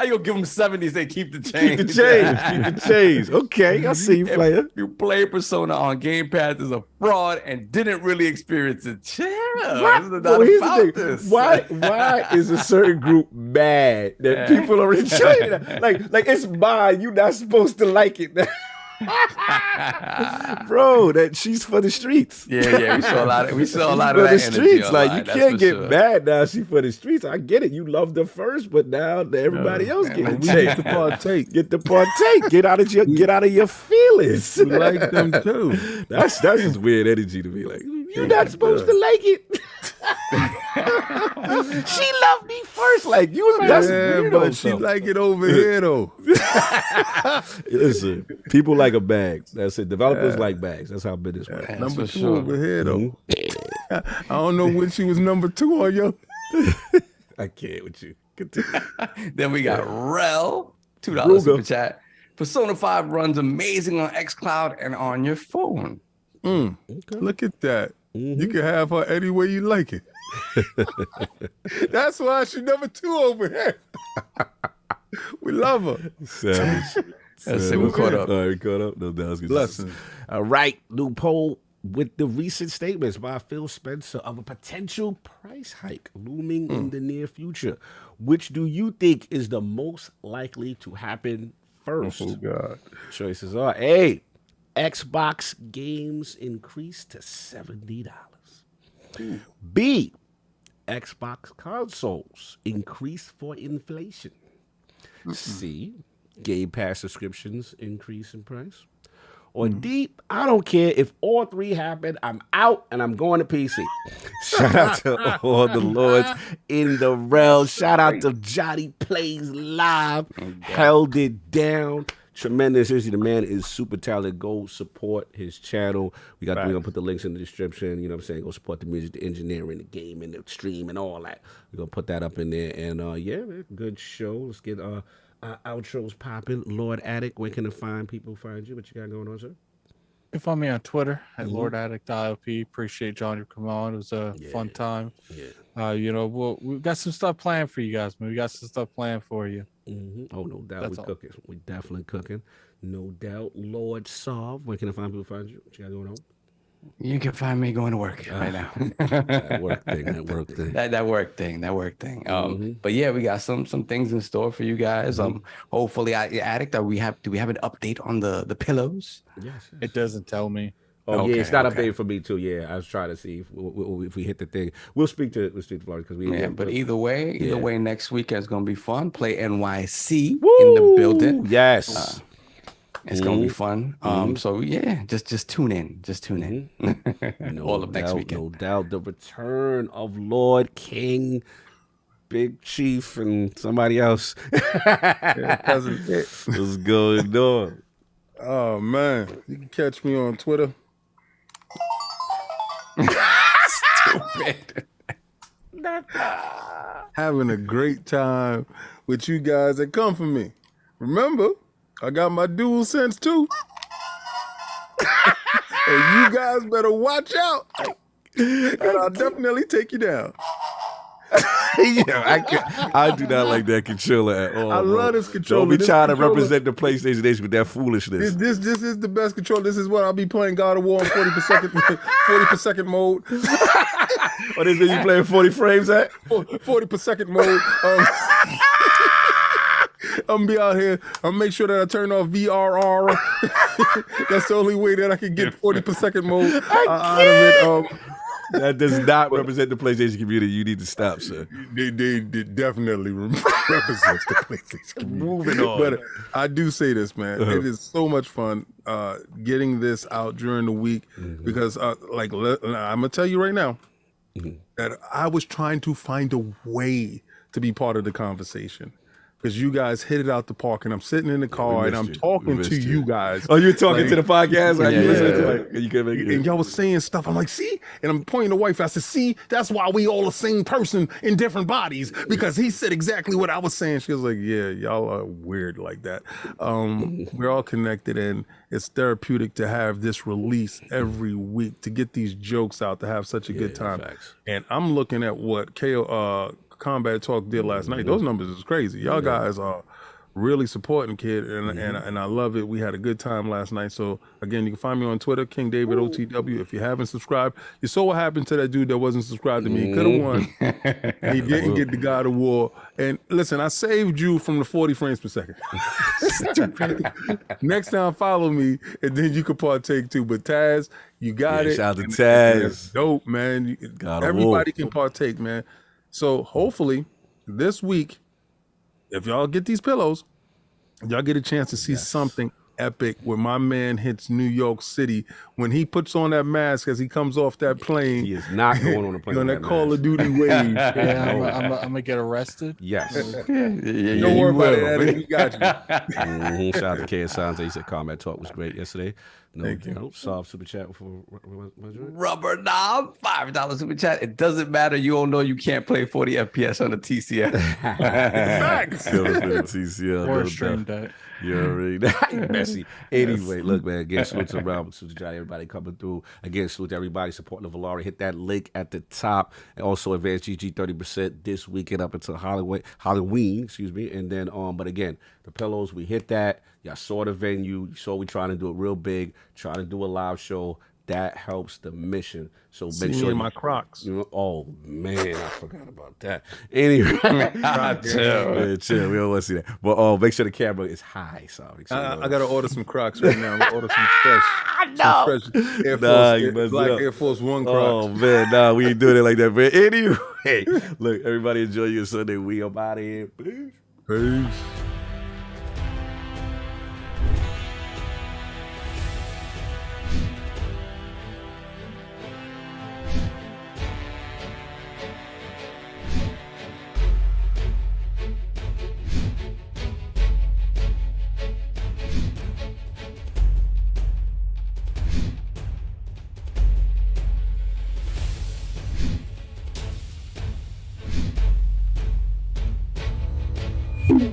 you gonna give them 70s? They keep the change. Keep the change. Okay, I see you, player. If you play Persona on Game Pass is a fraud and didn't really experience it. Chill. Here's the thing. Why is a certain group mad that people are enjoying it? Like it's mine. You're not supposed to like it. Bro, that she's for the streets. Yeah, we saw a lot of that the streets. Like online, you can't get mad now. She for the streets. I get it. You loved her first, but now everybody else getting chased. Get the partake. Get out of your feelings. We like them too. That's just weird energy to be like. You're not supposed to like it. She loved me first. Like you. That's weird. But she like it over here though. Listen, people like a bag. That's it. Developers like bags. That's how business works. Number 2 over here though. I don't know when she was number 2 on yo. I can't with you. Then we got Rel, $2 super chat. Persona 5 runs amazing on xCloud and on your phone. Okay. Look at that. You can have her any way you like it. That's why she's number 2 over here. We love her. Savage. Let's see, we caught up. All right, we caught up. No, that was good. Blessings. All right, new poll with the recent statements by Phil Spencer of a potential price hike looming in the near future. Which do you think is the most likely to happen first? Oh, God. Choices are A, Xbox games increase to $70. B, Xbox consoles increase for inflation. C, Game Pass subscriptions increase in price. Or D, I don't care if all 3 happen. I'm out and I'm going to PC. Shout out to all the lords in the realm. Shout out to JonnyPlaysLive. Held it down. Tremendous. Seriously, the man is super talented. Go support his channel. We're gonna put the links in the description. You know what I'm saying? Go support the music, the engineering, the game, and the stream, and all that. We're gonna put that up in there. And yeah, man, good show. Let's get our outros popping. Lord Addict, where can the find you? What you got going on, sir? You can find me on Twitter at LordAddict.IOP. Appreciate Johnny for coming on. It was a fun time. Yeah. We've got some stuff planned for you guys, man. We got some stuff planned for you. Oh, no doubt. We're cooking. We definitely cooking. No doubt. Lord Solve, where can I find you? What you got going on? You can find me going to work right now. That work thing. But yeah, we got some things in store for you guys. Hopefully, Addict, do we have an update on the pillows? Yes. It doesn't tell me. Oh yeah, it's not updated for me too. Yeah, I was trying to see if we hit the thing. We'll speak to Florida because we. Yeah, but either way, next weekend is gonna be fun. Play NYC in the building. Yes. It's gonna be fun. So yeah, just tune in. No all of next weekend. No doubt. The return of Lord King Big Chief and somebody else. Cousin Hit. What's going on? Oh man, you can catch me on Twitter. Stupid. Having a great time with you guys that come for me. Remember, I got my dual sense too. And you guys better watch out. And I'll definitely take you down. Yeah, I do not like that controller at all. I love this controller. Don't be trying to represent the PlayStation Age with that foolishness. This is the best controller. This is what I'll be playing God of War in 40 per second mode. What is it you playing 40 frames at? 40 per second mode. I'm gonna be out here. I'll make sure that I turn off VRR. That's the only way that I can get 40 per second mode out of it. That does not represent the PlayStation community. You need to stop, sir. They definitely represents the PlayStation community. Moving on. But I do say this, man. It is so much fun getting this out during the week because, I'm gonna tell you right now that I was trying to find a way to be part of the conversation. Because you guys hit it out the park, and I'm sitting in the car, and I'm talking to you guys. Oh, you're talking to the podcast? Like, and y'all was saying stuff. I'm like, see? And I'm pointing to the wife. I said, see? That's why we all the same person in different bodies, because he said exactly what I was saying. She was like, yeah, y'all are weird like that. We're all connected, and it's therapeutic to have this release every week, to get these jokes out, to have such a good time. Facts. And I'm looking at what Combat Talk did last night. Those numbers is crazy. Y'all guys are really supporting Kid, and I love it. We had a good time last night. So again, you can find me on Twitter, King David OTW. If you haven't subscribed, you saw what happened to that dude that wasn't subscribed to me. He could have won. He didn't get the God of War. And listen, I saved you from the 40 frames per second. Next time, follow me, and then you can partake too. But Taz, you got it. Shout out to Taz. Dope, man. Everybody can partake, man. So hopefully this week, if y'all get these pillows, y'all get a chance to see something epic where my man hits New York City when he puts on that mask as he comes off that plane. He is not going on a plane. On that Call of Duty wave. I'm gonna get arrested. Yes. Don't worry about it. We got you. Shout out to K. Sanze. He said Combat Talk was great yesterday. Thank you. Nope. Soft super chat for Rubber Knob, $5 super chat. It doesn't matter. You all know you can't play 40 FPS on the TCL. Facts. Or stream deck. You already know. Messy. Anyway, look, man. Again, salute to Rob, salute to Johnny, everybody coming through. Again, salute to everybody supporting the Valari. Hit that link at the top. And also Advanced GG 30% this weekend up until Halloween, excuse me. And then, but again, the pillows, we hit that. Y'all saw the venue. You saw we trying to do it real big, trying to do a live show. That helps the mission. So make sure my Crocs. Oh man, I forgot about that. Anyway, chill. We don't want to see that. But make sure the camera is high. So I gotta order some Crocs right now. I'm gonna order some fresh, Air Force One Crocs. Oh man, we ain't doing it like that. But anyway, look, everybody enjoy your Sunday. We up out of here. Peace. You